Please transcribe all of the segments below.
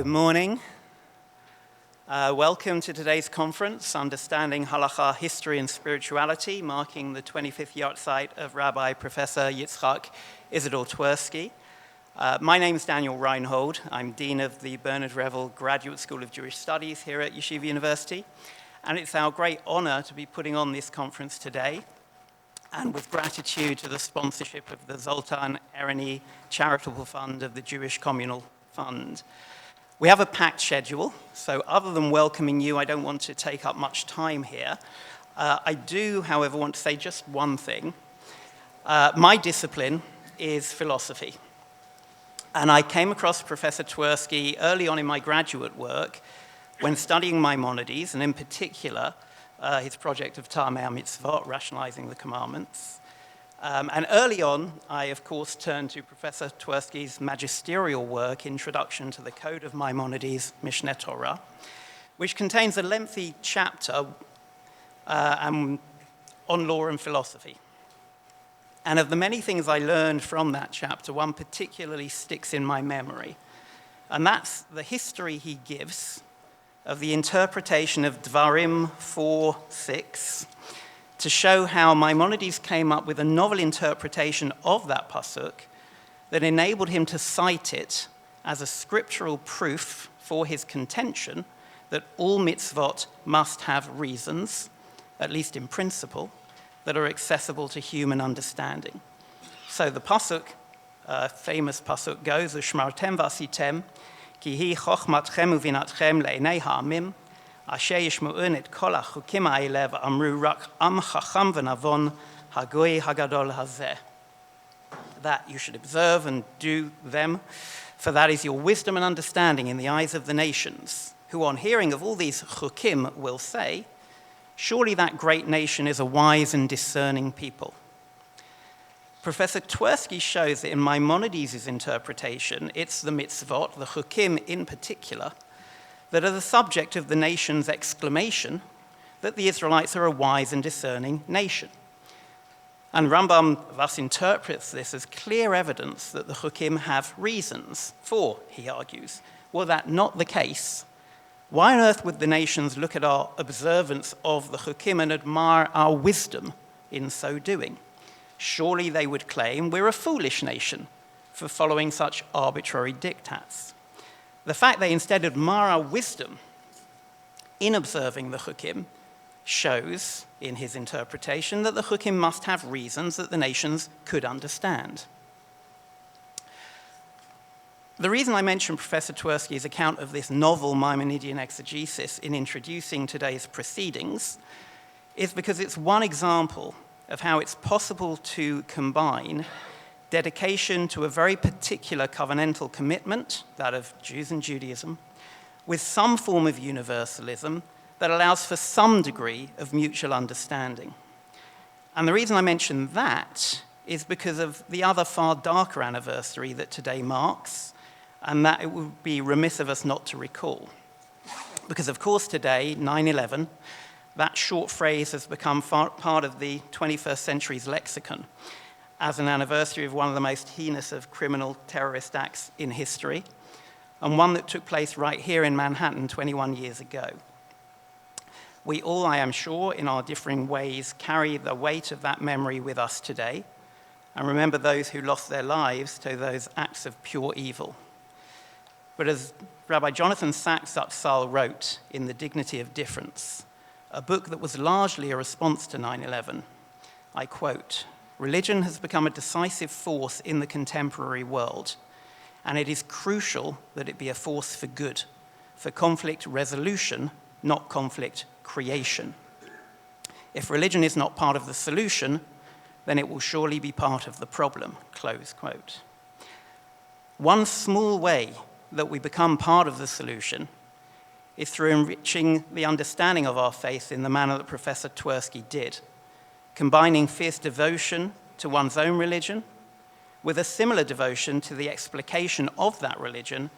Good morning. Welcome to today's conference, Understanding Halakhah, History and Spirituality, marking the 25th Yahrzeit of Rabbi Professor Yitzhak Twersky. My name is Daniel Reinhold. I'm Dean of the Bernard Revel Graduate School of Jewish Studies here at Yeshiva University. And it's our great honor to be putting on this conference today, and with gratitude to the sponsorship of the Zoltan Ereni Charitable Fund of the Jewish Communal Fund. We have a packed schedule, so other than welcoming you, I don't want to take up much time here. I do, however, want to say just one thing. My discipline is philosophy. And I came across Professor Twersky early on in my graduate work when studying Maimonides, and in particular, his project of Tamei HaMitzvot, rationalizing the commandments. And early on, I, of course, turned to Professor Twersky's magisterial work, Introduction to the Code of Maimonides, Mishneh Torah, which contains a lengthy chapter on law and philosophy. And of the many things I learned from that chapter, one particularly sticks in my memory, and that's the history he gives of the interpretation of Dvarim 4:6, to show how Maimonides came up with a novel interpretation of that pasuk that enabled him to cite it as a scriptural proof for his contention that all mitzvot must have reasons, at least in principle, that are accessible to human understanding. So the pasuk, famous pasuk, goes, Ushmartem v'asitem, ki hi chochmatchem uvinatchem le'enei ha'amim, asher yishma'un et kol hachukim ha'eleh v'amru rak am chacham v'navon hagoy hagadol hazeh. That you should observe and do them, for that is your wisdom and understanding in the eyes of the nations, who on hearing of all these chukim will say, surely that great nation is a wise and discerning people. Professor Twersky shows that in Maimonides' interpretation, it's the mitzvot, the chukim in particular, that are the subject of the nation's exclamation that the Israelites are a wise and discerning nation. And Rambam thus interprets this as clear evidence that the chukim have reasons for, he argues. Were that not the case, why on earth would the nations look at our observance of the chukim and admire our wisdom in so doing? Surely they would claim we're a foolish nation for following such arbitrary diktats. The fact they instead admire our wisdom in observing the chukim shows, in his interpretation, that the chukim must have reasons that the nations could understand. The reason I mention Professor Twersky's account of this novel Maimonidean exegesis in introducing today's proceedings is because it's one example of how it's possible to combine dedication to a very particular covenantal commitment, that of Jews and Judaism, with some form of universalism that allows for some degree of mutual understanding. And the reason I mention that is because of the other far darker anniversary that today marks, and that it would be remiss of us not to recall. Because of course today, 9/11, that short phrase has become part of the 21st century's lexicon as an anniversary of one of the most heinous of criminal terrorist acts in history, and one that took place right here in Manhattan 21 years ago. We all, I am sure, in our differing ways, carry the weight of that memory with us today, and remember those who lost their lives to those acts of pure evil. But as Rabbi Jonathan Sachs Upsal wrote in The Dignity of Difference, a book that was largely a response to 9/11, I quote, "Religion has become a decisive force in the contemporary world, and it is crucial that it be a force for good, for conflict resolution, not conflict creation. If religion is not part of the solution, then it will surely be part of the problem," close quote. One small way that we become part of the solution is through enriching the understanding of our faith in the manner that Professor Twersky did, combining fierce devotion to one's own religion with a similar devotion to the explication of that religion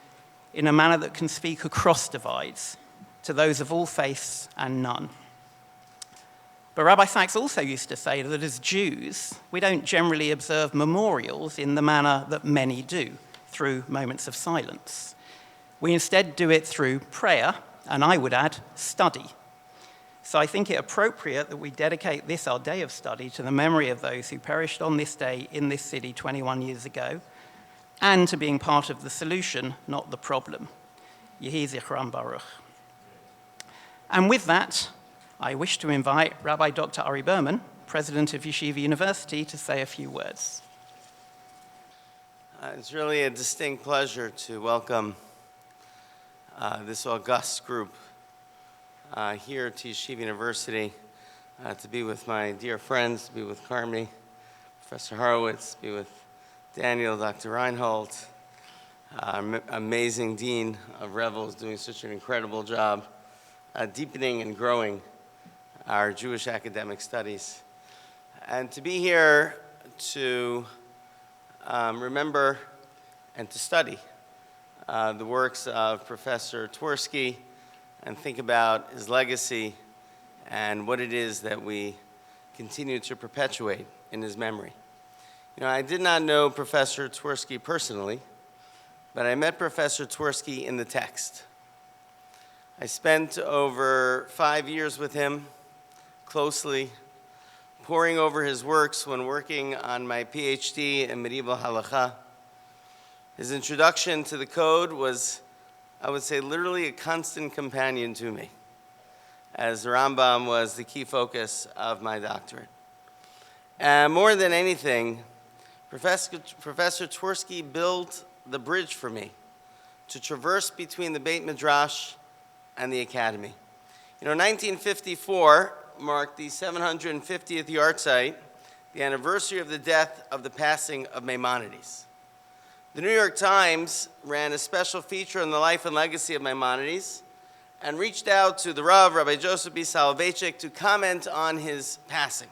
in a manner that can speak across divides to those of all faiths and none. But Rabbi Sachs also used to say that as Jews, we don't generally observe memorials in the manner that many do, through moments of silence. We instead do it through prayer, and I would add, study. So I think it appropriate that we dedicate this, our day of study, to the memory of those who perished on this day in this city 21 years ago, and to being part of the solution, not the problem. Yehi Zichram Baruch. And with that, I wish to invite Rabbi Dr. Ari Berman, President of Yeshiva University, to say a few words. It's really a distinct pleasure to welcome this august group here to Yeshiva University, to be with my dear friends, to be with Carmi, Professor Horowitz, to be with Daniel, Dr. Reinhold, amazing Dean of Revel, is doing such an incredible job deepening and growing our Jewish academic studies. And to be here to remember and to study the works of Professor Twersky and think about his legacy and what it is that we continue to perpetuate in his memory. You know, I did not know Professor Twersky personally, but I met Professor Twersky in the text. I spent over 5 years with him, closely, poring over his works when working on my PhD in medieval Halakhah. His introduction to the code was, I would say, literally a constant companion to me, as the Rambam was the key focus of my doctorate. And more than anything, Professor Twersky built the bridge for me to traverse between the Beit Midrash and the academy. You know, 1954 marked the 750th Yahrzeit, the anniversary of the death of the passing of Maimonides. The New York Times ran a special feature on the life and legacy of Maimonides and reached out to the Rav, Rabbi Joseph B. Soloveitchik, to comment on his passing.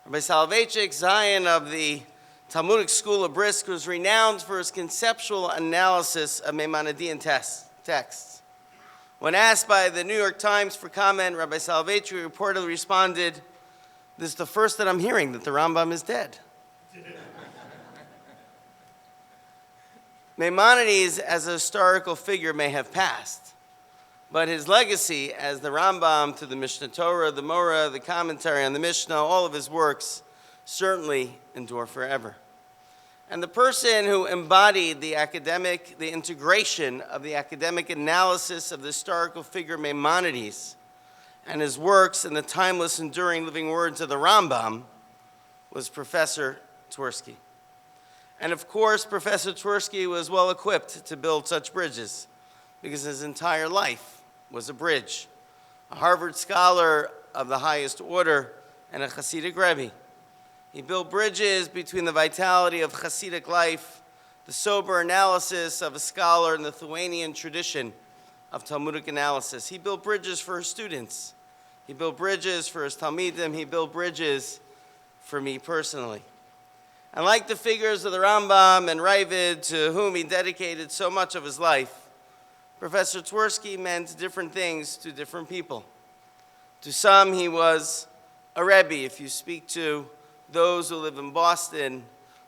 Rabbi Soloveitchik, Zion of the Talmudic School of Brisk, was renowned for his conceptual analysis of Maimonidean texts. When asked by the New York Times for comment, Rabbi Soloveitchik reportedly responded, "This is the first that I'm hearing that the Rambam is dead." Maimonides as a historical figure may have passed, but his legacy as the Rambam to the Mishnah Torah, the Morah, the commentary on the Mishnah, all of his works certainly endure forever. And the person who embodied the integration of the academic analysis of the historical figure Maimonides and his works in the timeless, enduring, living words of the Rambam was Professor Twersky. And of course, Professor Twersky was well equipped to build such bridges because his entire life was a bridge. A Harvard scholar of the highest order and a Hasidic Rabbi. He built bridges between the vitality of Hasidic life, the sober analysis of a scholar in the Lithuanian tradition of Talmudic analysis. He built bridges for his students. He built bridges for his Talmidim. He built bridges for me personally. And like the figures of the Rambam and Revel, to whom he dedicated so much of his life, Professor Twersky meant different things to different people. To some, he was a Rebbe. If you speak to those who live in Boston,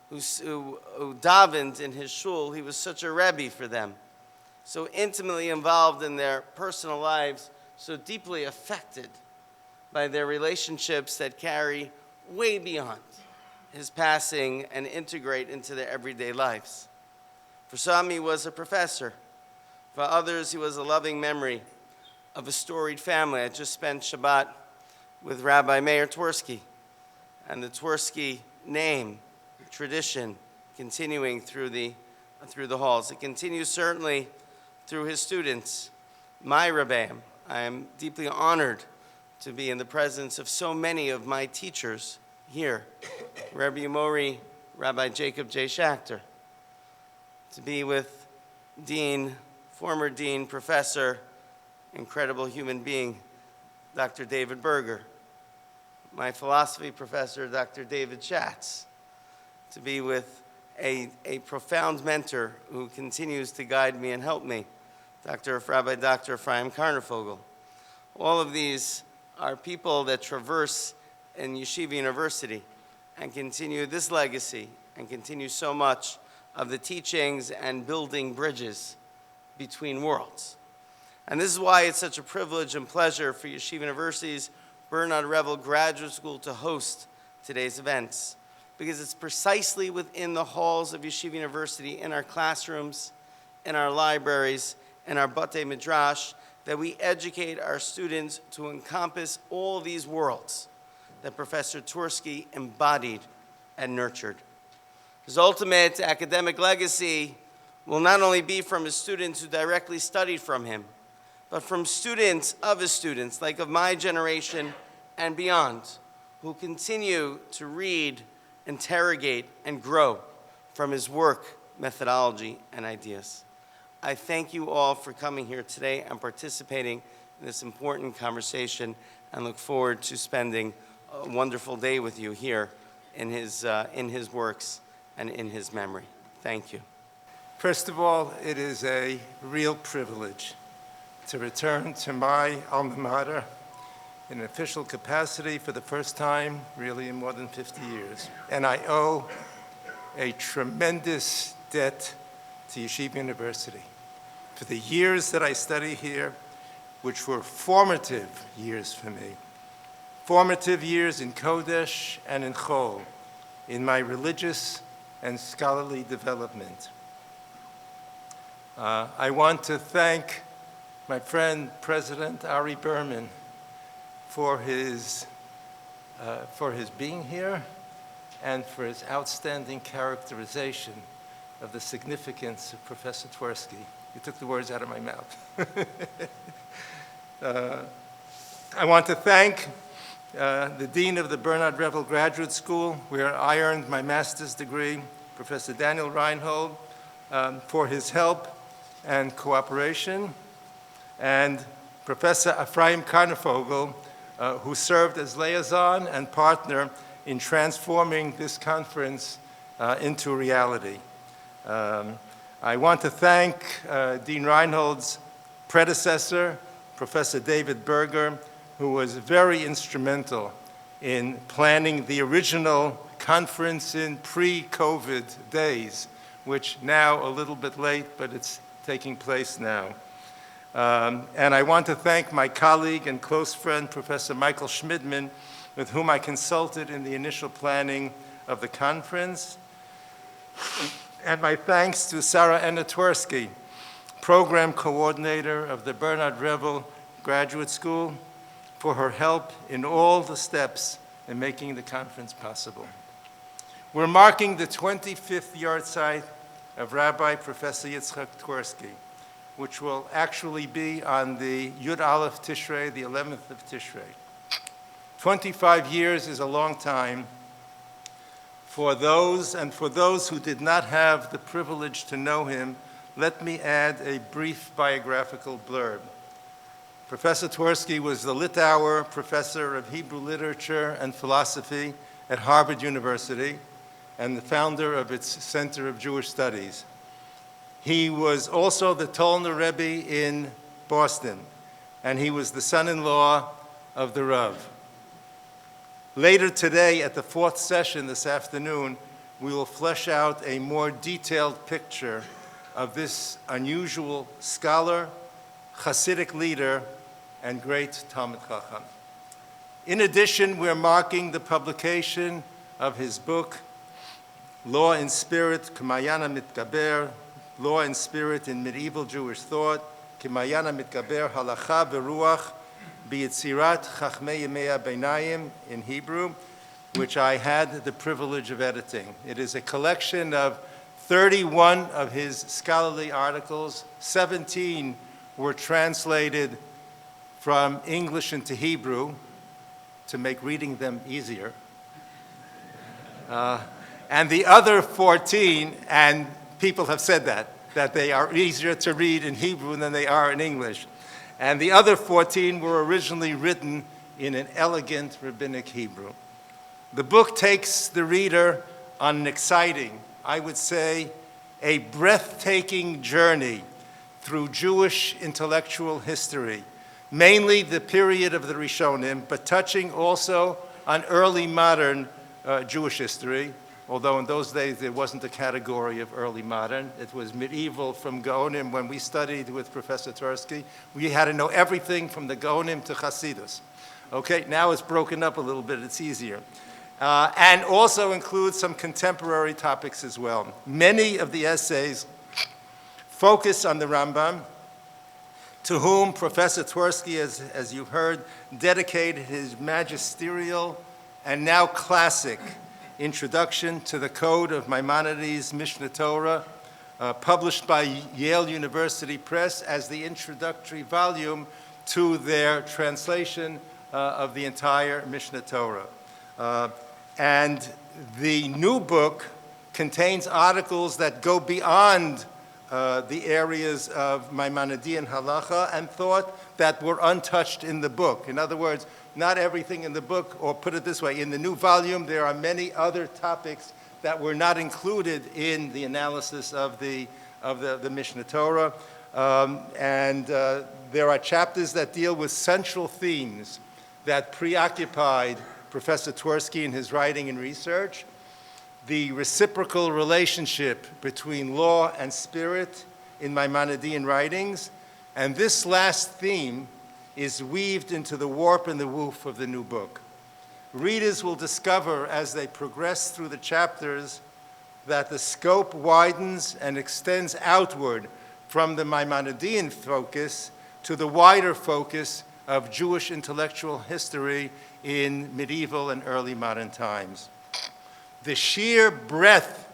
who davened in his shul, he was such a Rebbe for them, so intimately involved in their personal lives, so deeply affected by their relationships that carry way beyond his passing and integrate into their everyday lives. For some, he was a professor. For others, he was a loving memory of a storied family. I just spent Shabbat with Rabbi Meir Twersky, and the Twersky name, tradition, continuing through the halls. It continues certainly through his students, my Rabbeim. I am deeply honored to be in the presence of so many of my teachers here. Rabbi Mori, Rabbi Jacob J. Schachter. To be with Dean, former Dean, Professor, incredible human being, Dr. David Berger. My philosophy professor, Dr. David Schatz, to be with a profound mentor who continues to guide me and help me, Rabbi Dr. Ephraim Karnefogel. All of these are people that traverse in Yeshiva University and continue this legacy and continue so much of the teachings and building bridges between worlds. And this is why it's such a privilege and pleasure for Yeshiva University's Bernard Revel Graduate School to host today's events, because it's precisely within the halls of Yeshiva University, in our classrooms, in our libraries, in our Batei Midrash, that we educate our students to encompass all these worlds that Professor Twersky embodied and nurtured. His ultimate academic legacy will not only be from his students who directly studied from him, but from students of his students, like of my generation and beyond, who continue to read, interrogate, and grow from his work, methodology, and ideas. I thank you all for coming here today and participating in this important conversation, and look forward to spending a wonderful day with you here in his works and in his memory. Thank you. First of all, it is a real privilege to return to my alma mater in an official capacity for the first time, really, in more than 50 years. And I owe a tremendous debt to Yeshiva University for the years that I studied here, which were formative years for me. Formative years in Kodesh and in Chol, in my religious and scholarly development. I want to thank my friend, President Ari Berman, for his being here and for his outstanding characterization of the significance of Professor Twersky. You took the words out of my mouth. I want to thank the Dean of the Bernard Revel Graduate School, where I earned my master's degree, Professor Daniel Reinhold, for his help and cooperation, and Professor Ephraim Karnefogel, who served as liaison and partner in transforming this conference into reality. I want to thank Dean Reinhold's predecessor, Professor David Berger, who was very instrumental in planning the original conference in pre-COVID days, which now a little bit late, but it's taking place now. And I want to thank my colleague and close friend, Professor Michael Schmidman, with whom I consulted in the initial planning of the conference. And my thanks to Sarah Anna Twersky, program coordinator of the Bernard Revel Graduate School, for her help in all the steps in making the conference possible. We're marking the 25th Yahrzeit of Rabbi Professor Yitzhak Twersky, which will actually be on the Yud Aleph Tishrei, the 11th of Tishrei. 25 years is a long time. For those who did not have the privilege to know him, let me add a brief biographical blurb. Professor Twersky was the Litauer Professor of Hebrew Literature and Philosophy at Harvard University and the founder of its Center of Jewish Studies. He was also the Tolner Rebbe in Boston, and he was the son-in-law of the Rav. Later today, at the fourth session this afternoon, we will flesh out a more detailed picture of this unusual scholar, Hasidic leader, and great Talmid Chacham. In addition, we're marking the publication of his book, Law and Spirit, K'mayana Mitgaber, Law and Spirit in Medieval Jewish Thought, K'mayana Mitgaber, Halakhah V'ruach, B'yitzirat Chachmei Yemei HaBeinayim in Hebrew, which I had the privilege of editing. It is a collection of 31 of his scholarly articles. 17 were translated from English into Hebrew to make reading them easier. And the other 14, and people have said that they are easier to read in Hebrew than they are in English. And the other 14 were originally written in an elegant rabbinic Hebrew. The book takes the reader on an exciting, I would say, a breathtaking journey through Jewish intellectual history, mainly the period of the Rishonim, but touching also on early modern Jewish history, although in those days there wasn't a category of early modern. It was medieval from Gaonim. When we studied with Professor Twersky, we had to know everything from the Gaonim to Hasidus. Okay, now it's broken up a little bit, it's easier. And also includes some contemporary topics as well. Many of the essays focus on the Rambam, to whom Professor Twersky, as you've heard, dedicated his magisterial and now classic introduction to the Code of Maimonides Mishnah Torah, published by Yale University Press as the introductory volume to their translation of the entire Mishnah Torah. And the new book contains articles that go beyond the areas of Maimonidean Halakhah and thought that were untouched in the book. In other words, not everything in the book, or put it this way, in the new volume there are many other topics that were not included in the analysis of the Mishnah Torah. There are chapters that deal with central themes that preoccupied Professor Twersky in his writing and research: the reciprocal relationship between law and spirit in Maimonidean writings, and this last theme is weaved into the warp and the woof of the new book. Readers will discover as they progress through the chapters that the scope widens and extends outward from the Maimonidean focus to the wider focus of Jewish intellectual history in medieval and early modern times. The sheer breadth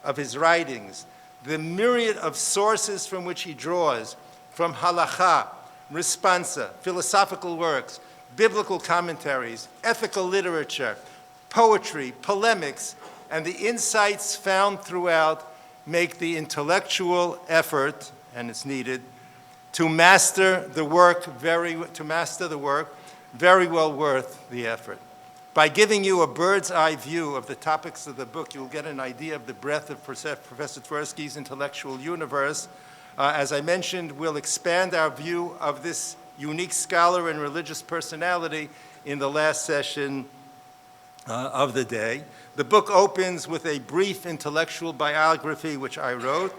of his writings, the myriad of sources from which he draws, from Halakhah, responsa, philosophical works, biblical commentaries, ethical literature, poetry, polemics, and the insights found throughout make the intellectual effort, and it's needed, to master the work very well worth the effort. By giving you a bird's eye view of the topics of the book, you'll get an idea of the breadth of Professor Twersky's intellectual universe. As I mentioned, we'll expand our view of this unique scholar and religious personality in the last session of the day. The book opens with a brief intellectual biography, which I wrote,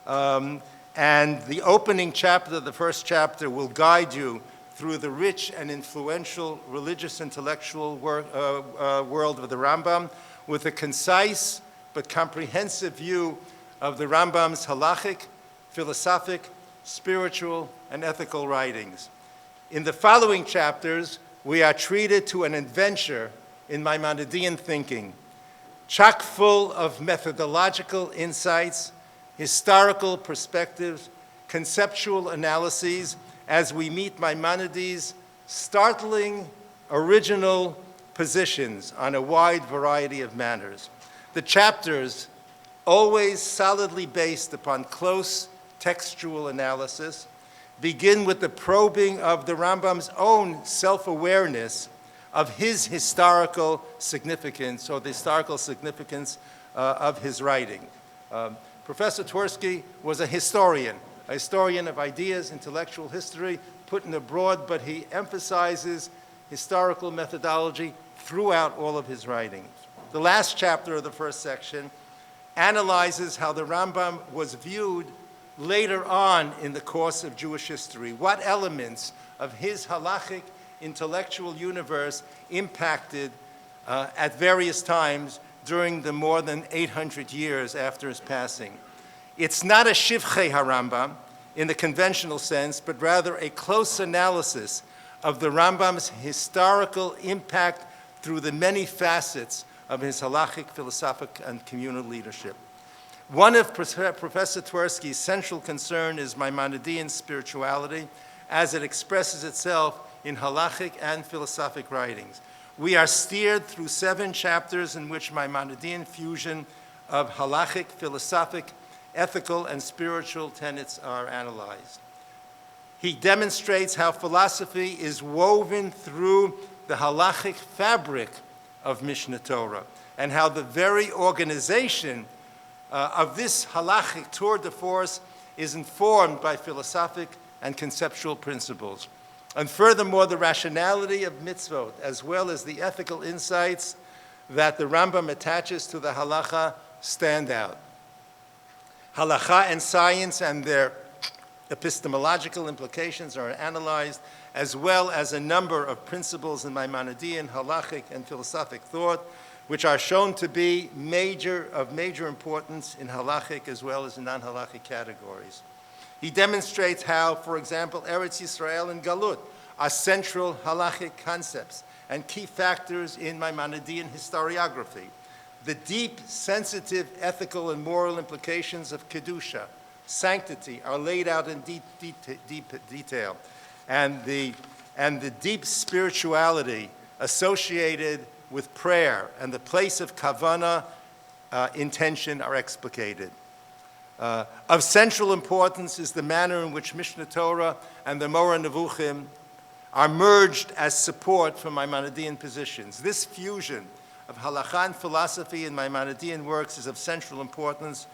and the opening chapter, the first chapter, will guide you through the rich and influential religious intellectual world of the Rambam, with a concise but comprehensive view of the Rambam's Halakhic, philosophic, spiritual, and ethical writings. In the following chapters, we are treated to an adventure in Maimonidean thinking, chock full of methodological insights, historical perspectives, conceptual analyses, as we meet Maimonides' startling, original positions on a wide variety of matters. The chapters, always solidly based upon close textual analysis, begin with the probing of the Rambam's own self-awareness of his historical significance, or the historical significance of his writing. Professor Twersky was a historian of ideas, intellectual history, put in abroad, but he emphasizes historical methodology throughout all of his writings. The last chapter of the first section analyzes how the Rambam was viewed later on in the course of Jewish history. What elements of his halachic intellectual universe impacted at various times during the more than 800 years after his passing. It's not a shivchei HaRambam in the conventional sense, but rather a close analysis of the Rambam's historical impact through the many facets of his halachic, philosophic, and communal leadership. One of Professor Twersky's central concern is Maimonidean spirituality as it expresses itself in halachic and philosophic writings. We are steered through 7 chapters in which Maimonidean fusion of halachic, philosophic, ethical, and spiritual tenets are analyzed. He demonstrates how philosophy is woven through the halachic fabric of Mishnah Torah, and how the very organization of this halachic tour de force is informed by philosophic and conceptual principles. And furthermore, the rationality of mitzvot, as well as the ethical insights that the Rambam attaches to the Halakhah stand out. Halakhah and science and their epistemological implications are analyzed, as well as a number of principles in Maimonidean, Halakhic, and philosophic thought, which are shown to be of major importance in Halakhic as well as in non-Halakhic categories. He demonstrates how, for example, Eretz Yisrael and Galut are central Halakhic concepts and key factors in Maimonidean historiography. The deep, sensitive, ethical, and moral implications of Kedusha, sanctity, are laid out in deep detail. And the deep spirituality associated with prayer and the place of kavanah, intention, are explicated. Of central importance is the manner in which Mishnah Torah and the Moreh Nevuchim are merged as support for Maimonidean positions. This fusion of Halakhah and philosophy in Maimonidean works is of central importance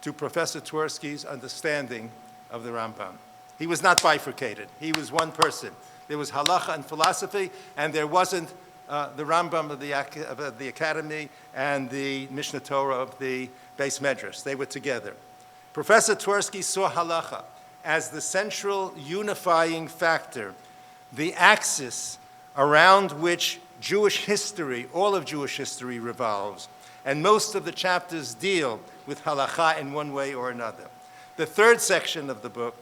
to Professor Twersky's understanding of the Rambam. He was not bifurcated. He was one person. There was Halakhah and philosophy, and there wasn't the Rambam of the Academy and the Mishnah Torah of the Beis Medrash. They were together. Professor Twersky saw Halakhah as the central unifying factor, the axis around which Jewish history, all of Jewish history, revolves. And most of the chapters deal with Halakhah in one way or another. The third section of the book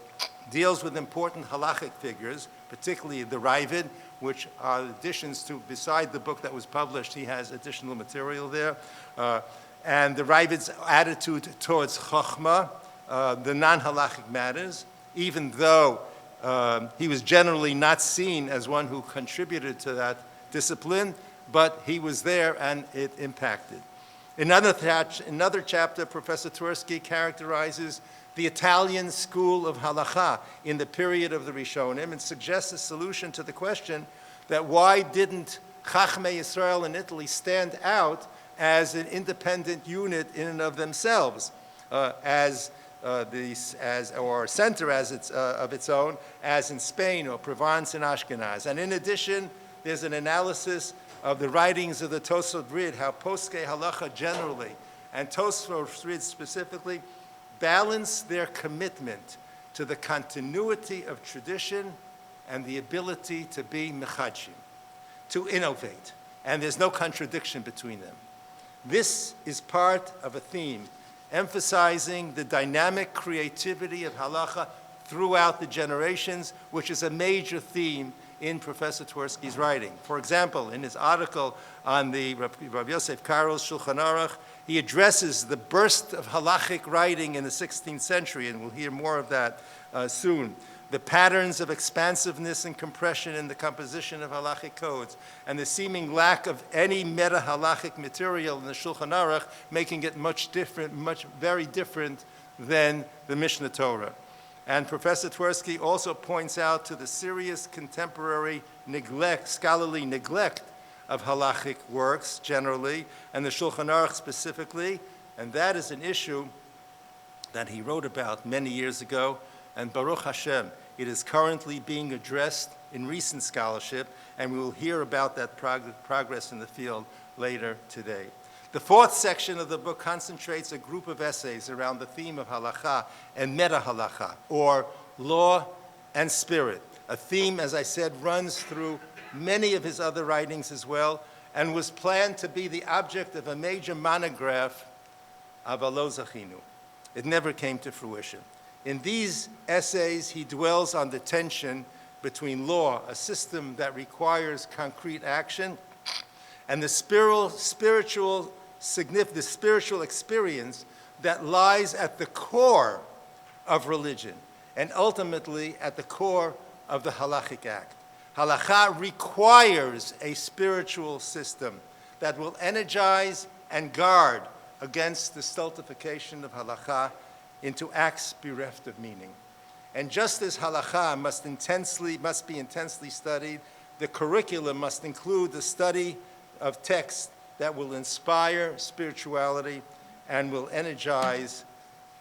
deals with important Halakhic figures, particularly the Revel, which are additions to, beside the book that was published, he has additional material there. And the Revel's attitude towards Chokhmah, the non-Halachic matters, even though he was generally not seen as one who contributed to that discipline, but he was there and it impacted. In another chapter, Professor Twersky characterizes the Italian school of Halakhah in the period of the Rishonim and suggests a solution to the question that why didn't Chachmei Yisrael in Italy stand out as an independent unit in and of themselves, or center of its own, as in Spain or Provence and Ashkenaz. And in addition, there's an analysis of the writings of the Tosfot Rid, how Poskei Halakhah generally, and Tosfot Rid specifically, balance their commitment to the continuity of tradition and the ability to be mechadshim, to innovate. And there's no contradiction between them. This is part of a theme emphasizing the dynamic creativity of Halakhah throughout the generations, which is a major theme in Professor Twersky's writing. For example, in his article on the Rabbi Yosef Karo's Shulchan Aruch, he addresses the burst of Halakhic writing in the 16th century, and we'll hear more of that soon. The patterns of expansiveness and compression in the composition of Halakhic codes, and the seeming lack of any meta-Halakhic material in the Shulchan Aruch, making it very different than the Mishnah Torah. And Professor Twersky also points out to the serious contemporary scholarly neglect of Halakhic works generally, and the Shulchan Aruch specifically, and that is an issue that he wrote about many years ago, and Baruch Hashem, it is currently being addressed in recent scholarship, and we will hear about that progress in the field later today. The fourth section of the book concentrates a group of essays around the theme of Halakhah and meta-Halakhah, or law and spirit. A theme, as I said, runs through many of his other writings as well, and was planned to be the object of a major monograph of Alo Zachinu. It never came to fruition. In these essays, he dwells on the tension between law, a system that requires concrete action, and the spiritual experience that lies at the core of religion, and ultimately at the core of the Halakhic act. Halakhah requires a spiritual system that will energize and guard against the stultification of Halakhah into acts bereft of meaning. And just as Halakhah must be intensely studied, the curriculum must include the study of texts that will inspire spirituality and will energize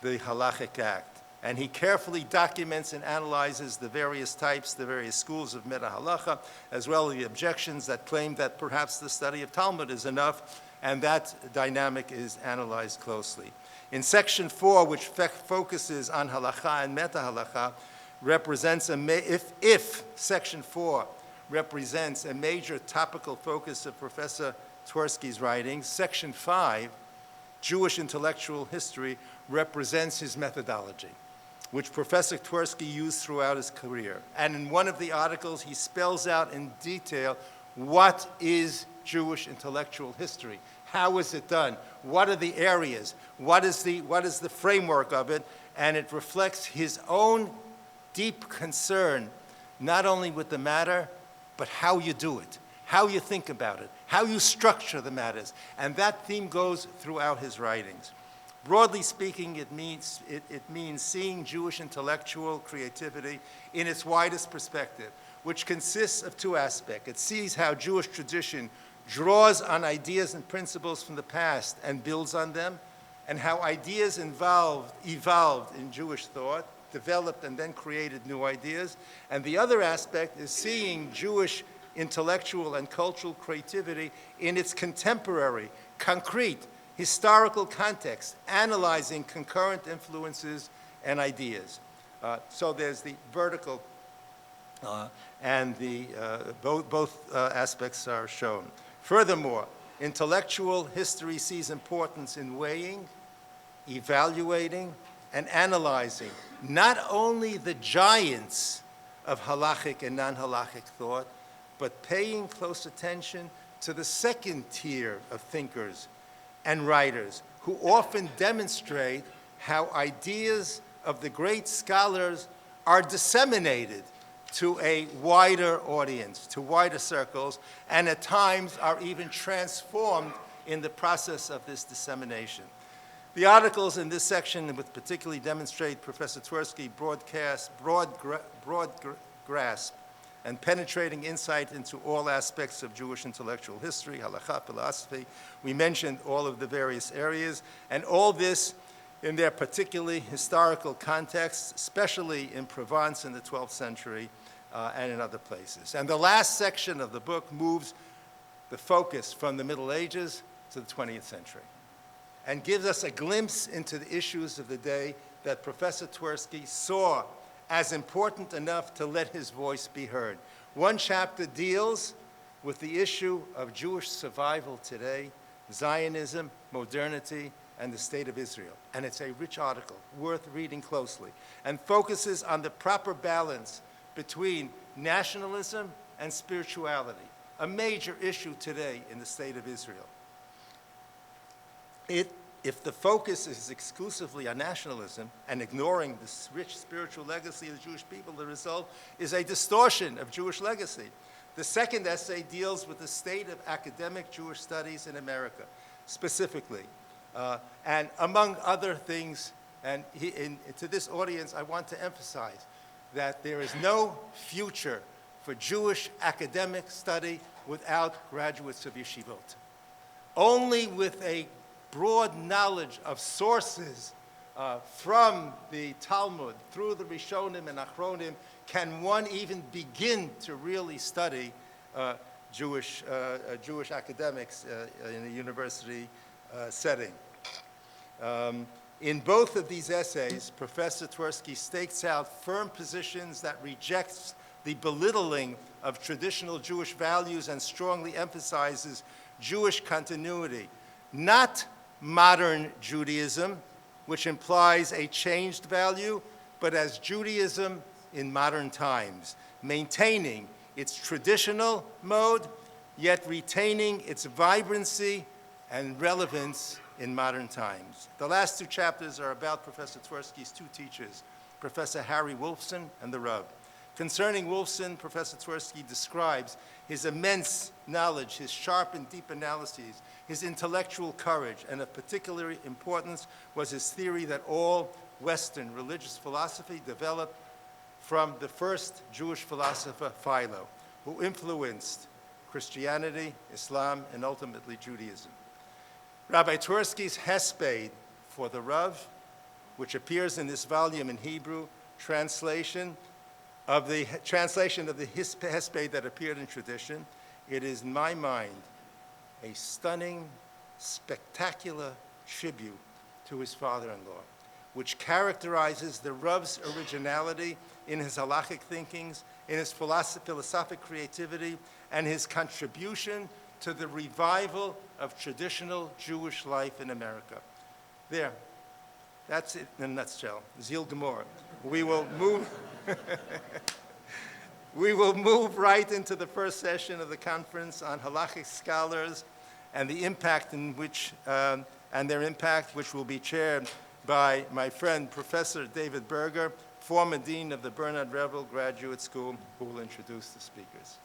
the Halakhic act. and he carefully documents and analyzes the various types, the various schools of meta-halacha, as well as the objections that claim that perhaps the study of Talmud is enough, and that dynamic is analyzed closely. In section 4, which focuses on halakha and meta-halakha, represents if section 4 represents a major topical focus of Professor Twersky's writings, section 5, Jewish intellectual history, represents his methodology, which Professor Twersky used throughout his career. And in one of the articles, he spells out in detail what is Jewish intellectual history. How is it done? What are the areas? What is the framework of it? And it reflects his own deep concern, not only with the matter, but how you do it, how you think about it, how you structure the matters. And that theme goes throughout his writings. Broadly speaking, it means seeing Jewish intellectual creativity in its widest perspective, which consists of two aspects. It sees how Jewish tradition draws on ideas and principles from the past and builds on them, and how ideas evolved in Jewish thought, developed and then created new ideas. And the other aspect is seeing Jewish intellectual and cultural creativity in its contemporary, concrete, historical context, analyzing concurrent influences and ideas. So there's the vertical and the both aspects are shown. Furthermore, intellectual history sees importance in weighing, evaluating, and analyzing not only the giants of Halakhic and non-Halakhic thought, but paying close attention to the second tier of thinkers and writers who often demonstrate how ideas of the great scholars are disseminated to a wider audience, to wider circles, and at times are even transformed in the process of this dissemination. The articles in this section would particularly demonstrate Professor Twersky's broad grasp and penetrating insight into all aspects of Jewish intellectual history, Halakhah, philosophy. We mentioned all of the various areas, and all this in their particularly historical context, especially in Provence in the 12th century and in other places. And the last section of the book moves the focus from the Middle Ages to the 20th century and gives us a glimpse into the issues of the day that Professor Twersky saw as important enough to let his voice be heard. One chapter deals with the issue of Jewish survival today, Zionism, modernity, and the state of Israel. And it's a rich article, worth reading closely, and focuses on the proper balance between nationalism and spirituality, a major issue today in the state of Israel. If the focus is exclusively on nationalism and ignoring this rich spiritual legacy of the Jewish people, the result is a distortion of Jewish legacy. The second essay deals with the state of academic Jewish studies in America, specifically. And among other things, and to this audience, I want to emphasize that there is no future for Jewish academic study without graduates of yeshivot. Only with a broad knowledge of sources from the Talmud through the Rishonim and Achronim can one even begin to really study Jewish academics in a university setting. In both of these essays, Professor Twersky stakes out firm positions that rejects the belittling of traditional Jewish values and strongly emphasizes Jewish continuity, not modern Judaism, which implies a changed value, but as Judaism in modern times, maintaining its traditional mode, yet retaining its vibrancy and relevance in modern times. The last two chapters are about Professor Twersky's two teachers, Professor Harry Wolfson and the Rav. Concerning Wolfson, Professor Twersky describes his immense knowledge, his sharp and deep analyses, his intellectual courage, and of particular importance was his theory that all Western religious philosophy developed from the first Jewish philosopher, Philo, who influenced Christianity, Islam, and ultimately Judaism. Rabbi Twersky's hesped for the Rav which appears in this volume in Hebrew, translation of the Hesped that appeared in tradition. It is, in my mind, a stunning, spectacular tribute to his father-in-law, which characterizes the Rav's originality in his Halakhic thinkings, in his philosophic creativity, and his contribution to the revival of traditional Jewish life in America. There, that's it in a nutshell. Zil Gemor. We will move. We will move right into the first session of the conference on Halakhic scholars and the impact in which, and their impact, which will be chaired by my friend, Professor David Berger, former Dean of the Bernard Revel Graduate School, who will introduce the speakers.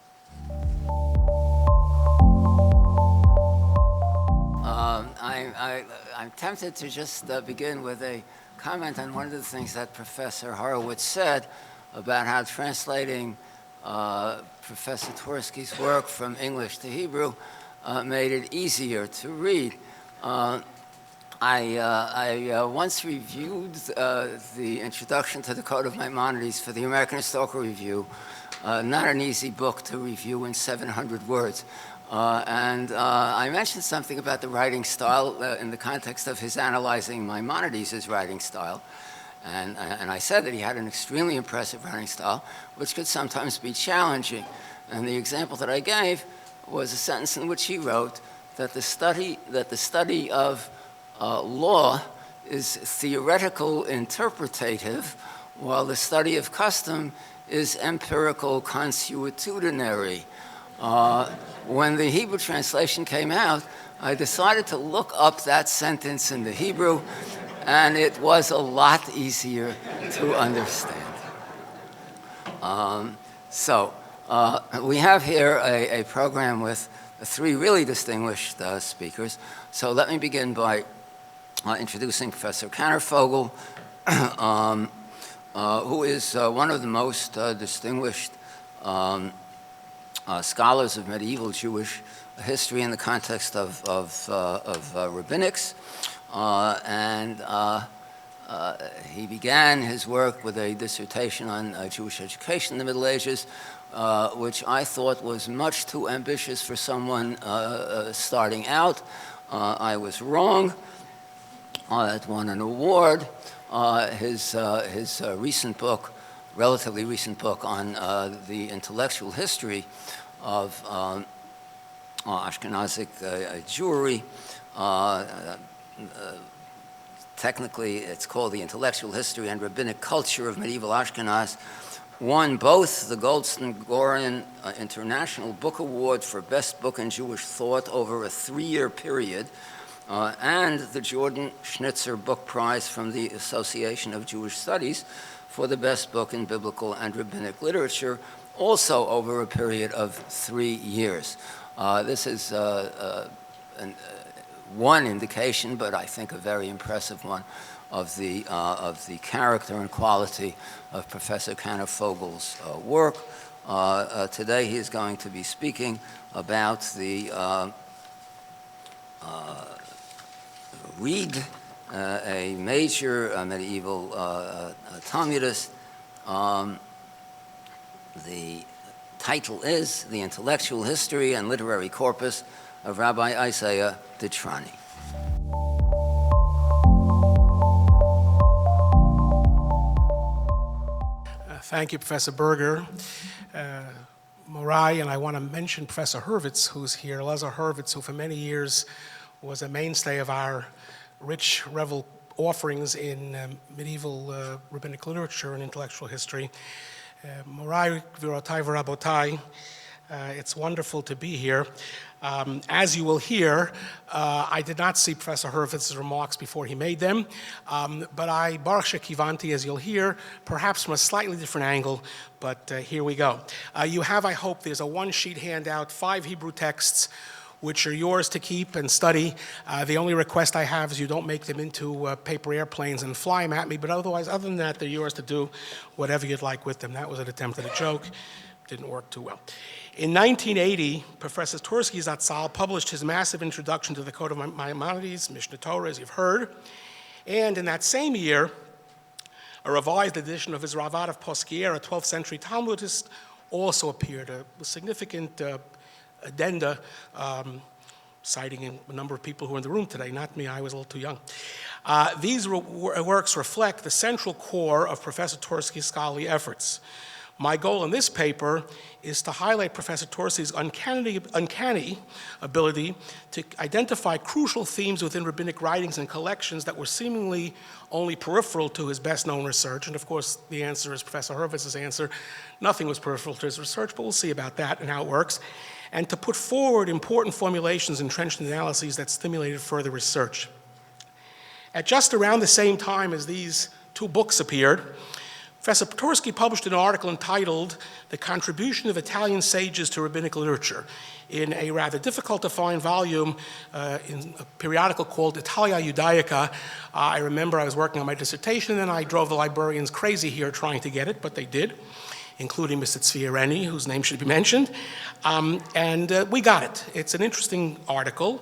I'm tempted to just begin with a comment on one of the things that Professor Horowitz said about how translating Professor Twersky's work from English to Hebrew made it easier to read. I once reviewed the introduction to the Code of Maimonides for the American Historical Review. Not an easy book to review in 700 words. And I mentioned something about the writing style in the context of his analyzing Maimonides' writing style. And I said that he had an extremely impressive writing style, which could sometimes be challenging. And the example that I gave was a sentence in which he wrote that the study of law is theoretical interpretative, while the study of custom is empirical consuetudinary. When the Hebrew translation came out, I decided to look up that sentence in the Hebrew, and it was a lot easier to understand. We have here a program with three really distinguished speakers. So let me begin by introducing Professor Kannervogel, who is one of the most distinguished scholars of medieval Jewish history in the context of rabbinics. He began his work with a dissertation on Jewish education in the Middle Ages, which I thought was much too ambitious for someone starting out. I was wrong. It won an award. His recent book, relatively recent book on the intellectual history of Ashkenazic Jewry. Technically, it's called The Intellectual History and Rabbinic Culture of Medieval Ashkenaz, won both the Goldstein-Gorin International Book Award for Best Book in Jewish Thought over a 3-year period, and the Jordan Schnitzer Book Prize from the Association of Jewish Studies for the Best Book in Biblical and Rabbinic Literature, also over a period of 3 years. This is one indication, but I think a very impressive one, of the character and quality of Professor Kannervogel's work. Today he is going to be speaking about the Reed, a major medieval Talmudist. The title is The Intellectual History and Literary Corpus of Rabbi Isaiah Ditrani. Thank you, Professor Berger. Morai, and I want to mention Professor Hurwitz, who's here, Elazar Hurwitz, who for many years was a mainstay of our rich Revel offerings in medieval rabbinic literature and intellectual history. Morai, Virotai, Verabotai, it's wonderful to be here. As you will hear, I did not see Professor Hurwitz's remarks before he made them, but I, Baruch Shekivanti, as you'll hear, perhaps from a slightly different angle, but here we go. You have, I hope, there's a one-sheet handout, 5 Hebrew texts, which are yours to keep and study. The only request I have is you don't make them into paper airplanes and fly them at me, but otherwise, other than that, they're yours to do whatever you'd like with them. That was an attempt at a joke. Didn't work too well. In 1980, Professor Twersky Zatzal published his massive introduction to the Code of Maimonides, Mishnah Torah, as you've heard. And in that same year, A revised edition of his Ravad of Posquier, a 12th century Talmudist, also appeared, a significant addenda, citing a number of people who are in the room today, not me, I was a little too young. These works reflect the central core of Professor Twersky's scholarly efforts. My goal in this paper is to highlight Professor Twersky's uncanny ability to identify crucial themes within rabbinic writings and collections that were seemingly only peripheral to his best-known research. And of course, the answer is Professor Hurwitz's answer. Nothing was peripheral to his research, but we'll see about that and how it works. And to put forward important formulations and trenchant analyses that stimulated further research. At just around the same time as these two books appeared, Professor Twersky published an article entitled "The Contribution of Italian Sages to Rabbinic Literature" in a rather difficult-to-find volume in a periodical called Italia Judaica. I remember I was working on my dissertation, and I drove the librarians crazy here trying to get it, but they did, including Mr. Tzvi Areni, whose name should be mentioned, and we got it. It's an interesting article.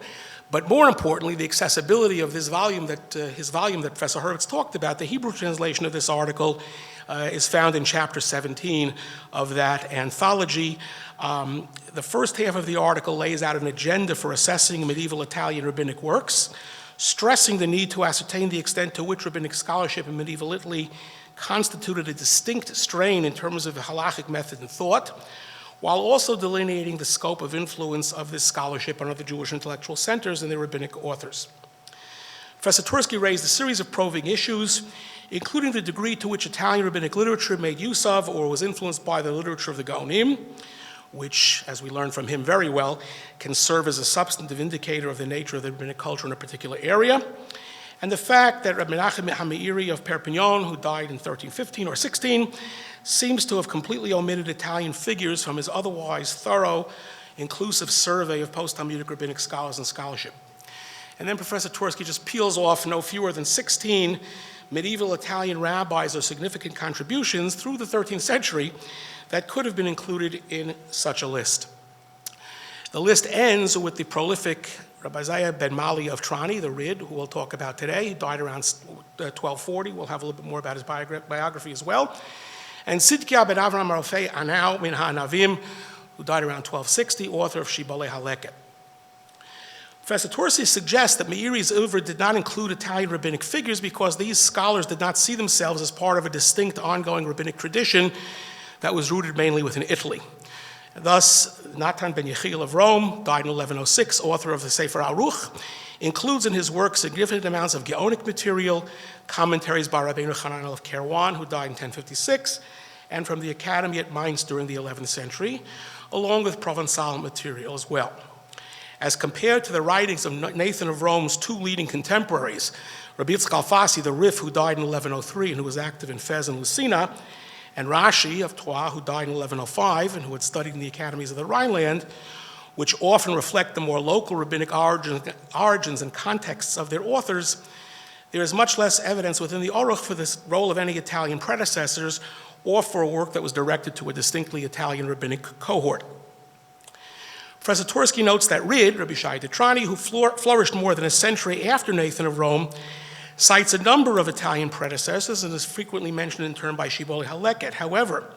But more importantly, the accessibility of this volume his volume that Professor Hurwitz talked about, the Hebrew translation of this article, is found in chapter 17 of that anthology. The first half of the article lays out an agenda for assessing medieval Italian rabbinic works, stressing the need to ascertain the extent to which rabbinic scholarship in medieval Italy constituted a distinct strain in terms of the Halakhic method and thought, while also delineating the scope of influence of this scholarship on other Jewish intellectual centers and their rabbinic authors. Professor Twersky raised a series of probing issues, including the degree to which Italian rabbinic literature made use of or was influenced by the literature of the Gaonim, which, as we learned from him very well, can serve as a substantive indicator of the nature of the rabbinic culture in a particular area, and the fact that Rabbi Menachem HaMeiri of Perpignan, who died in 1315 or 16, seems to have completely omitted Italian figures from his otherwise thorough, inclusive survey of post-Talmudic rabbinic scholars and scholarship. And then Professor Twersky just peels off no fewer than 16 medieval Italian rabbis or significant contributions through the 13th century that could have been included in such a list. The list ends with the prolific Rabbi Zaya ben Mali of Trani, the Rid, who we'll talk about today. He died around 1240. We'll have a little bit more about his biography as well. And Sidkia ben Avram Rafei Anau min HaNavim, who died around 1260, author of Shibbolei Halekhet. Professor Twersky suggests that Meiri's oeuvre did not include Italian rabbinic figures because these scholars did not see themselves as part of a distinct ongoing rabbinic tradition that was rooted mainly within Italy. And thus, Natan ben Yechiel of Rome, died in 1106, author of the Sefer Aruch, includes in his work significant amounts of Gaonic material, commentaries by Rabbeinu Hananel of Kairouan, who died in 1056, and from the Academy at Mainz during the 11th century, along with Provençal material as well. As compared to the writings of Nathan of Rome's two leading contemporaries, Rabbi Yitzchak Alfasi, the Rif, who died in 1103 and who was active in Fez and Lucina, and Rashi of Troyes, who died in 1105 and who had studied in the academies of the Rhineland, which often reflect the more local rabbinic origins and contexts of their authors, there is much less evidence within the Aruch for the role of any Italian predecessors or for a work that was directed to a distinctly Italian rabbinic cohort. Professor Twersky notes that Rid, Rabbi Shai de Trani, who flourished more than a century after Nathan of Rome, cites a number of Italian predecessors and is frequently mentioned in turn by Shibbolei Halekhet. However,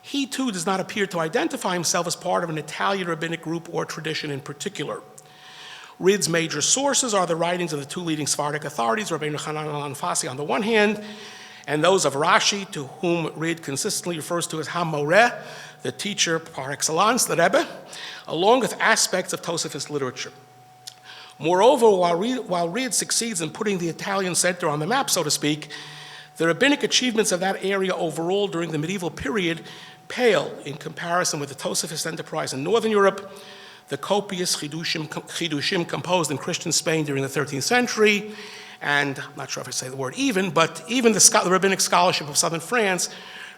he too does not appear to identify himself as part of an Italian rabbinic group or tradition in particular. Rid's major sources are the writings of the two leading Sephardic authorities, Rabbeinu Hananel and Alfasi on the one hand, and those of Rashi, to whom Rid consistently refers to as HaMoreh, the teacher par excellence, the Rebbe, along with aspects of Tosafist literature. Moreover, while Rid succeeds in putting the Italian center on the map, so to speak, the rabbinic achievements of that area overall during the medieval period pale in comparison with the Tosafist enterprise in Northern Europe, the copious chidushim composed in Christian Spain during the 13th century, and I'm not sure if I say the word even, but even the rabbinic scholarship of southern France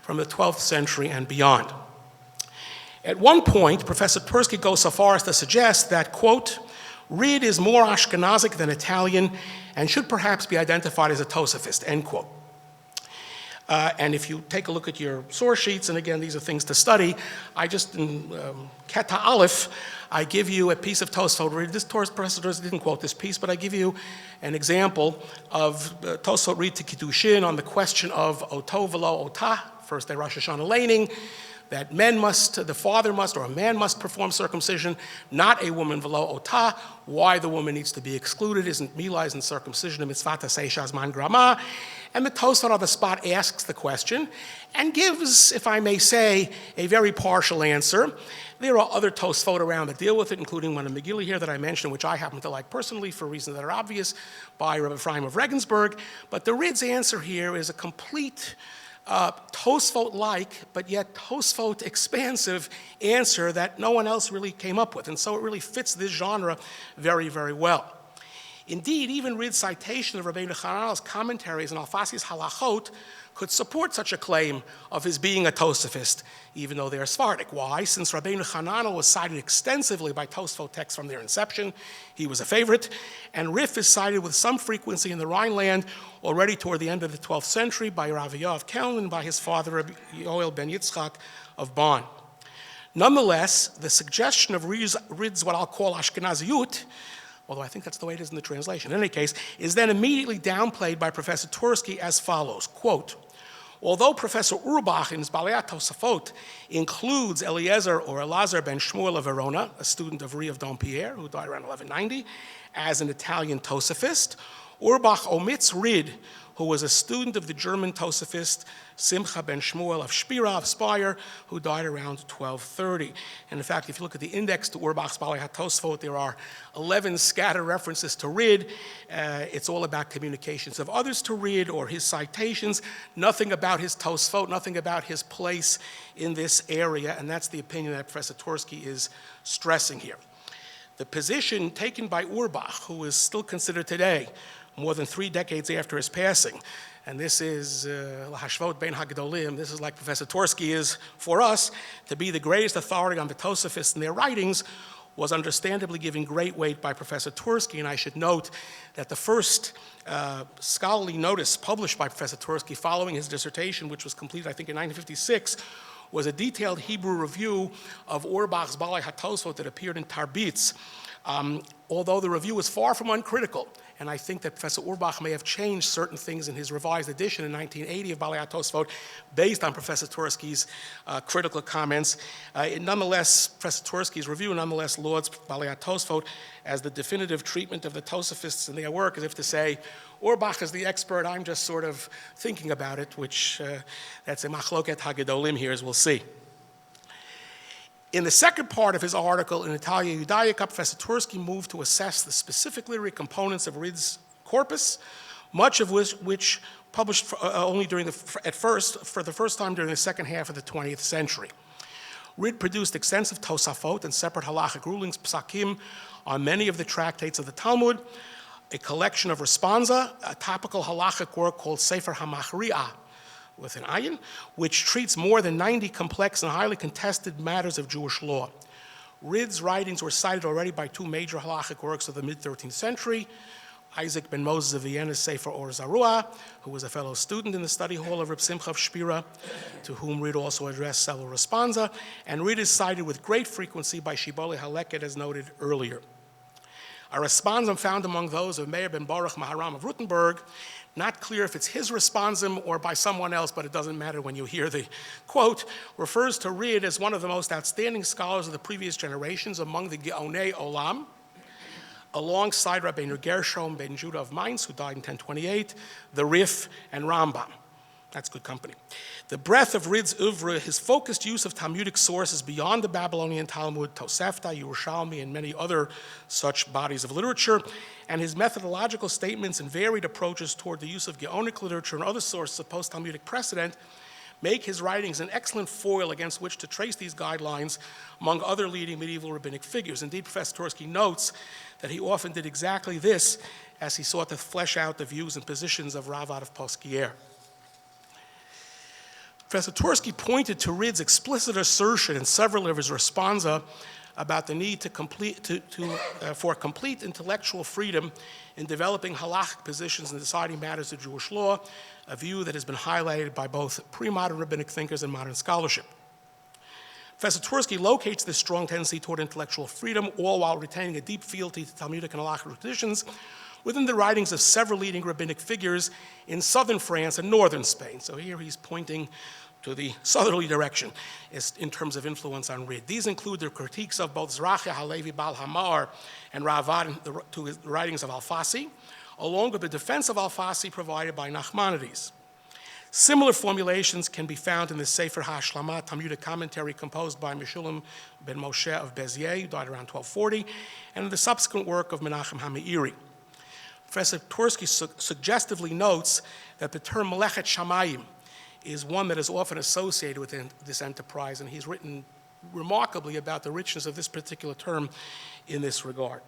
from the 12th century and beyond. At one point, Professor Twersky goes so far as to suggest that, quote, Rid is more Ashkenazic than Italian and should perhaps be identified as a Tosafist, end quote. And if you take a look at your source sheets, and again, these are things to study, I just, in Keta Aleph, I give you a piece of Tosfot. This Professor didn't quote this piece, but I give you an example of Tosfot read to Kiddushin on the question of Oto v'lo Otah, first day Rosh Hashanah laning, that the father must, or a man must perform circumcision, not a woman v'lo Otah. Why the woman needs to be excluded isn't Mila, isn't circumcision, a mitzvah seishas man grama. And the Tosfot on the spot asks the question and gives, if I may say, a very partial answer. There are other Tosfot around that deal with it, including one in Megillah here that I mentioned, which I happen to like personally for reasons that are obvious, by Rabbi Ephraim of Regensburg. But the Rid's answer here is a complete Tosfot-like, but yet Tosfot expansive answer that no one else really came up with. And so it really fits this genre very, very well. Indeed, even Rid's citation of Rabbeinu Hananel's commentaries on Alfasi's Halachot could support such a claim of his being a Tosafist, even though they are Sephardic. Why? Since Rabbeinu Hananel was cited extensively by Tosfot texts from their inception, he was a favorite, and Rif is cited with some frequency in the Rhineland already toward the end of the 12th century by Raviyah of Keln and by his father, Rabbi Yoel ben Yitzhak of Bonn. Nonetheless, the suggestion of Rid's what I'll call Ashkenaziyut, although I think that's the way it is in the translation, in any case, is then immediately downplayed by Professor Twersky as follows, quote, although Professor Urbach in his Balei Tosafot includes Eliezer or Elazar ben Shmuel of Verona, a student of Rie of Dompierre, who died around 1190, as an Italian Tosafist, Urbach omits Rid, who was a student of the German Tosafist Simcha ben Shmuel of Spira of Speyer, who died around 1230. And in fact, if you look at the index to Urbach's Balei HaTosfot, there are 11 scattered references to Rid. It's all about communications of others to Rid or his citations, nothing about his Tosfot, nothing about his place in this area, and that's the opinion that Professor Twersky is stressing here. The position taken by Urbach, who is still considered today, more than 3 decades after his passing, and this is Lahashvot Ben Hagdolim, this is like Professor Twersky is for us, to be the greatest authority on the Tosafists and their writings, was understandably given great weight by Professor Twersky, and I should note that the first scholarly notice published by Professor Twersky following his dissertation, which was completed I think in 1956, was a detailed Hebrew review of Urbach's Balei HaTosfot that appeared in Tarbitz. Although the review was far from uncritical, and I think that Professor Urbach may have changed certain things in his revised edition in 1980 of Balei HaTosfot based on Professor Twersky's critical comments. Nonetheless, Professor Twersky's review nonetheless lauds Balei HaTosfot as the definitive treatment of the Tosafists in their work, as if to say, Urbach is the expert, I'm just sort of thinking about it, which that's a machloket hagedolim here, as we'll see. In the second part of his article in Italia Judaica, Professor Twersky moved to assess the specific literary components of Rid's corpus, much of which published only for the first time during the second half of the 20th century. Rid produced extensive Tosafot and separate Halakhic rulings, psakim, on many of the tractates of the Talmud, a collection of responsa, a topical Halakhic work called Sefer HaMachri'ah, with an ayin, which treats more than 90 complex and highly contested matters of Jewish law. Rid's writings were cited already by 2 major halachic works of the mid-13th century, Isaac ben Moses of Vienna's Sefer Or Zarua, who was a fellow student in the study hall of Reb Simcha of Spira, to whom Rid also addressed several responsa, and Rid is cited with great frequency by Shibbolei Haleket, as noted earlier. A responsum found among those of Meir ben Baruch Maharam of Rutenberg, not clear if it's his responsum or by someone else, but it doesn't matter when you hear the quote, refers to Rid as one of the most outstanding scholars of the previous generations among the Geonei Olam, alongside Rabbeinu Gershom ben Judah of Mainz, who died in 1028, the Rif, and Rambam. That's good company. The breadth of Rid's oeuvre, his focused use of Talmudic sources beyond the Babylonian Talmud, Tosefta, Yerushalmi, and many other such bodies of literature, and his methodological statements and varied approaches toward the use of Geonic literature and other sources of post-Talmudic precedent make his writings an excellent foil against which to trace these guidelines among other leading medieval rabbinic figures. Indeed, Professor Twersky notes that he often did exactly this as he sought to flesh out the views and positions of Ravad of Poskier. Professor Twersky pointed to Rid's explicit assertion in several of his responsa about the need for complete intellectual freedom in developing halachic positions and deciding matters of Jewish law, a view that has been highlighted by both pre-modern rabbinic thinkers and modern scholarship. Professor Twersky locates this strong tendency toward intellectual freedom, all while retaining a deep fealty to Talmudic and Halakhic traditions within the writings of several leading rabbinic figures in southern France and northern Spain. So here he's pointing to the southerly direction in terms of influence on Rid. These include the critiques of both Zrachia, Halevi, Baal Hamar, and Ravad to the writings of Alfasi, along with the defense of Alfasi provided by Maimonides. Similar formulations can be found in the Sefer HaShlama, Talmudic commentary composed by Meshulam ben Moshe of Bezier, who died around 1240, and in the subsequent work of Menachem HaMeiri. Professor Twersky suggestively notes that the term Melechet Shamayim is one that is often associated with this enterprise, and he's written remarkably about the richness of this particular term in this regard.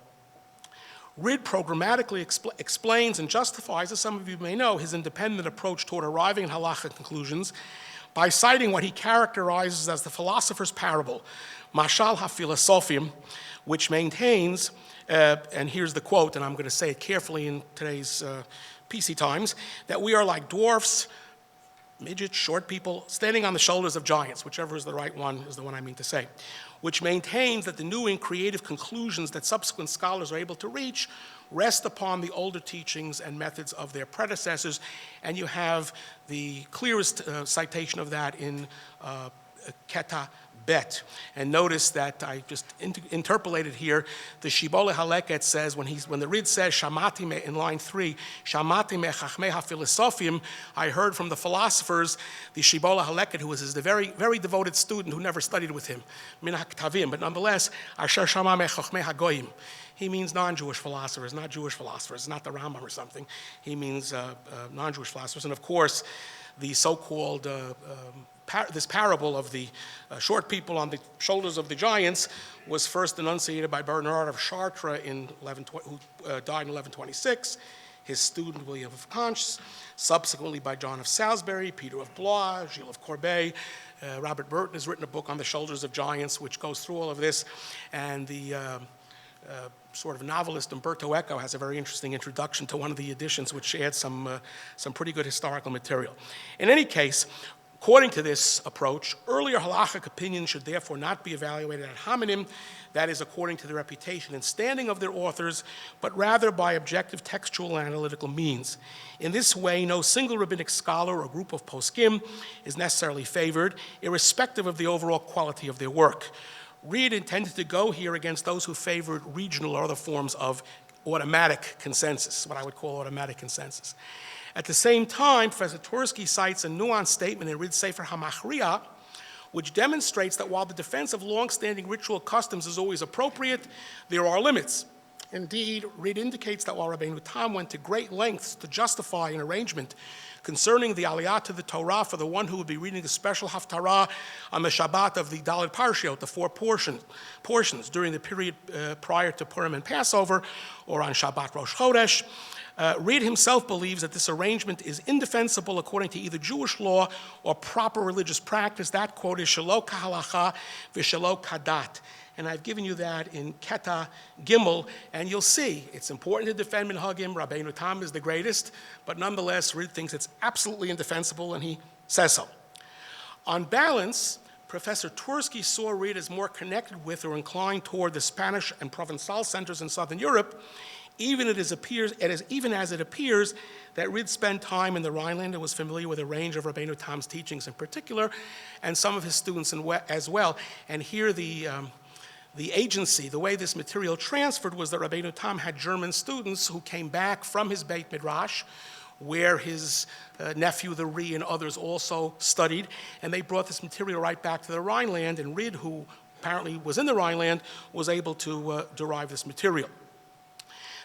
Rid programmatically explains and justifies, as some of you may know, his independent approach toward arriving at halachic conclusions by citing what he characterizes as the philosopher's parable, Mashal HaPhilosophim, which maintains, and here's the quote, and I'm going to say it carefully in today's PC times, that we are like dwarfs, midgets, short people, standing on the shoulders of giants, whichever is the right one is the one I mean to say, which maintains that the new and creative conclusions that subsequent scholars are able to reach rest upon the older teachings and methods of their predecessors, and you have the clearest citation of that in Keta Bet. And notice that I just interpolated here. The Shibboleth Haleket says, when the Rid says, Shamati me, in line 3, Shamati me chachmei ha-philosophim, I heard from the philosophers, the Shibboleth Haleket, who was his very, very devoted student who never studied with him, min ha-ktavim, but nonetheless, Asher shama me chachmei ha-goyim. He means non-Jewish philosophers, not Jewish philosophers, not the Rambam or something. He means non-Jewish philosophers. And of course, the so-called this parable of the short people on the shoulders of the giants was first enunciated by Bernard of Chartres who died in 1126, his student William of Conches, subsequently by John of Salisbury, Peter of Blois, Gilles of Corbeil. Robert Burton has written a book on the shoulders of giants, which goes through all of this, and the sort of novelist Umberto Eco has a very interesting introduction to one of the editions, which adds some pretty good historical material. In any case, according to this approach, earlier halachic opinions should therefore not be evaluated ad hominem, that is, according to the reputation and standing of their authors, but rather by objective textual and analytical means. In this way, no single rabbinic scholar or group of poskim is necessarily favored, irrespective of the overall quality of their work. Reid intended to go here against those who favored regional or other forms of automatic consensus, what I would call automatic consensus. At the same time, Professor Twersky cites a nuanced statement in Rid Sefer HaMachriya, which demonstrates that while the defense of long-standing ritual customs is always appropriate, there are limits. Indeed, Rid indicates that while Rabbeinu Tam went to great lengths to justify an arrangement concerning the aliyah to the Torah for the one who would be reading the special haftarah on the Shabbat of the Dalet Parshiot, the 4 portions during the period prior to Purim and Passover, or on Shabbat Rosh Chodesh, Reid himself believes that this arrangement is indefensible according to either Jewish law or proper religious practice. That quote is Shelo Halakhah v'Shelo Kadat. And I've given you that in Keta Gimel, and you'll see it's important to defend Minhagim. Rabbeinu Tam is the greatest, but nonetheless, Reid thinks it's absolutely indefensible, and he says so. On balance, Professor Twersky saw Reid as more connected with or inclined toward the Spanish and Provençal centers in Southern Europe, even as it appears that Reid spent time in the Rhineland and was familiar with a range of Rabbeinu Tam's teachings in particular, and some of his students as well. And here the agency, the way this material transferred was that Rabbeinu Tam had German students who came back from his Beit Midrash, where his nephew, the Ri, and others also studied, and they brought this material right back to the Rhineland, and Reid, who apparently was in the Rhineland, was able to derive this material.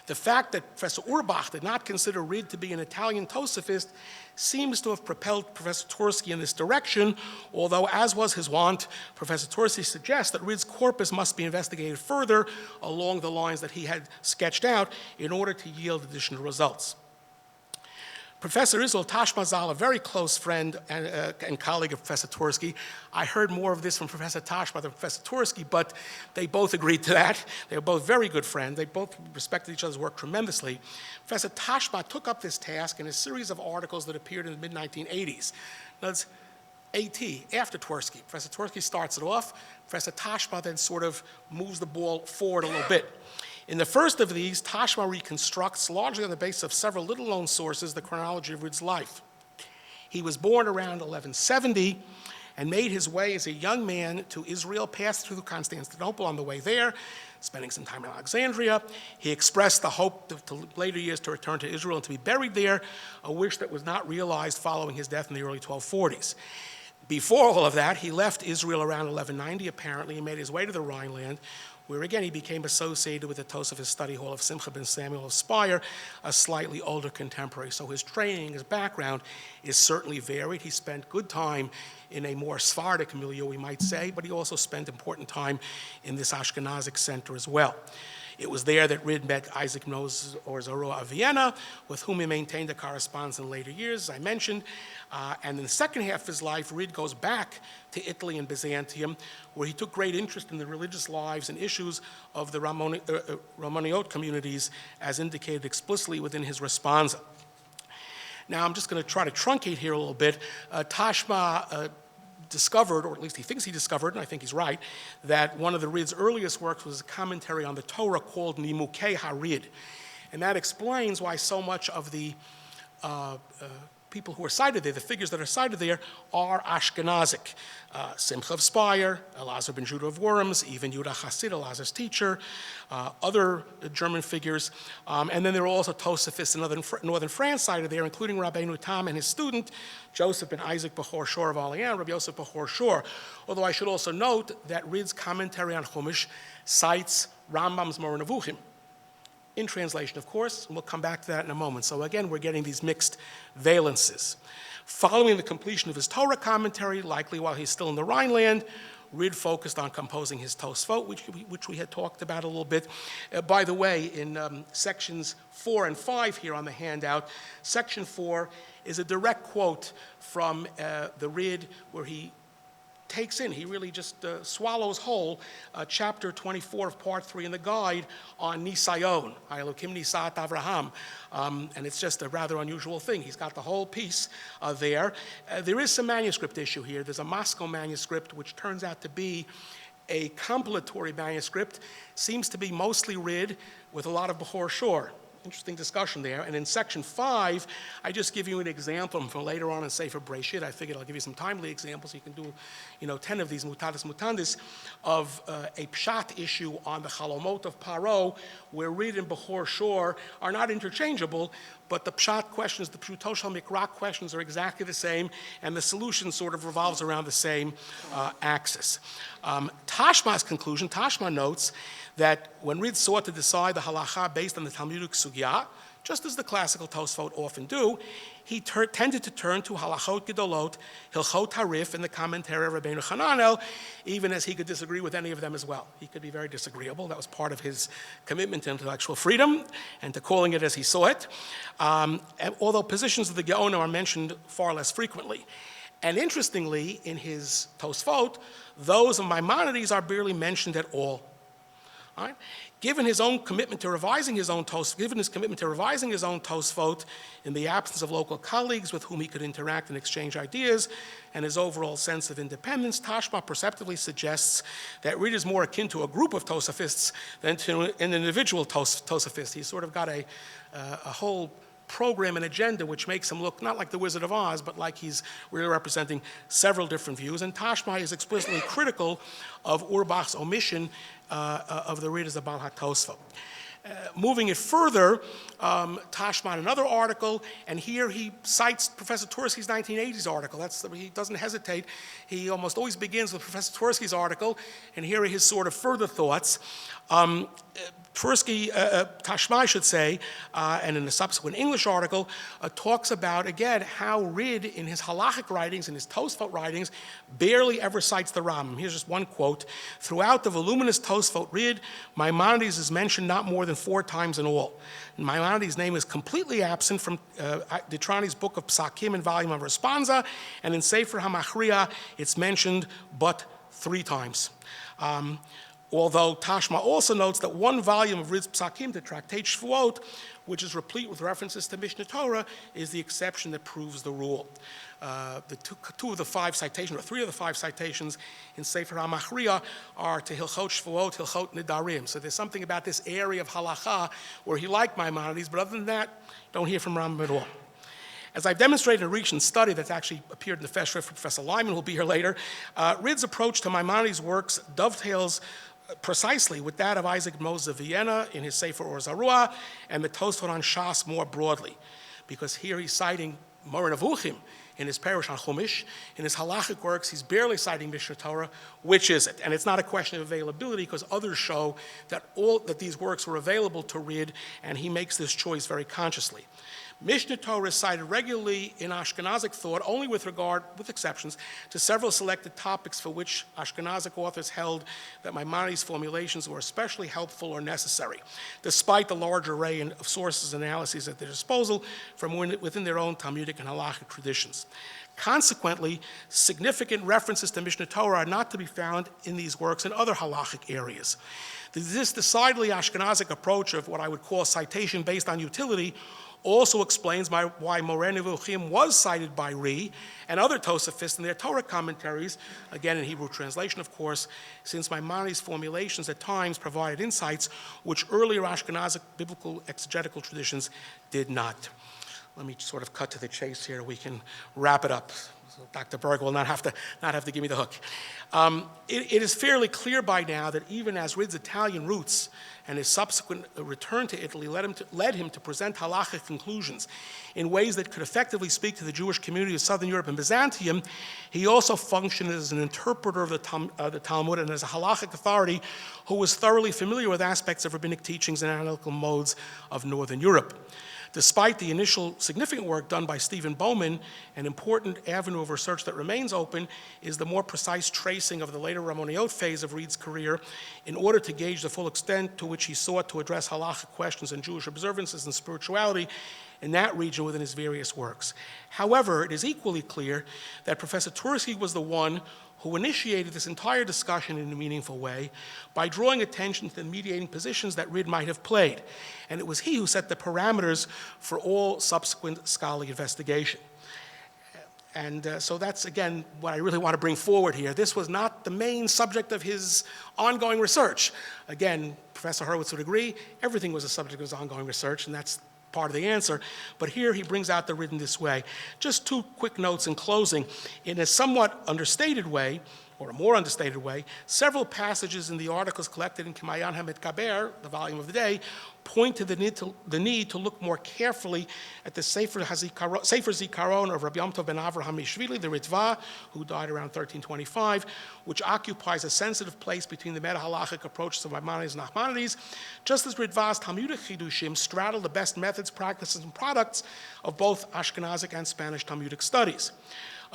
The fact that Professor Urbach did not consider Reid to be an Italian Tosafist seems to have propelled Professor Twersky in this direction, although, as was his wont, Professor Twersky suggests that Reid's corpus must be investigated further along the lines that he had sketched out in order to yield additional results. Professor Israel Tashma Zal, a very close friend and colleague of Professor Twersky. I heard more of this from Professor Tashma than Professor Twersky, but they both agreed to that. They were both very good friends. They both respected each other's work tremendously. Professor Tashma took up this task in a series of articles that appeared in the mid-1980s. That's AT, after Twersky. Professor Twersky starts it off. Professor Tashma then sort of moves the ball forward a little bit. In the first of these, Tashma reconstructs, largely on the basis of several little-known sources, the chronology of Rid's life. He was born around 1170 and made his way as a young man to Israel, passed through Constantinople on the way there, spending some time in Alexandria. He expressed the hope to later years to return to Israel and to be buried there, a wish that was not realized following his death in the early 1240s. Before all of that, he left Israel around 1190, apparently, and made his way to the Rhineland, where again he became associated with the Tosafist study hall of Simcha ben Samuel of Speyer, a slightly older contemporary. So his training, his background is certainly varied. He spent good time in a more Sephardic milieu, we might say, but he also spent important time in this Ashkenazic center as well. It was there that Rid met Isaac Moses or Zorah of Vienna, with whom he maintained a correspondence in later years, as I mentioned. And in the second half of his life, Rid goes back to Italy and Byzantium, where he took great interest in the religious lives and issues of the Romaniot communities, as indicated explicitly within his responsa. Now, I'm just going to try to truncate here a little bit. Tashma discovered, or at least he thinks he discovered, and I think he's right, that one of the Rid's earliest works was a commentary on the Torah called Nimukei HaRid. And that explains why so much of the people who are cited there, the figures that are cited there, are Ashkenazic. Simcha of Speyer, Elazar ben Judah of Worms, even Yudah Hasid, Elazar's teacher, other German figures. And then there are also Tosafists in northern France cited there, including Rabbi Tam and his student, Joseph ben Isaac Bechor Shor of Orleans, Rabbi Yosef Bechor Shor. Although I should also note that Rid's commentary on Chumash cites Rambam's Moreh Nevuchim, in translation, of course, and we'll come back to that in a moment. So again, we're getting these mixed valences. Following the completion of his Torah commentary, likely while he's still in the Rhineland, Rid focused on composing his Tosfot, which we had talked about a little bit. By the way, in sections 4 and 5 here on the handout, section 4 is a direct quote from the Rid, where he takes in, he really just swallows whole chapter 24 of part 3 in the guide on Nisayon, Elokim Nisat Avraham. And it's just a rather unusual thing. He's got the whole piece there. There is some manuscript issue here. There's a Moscow manuscript, which turns out to be a compilatory manuscript, seems to be mostly Rid with a lot of Bechor Shor. Interesting discussion there. And in section 5, I just give you an example from later on in Sefer Breshit. I figured I'll give you some timely examples so you can do, 10 of these mutatis mutandis of a pshat issue on the Chalomot of Paro, where Rid and Bechor Shor are not interchangeable, but the pshat questions, the pshutoshal mikra questions are exactly the same, and the solution sort of revolves around the same axis. Tashma's conclusion, Tashma notes that when Rid sought to decide the Halakhah based on the Talmudic sugya, just as the classical Tosfot often do, he tended to turn to Halachot Gedolot, Hilchot Harif, and the commentary of Rabbeinu Hananel, even as he could disagree with any of them as well. He could be very disagreeable. That was part of his commitment to intellectual freedom and to calling it as he saw it, although positions of the Geonim are mentioned far less frequently. And interestingly, in his Tosfot, those of Maimonides are barely mentioned at all. Right? Given his own commitment to revising his own Tosfot, in the absence of local colleagues with whom he could interact and exchange ideas, and his overall sense of independence, Tashma perceptively suggests that Rid is more akin to a group of Tosafists than to an individual Tosafist. He's sort of got a whole program and agenda which makes him look not like the Wizard of Oz, but like he's really representing several different views. And Tashma is explicitly critical of Urbach's omission of the Rid as a Baal HaTosfot. Moving it further, Tashma in another article, and here he cites Professor Twersky's 1980s article. He doesn't hesitate. He almost always begins with Professor Twersky's article, and here are his sort of further thoughts. Twersky, Tashma, I should say, and in a subsequent English article, talks about, again, how Rid, in his Halakhic writings, in his Tosfot writings, barely ever cites the Rambam. Here's just one quote. Throughout the voluminous Tosfot Rid, Maimonides is mentioned not more than 4 times in all. Maimonides' name is completely absent from Ditrani's book of Psakim and volume of Responsa, and in Sefer HaMachriya, it's mentioned but 3 times. Although Tashma also notes that one volume of Rid's Psakim, the Tractate Shvuot, which is replete with references to Mishnah Torah, is the exception that proves the rule. The 3 of the 5 citations in Sefer HaMachriya are to Hilchot Shvuot, Hilchot Nidarim. So there's something about this area of Halakhah where he liked Maimonides, but other than that, don't hear from Rambam at all. As I've demonstrated in a recent study that's actually appeared in the Fesh for Professor Lyman, who'll be here later, Rid's approach to Maimonides' works dovetails precisely with that of Isaac Moses of Vienna in his Sefer Or Zarua and the Tosfot on Shas more broadly, because here he's citing Moreh Nevuchim in his Perush on Chumash. In his Halachic works, he's barely citing Mishnah Torah. Which is it? And it's not a question of availability, because others show that these works were available to Rid, and he makes this choice very consciously. Mishnah Torah is cited regularly in Ashkenazic thought, only with regard, with exceptions, to several selected topics for which Ashkenazic authors held that Maimonides' formulations were especially helpful or necessary, despite the large array of sources and analyses at their disposal from within their own Talmudic and Halachic traditions. Consequently, significant references to Mishnah Torah are not to be found in these works in other halachic areas. This decidedly Ashkenazic approach of what I would call citation based on utility also explains why Moreh Nevuchim was cited by Ri and other Tosafists in their Torah commentaries, again in Hebrew translation, of course, since Maimonides' formulations at times provided insights which earlier Ashkenazic biblical exegetical traditions did not. Let me sort of cut to the chase here. We can wrap it up. So Dr. Berg will not have to give me the hook. It is fairly clear by now that even as Rid's Italian roots and his subsequent return to Italy led him to present halachic conclusions in ways that could effectively speak to the Jewish community of Southern Europe and Byzantium, he also functioned as an interpreter of the Talmud and as a halachic authority who was thoroughly familiar with aspects of rabbinic teachings and analytical modes of Northern Europe. Despite the initial significant work done by Stephen Bowman, an important avenue of research that remains open is the more precise tracing of the later Ramoniot phase of Reed's career in order to gauge the full extent to which he sought to address halachic questions and Jewish observances and spirituality in that region within his various works. However, it is equally clear that Professor Twersky was the one who initiated this entire discussion in a meaningful way by drawing attention to the mediating positions that Rid might have played. And it was he who set the parameters for all subsequent scholarly investigation. And so that's, again, what I really want to bring forward here. This was not the main subject of his ongoing research. Again, Professor Hurwitz would agree, everything was a subject of his ongoing research, and that's part of the answer, but here he brings out the Rid in this way. Just 2 quick notes in closing. In a somewhat understated way, or a more understated way, several passages in the articles collected in Kemayan HaMitkaber, the volume of the day, point to the need to look more carefully at the Sefer Zikaron of Rabbi Yom Tov ben Avraham Mishvili, the Ritva, who died around 1325, which occupies a sensitive place between the meta-halachic approaches of Maimonides and Nachmanides, just as Ritva's Talmudic Chidushim straddle the best methods, practices, and products of both Ashkenazic and Spanish Talmudic studies.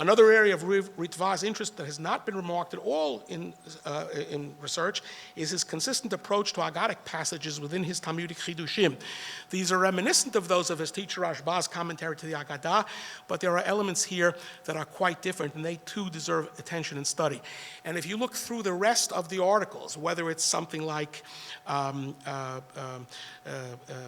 Another area of Ritva's interest that has not been remarked at all in research is his consistent approach to Agadic passages within his Talmudic Chidushim. These are reminiscent of those of his teacher Rashba's commentary to the Agadah, but there are elements here that are quite different, and they too deserve attention and study. And if you look through the rest of the articles, whether it's something like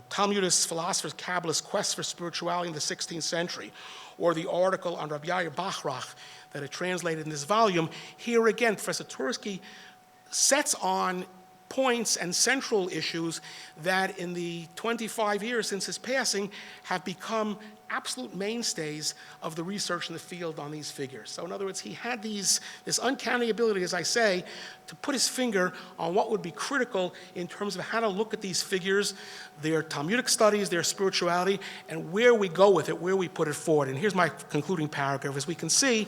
Talmudist philosophers, Kabbalists' quest for spirituality in the 16th century, or the article on Rabbi Yair Bachrach that I translated in this volume, here again, Professor Twersky sets on points and central issues that in the 25 years since his passing have become absolute mainstays of the research in the field on these figures. So in other words, he had this uncanny ability, as I say, to put his finger on what would be critical in terms of how to look at these figures, their Talmudic studies, their spirituality, and where we go with it, where we put it forward. And here's my concluding paragraph. As we can see,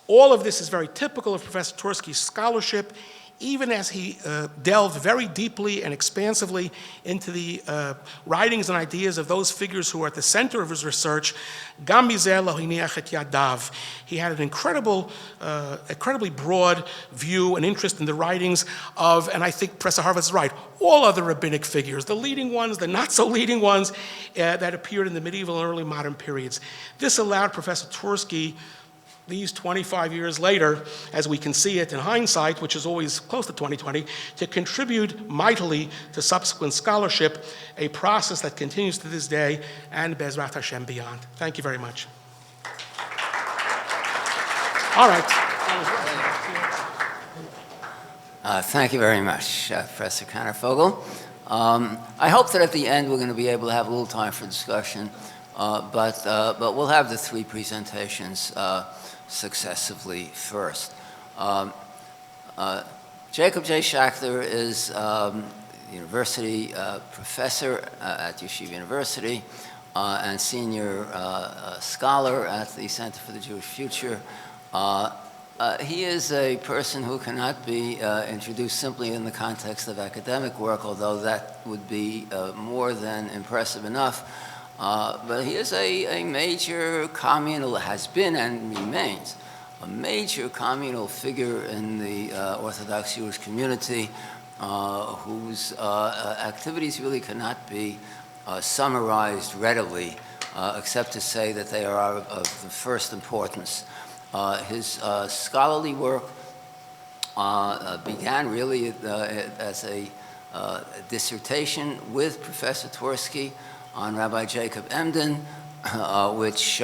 all of this is very typical of Professor Twersky's scholarship, even as he delved very deeply and expansively into the writings and ideas of those figures who are at the center of his research, Gam mizeh lo hiniach et yadav. He had an incredibly broad view and interest in the writings of, and I think Professor Horowitz is right, all other rabbinic figures, the leading ones, the not so leading ones that appeared in the medieval and early modern periods. This allowed Professor Twersky, these 25 years later, as we can see it in hindsight, which is always close to 2020, to contribute mightily to subsequent scholarship, a process that continues to this day and Bezrat Hashem beyond. Thank you very much. All right. Thank you very much, Professor Kannervogel. I hope that at the end we're going to be able to have a little time for discussion, but we'll have the three presentations successively first. Jacob J. Schachter is university professor at Yeshiva University and senior scholar at the Center for the Jewish Future. He is a person who cannot be introduced simply in the context of academic work, although that would be more than impressive enough. But he is a major communal, has been and remains, a major communal figure in the Orthodox Jewish community whose activities really cannot be summarized readily, except to say that they are of the first importance. His scholarly work began really as a dissertation with Professor Twersky on Rabbi Jacob Emden, which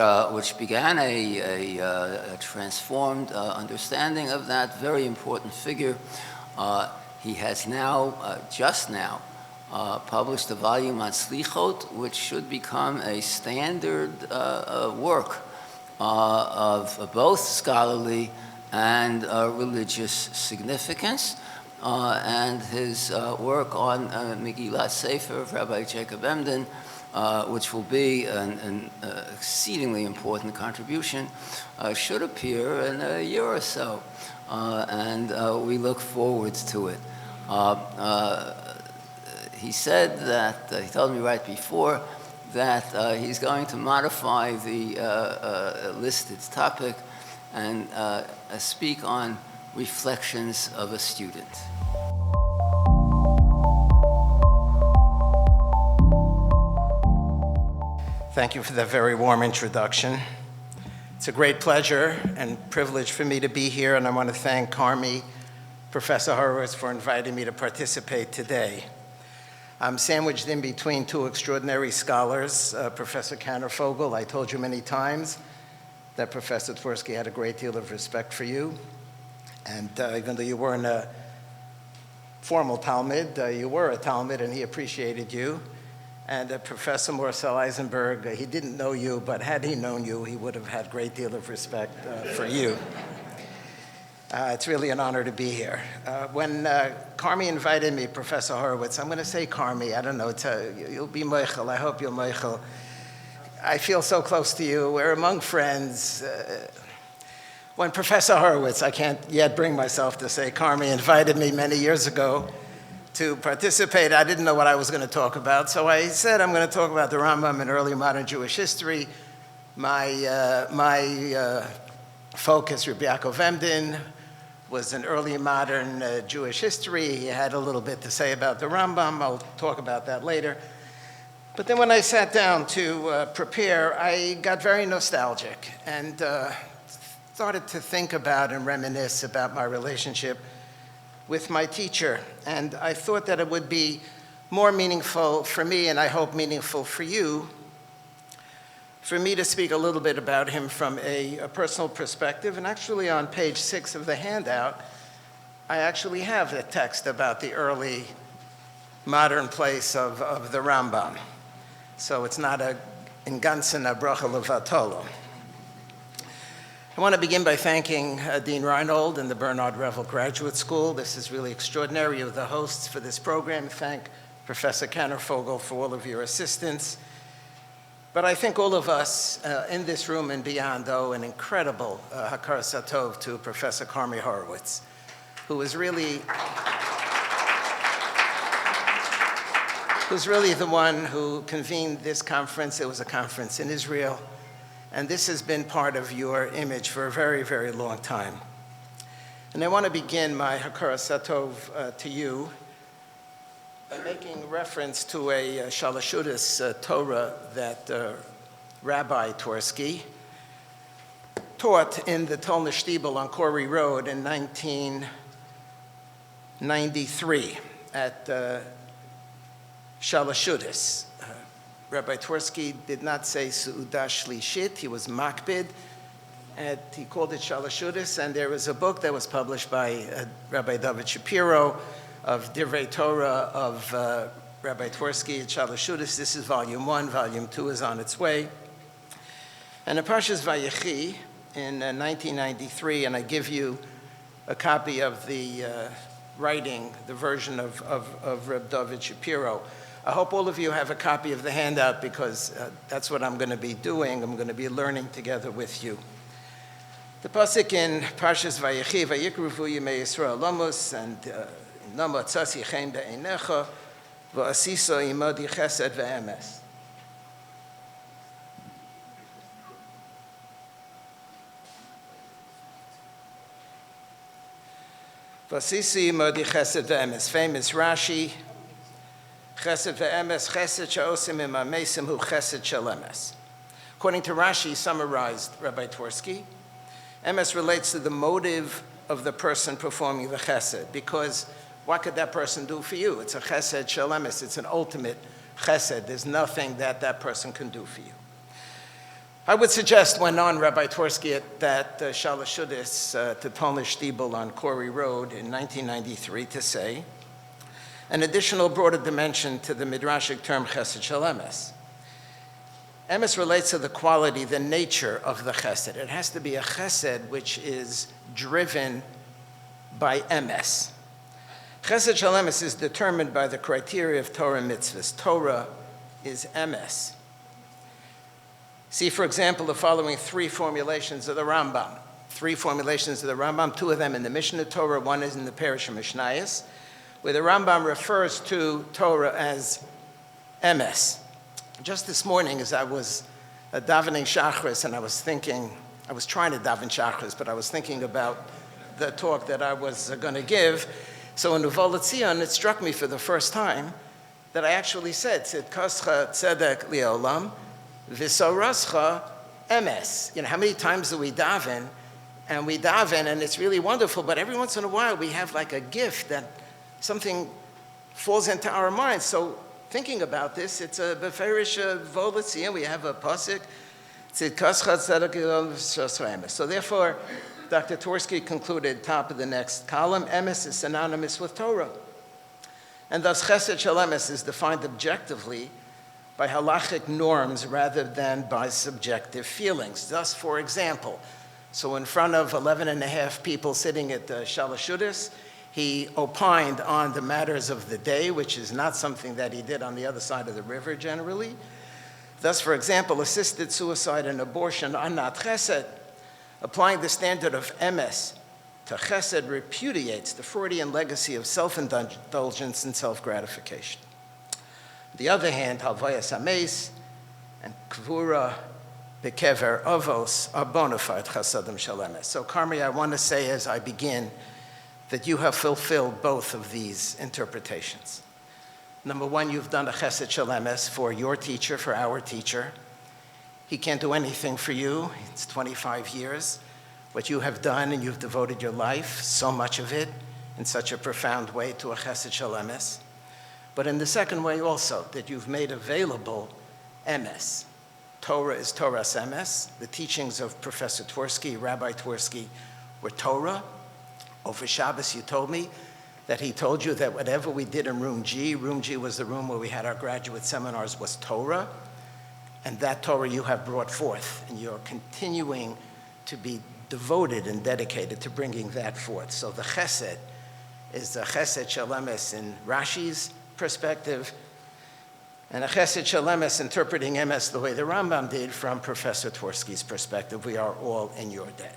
began a transformed understanding of that very important figure. He has now, just now, published a volume on Slichot, which should become a standard work of both scholarly and religious significance. And his work on Megillat Sefer of Rabbi Jacob Emden, which will be an exceedingly important contribution, should appear in a year or so, and we look forward to it. He said that, he told me right before, that he's going to modify the listed topic and speak on reflections of a student. Thank you for that very warm introduction. It's a great pleasure and privilege for me to be here, and I want to thank Carmi, Professor Horowitz, for inviting me to participate today. I'm sandwiched in between two extraordinary scholars, Professor Kannervogel. I told you many times that Professor Twersky had a great deal of respect for you, and even though you weren't a formal Talmud, you were a Talmud, and he appreciated you. And Professor Marcel Eisenberg, he didn't know you, but had he known you, he would have had a great deal of respect for you. It's really an honor to be here. When Carmi invited me, Professor Horowitz, I'm going to say Carmi, I don't know, you'll be Meichel, I hope you're Meichel. I feel so close to you, we're among friends. When Professor Horowitz, I can't yet bring myself to say Carmi, invited me many years ago to participate, I didn't know what I was going to talk about, so I said I'm going to talk about the Rambam in early modern Jewish history. My focus, Rabbi Yaakov Emden, was in early modern Jewish history. He had a little bit to say about the Rambam. I'll talk about that later. But then when I sat down to prepare, I got very nostalgic and started to think about and reminisce about my relationship with my teacher. And I thought that it would be more meaningful for me, and I hope meaningful for you, for me to speak a little bit about him from a personal perspective. And actually on page 6 of the handout, I actually have a text about the early modern place of the Rambam. So it's not a ingansen a bracha levatolo. I want to begin by thanking Dean Reinhold and the Bernard Revel Graduate School. This is really extraordinary. You're the hosts for this program. Thank Professor Kannervogel for all of your assistance. But I think all of us in this room and beyond owe an incredible hakar satov to Professor Carmi Horowitz. who was really the one who convened this conference. It was a conference in Israel, and this has been part of your image for a very, very long time. And I want to begin my Hakara Satov to you by making reference to a Shalashudis Torah that Rabbi Twersky taught in the Tolner Shtibel on Corey Road in 1993 at Shalashudis. Rabbi Twersky did not say Su'udah Shlishit, he was Makbid, and he called it Shalashudis, and there was a book that was published by Rabbi David Shapiro of Divrei Torah of Rabbi Twersky at Shalashudis. This is volume 1, volume 2 is on its way. And in Parshas Vayechi in 1993, and I give you a copy of the writing, the version of Reb David Shapiro. I hope all of you have a copy of the handout because that's what I'm going to be doing. I'm going to be learning together with you. The pasuk in Parshas Vayechi, Vayikruvu Yimei Yisrael Lamus, and Nama Tzasi Chem Be'einecha, V'asiso Imodi Chesed Ve'emes. V'asisi Imodi Chesed Ve'emes. Famous Rashi, Chesed Ve'emes, Chesed Sha'osim Imamesim Hu Chesed Shalemes. According to Rashi, summarized Rabbi Twersky, Emes relates to the motive of the person performing the chesed, because what could that person do for you? It's a chesed shalemes, it's an ultimate chesed. There's nothing that that person can do for you. I would suggest, went on Rabbi Twersky at that Shalashudis to Tolner Shtibel on Corey Road in 1993 to say, an additional broader dimension to the midrashic term chesed shalemes. Emes relates to the quality, the nature of the chesed. It has to be a chesed which is driven by emes. Chesed shalemes is determined by the criteria of Torah mitzvahs. Torah is emes. See, for example, the following 3 formulations of the Rambam. 3 formulations of the Rambam, 2 of them in the Mishnah Torah, 1 is in the Parish of Mishnayos, where the Rambam refers to Torah as emes. Just this morning, as I was davening Shachris, and I was trying to daven Shachris, but I was thinking about the talk that I was going to give. So in Uval Tzion, it struck me for the first time that I actually said, Tzidkascha tzedek li'olam, v'sorascha emes. You know, how many times do we daven? And we daven, and it's really wonderful, but every once in a while we have like a gift that something falls into our minds. So thinking about this, it's a beferish volitzion. We have a pasuk. So therefore, Dr. Twersky concluded, top of the next column, emes is synonymous with Torah. And thus chesed shel emes is defined objectively by halakhic norms rather than by subjective feelings. Thus, for example, so in front of 11.5 people sitting at the Shalashudis, he opined on the matters of the day, which is not something that he did on the other side of the river generally. Thus, for example, assisted suicide and abortion are not chesed. Applying the standard of emes to chesed repudiates the Freudian legacy of self-indulgence and self-gratification. On the other hand, halvayas hameis and kvura bekever avos are bona fide chasadim shel emes. So, Carmi, I want to say as I begin that you have fulfilled both of these interpretations. Number 1, you've done a chesed shel emes for your teacher, for our teacher. He can't do anything for you. It's 25 years. What you have done, and you've devoted your life, so much of it, in such a profound way to a chesed shel emes. But in the second way also, that you've made available emes. Torah is Torah's emes. The teachings of Professor Twersky, Rabbi Twersky, were Torah. Over Shabbos, you told me that he told you that whatever we did in Room G was the room where we had our graduate seminars, was Torah. And that Torah you have brought forth, and you're continuing to be devoted and dedicated to bringing that forth. So the chesed is the chesed shel emes in Rashi's perspective, and a chesed shel emes interpreting emes the way the Rambam did from Professor Twersky's perspective. We are all in your debt.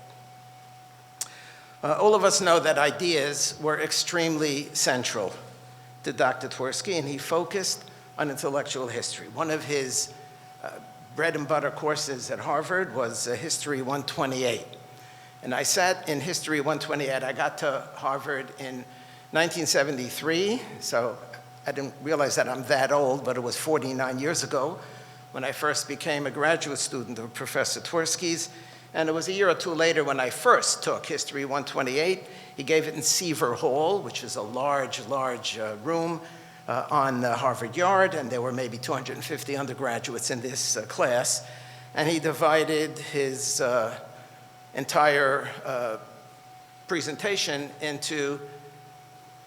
All of us know that ideas were extremely central to Dr. Twersky, and he focused on intellectual history. One of his bread and butter courses at Harvard was History 128. And I sat in History 128. I got to Harvard in 1973, so I didn't realize that I'm that old, but it was 49 years ago when I first became a graduate student of Professor Twersky's. And it was a year or two later when I first took History 128. He gave it in Seaver Hall, which is a large, large room on the Harvard Yard, and there were maybe 250 undergraduates in this class. And he divided his entire presentation into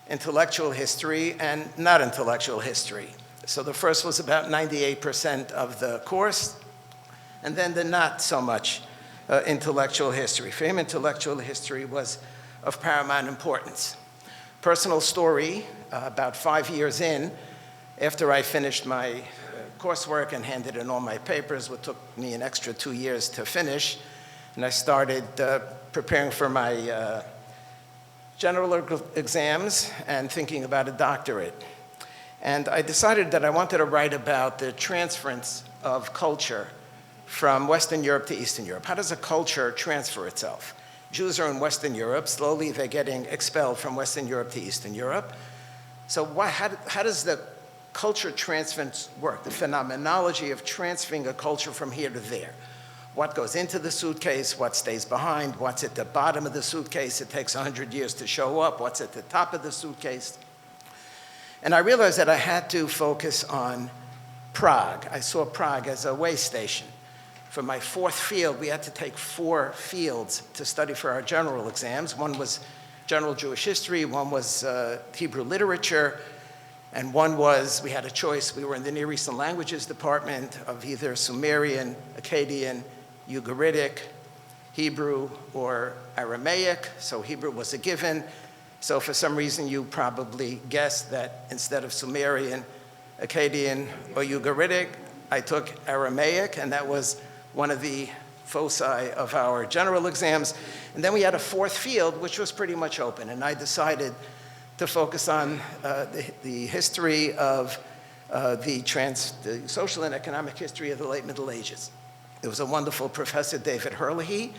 intellectual history and not intellectual history. So the first was about 98% of the course, and then the not so much intellectual history. For him, intellectual history was of paramount importance. Personal story, about 5 years in, after I finished my coursework and handed in all my papers, what took me an extra 2 years to finish, and I started preparing for my general exams and thinking about a doctorate. And I decided that I wanted to write about the transference of culture from Western Europe to Eastern Europe. How does a culture transfer itself? Jews are in Western Europe. Slowly, they're getting expelled from Western Europe to Eastern Europe. So how does the culture transference work? The phenomenology of transferring a culture from here to there. What goes into the suitcase, what stays behind, what's at the bottom of the suitcase, it takes 100 years to show up, what's at the top of the suitcase. And I realized that I had to focus on Prague. I saw Prague as a way station. For my fourth field, we had to take 4 fields to study for our general exams. One was general Jewish history, one was Hebrew literature, and one was, we had a choice, we were in the Near Eastern Languages department of either Sumerian, Akkadian, Ugaritic, Hebrew, or Aramaic, so Hebrew was a given. So for some reason, you probably guessed that instead of Sumerian, Akkadian, or Ugaritic, I took Aramaic, and that was one of the foci of our general exams. And then we had a 4th field, which was pretty much open, and I decided to focus on the history of the social and economic history of the late Middle Ages. There was a wonderful Professor, David Halakhic,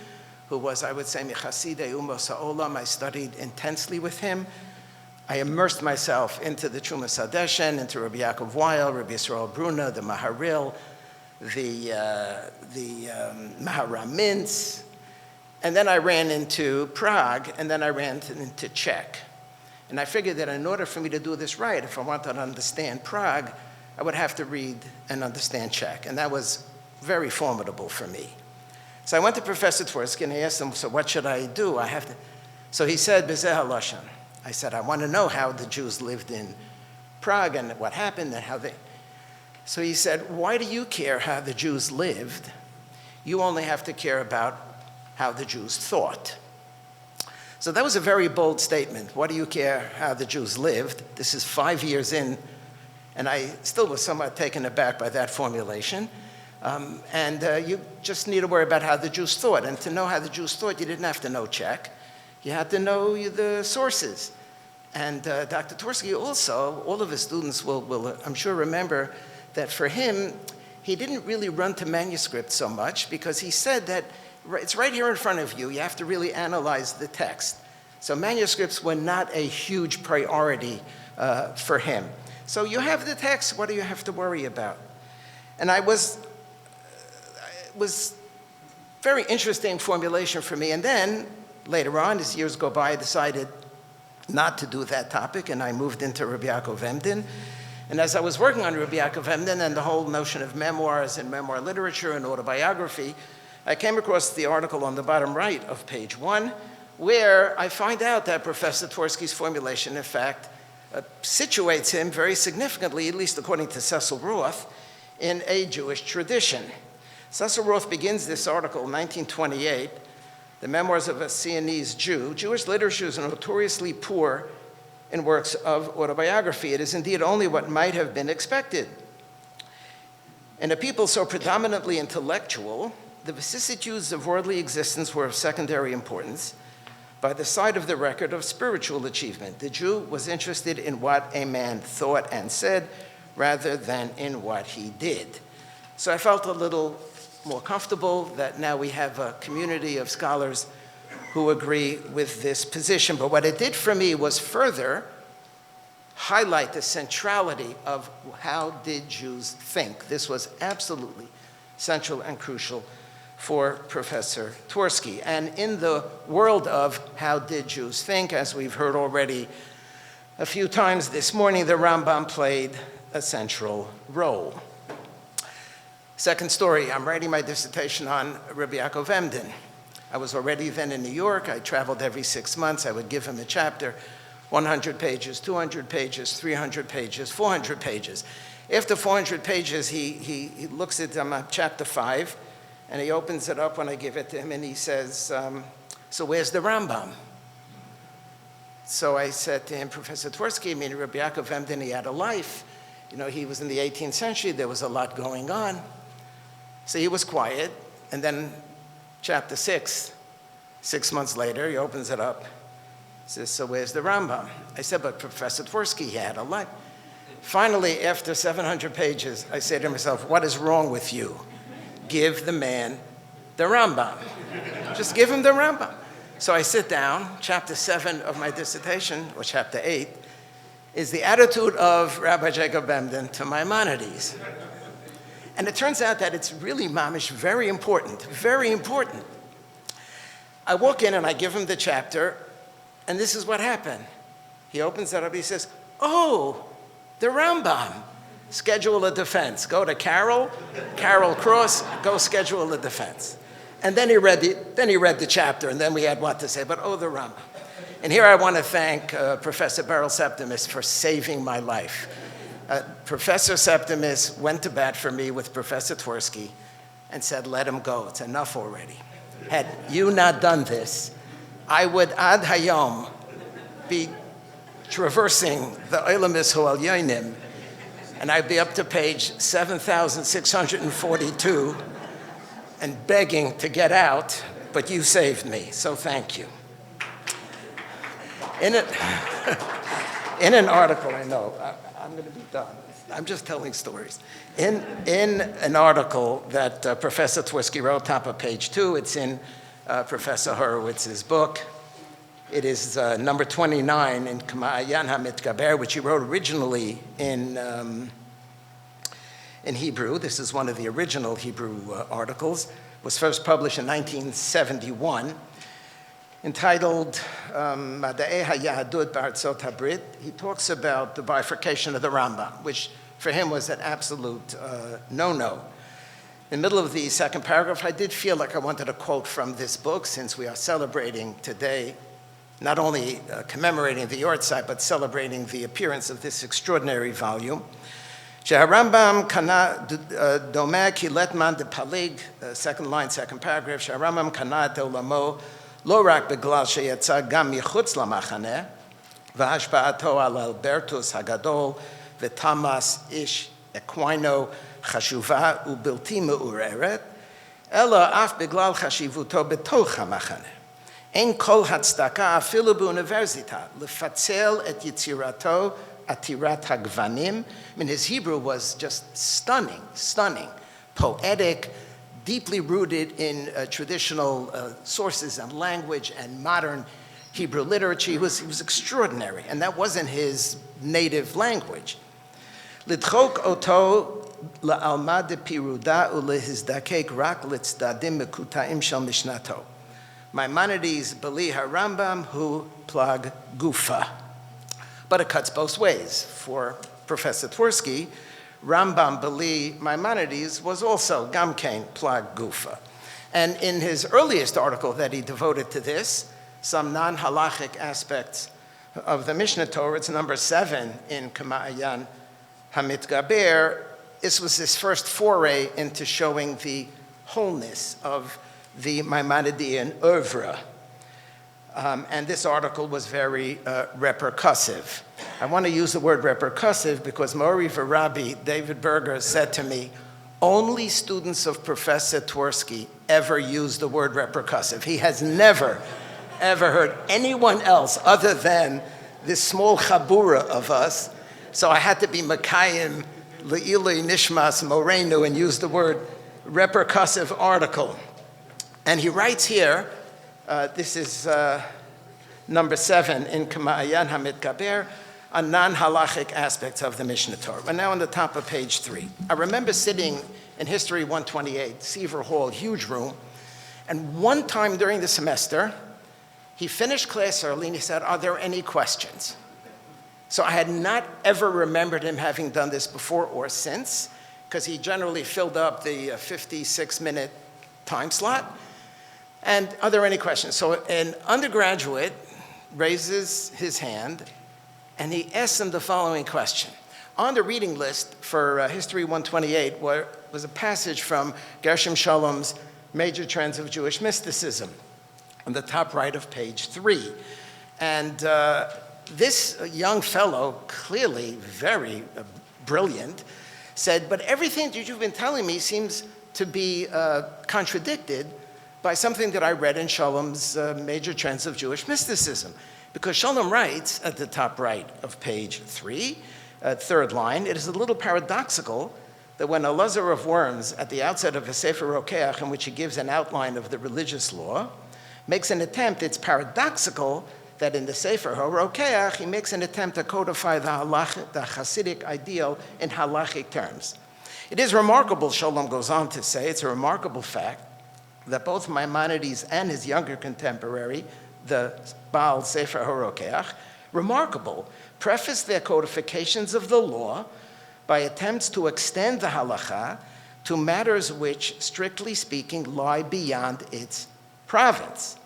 who was, I would say, Chasidei Umos Ha'olam. I studied intensely with him. I immersed myself into the Trumas Hadeshen, into Rabbi Yaakov Weil, Rabbi Yisrael Bruna, the Maharil, the Maharam Mintz, and then I ran into Prague, and then I ran into Czech. And I figured that in order for me to do this right, if I wanted to understand Prague, I would have to read and understand Czech, and that was very formidable for me. So I went to Professor Twersky, and I asked him, so what should I do? So he said, Bezeh HaLashon. I said, I want to know how the Jews lived in Prague and what happened and how they... So he said, why do you care how the Jews lived? You only have to care about how the Jews thought. So that was a very bold statement. Why do you care how the Jews lived? This is 5 years in, and I still was somewhat taken aback by that formulation. You just need to worry about how the Jews thought. And to know how the Jews thought, you didn't have to know Czech. You had to know the sources. And Dr. Twersky also, all of his students will I'm sure, remember that for him, he didn't really run to manuscripts so much because he said that it's right here in front of you. You have to really analyze the text. So manuscripts were not a huge priority for him. So you have the text, what do you have to worry about? And it was very interesting formulation for me. And then later on, as years go by, I decided not to do that topic, and I moved into Rabbi Yaakov Emden. And as I was working on Rabbi Yaakov Emden and the whole notion of memoirs and memoir literature and autobiography, I came across the article on the bottom right of page 1, where I find out that Professor Twersky's formulation, in fact, situates him very significantly, at least according to Cecil Roth, in a Jewish tradition. Cecil Roth begins this article in 1928, The Memoirs of a Sienese Jew. Jewish literature is notoriously poor in works of autobiography. It is indeed only what might have been expected. In a people so predominantly intellectual, the vicissitudes of worldly existence were of secondary importance. by the side of the record of spiritual achievement. The Jew was interested in what a man thought and said rather than in what he did. So I felt a little more comfortable that now we have a community of scholars who agree with this position. But what it did for me was further highlight the centrality of how did Jews think. This was absolutely central and crucial for Professor Twersky. And in the world of how did Jews think, as we've heard already a few times this morning, the Rambam played a central role. Second story, I'm writing my dissertation on Rabbi Yaakov Emden. I was already then in New York. I traveled every 6 months. I would give him a chapter, 100 pages, 200 pages, 300 pages, 400 pages. After 400 pages, he looks at chapter 5, and he opens it up when I give it to him, and he says, so where's the Rambam? So I said to him, Professor Twersky, I mean, Rabbi Yaakov Emden, he had a life. You know, he was in the 18th century. There was a lot going on. So he was quiet, and then chapter 6, 6 months later, he opens it up. He says, so where's the Rambam? I said, but Professor Twersky, he had a life. Finally, after 700 pages, I say to myself, what is wrong with you? Give the man the Rambam. Just give him the Rambam. So I sit down. Chapter 7 of my dissertation, or chapter 8, is the attitude of Rabbi Jacob Emden to Maimonides. And it turns out that it's really, mamish, very important, very important. I walk in and I give him the chapter, and this is what happened. He opens it up, he says, oh, the Rambam. Schedule a defense. Go to Carol Cross, go schedule a defense. And then he read the chapter, and then we had what to say, but oh, the Rambam. And here I want to thank Professor Beryl Septimus for saving my life. Professor Septimus went to bat for me with Professor Twersky and said, let him go, it's enough already. Had you not done this, I would ad hayom be traversing the Olamis Hu Elyonim, and I'd be up to page 7,642 and begging to get out, but you saved me, so thank you. In an article, I know, I'm going to be done. I'm just telling stories. In an article that Professor Twersky wrote, top of page 2, it's in Professor Horowitz's book. It is number 29 in K'ma'ayan HaMitgaber, which he wrote originally in Hebrew. This is one of the original Hebrew articles. It was first published in 1971. Entitled Mada'ei HaYahadut B'Artzot HaBrit, he talks about the bifurcation of the Rambam, which for him was an absolute no-no. In the middle of the second paragraph, I did feel like I wanted to quote from this book, since we are celebrating today, not only commemorating the Yahrzeit, but celebrating the appearance of this extraordinary volume. Sheharambam kana domeh ki letman de palig, second line, second paragraph, Sheharambam kana de olamo, לא רק בגלל שיצא גם מחוץ למחנה, והשפעתו על אלברטוס הגדול ותומאס איש אקווינו חשובה ובלתי מעורערת, אלא אף בגלל חשיבותו בתוך המחנה. אין כל הצדקה אפילו באוניברסיטה לפצל את יצירתו עתירת הגוונים. I mean, his Hebrew was just stunning, poetic, deeply rooted in traditional sources and language and modern Hebrew literature. He was extraordinary, and that wasn't his native language. Lidchok oto la'alma de piruda ulehizdakek rak litzdadim mekuta'im shel mishnato. Maimonides beli harambam hu plag gufa. But it cuts both ways. For Professor Twersky, Rambam Beli Maimonides was also Gamkein Plag Gufa. And in his earliest article that he devoted to this, some non-Halakhic aspects of the Mishnah Torah, it's number 7 in K'ma'ayan HaMitgaber, this was his first foray into showing the wholeness of the Maimonidean oeuvre. And this article was very repercussive. I want to use the word repercussive because Mori for Rabbi, David Berger, said to me, only students of Professor Twersky ever use the word repercussive. He has never ever heard anyone else other than this small chabura of us. So I had to be Makayim Le'ilui Nishmas Morenu and use the word repercussive article. And he writes here, this is number 7 in K'ma'ayan HaMitgaber, on non-halachic aspects of the Mishnah Torah. We're now on the top of page 3. I remember sitting in History 128, Seaver Hall, huge room, and one time during the semester, he finished class early and he said, "Are there any questions?" So I had not ever remembered him having done this before or since, because he generally filled up the 56-minute time slot. And are there any questions? So an undergraduate raises his hand, and he asks him the following question. On the reading list for History 128 was a passage from Gershom Shalom's Major Trends of Jewish Mysticism on the top right of page 3. And this young fellow, clearly very brilliant, said, "But everything that you've been telling me seems to be contradicted by something that I read in Shalom's Major Trends of Jewish Mysticism." Because Shalom writes at the top right of page 3, third line, "It is a little paradoxical that when Elazar of Worms, at the outset of a Sefer Rokeach, in which he gives an outline of the religious law, makes an attempt, it's paradoxical that in the Sefer HaRokeach, he makes an attempt to codify the Hasidic ideal in Halakhic terms. It is remarkable," Shalom goes on to say, "it's a remarkable fact that both Maimonides and his younger contemporary, the Baal Sefer HaRokeach, remarkable, preface their codifications of the law by attempts to extend the Halakhah to matters which, strictly speaking, lie beyond its province.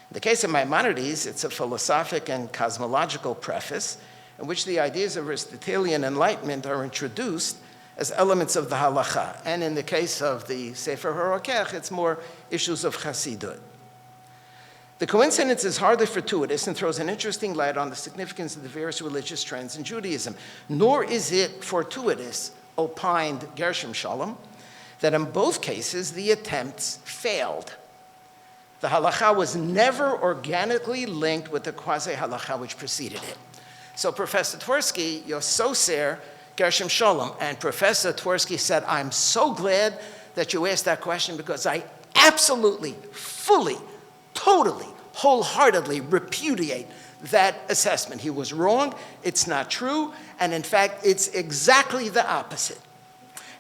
In the case of Maimonides, it's a philosophic and cosmological preface in which the ideas of Aristotelian enlightenment are introduced as elements of the Halakhah. And in the case of the Sefer HaRokeach, it's more issues of Hasidut. The coincidence is hardly fortuitous and throws an interesting light on the significance of the various religious trends in Judaism. Nor is it fortuitous, opined Gershom Shalom, that in both cases the attempts failed. The Halakhah was never organically linked with the quasi-Halakhah which preceded it." So Professor Twersky, Yososer, Gershom Shalom, and Professor Twersky said, "I'm so glad that you asked that question because I absolutely, fully, totally, wholeheartedly repudiate that assessment. He was wrong, it's not true, and in fact, it's exactly the opposite."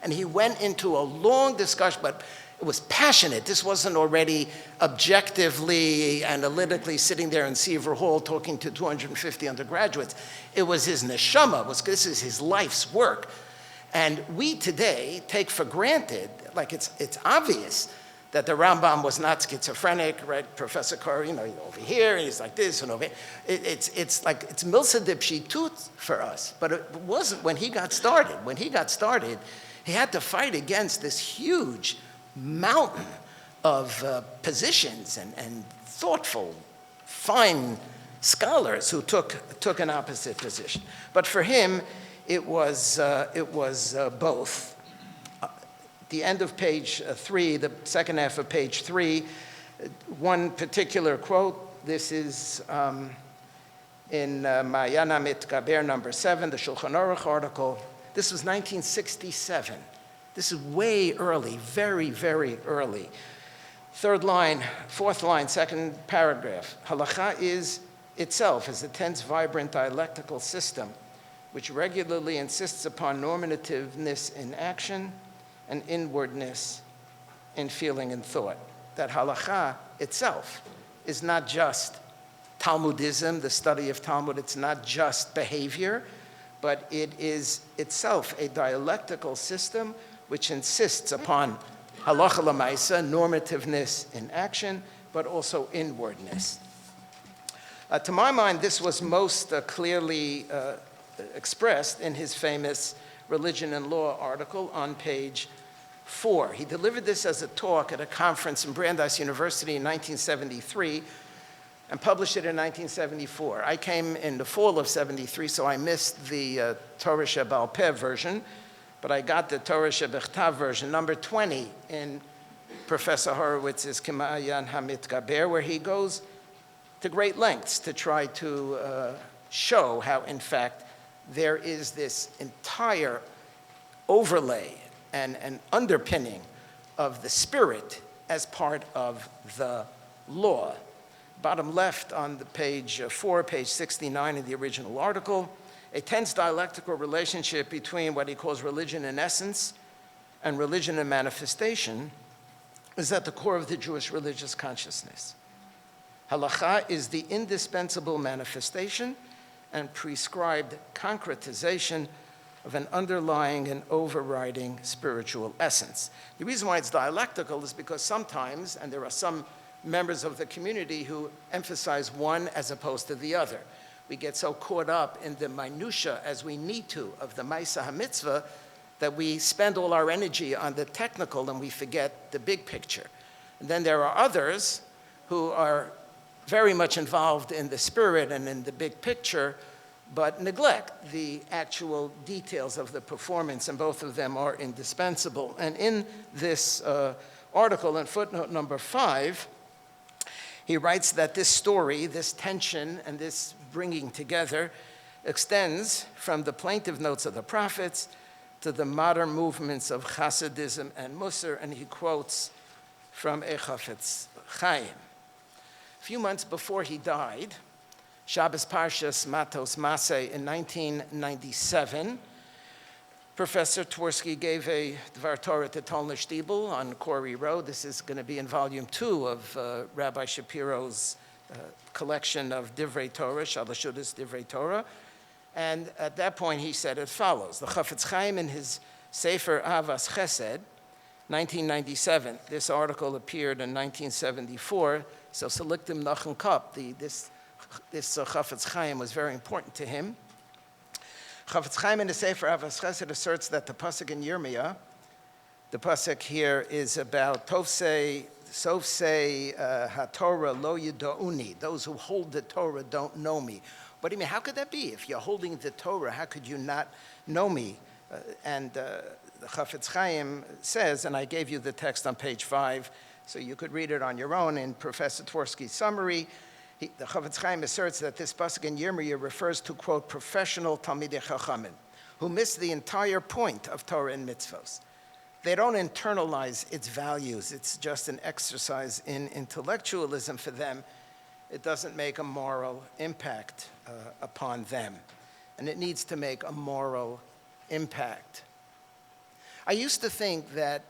And he went into a long discussion, but it was passionate. This wasn't already objectively, analytically sitting there in Seaver Hall talking to 250 undergraduates. It was his neshama. This is his life's work. And we today take for granted, like it's obvious, that the Rambam was not schizophrenic, right? Professor Carr, he's over here, and he's like this, and over here. It's like, it's milsa de pshitut for us. But it wasn't when he got started. When he got started, he had to fight against this huge mountain of positions and thoughtful, fine scholars who took an opposite position. But for him, it was both. The end of page 3, the second half of page 3, one particular quote. This is in Ma'ayan HaMitgaber number 7, the Shulchan Aruch article. This was 1967. This is way early, very, very early. Third line, fourth line, second paragraph. Halakhah is itself as a tense, vibrant dialectical system which regularly insists upon normativeness in action and inwardness in feeling and thought. That Halakhah itself is not just Talmudism, the study of Talmud, it's not just behavior, but it is itself a dialectical system which insists upon halacha l'maisa, normativeness in action, but also inwardness. To my mind, this was most clearly expressed in his famous Religion and Law article on page 4. He delivered this as a talk at a conference in Brandeis University in 1973 and published it in 1974. I came in the fall of 73, so I missed the Torah Sheba'al Peh version, but I got the Torah Shebechtav version, number 20, in Professor Horowitz's K'ma'ayan HaMitgaber, where he goes to great lengths to try to show how, in fact, there is this entire overlay and underpinning of the spirit as part of the law. Bottom left on the page 4, page 69 of the original article, a tense dialectical relationship between what he calls religion in essence and religion in manifestation is at the core of the Jewish religious consciousness. Halakhah is the indispensable manifestation and prescribed concretization of an underlying and overriding spiritual essence. The reason why it's dialectical is because sometimes, and there are some members of the community who emphasize one as opposed to the other. We get so caught up in the minutia, as we need to, of the Maisa HaMitzvah, that we spend all our energy on the technical and we forget the big picture. And then there are others who are very much involved in the spirit and in the big picture, but neglect the actual details of the performance, and both of them are indispensable. And in this article, in footnote number 5, he writes that this story, this tension, and this bringing together extends from the plaintive notes of the prophets to the modern movements of Hasidism and Musar, and he quotes from Chafetz Chaim. A few months before he died, Shabbos Parshas Matos Maseh in 1997, Professor Twersky gave a Dvar Torah to Talmud Shtibel on Corey Road. This is going to be in volume 2 of Rabbi Shapiro's collection of Divrei Torah, Shalashudas Divrei Torah. And at that point, he said as follows. The Chafetz Chaim in his Sefer Avas Chesed, 1997. This article appeared in 1974. So Seliktim Nachum Kap, this Chafetz Chaim was very important to him. Chafetz Chaim in the Sefer Avas Chesed asserts that the pasuk in Yirmiyah, the pasuk here is about Sofsei HaTorah lo yida'uni, those who hold the Torah don't know me. What do you mean? How could that be? If you're holding the Torah, how could you not know me? And the Chafetz Chaim says, and I gave you the text on page 5, so you could read it on your own in Professor Twersky's summary. The Chafetz Chaim asserts that this pasuk in Yirmiyah refers to, quote, professional Talmidei Chachamim, who miss the entire point of Torah and mitzvos. They don't internalize its values. It's just an exercise in intellectualism for them. It doesn't make a moral impact upon them. And it needs to make a moral impact. I used to think that,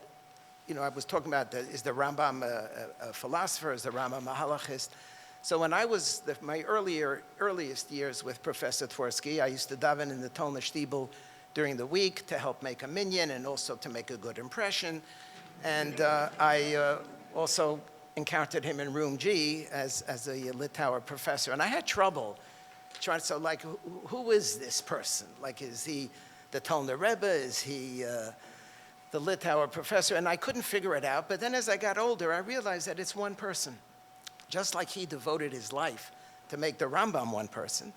I was talking about, is the Rambam a philosopher? Is the Rambam a halachist? So when I was, my earliest years with Professor Twersky, I used to daven in the Talmud Shtibel during the week to help make a minyan and also to make a good impression. And I also encountered him in room G as a Litauer professor. And I had trouble trying to, so like, who is this person? Like, is he the Talmud Rebbe? Is he the Litauer professor? And I couldn't figure it out. But then as I got older, I realized that it's one person. Just like he devoted his life to make the Rambam one person,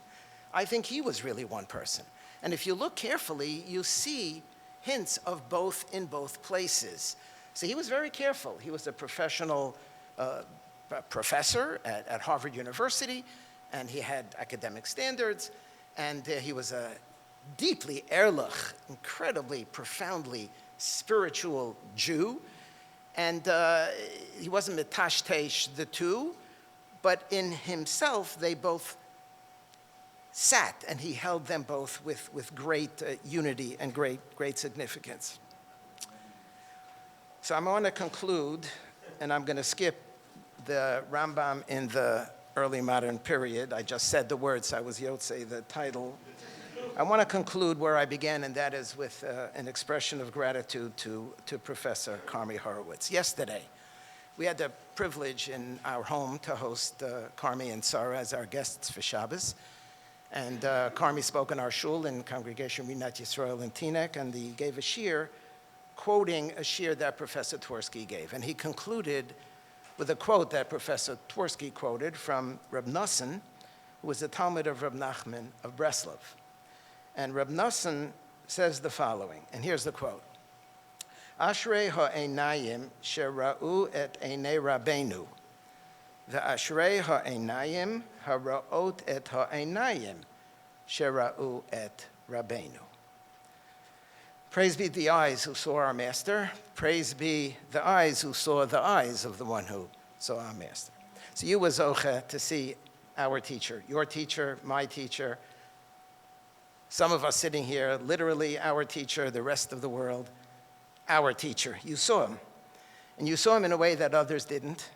I think he was really one person. And if you look carefully, you see hints of both in both places. So he was very careful. He was a professional professor at Harvard University, and he had academic standards, and he was a deeply erlich, incredibly, profoundly spiritual Jew. And he wasn't metashtash the two, but in himself, they both sat, and he held them both with great unity and great significance. So I'm going to conclude, and I'm going to skip the Rambam in the early modern period. I just said the words, I was Yahrzeit, the title. I want to conclude where I began, and that is with an expression of gratitude to Professor Carmi Horowitz. Yesterday, we had the privilege in our home to host Carmi and Sarah as our guests for Shabbos. And Carmi spoke in our shul in Congregation Rinat Yisrael in Teaneck, and he gave a shiur quoting a shiur that Professor Twersky gave. And he concluded with a quote that Professor Twersky quoted from Reb Nosson, who was the Talmud of Reb Nachman of Breslov. And Reb Nosson says the following, and here's the quote. Ashrei ha'einayim shera'u et einei Rabbeinu, Ve'ashrei ha'einayim hara'ot et ha'einayim shera'u et Rabbeinu. Praise be the eyes who saw our Master. Praise be the eyes who saw the eyes of the one who saw our Master. So you was zoche to see our teacher, your teacher, my teacher, some of us sitting here, literally our teacher, the rest of the world, our teacher. You saw him. And you saw him in a way that others didn't.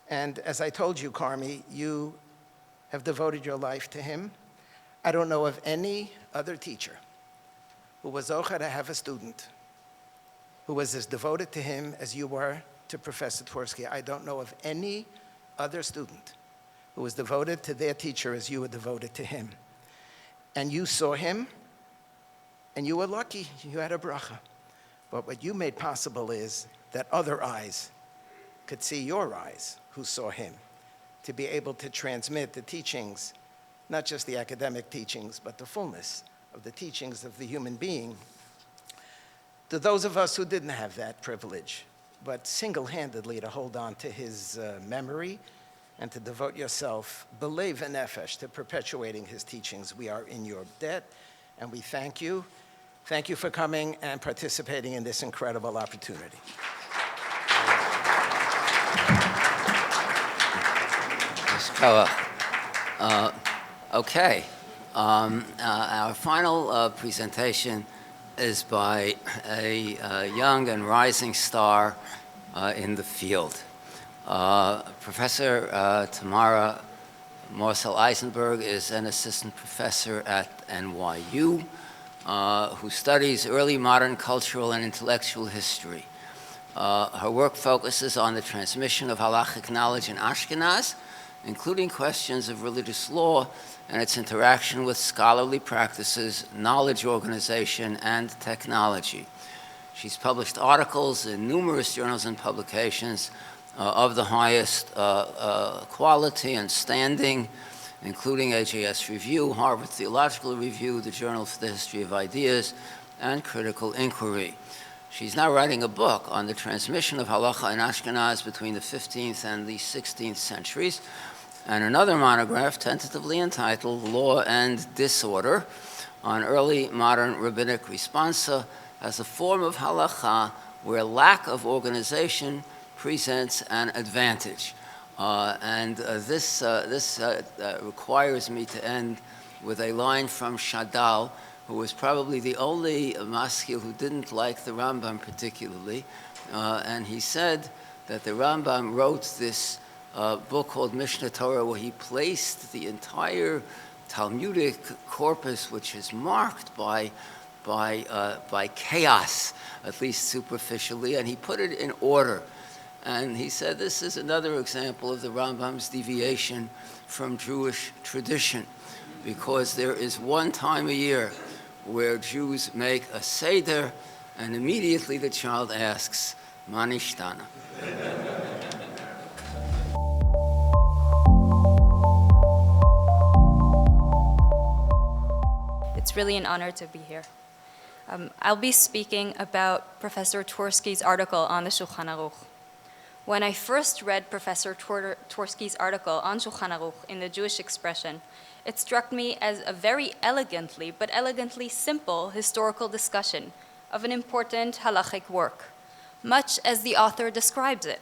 And as I told you, Carmi, you have devoted your life to him. I don't know of any other teacher who was zoche to have a student who was as devoted to him as you were to Professor Twersky. I don't know of any other student who was devoted to their teacher as you were devoted to him. And you saw him, and you were lucky. You had a bracha. But what you made possible is that other eyes could see your eyes who saw him, to be able to transmit the teachings, not just the academic teachings, but the fullness of the teachings of the human being, to those of us who didn't have that privilege, but single-handedly to hold on to his memory and to devote yourself, belev v'nefesh, to perpetuating his teachings. We are in your debt, and we thank you. Thank you for coming and participating in this incredible opportunity. Okay. Our final presentation is by a young and rising star in the field. Professor Tamara Morsel-Eisenberg is an assistant professor at NYU who studies early modern cultural and intellectual history. Her work focuses on the transmission of Halakhic knowledge in Ashkenaz, including questions of religious law and its interaction with scholarly practices, knowledge organization, and technology. She's published articles in numerous journals and publications of the highest quality and standing, including AJS Review, Harvard Theological Review, the Journal for the History of Ideas, and Critical Inquiry. She's now writing a book on the transmission of Halakhah in Ashkenaz between the 15th and the 16th centuries, and another monograph tentatively entitled Law and Disorder on Early Modern Rabbinic Responsa as a form of Halakhah where lack of organization presents an advantage. This requires me to end with a line from Shadal, who was probably the only maskil who didn't like the Rambam particularly. And he said that the Rambam wrote this book called Mishnah Torah, where he placed the entire Talmudic corpus, which is marked by chaos, at least superficially, and he put it in order. And he said this is another example of the Rambam's deviation from Jewish tradition, because there is one time a year where Jews make a Seder, and immediately the child asks, Ma nishtana? It's really an honor to be here. I'll be speaking about Professor Twersky's article on the Shulchan Aruch. When I first read Professor Twersky's article on Shulchan Aruch in the Jewish Expression, it struck me as a very elegantly simple historical discussion of an important halachic work, much as the author describes it,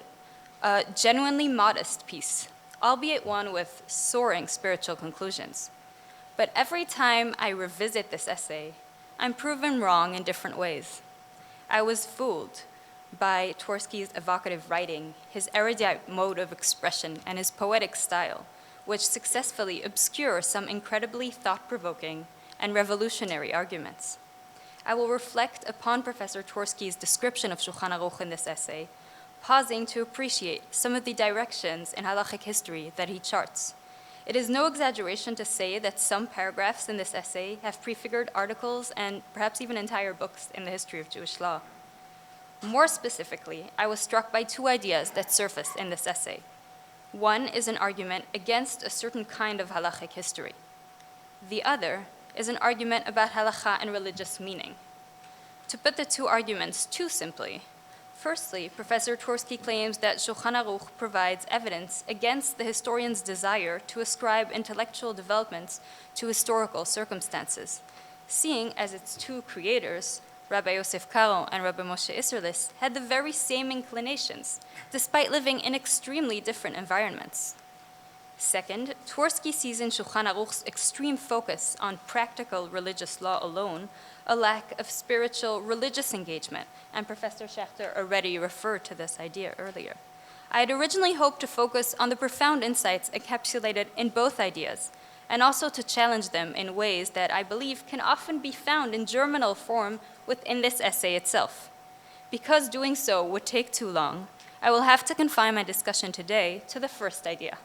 a genuinely modest piece, albeit one with soaring spiritual conclusions. But every time I revisit this essay, I'm proven wrong in different ways. I was fooled by Twersky's evocative writing, his erudite mode of expression, and his poetic style, which successfully obscure some incredibly thought-provoking and revolutionary arguments. I will reflect upon Professor Twersky's description of Shulchan Aruch in this essay, pausing to appreciate some of the directions in halachic history that he charts. It is no exaggeration to say that some paragraphs in this essay have prefigured articles and perhaps even entire books in the history of Jewish law. More specifically, I was struck by two ideas that surface in this essay. One is an argument against a certain kind of halachic history. The other is an argument about halakha and religious meaning. To put the two arguments too simply, Firstly, Professor Twersky claims that Shulchan Aruch provides evidence against the historian's desire to ascribe intellectual developments to historical circumstances, seeing as its two creators, Rabbi Yosef Karo and Rabbi Moshe Isserlis, had the very same inclinations, despite living in extremely different environments. Second, Twersky sees in Shulchan Aruch's extreme focus on practical religious law alone a lack of spiritual religious engagement, and Professor Schechter already referred to this idea earlier. I had originally hoped to focus on the profound insights encapsulated in both ideas, and also to challenge them in ways that I believe can often be found in germinal form within this essay itself. Because doing so would take too long, I will have to confine my discussion today to the first idea,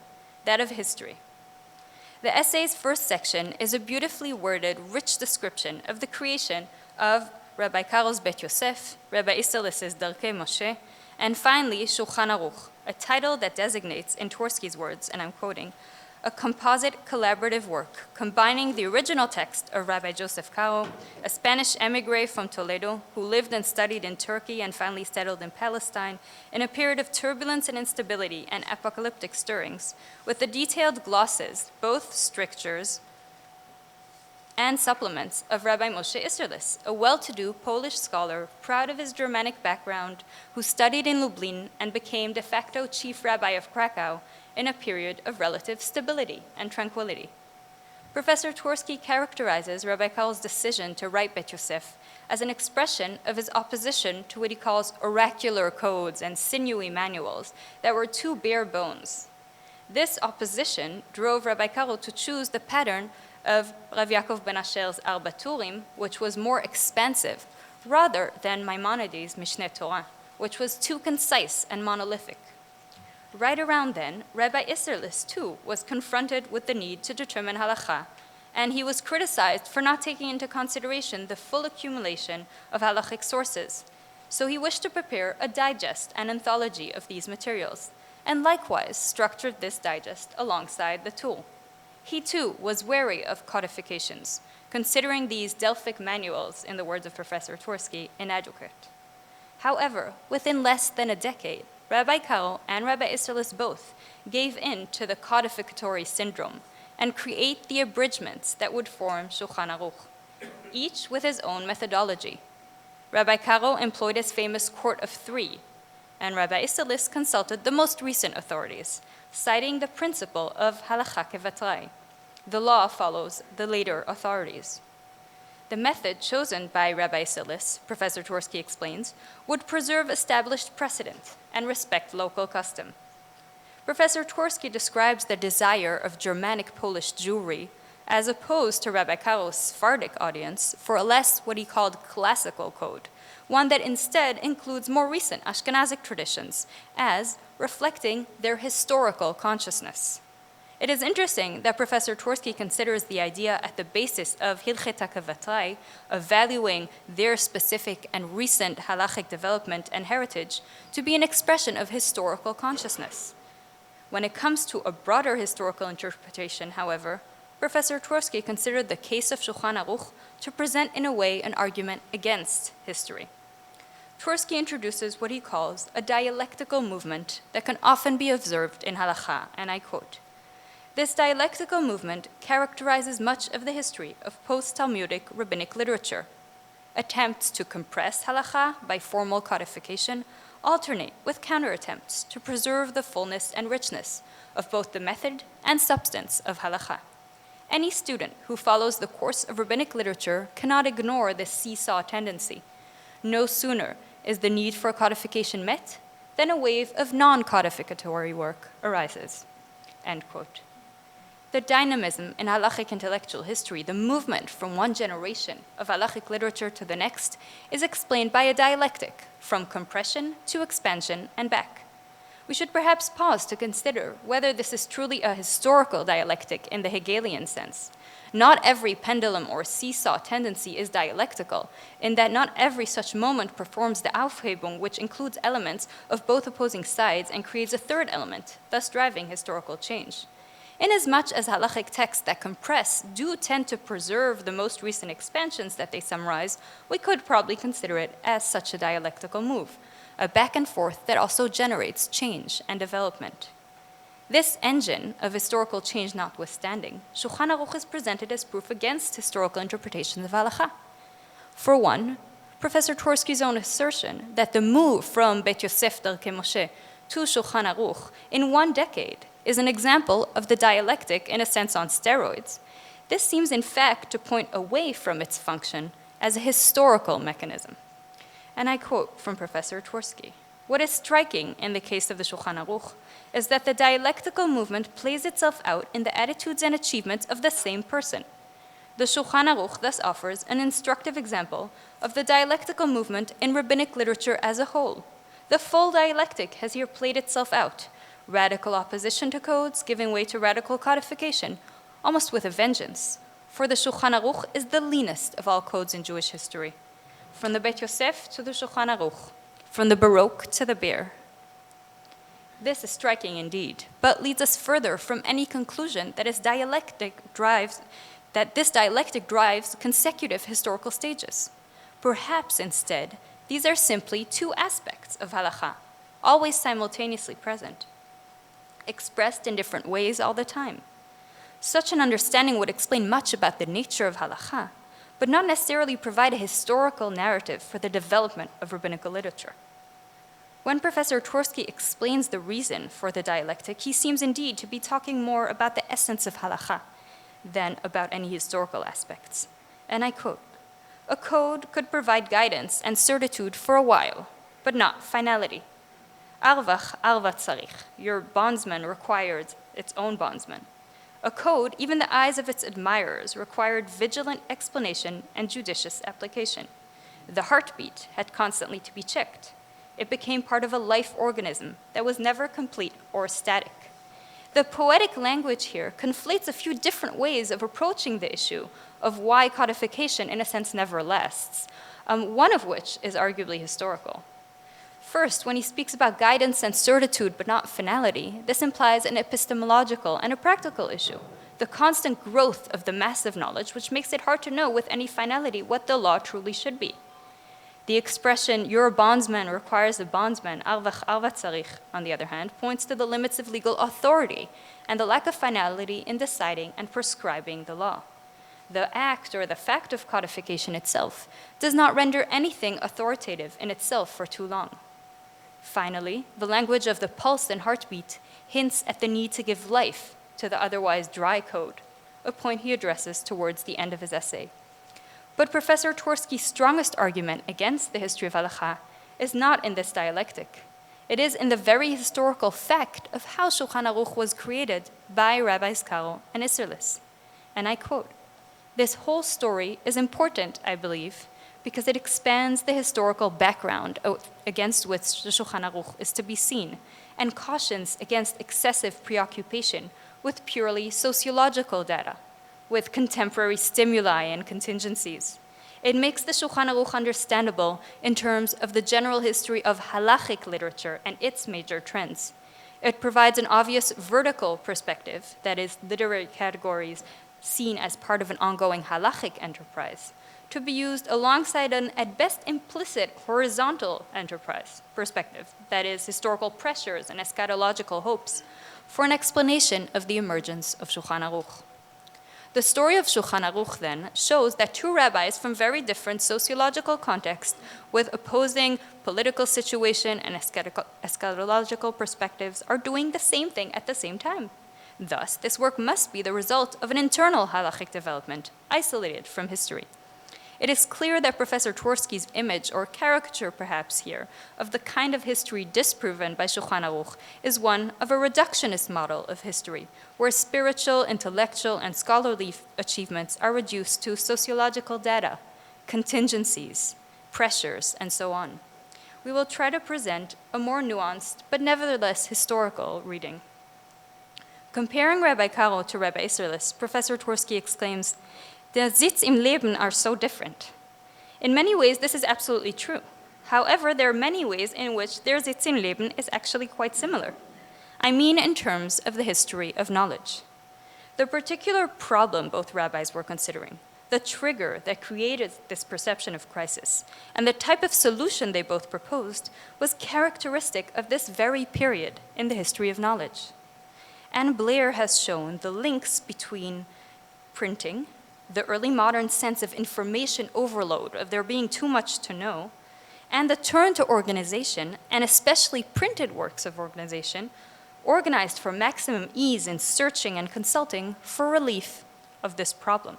that of history. The essay's first section is a beautifully worded, rich description of the creation of Rabbi Karo's Bet Yosef, Rabbi Isserlis's Darkei Moshe, and finally Shulchan Aruch, a title that designates, in Twersky's words, and I'm quoting, a composite collaborative work combining the original text of Rabbi Joseph Caro, a Spanish emigre from Toledo who lived and studied in Turkey and finally settled in Palestine in a period of turbulence and instability and apocalyptic stirrings, with the detailed glosses, both strictures and supplements of Rabbi Moshe Isserlis, a well-to-do Polish scholar proud of his Germanic background who studied in Lublin and became de facto chief rabbi of Krakow in a period of relative stability and tranquility. Professor Twersky characterizes Rabbi Karo's decision to write Bet Yosef as an expression of his opposition to what he calls oracular codes and sinewy manuals that were too bare bones. This opposition drove Rabbi Karo to choose the pattern of Rav Yaakov ben Asher's Arba Turim, which was more expansive, rather than Maimonides' Mishneh Torah, which was too concise and monolithic. Right around then, Rabbi Isserlis, too, was confronted with the need to determine Halakhah, and he was criticized for not taking into consideration the full accumulation of Halakhic sources. So he wished to prepare a digest and anthology of these materials, and likewise structured this digest alongside the tool. He, too, was wary of codifications, considering these Delphic manuals, in the words of Professor Twersky, inadequate. However, within less than a decade, Rabbi Karo and Rabbi Isserlis both gave in to the codificatory syndrome and create the abridgments that would form Shulchan Aruch, each with his own methodology. Rabbi Karo employed his famous court of three, and Rabbi Isserlis consulted the most recent authorities, citing the principle of Halakhah kevatrai. The law follows the later authorities. The method chosen by Rabbi Isserlis, Professor Twersky explains, would preserve established precedent and respect local custom. Professor Twersky describes the desire of Germanic Polish Jewry as opposed to Rabbi Karo's Sephardic audience for a less what he called classical code, one that instead includes more recent Ashkenazic traditions as reflecting their historical consciousness. It is interesting that Professor Twersky considers the idea at the basis of Hilchet HaKavatrai, of valuing their specific and recent halachic development and heritage, to be an expression of historical consciousness. When it comes to a broader historical interpretation, however, Professor Twersky considered the case of Shulchan Aruch to present in a way an argument against history. Twersky introduces what he calls a dialectical movement that can often be observed in Halakhah, and I quote, "This dialectical movement characterizes much of the history of post-Talmudic rabbinic literature. Attempts to compress Halakhah by formal codification alternate with counter-attempts to preserve the fullness and richness of both the method and substance of Halakhah. Any student who follows the course of rabbinic literature cannot ignore this seesaw tendency. No sooner is the need for codification met than a wave of non-codificatory work arises." End quote. The dynamism in halachic intellectual history, the movement from one generation of halachic literature to the next, is explained by a dialectic from compression to expansion and back. We should perhaps pause to consider whether this is truly a historical dialectic in the Hegelian sense. Not every pendulum or seesaw tendency is dialectical, in that not every such moment performs the Aufhebung, which includes elements of both opposing sides and creates a third element, thus driving historical change. Inasmuch as halachic texts that compress do tend to preserve the most recent expansions that they summarize, we could probably consider it as such a dialectical move. a back and forth that also generates change and development. This engine of historical change notwithstanding, Shulchan Aruch is presented as proof against historical interpretations of Halakhah. For one, Professor Twersky's own assertion that the move from Beit Yosef Darkei Moshe to Shulchan Aruch in 1 decade is an example of the dialectic in a sense on steroids. This seems in fact to point away from its function as a historical mechanism. And I quote from Professor Twersky, "What is striking in the case of the Shulchan Aruch is that the dialectical movement plays itself out in the attitudes and achievements of the same person. The Shulchan Aruch thus offers an instructive example of the dialectical movement in rabbinic literature as a whole. The full dialectic has here played itself out, radical opposition to codes giving way to radical codification, almost with a vengeance, for the Shulchan Aruch is the leanest of all codes in Jewish history, from the Beit Yosef to the Shulchan Aruch, from the Baroque to the Beer." This is striking indeed, but leads us further from any conclusion that this dialectic drives consecutive historical stages. Perhaps instead, these are simply 2 aspects of Halakhah, always simultaneously present, expressed in different ways all the time. Such an understanding would explain much about the nature of Halakhah, but not necessarily provide a historical narrative for the development of rabbinical literature. When Professor Twersky explains the reason for the dialectic, he seems indeed to be talking more about the essence of Halakhah than about any historical aspects. And I quote, "A code could provide guidance and certitude for a while, but not finality. Arvach arvat tzarich, your bondsman required its own bondsman. A code, even the eyes of its admirers, required vigilant explanation and judicious application. The heartbeat had constantly to be checked. It became part of a life organism that was never complete or static." The poetic language here conflates a few different ways of approaching the issue of why codification, in a sense, never lasts, one of which is arguably historical. First, when he speaks about guidance and certitude but not finality, this implies an epistemological and a practical issue, the constant growth of the mass of knowledge, which makes it hard to know with any finality what the law truly should be. The expression, "your bondsman requires a bondsman," arvach arvat tzarich, on the other hand, points to the limits of legal authority and the lack of finality in deciding and prescribing the law. The act or the fact of codification itself does not render anything authoritative in itself for too long. Finally, the language of the pulse and heartbeat hints at the need to give life to the otherwise dry code, a point he addresses towards the end of his essay. But Professor Twersky's strongest argument against the history of Halakhah is not in this dialectic. It is in the very historical fact of how Shulchan Aruch was created by Rabbis Karo and Isserles. And I quote, "This whole story is important, I believe, because it expands the historical background against which the Shulchan Aruch is to be seen and cautions against excessive preoccupation with purely sociological data, with contemporary stimuli and contingencies. It makes the Shulchan Aruch understandable in terms of the general history of Halakhic literature and its major trends. It provides an obvious vertical perspective, that is, literary categories seen as part of an ongoing Halakhic enterprise, to be used alongside an, at best, implicit horizontal enterprise perspective, that is, historical pressures and eschatological hopes, for an explanation of the emergence of Shulchan Aruch. The story of Shulchan Aruch, then, shows that 2 rabbis from very different sociological contexts with opposing political situation and eschatological perspectives are doing the same thing at the same time. Thus, this work must be the result of an internal halachic development, isolated from history. It is clear that Professor Twersky's image, or caricature perhaps here, of the kind of history disproven by Shulchan Aruch is one of a reductionist model of history, where spiritual, intellectual, and scholarly achievements are reduced to sociological data, contingencies, pressures, and so on. We will try to present a more nuanced, but nevertheless historical reading. Comparing Rabbi Karo to Rabbi Isserles, Professor Twersky exclaims, "Der Sitz im Leben are so different." In many ways, this is absolutely true. However, there are many ways in which their Sitz im Leben is actually quite similar. I mean in terms of the history of knowledge. The particular problem both rabbis were considering, the trigger that created this perception of crisis, and the type of solution they both proposed was characteristic of this very period in the history of knowledge. And Blair has shown the links between printing, the early modern sense of information overload, of there being too much to know, and the turn to organization, and especially printed works of organization, organized for maximum ease in searching and consulting for relief of this problem.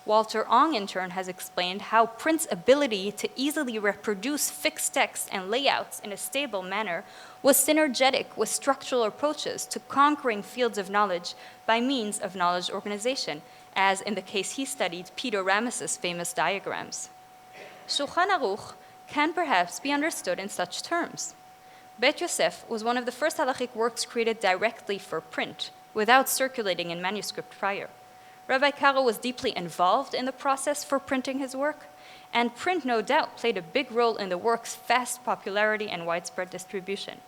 Walter Ong, in turn, has explained how print's ability to easily reproduce fixed text and layouts in a stable manner was synergetic with structural approaches to conquering fields of knowledge by means of knowledge organization, as in the case he studied Peter Rames's famous diagrams. Shulchan Aruch can perhaps be understood in such terms. Bet Yosef was one of the first Halakhic works created directly for print, without circulating in manuscript prior. Rabbi Karo was deeply involved in the process for printing his work, and print no doubt played a big role in the work's fast popularity and widespread distribution.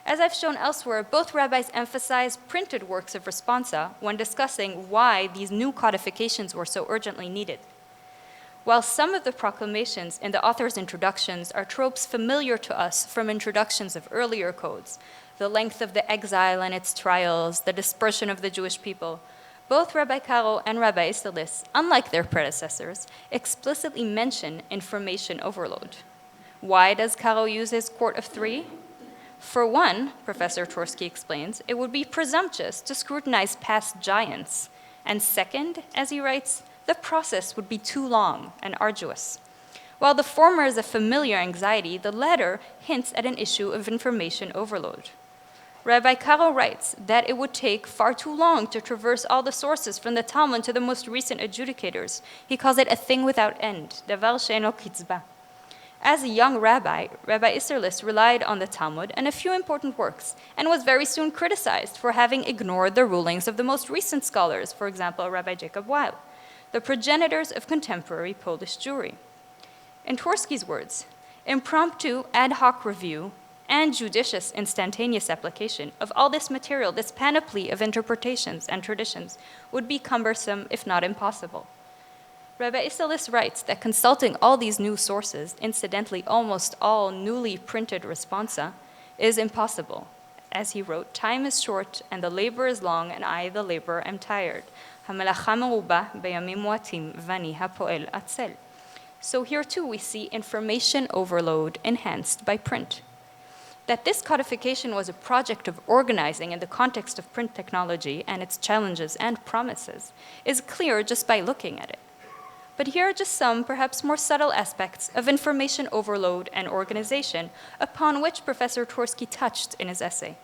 As I've shown elsewhere, both rabbis emphasize printed works of responsa when discussing why these new codifications were so urgently needed. While some of the proclamations in the author's introductions are tropes familiar to us from introductions of earlier codes, the length of the exile and its trials, the dispersion of the Jewish people, both Rabbi Karo and Rabbi Isserlis, unlike their predecessors, explicitly mention information overload. Why does Karo use his court of three? For one, Professor Twersky explains, it would be presumptuous to scrutinize past giants. And second, as he writes, the process would be too long and arduous. While the former is a familiar anxiety, the latter hints at an issue of information overload. Rabbi Karo writes that it would take far too long to traverse all the sources from the Talmud to the most recent adjudicators. He calls it a thing without end, davar she'eno kitzba. As a young rabbi, Rabbi Isserlis relied on the Talmud and a few important works, and was very soon criticized for having ignored the rulings of the most recent scholars, for example, Rabbi Jacob Weil, the progenitors of contemporary Polish Jewry. In Twersky's words, impromptu ad hoc review and judicious instantaneous application of all this material, this panoply of interpretations and traditions, would be cumbersome, if not impossible. Rabbi Isserlis writes that consulting all these new sources, incidentally almost all newly printed responsa, is impossible. As he wrote, time is short and the labor is long, and I, the laborer, am tired. המלאכה מרובה בימים מועטים ואני הפועל עצל. So here too we see information overload enhanced by print. That this codification was a project of organizing in the context of print technology and its challenges and promises is clear just by looking at it. But here are just some, perhaps more subtle aspects of information overload and organization upon which Professor Twersky touched in his essay.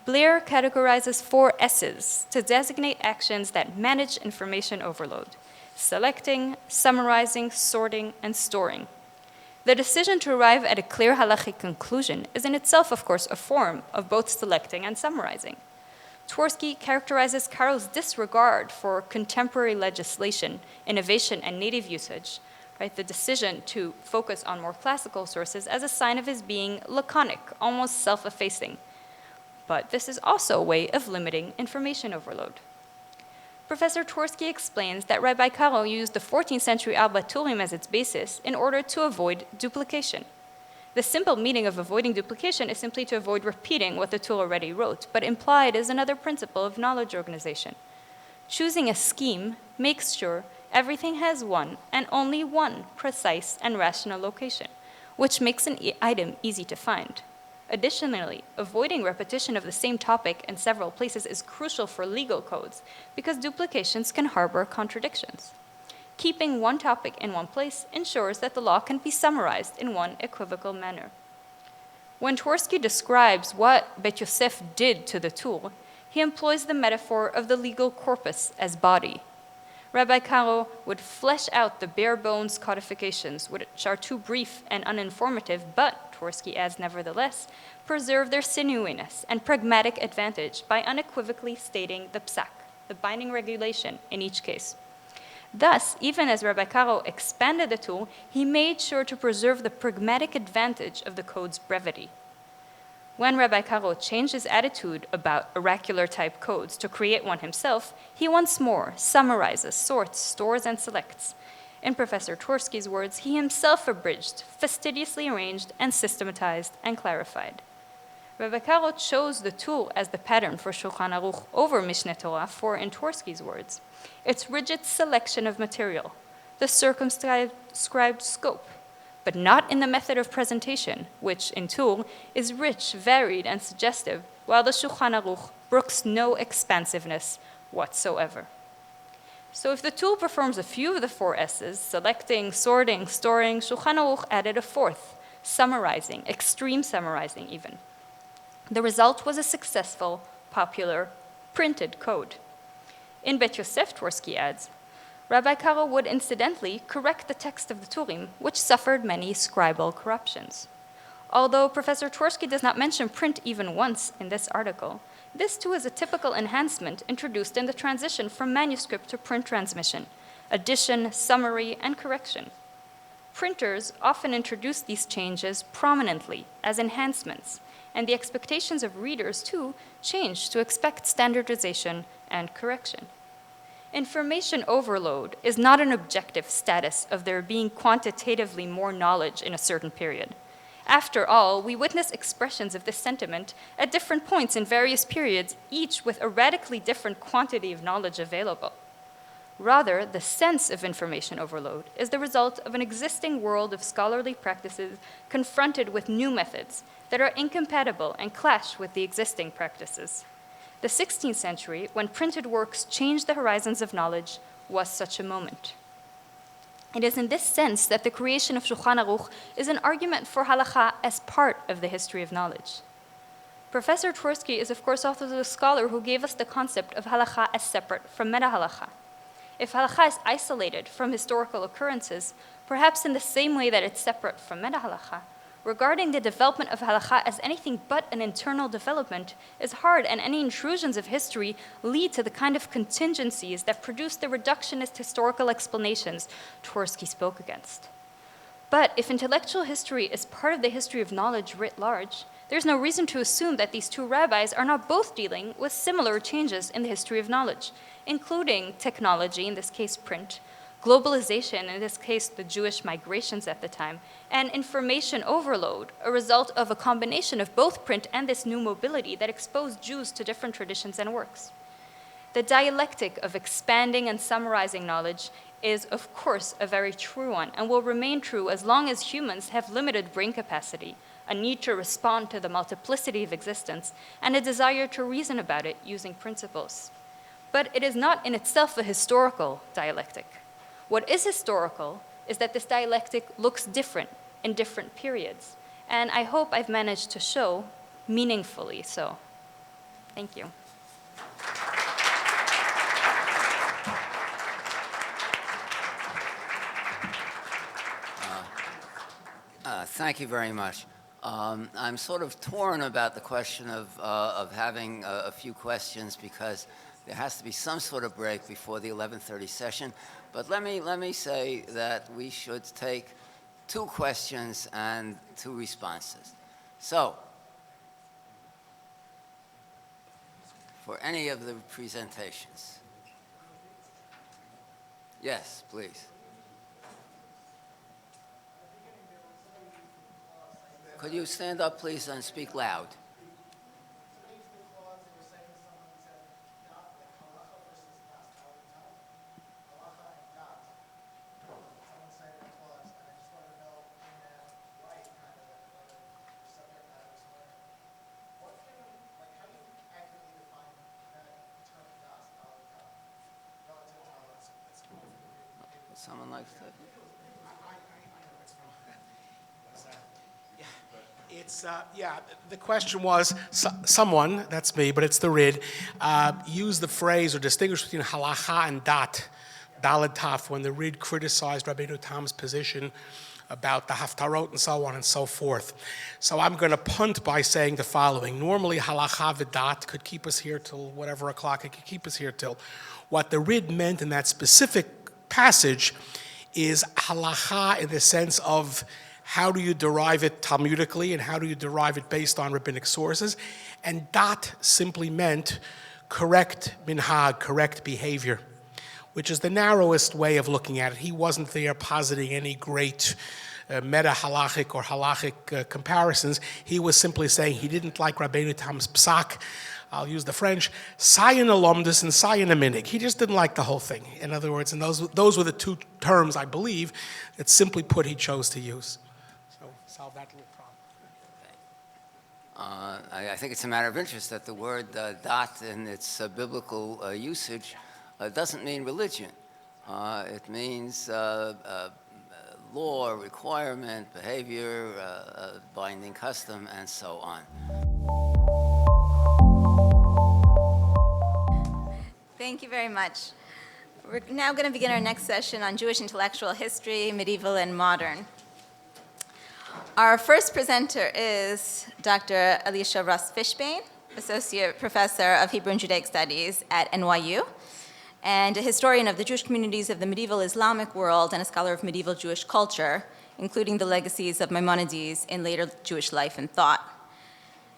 Blair categorizes 4 S's to designate actions that manage information overload: selecting, summarizing, sorting, and storing. The decision to arrive at a clear halachic conclusion is in itself, of course, a form of both selecting and summarizing. Twersky characterizes Karo's disregard for contemporary legislation, innovation, and native usage, right, the decision to focus on more classical sources, as a sign of his being laconic, almost self-effacing. But this is also a way of limiting information overload. Professor Twersky explains that Rabbi Karo used the 14th century Arba Turim as its basis in order to avoid duplication. The simple meaning of avoiding duplication is simply to avoid repeating what the tool already wrote, but implied is another principle of knowledge organization. Choosing a scheme makes sure everything has one and only one precise and rational location, which makes an item easy to find. Additionally, avoiding repetition of the same topic in several places is crucial for legal codes because duplications can harbor contradictions. Keeping one topic in one place ensures that the law can be summarized in one equivocal manner. When Twersky describes what Bet Yosef did to the tool, he employs the metaphor of the legal corpus as body. Rabbi Karo would flesh out the bare-bones codifications, which are too brief and uninformative, but, Twersky adds nevertheless, preserve their sinewyiness and pragmatic advantage by unequivocally stating the psak, the binding regulation, in each case. Thus, even as Rabbi Karo expanded the tool, he made sure to preserve the pragmatic advantage of the code's brevity. When Rabbi Karo changed his attitude about oracular-type codes to create one himself, he once more summarizes, sorts, stores, and selects. In Professor Twersky's words, he himself abridged, fastidiously arranged, and systematized, and clarified. Rabbi Karo chose the tool as the pattern for Shulchan Aruch over Mishneh Torah for, in Twersky's words, its rigid selection of material, the circumscribed scope, but not in the method of presentation, which, in Tool, is rich, varied, and suggestive, while the Shulchan Aruch brooks no expansiveness whatsoever. So if the Tool performs a few of the 4 S's, selecting, sorting, storing, Shulchan Aruch added a 4th, summarizing, extreme summarizing even. The result was a successful, popular, printed code. In Bet Yosef, Twersky adds, Rabbi Karo would incidentally correct the text of the Turim, which suffered many scribal corruptions. Although Professor Twersky does not mention print even once in this article, this too is a typical enhancement introduced in the transition from manuscript to print transmission, addition, summary, and correction. Printers often introduce these changes prominently as enhancements, and the expectations of readers, too, change to expect standardization and correction. Information overload is not an objective status of there being quantitatively more knowledge in a certain period. After all, we witness expressions of this sentiment at different points in various periods, each with a radically different quantity of knowledge available. Rather, the sense of information overload is the result of an existing world of scholarly practices confronted with new methods that are incompatible and clash with the existing practices. The 16th century, when printed works changed the horizons of knowledge, was such a moment. It is in this sense that the creation of Shulchan Aruch is an argument for Halakhah as part of the history of knowledge. Professor Twersky is, of course, also the scholar who gave us the concept of Halakhah as separate from meta-Halakhah. If Halakhah is isolated from historical occurrences, perhaps in the same way that it's separate from meta-Halakhah, regarding the development of Halakhah as anything but an internal development is hard, and any intrusions of history lead to the kind of contingencies that produce the reductionist historical explanations Twersky spoke against. But if intellectual history is part of the history of knowledge writ large, there's no reason to assume that these two rabbis are not both dealing with similar changes in the history of knowledge, including technology, in this case print, globalization, in this case the Jewish migrations at the time, and information overload, a result of a combination of both print and this new mobility that exposed Jews to different traditions and works. The dialectic of expanding and summarizing knowledge is, of course, a very true one and will remain true as long as humans have limited brain capacity, a need to respond to the multiplicity of existence, and a desire to reason about it using principles. But it is not in itself a historical dialectic. What is historical is that this dialectic looks different in different periods, and I hope I've managed to show meaningfully so. Thank you. Thank you very much. I'm sort of torn about the question of having a few questions because there has to be some sort of break before the 11:30 session. But let me say that we should take 2 questions and 2 responses. So, for any of the presentations. Yes, please. Could you stand up, please, and speak loud? Someone likes to? The question was, someone, that's me, but it's the Rid, used the phrase or distinguished between Halakhah and Dat, Daled Taf, when the Rid criticized Rabbeinu Tam's position about the Haftarot and so on and so forth. So I'm going to punt by saying the following. Normally, Halakhah v'dat could keep us here till whatever o'clock it could keep us here till. What the Rid meant in that specific passage is Halakhah in the sense of how do you derive it Talmudically, and how do you derive it based on rabbinic sources? And dat simply meant correct minhag, correct behavior, which is the narrowest way of looking at it. He wasn't there positing any great meta-halakhic or halakhic comparisons. He was simply saying he didn't like Rabbeinu Tam's psak, I'll use the French, sayin alomdus and sayin aminig. He just didn't like the whole thing. In other words, and those were the two terms, I believe, that simply put he chose to use. So solve that little problem. I think it's a matter of interest that the word dat in its biblical usage doesn't mean religion. It means law, requirement, behavior, binding custom, and so on. Thank you very much. We're now going to begin our next session on Jewish intellectual history, medieval and modern. Our first presenter is Dr. Alicia Ross Fishbane, Associate Professor of Hebrew and Judaic Studies at NYU, and a historian of the Jewish communities of the medieval Islamic world and a scholar of medieval Jewish culture, including the legacies of Maimonides in later Jewish life and thought.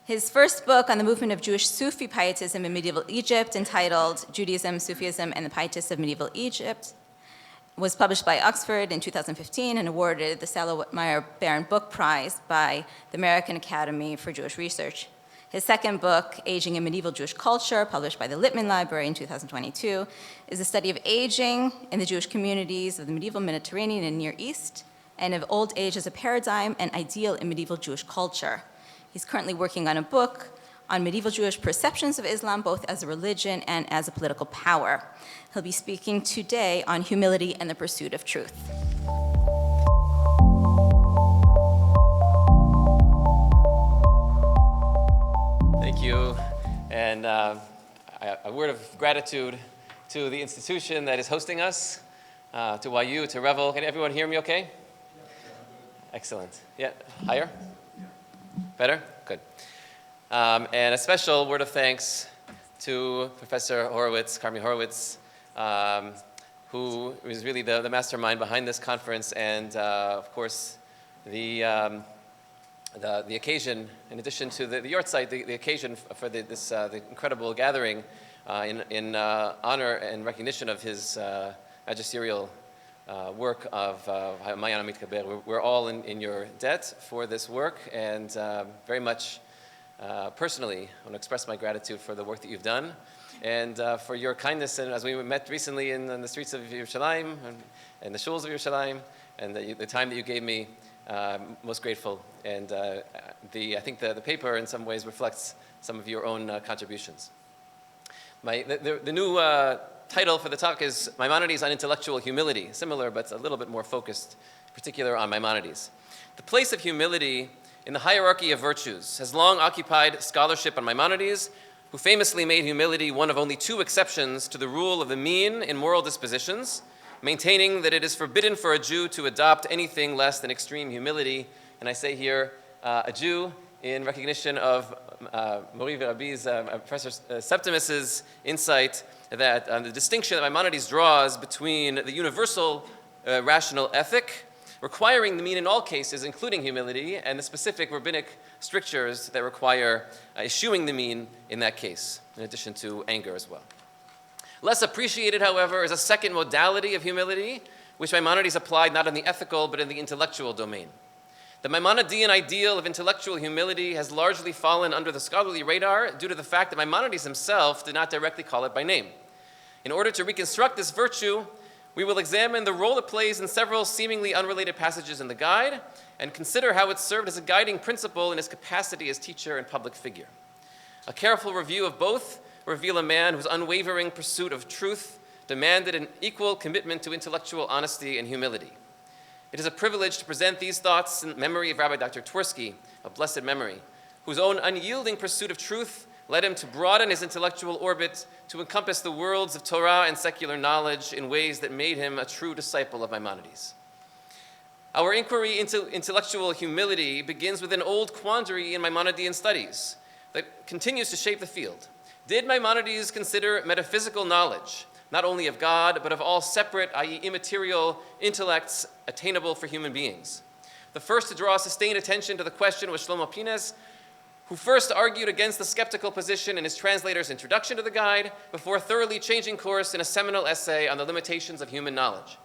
His first book on the movement of Jewish Sufi pietism in medieval Egypt, entitled Judaism, Sufism, and the Pietists of Medieval Egypt, was published by Oxford in 2015 and awarded the Sallow-Whitmire-Barron Book Prize by the American Academy for Jewish Research. His second book, Aging in Medieval Jewish Culture, published by the Lippmann Library in 2022, is a study of aging in the Jewish communities of the medieval Mediterranean and Near East, and of old age as a paradigm and ideal in medieval Jewish culture. He's currently working on a book on medieval Jewish perceptions of Islam, both as a religion and as a political power. He'll be speaking today on humility and the pursuit of truth. Thank you. And a word of gratitude to the institution that is hosting us, to YU, to Revel. Can everyone hear me okay? Excellent. Yeah, higher? Better? Good. And a special word of thanks to Professor Horowitz, Carmi Horowitz, who is really the mastermind behind this conference, and of course, the occasion, in addition to the Yahrzeit, the occasion for the incredible gathering in honor and recognition of his magisterial work of Mayan Mitkaber. We're all in your debt for this work, and very much personally, I want to express my gratitude for the work that you've done, and for your kindness. And as we met recently in the streets of Yerushalayim and the shuls of Yerushalayim, and the time that you gave me, most grateful. And I think the paper in some ways reflects some of your own contributions. The new title for the talk is Maimonides on Intellectual Humility, similar but a little bit more focused, in particular on Maimonides. The place of humility in the hierarchy of virtues has long occupied scholarship on Maimonides, who famously made humility one of only two exceptions to the rule of the mean in moral dispositions, maintaining that it is forbidden for a Jew to adopt anything less than extreme humility. And I say here, a Jew in recognition of Mori Rabbi's, Professor Septimus's insight that the distinction that Maimonides draws between the universal rational ethic, requiring the mean in all cases, including humility, and the specific rabbinic strictures that require eschewing the mean in that case, in addition to anger as well. Less appreciated, however, is a second modality of humility, which Maimonides applied not in the ethical, but in the intellectual domain. The Maimonidean ideal of intellectual humility has largely fallen under the scholarly radar due to the fact that Maimonides himself did not directly call it by name. In order to reconstruct this virtue, we will examine the role it plays in several seemingly unrelated passages in the guide and consider how it served as a guiding principle in his capacity as teacher and public figure. A careful review of both reveal a man whose unwavering pursuit of truth demanded an equal commitment to intellectual honesty and humility. It is a privilege to present these thoughts in memory of Rabbi Dr. Twersky, of blessed memory, whose own unyielding pursuit of truth led him to broaden his intellectual orbit to encompass the worlds of Torah and secular knowledge in ways that made him a true disciple of Maimonides. Our inquiry into intellectual humility begins with an old quandary in Maimonidean studies that continues to shape the field. Did Maimonides consider metaphysical knowledge, not only of God, but of all separate, i.e. immaterial intellects attainable for human beings? The first to draw sustained attention to the question was Shlomo Pines, who first argued against the skeptical position in his translator's introduction to the guide, before thoroughly changing course in a seminal essay on the limitations of human knowledge.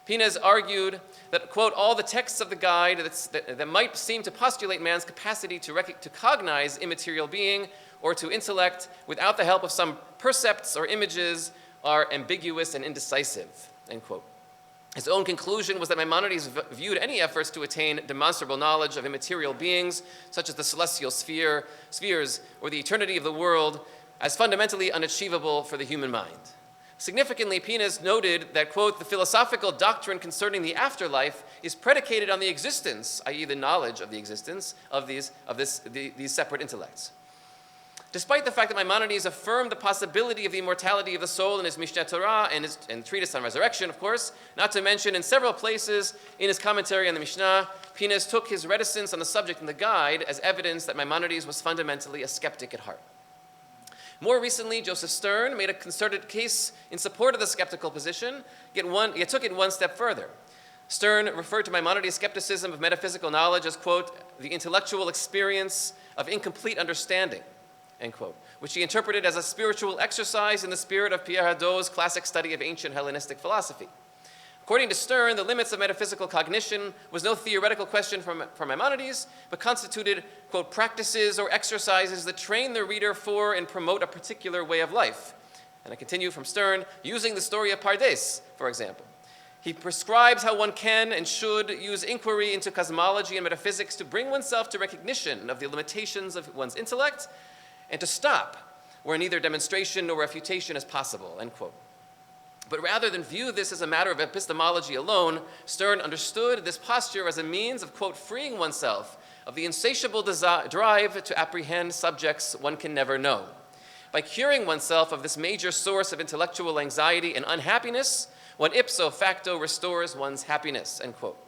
Pines argued that, quote, all the texts of the guide that might seem to postulate man's capacity to cognize immaterial being or to intellect without the help of some percepts or images are ambiguous and indecisive, end quote. His own conclusion was that Maimonides viewed any efforts to attain demonstrable knowledge of immaterial beings, such as the celestial spheres or the eternity of the world, as fundamentally unachievable for the human mind. Significantly, Pines noted that, quote, the philosophical doctrine concerning the afterlife is predicated on the existence, i.e. the knowledge of the existence, of these separate intellects. Despite the fact that Maimonides affirmed the possibility of the immortality of the soul in his Mishneh Torah and treatise on resurrection, of course, not to mention in several places in his commentary on the Mishnah, Pines took his reticence on the subject in the guide as evidence that Maimonides was fundamentally a skeptic at heart. More recently, Joseph Stern made a concerted case in support of the skeptical position, yet took it one step further. Stern referred to Maimonides' skepticism of metaphysical knowledge as, quote, the intellectual experience of incomplete understanding, end quote, which he interpreted as a spiritual exercise in the spirit of Pierre Hadot's classic study of ancient Hellenistic philosophy. According to Stern, the limits of metaphysical cognition was no theoretical question for Maimonides, but constituted, quote, practices or exercises that train the reader for and promote a particular way of life. And I continue from Stern, using the story of Pardes, for example. He prescribes how one can and should use inquiry into cosmology and metaphysics to bring oneself to recognition of the limitations of one's intellect and to stop where neither demonstration nor refutation is possible, end quote. But rather than view this as a matter of epistemology alone, Stern understood this posture as a means of, quote, freeing oneself of the insatiable drive to apprehend subjects one can never know. By curing oneself of this major source of intellectual anxiety and unhappiness, one ipso facto restores one's happiness, end quote.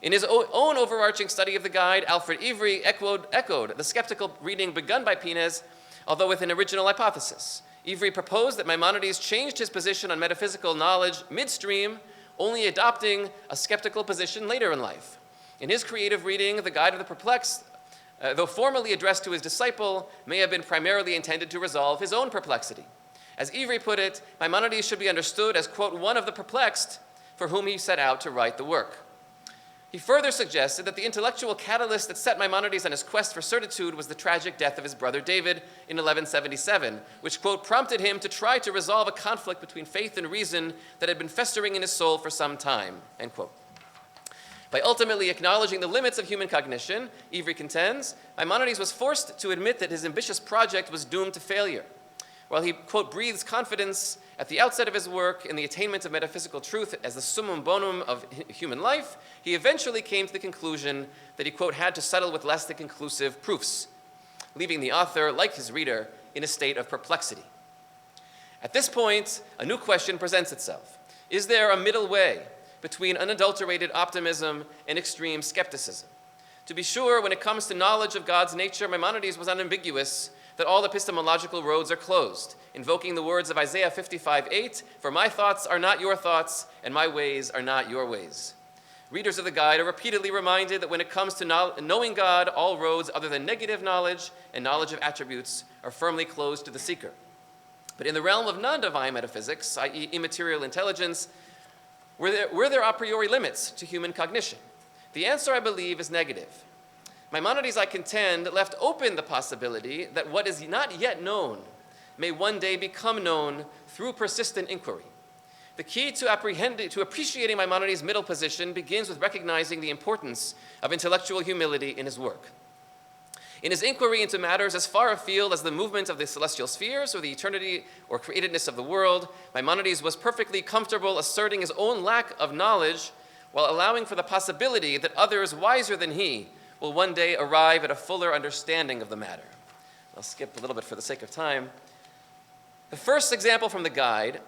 In his own overarching study of the guide, Alfred Ivry echoed the skeptical reading begun by Pines, although with an original hypothesis. Ivry proposed that Maimonides changed his position on metaphysical knowledge midstream, only adopting a skeptical position later in life. In his creative reading, the Guide of the Perplexed, though formally addressed to his disciple, may have been primarily intended to resolve his own perplexity. As Ivry put it, Maimonides should be understood as, quote, one of the perplexed for whom he set out to write the work. He further suggested that the intellectual catalyst that set Maimonides on his quest for certitude was the tragic death of his brother David in 1177, which, quote, prompted him to try to resolve a conflict between faith and reason that had been festering in his soul for some time, end quote. By ultimately acknowledging the limits of human cognition, Ivry contends, Maimonides was forced to admit that his ambitious project was doomed to failure. While he, quote, breathes confidence at the outset of his work in the attainment of metaphysical truth as the summum bonum of human life, he eventually came to the conclusion that he, quote, had to settle with less than conclusive proofs, leaving the author, like his reader, in a state of perplexity. At this point, a new question presents itself. Is there a middle way between unadulterated optimism and extreme skepticism? To be sure, when it comes to knowledge of God's nature, Maimonides was unambiguous that all epistemological roads are closed, invoking the words of Isaiah 55:8, for my thoughts are not your thoughts, and my ways are not your ways. Readers of the guide are repeatedly reminded that when it comes to knowing God, all roads other than negative knowledge and knowledge of attributes are firmly closed to the seeker. But in the realm of non-divine metaphysics, i.e. immaterial intelligence, were there a priori limits to human cognition? The answer, I believe, is negative. Maimonides, I contend, left open the possibility that what is not yet known may one day become known through persistent inquiry. The key to appreciating Maimonides' middle position begins with recognizing the importance of intellectual humility in his work. In his inquiry into matters as far afield as the movement of the celestial spheres or the eternity or createdness of the world, Maimonides was perfectly comfortable asserting his own lack of knowledge while allowing for the possibility that others wiser than he will one day arrive at a fuller understanding of the matter. I'll skip a little bit for the sake of time. The first example from the guide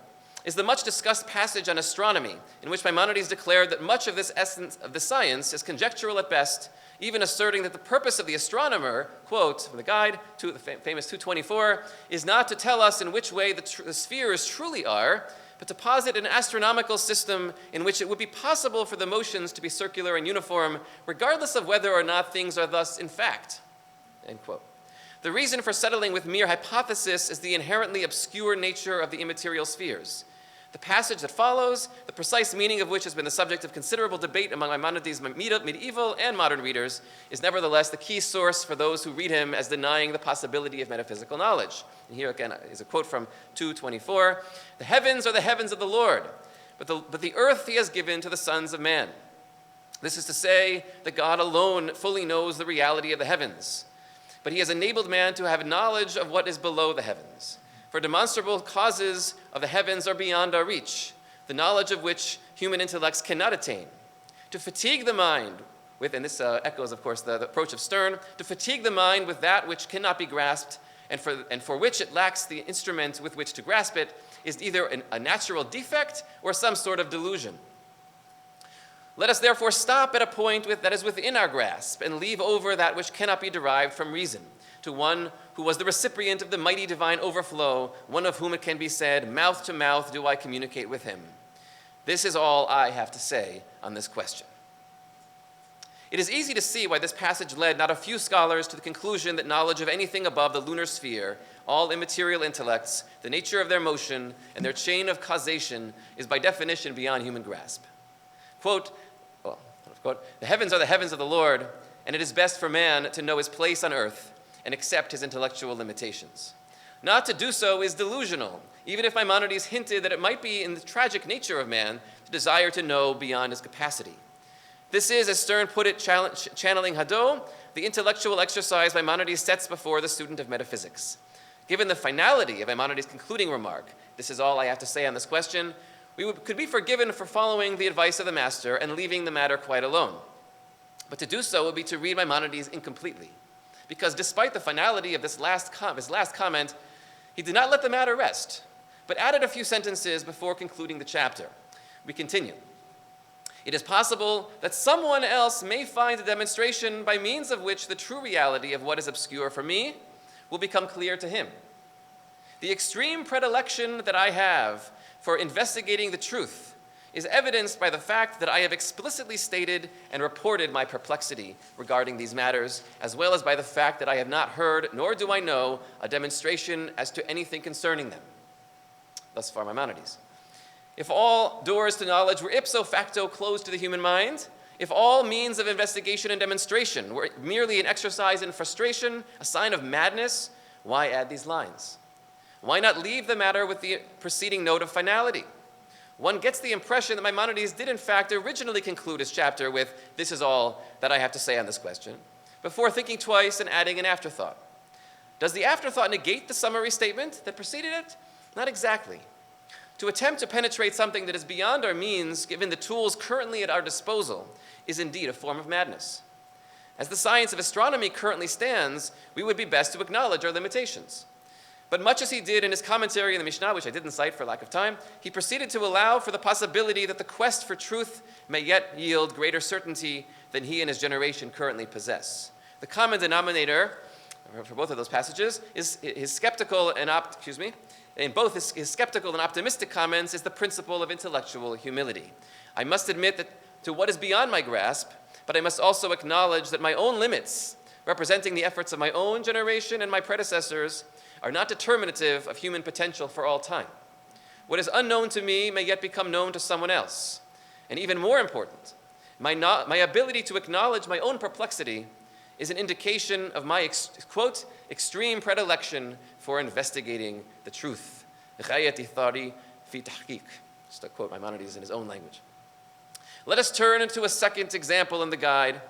is the much discussed passage on astronomy, in which Maimonides declared that much of this essence of the science is conjectural at best, even asserting that the purpose of the astronomer, quote, from the guide, the famous 224, is not to tell us in which way the spheres truly are, but to posit an astronomical system in which it would be possible for the motions to be circular and uniform, regardless of whether or not things are thus in fact. End quote. The reason for settling with mere hypothesis is the inherently obscure nature of the immaterial spheres. The passage that follows, the precise meaning of which has been the subject of considerable debate among Maimonides' medieval and modern readers, is nevertheless the key source for those who read him as denying the possibility of metaphysical knowledge. And here again is a quote from 2:24. "The heavens are the heavens of the Lord, but the earth he has given to the sons of man." This is to say that God alone fully knows the reality of the heavens, but he has enabled man to have knowledge of what is below the heavens. For demonstrable causes of the heavens are beyond our reach, the knowledge of which human intellects cannot attain. To fatigue the mind with, and this echoes, of course, the approach of Stern, to fatigue the mind with that which cannot be grasped and for which it lacks the instrument with which to grasp it, is either a natural defect or some sort of delusion. Let us therefore stop at a point that is within our grasp and leave over that which cannot be derived from reason to one who was the recipient of the mighty divine overflow, one of whom it can be said, mouth to mouth do I communicate with him. This is all I have to say on this question. It is easy to see why this passage led not a few scholars to the conclusion that knowledge of anything above the lunar sphere, all immaterial intellects, the nature of their motion, and their chain of causation is by definition beyond human grasp. Quote, "The heavens are the heavens of the Lord, and it is best for man to know his place on earth and accept his intellectual limitations. Not to do so is delusional, even if Maimonides hinted that it might be in the tragic nature of man to desire to know beyond his capacity. This is, as Stern put it, channeling Hadot, the intellectual exercise Maimonides sets before the student of metaphysics. Given the finality of Maimonides' concluding remark, this is all I have to say on this question, could be forgiven for following the advice of the master and leaving the matter quite alone. But to do so would be to read Maimonides incompletely, because despite the finality of his last comment, he did not let the matter rest, but added a few sentences before concluding the chapter. We continue. It is possible that someone else may find a demonstration by means of which the true reality of what is obscure for me will become clear to him. The extreme predilection that I have for investigating the truth is evidenced by the fact that I have explicitly stated and reported my perplexity regarding these matters, as well as by the fact that I have not heard, nor do I know, a demonstration as to anything concerning them. Thus far, Maimonides. If all doors to knowledge were ipso facto closed to the human mind, if all means of investigation and demonstration were merely an exercise in frustration, a sign of madness, why add these lines? Why not leave the matter with the preceding note of finality? One gets the impression that Maimonides did in fact originally conclude his chapter with, "This is all that I have to say on this question," before thinking twice and adding an afterthought. Does the afterthought negate the summary statement that preceded it? Not exactly. To attempt to penetrate something that is beyond our means, given the tools currently at our disposal, is indeed a form of madness. As the science of astronomy currently stands, we would be best to acknowledge our limitations. But much as he did in his commentary in the Mishnah, which I didn't cite for lack of time, he proceeded to allow for the possibility that the quest for truth may yet yield greater certainty than he and his generation currently possess. The common denominator for both of those passages is his skeptical and in both his skeptical and optimistic comments is the principle of intellectual humility. I must admit that to what is beyond my grasp, but I must also acknowledge that my own limits, representing the efforts of my own generation and my predecessors, are not determinative of human potential for all time. What is unknown to me may yet become known to someone else. And even more important, my ability to acknowledge my own perplexity is an indication of my, quote, extreme predilection for investigating the truth. Just to quote Maimonides in his own language. Let us turn to a second example in the guide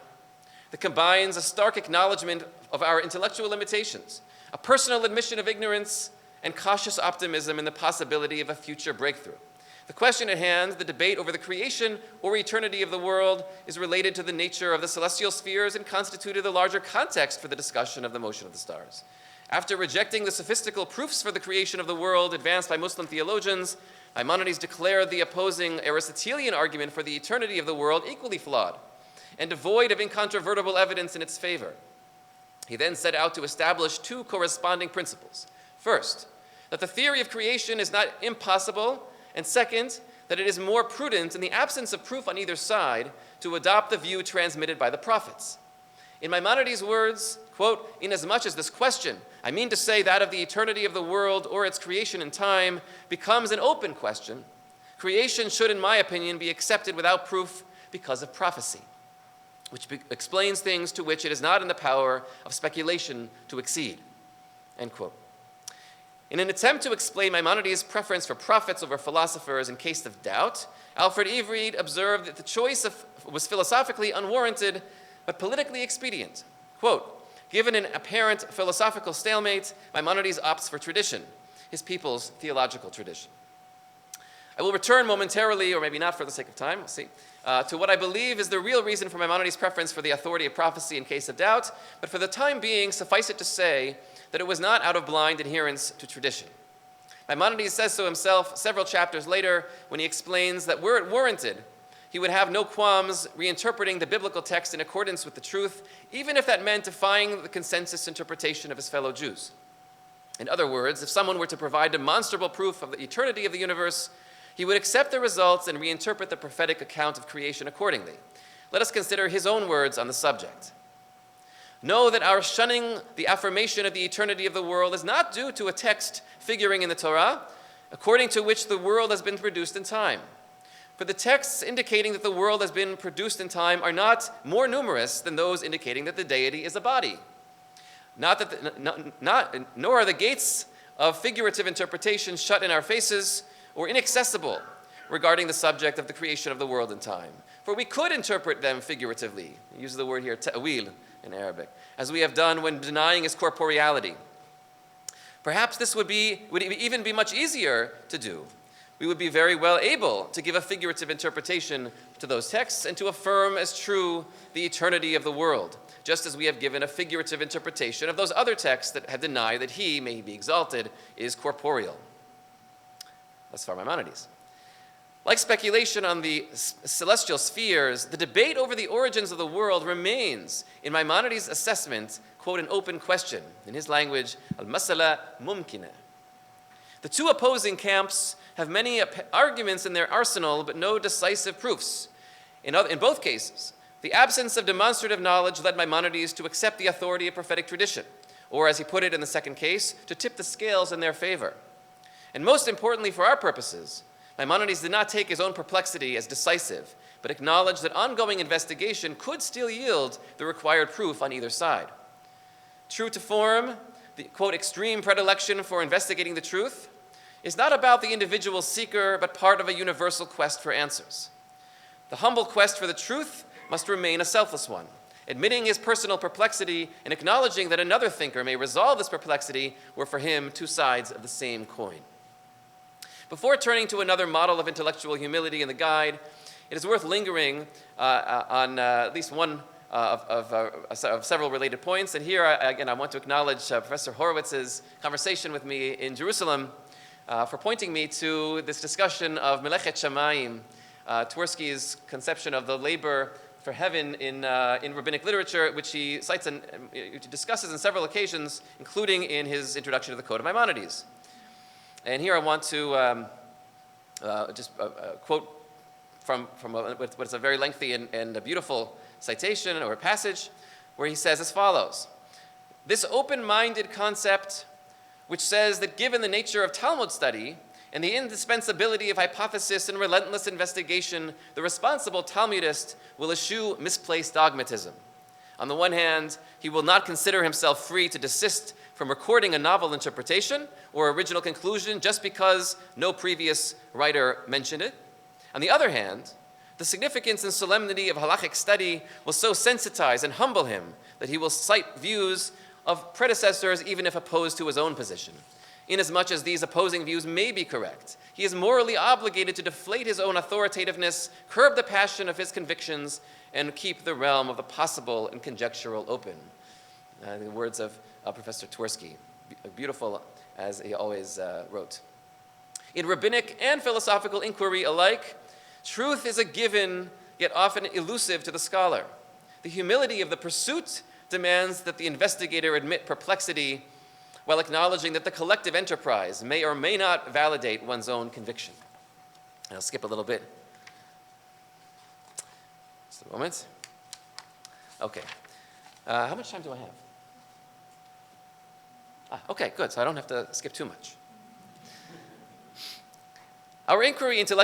that combines a stark acknowledgement of our intellectual limitations, a personal admission of ignorance, and cautious optimism in the possibility of a future breakthrough. The question at hand, the debate over the creation or eternity of the world, is related to the nature of the celestial spheres and constituted the larger context for the discussion of the motion of the stars. After rejecting the sophistical proofs for the creation of the world advanced by Muslim theologians, Maimonides declared the opposing Aristotelian argument for the eternity of the world equally flawed and devoid of incontrovertible evidence in its favor. He then set out to establish two corresponding principles. First, that the theory of creation is not impossible and second, that it is more prudent, in the absence of proof on either side, to adopt the view transmitted by the prophets. In Maimonides' words, quote, "Inasmuch as this question, I mean to say that of the eternity of the world or its creation in time, becomes an open question, creation should, in my opinion, be accepted without proof because of prophecy, which explains things to which it is not in the power of speculation to exceed." End quote. In an attempt to explain Maimonides' preference for prophets over philosophers in case of doubt, Alfred Ivried observed that the choice was philosophically unwarranted but politically expedient. Quote, "Given an apparent philosophical stalemate, Maimonides opts for tradition, his people's theological tradition." I will return momentarily, or maybe not for the sake of time, we'll see, to what I believe is the real reason for Maimonides' preference for the authority of prophecy in case of doubt, but for the time being, suffice it to say that it was not out of blind adherence to tradition. Maimonides says so himself several chapters later when he explains that were it warranted, he would have no qualms reinterpreting the biblical text in accordance with the truth, even if that meant defying the consensus interpretation of his fellow Jews. In other words, if someone were to provide demonstrable proof of the eternity of the universe, he would accept the results and reinterpret the prophetic account of creation accordingly. Let us consider his own words on the subject. "Know that our shunning the affirmation of the eternity of the world is not due to a text figuring in the Torah, according to which the world has been produced in time. For the texts indicating that the world has been produced in time are not more numerous than those indicating that the deity is a body. Nor are the gates of figurative interpretation shut in our faces or inaccessible regarding the subject of the creation of the world in time. For we could interpret them figuratively," he uses the word here, ta'wil in Arabic, "as we have done when denying his corporeality. Perhaps this would even be much easier to do. We would be very well able to give a figurative interpretation to those texts and to affirm as true the eternity of the world, just as we have given a figurative interpretation of those other texts that have denied that he, may he be exalted, is corporeal." Thus far Maimonides. Like speculation on the celestial spheres, the debate over the origins of the world remains, in Maimonides' assessment, quote, "an open question." In his language, al-masala mumkina. The two opposing camps have many arguments in their arsenal, but no decisive proofs. In both cases, the absence of demonstrative knowledge led Maimonides to accept the authority of prophetic tradition, or as he put it in the second case, to tip the scales in their favor. And most importantly for our purposes, Maimonides did not take his own perplexity as decisive, but acknowledged that ongoing investigation could still yield the required proof on either side. True to form, the, quote, "extreme predilection for investigating the truth is not about the individual seeker, but part of a universal quest for answers. The humble quest for the truth must remain a selfless one, admitting his personal perplexity and acknowledging that another thinker may resolve this perplexity were for him two sides of the same coin." Before turning to another model of intellectual humility in the guide, it is worth lingering on at least one of several related points. And here, again, I want to acknowledge Professor Horowitz's conversation with me in Jerusalem for pointing me to this discussion of Melechet Shamayim, Twersky's conception of the labor for heaven in rabbinic literature, which he cites and discusses on several occasions, including in his introduction to the Code of Maimonides. And here I want to quote from what is a very lengthy and a beautiful citation or passage, where he says as follows: "This open-minded concept, which says that given the nature of Talmud study and the indispensability of hypothesis and relentless investigation, the responsible Talmudist will eschew misplaced dogmatism. On the one hand, he will not consider himself free to desist from recording a novel interpretation or original conclusion just because no previous writer mentioned it. On the other hand, the significance and solemnity of Halakhic study will so sensitize and humble him that he will cite views of predecessors even if opposed to his own position. Inasmuch as these opposing views may be correct, he is morally obligated to deflate his own authoritativeness, curb the passion of his convictions, and keep the realm of the possible and conjectural open." The words of Professor Twersky, beautiful as he always wrote. In rabbinic and philosophical inquiry alike, truth is a given, yet often elusive to the scholar. The humility of the pursuit demands that the investigator admit perplexity while acknowledging that the collective enterprise may or may not validate one's own conviction. I'll skip a little bit. Just a moment. Okay. How much time do I have? Okay, good. So I don't have to skip too much. Our inquiry into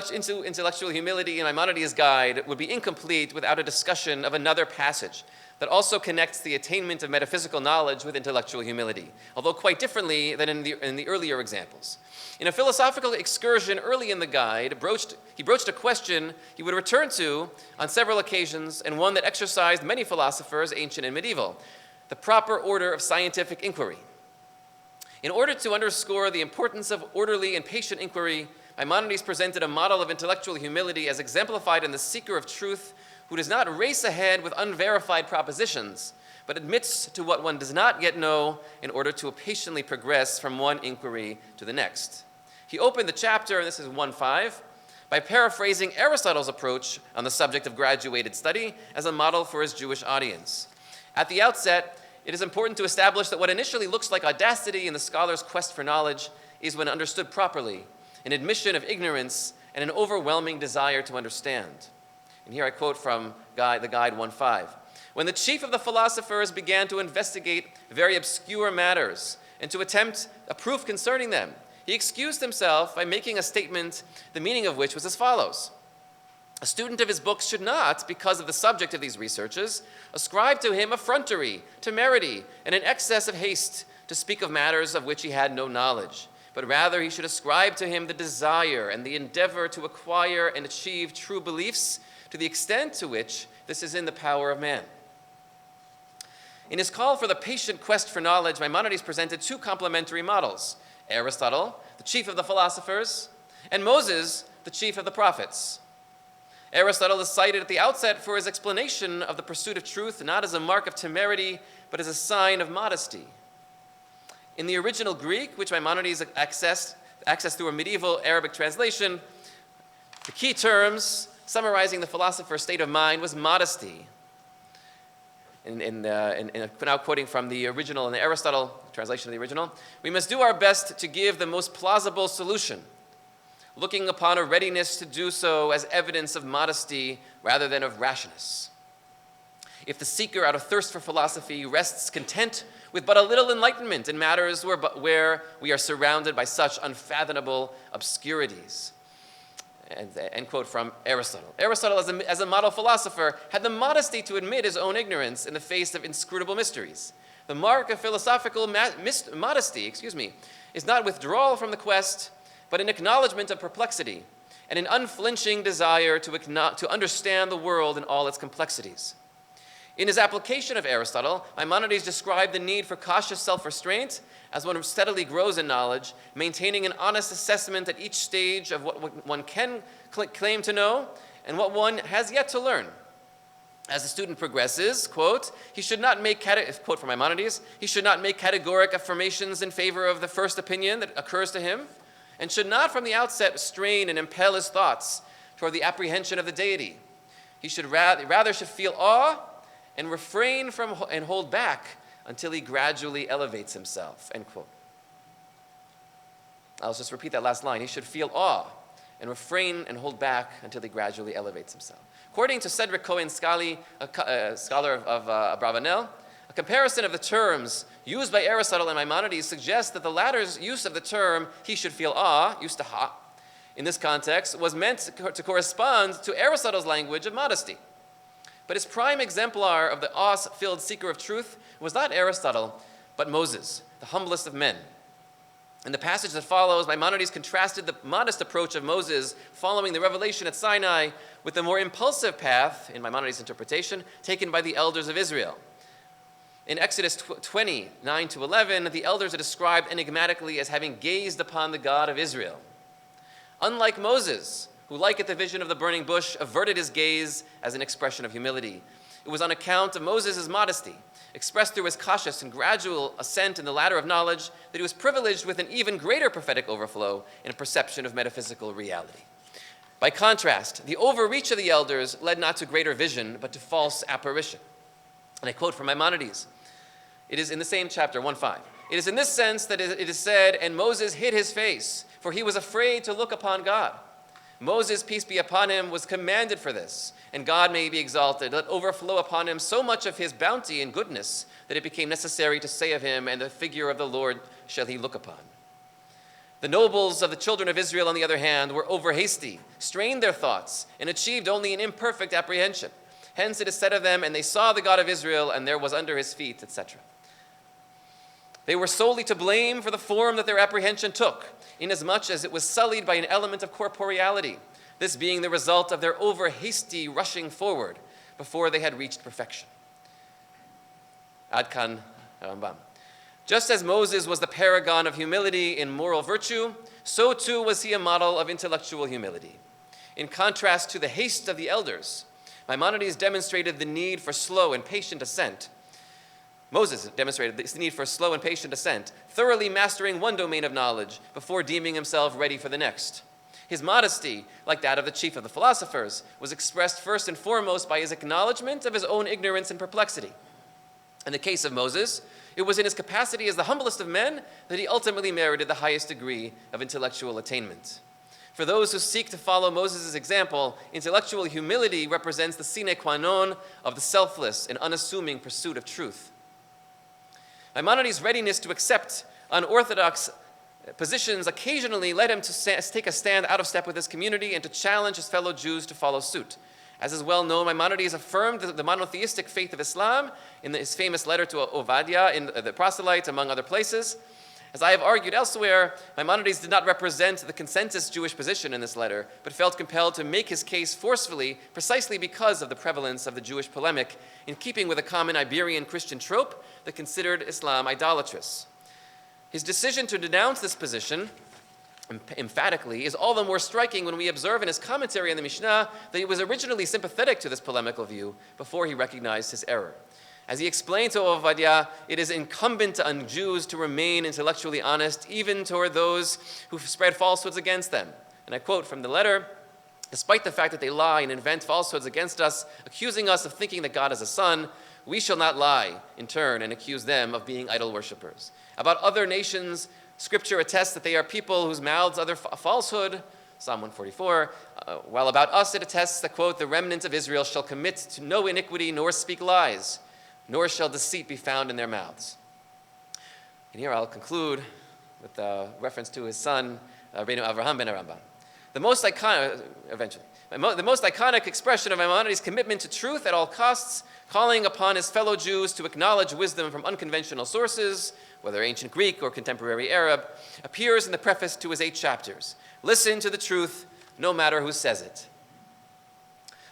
intellectual humility in Maimonides' guide would be incomplete without a discussion of another passage that also connects the attainment of metaphysical knowledge with intellectual humility, although quite differently than in the earlier examples. In a philosophical excursion early in the guide, he broached a question he would return to on several occasions, and one that exercised many philosophers, ancient and medieval: the proper order of scientific inquiry. In order to underscore the importance of orderly and patient inquiry, Maimonides presented a model of intellectual humility as exemplified in the seeker of truth, who does not race ahead with unverified propositions, but admits to what one does not yet know in order to patiently progress from one inquiry to the next. He opened the chapter, and this is 1.5, by paraphrasing Aristotle's approach on the subject of graduated study as a model for his Jewish audience. At the outset, it is important to establish that what initially looks like audacity in the scholar's quest for knowledge is, when understood properly, an admission of ignorance and an overwhelming desire to understand. And here I quote from the Guide 1.5. When the chief of the philosophers began to investigate very obscure matters and to attempt a proof concerning them, he excused himself by making a statement, the meaning of which was as follows: a student of his books should not, because of the subject of these researches, ascribe to him effrontery, temerity, and an excess of haste to speak of matters of which he had no knowledge, but rather he should ascribe to him the desire and the endeavor to acquire and achieve true beliefs to the extent to which this is in the power of man. In his call for the patient quest for knowledge, Maimonides presented two complementary models: Aristotle, the chief of the philosophers, and Moses, the chief of the prophets. Aristotle is cited at the outset for his explanation of the pursuit of truth not as a mark of temerity, but as a sign of modesty. In the original Greek, which Maimonides accessed through a medieval Arabic translation, the key terms summarizing the philosopher's state of mind was modesty. Now quoting from the original in the Aristotle translation of the original, we must do our best to give the most plausible solution, looking upon a readiness to do so as evidence of modesty rather than of rashness. If the seeker out of thirst for philosophy rests content with but a little enlightenment in matters where we are surrounded by such unfathomable obscurities. And end quote from Aristotle. Aristotle, as a model philosopher, had the modesty to admit his own ignorance in the face of inscrutable mysteries. The mark of philosophical modesty, is not withdrawal from the quest, but an acknowledgement of perplexity and an unflinching desire to understand the world in all its complexities. In his application of Aristotle, Maimonides described the need for cautious self-restraint as one steadily grows in knowledge, maintaining an honest assessment at each stage of what one can claim to know and what one has yet to learn. As the student progresses, quote, he should not make, quote from Maimonides, he should not make categoric affirmations in favor of the first opinion that occurs to him, and should not from the outset strain and impel his thoughts toward the apprehension of the deity. He should rather feel awe and refrain from and hold back until he gradually elevates himself, end quote. I'll just repeat that last line. He should feel awe and refrain and hold back until he gradually elevates himself. According to Cedric Cohen-Scally, a scholar of Abravanel, a comparison of the terms used by Aristotle and Maimonides suggests that the latter's use of the term he should feel awe, used to ha, in this context was meant to correspond to Aristotle's language of modesty. But his prime exemplar of the awe-filled seeker of truth was not Aristotle, but Moses, the humblest of men. In the passage that follows, Maimonides contrasted the modest approach of Moses following the revelation at Sinai with the more impulsive path, in Maimonides' interpretation, taken by the elders of Israel. In Exodus 20, 9-11, the elders are described enigmatically as having gazed upon the God of Israel. Unlike Moses, who, like at the vision of the burning bush, averted his gaze as an expression of humility, it was on account of Moses' modesty, expressed through his cautious and gradual ascent in the ladder of knowledge, that he was privileged with an even greater prophetic overflow in a perception of metaphysical reality. By contrast, the overreach of the elders led not to greater vision, but to false apparition. And I quote from Maimonides. It is in the same chapter, 1.5. It is in this sense that it is said, and Moses hid his face, for he was afraid to look upon God. Moses, peace be upon him, was commanded for this, and God may be exalted. Let overflow upon him so much of his bounty and goodness that it became necessary to say of him, and the figure of the Lord shall he look upon. The nobles of the children of Israel, on the other hand, were over hasty, strained their thoughts, and achieved only an imperfect apprehension. Hence it is said of them, and they saw the God of Israel, and there was under his feet, etc. They were solely to blame for the form that their apprehension took, inasmuch as it was sullied by an element of corporeality, this being the result of their over-hasty rushing forward before they had reached perfection. Ad kan Rambam. Just as Moses was the paragon of humility in moral virtue, so too was he a model of intellectual humility. In contrast to the haste of the elders, Maimonides demonstrated the need for slow and patient assent. Moses demonstrated this need for slow and patient assent, thoroughly mastering one domain of knowledge before deeming himself ready for the next. His modesty, like that of the chief of the philosophers, was expressed first and foremost by his acknowledgement of his own ignorance and perplexity. In the case of Moses, it was in his capacity as the humblest of men that he ultimately merited the highest degree of intellectual attainment. For those who seek to follow Moses' example, intellectual humility represents the sine qua non of the selfless and unassuming pursuit of truth. Maimonides' readiness to accept unorthodox positions occasionally led him to take a stand out of step with his community and to challenge his fellow Jews to follow suit. As is well known, Maimonides affirmed the monotheistic faith of Islam in his famous letter to Ovadia in the Proselyte, among other places. As I have argued elsewhere, Maimonides did not represent the consensus Jewish position in this letter, but felt compelled to make his case forcefully precisely because of the prevalence of the Jewish polemic, in keeping with a common Iberian Christian trope that considered Islam idolatrous. His decision to denounce this position emphatically is all the more striking when we observe in his commentary on the Mishnah that he was originally sympathetic to this polemical view before he recognized his error. As he explained to Ovadia, it is incumbent on Jews to remain intellectually honest, even toward those who spread falsehoods against them. And I quote from the letter, "Despite the fact that they lie and invent falsehoods against us, accusing us of thinking that God is a son, we shall not lie in turn and accuse them of being idol worshippers. About other nations, Scripture attests that they are people whose mouths utter falsehood, Psalm 144, while about us it attests that, quote, the remnant of Israel shall commit to no iniquity nor speak lies, nor shall deceit be found in their mouths." And here I'll conclude with a reference to his son, Rabbeinu Avraham ben Rambam. The most iconic expression of Maimonides' commitment to truth at all costs, calling upon his fellow Jews to acknowledge wisdom from unconventional sources, whether ancient Greek or contemporary Arab, appears in the preface to his 8 chapters. Listen to the truth, no matter who says it.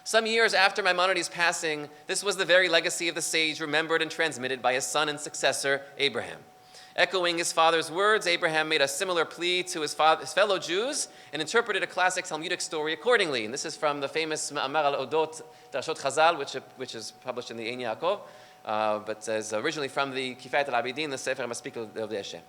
Some years after Maimonides' passing, this was the very legacy of the sage remembered and transmitted by his son and successor, Abraham. Echoing his father's words, Abraham made a similar plea to his fellow Jews and interpreted a classic Talmudic story accordingly. And this is from the famous Ma'amar al-Odot Darashot Chazal, which is published in the Ein Yaakov, but is originally from the Kifayat al-Abidin, the Sefer HaMaspik L'Ovdei Hashem.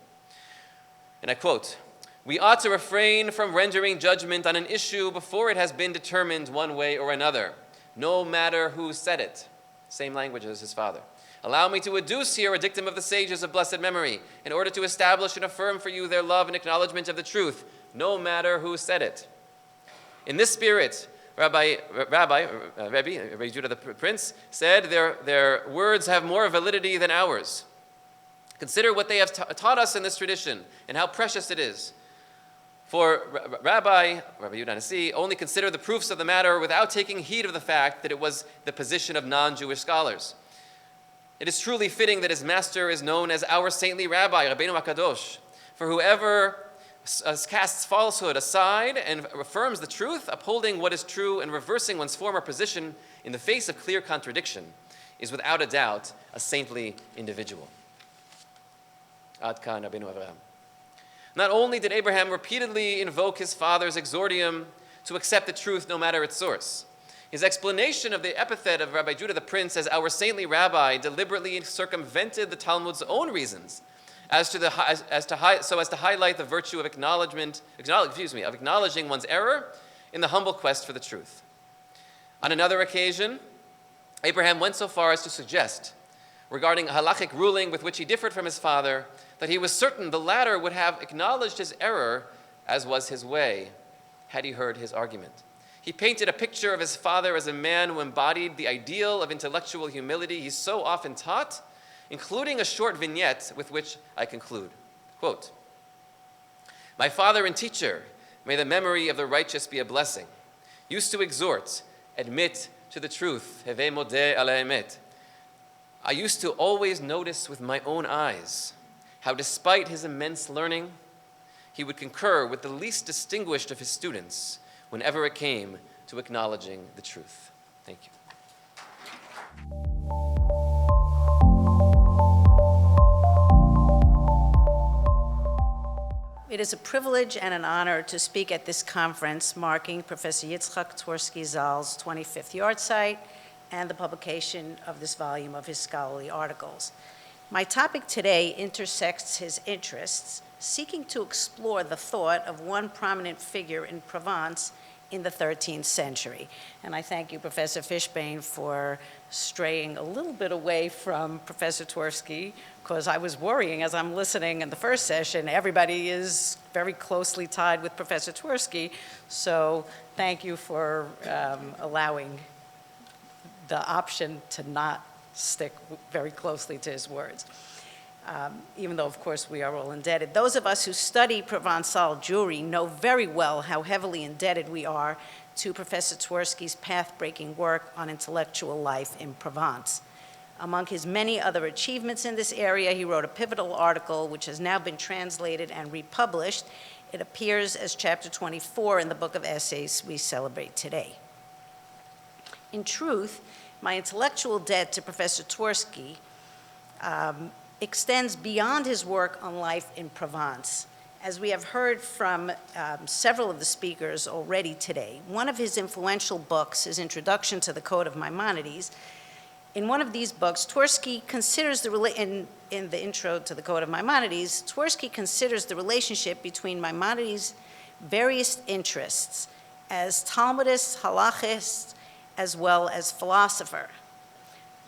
And I quote, "We ought to refrain from rendering judgment on an issue before it has been determined one way or another, no matter who said it." Same language as his father. "Allow me to adduce here a dictum of the sages of blessed memory, in order to establish and affirm for you their love and acknowledgement of the truth, no matter who said it. In this spirit, Rabbi Judah the Prince said, their words have more validity than ours. Consider what they have taught us in this tradition, and how precious it is. For Rabbi Yehuda Nasi only considered the proofs of the matter without taking heed of the fact that it was the position of non-Jewish scholars. It is truly fitting that his master is known as our saintly Rabbi, Rabbeinu HaKadosh. For whoever casts falsehood aside and affirms the truth, upholding what is true and reversing one's former position in the face of clear contradiction, is without a doubt a saintly individual." Ad kan Rabbeinu Avraham. Not only did Abraham repeatedly invoke his father's exordium to accept the truth no matter its source, his explanation of the epithet of Rabbi Judah the Prince as our saintly rabbi deliberately circumvented the Talmud's own reasons so as to highlight the virtue of acknowledging one's error in the humble quest for the truth. On another occasion, Abraham went so far as to suggest, regarding a Halakhic ruling with which he differed from his father, that he was certain the latter would have acknowledged his error as was his way. had he heard his argument. He painted a picture of his father as a man who embodied the ideal of intellectual humility he so often taught, including a short vignette with which I conclude. Quote, "My father and teacher, may the memory of the righteous be a blessing, used to exhort, admit to the truth, heve modeh al ha'emet. I used to always notice with my own eyes how despite his immense learning, he would concur with the least distinguished of his students whenever it came to acknowledging the truth." Thank you. It is a privilege and an honor to speak at this conference marking Professor Yitzhak Twersky Zal's 25th Yahrzeit and the publication of this volume of his scholarly articles. My topic today intersects his interests, seeking to explore the thought of one prominent figure in Provence in the 13th century. And I thank you, Professor Fishbane, for straying a little bit away from Professor Twersky, because I was worrying as I'm listening in the first session, everybody is very closely tied with Professor Twersky, so thank you for allowing the option to not stick very closely to his words. Even though, of course, we are all indebted. Those of us who study Provençal Jewry know very well how heavily indebted we are to Professor Twersky's path-breaking work on intellectual life in Provence. Among his many other achievements in this area, he wrote a pivotal article which has now been translated and republished. It appears as chapter 24 in the book of essays we celebrate today. In truth, my intellectual debt to Professor Twersky extends beyond his work on life in Provence. As we have heard from several of the speakers already today, one of his influential books, his Introduction to the Code of Maimonides, in one of these books, Twersky considers in the intro to the Code of Maimonides, Twersky considers the relationship between Maimonides' various interests as Talmudist, Halakhist, as well as philosopher.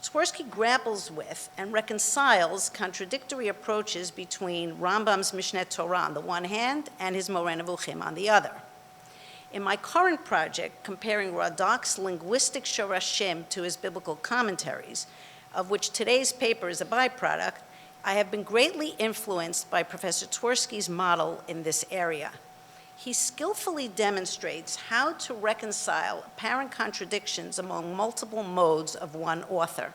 Twersky grapples with and reconciles contradictory approaches between Rambam's Mishneh Torah on the one hand and his Moreh Nevuchim on the other. In my current project, comparing Radak's linguistic shorashim to his biblical commentaries, of which today's paper is a byproduct, I have been greatly influenced by Professor Twersky's model in this area. He skillfully demonstrates how to reconcile apparent contradictions among multiple modes of one author.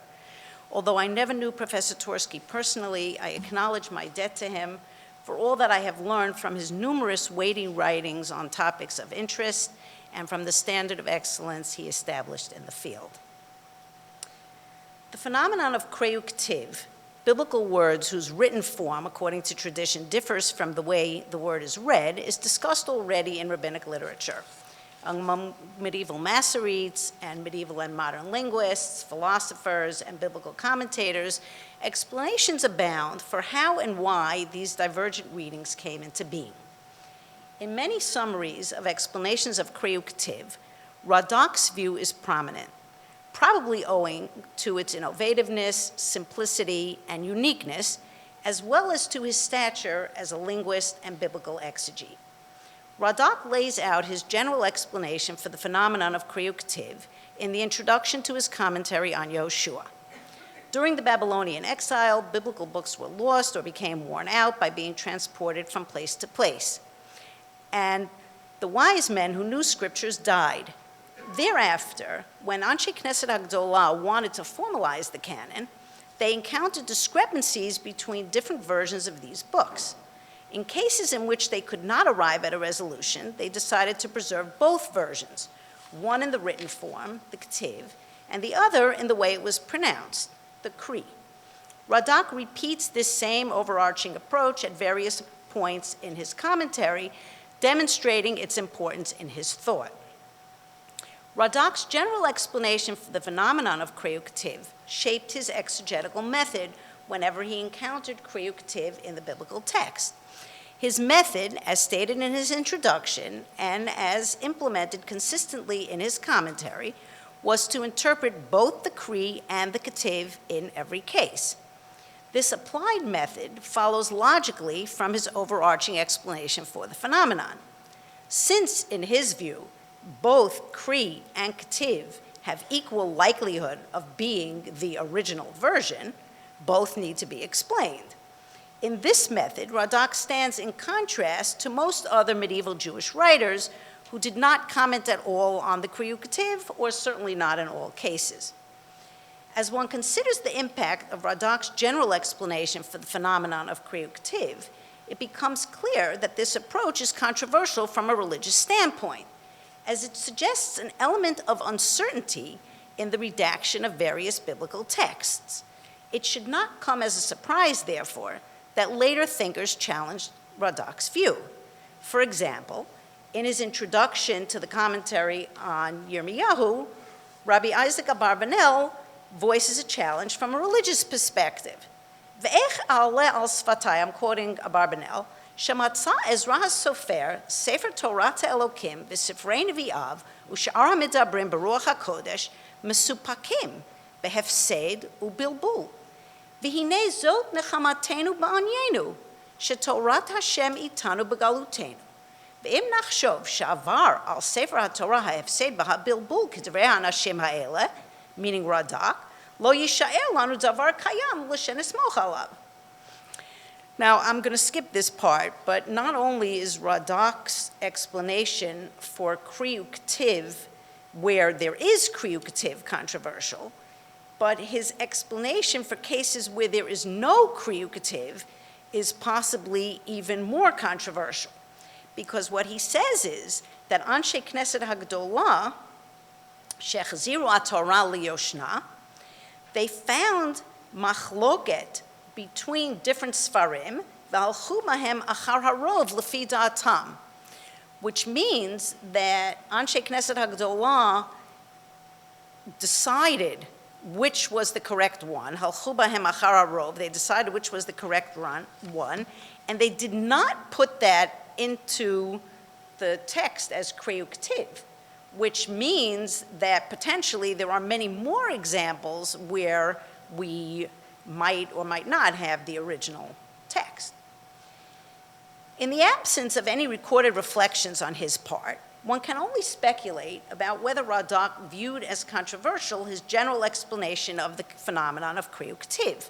Although I never knew Professor Twersky personally, I acknowledge my debt to him for all that I have learned from his numerous weighty writings on topics of interest and from the standard of excellence he established in the field. The phenomenon of kreu k'tiv, biblical words whose written form, according to tradition, differs from the way the word is read, is discussed already in rabbinic literature. Among medieval Masoretes and medieval and modern linguists, philosophers, and biblical commentators, explanations abound for how and why these divergent readings came into being. In many summaries of explanations of kreu k'tiv, Radak's view is prominent, probably owing to its innovativeness, simplicity, and uniqueness, as well as to his stature as a linguist and biblical exegete. Radak lays out his general explanation for the phenomenon of kreu k'tiv in the introduction to his commentary on Yoshua. During the Babylonian exile, biblical books were lost or became worn out by being transported from place to place. And the wise men who knew scriptures died. Thereafter, when Anshe Knesset HaGdolah wanted to formalize the canon, they encountered discrepancies between different versions of these books. In cases in which they could not arrive at a resolution, they decided to preserve both versions, one in the written form, the k'tiv, and the other in the way it was pronounced, the kri. Radak repeats this same overarching approach at various points in his commentary, demonstrating its importance in his thought. Radak's general explanation for the phenomenon of kreu k'tiv shaped his exegetical method whenever he encountered kreu k'tiv in the biblical text. His method, as stated in his introduction and as implemented consistently in his commentary, was to interpret both the kri and the k'tiv in every case. This applied method follows logically from his overarching explanation for the phenomenon. Since, in his view, both Kri and Ktiv have equal likelihood of being the original version, both need to be explained. In this method, Radak stands in contrast to most other medieval Jewish writers who did not comment at all on the Kri U'Ketiv, or certainly not in all cases. As one considers the impact of Radak's general explanation for the phenomenon of Kri U'Ketiv, it becomes clear that this approach is controversial from a religious standpoint, as it suggests an element of uncertainty in the redaction of various biblical texts. It should not come as a surprise, therefore, that later thinkers challenged Radak's view. For example, in his introduction to the commentary on Yirmiyahu, Rabbi Isaac Abarbanel voices a challenge from a religious perspective. Ve'ech a'aleh al sfatai, I'm quoting Abarbanel, shematza Ezra HaSofer, Sefer Torah Elokim, v'Sifrei Nevi'av, u'sha'ar ha'midabrim beruach HaKodesh, mesupakim, behefsed u'bilbul. V'hinei zot nechamatenu ba'anyenu, shetorat Hashem itanu begalutenu. Ve'im nachshov sha'avar al Sefer HaTorah ha'efsed b'ha'bilbul k'divrei ha'anashim ha'eleh, meaning Radak, lo yisha'el lanu davar kayam l'shenesmoch alav. Now, I'm going to skip this part, but not only is Radak's explanation for Kri U'Ketiv, where there is Kri U'Ketiv, controversial, but his explanation for cases where there is no Kri U'Ketiv is possibly even more controversial, because what he says is that Anshe Knesset HaGdolah, Shechziru HaTorah Liyoshna, they found machloket between different Sfarim, v'halchu mahem achar harov lefi da'atam, which means that Anshe Knesset HaGdolah decided which was the correct one, halchu bahem achar harov, they decided which was the correct one, and they did not put that into the text as Kri U'Ketiv, which means that potentially there are many more examples where we might or might not have the original text. In the absence of any recorded reflections on his part, one can only speculate about whether Radak viewed as controversial his general explanation of the phenomenon of Kri U'Ketiv.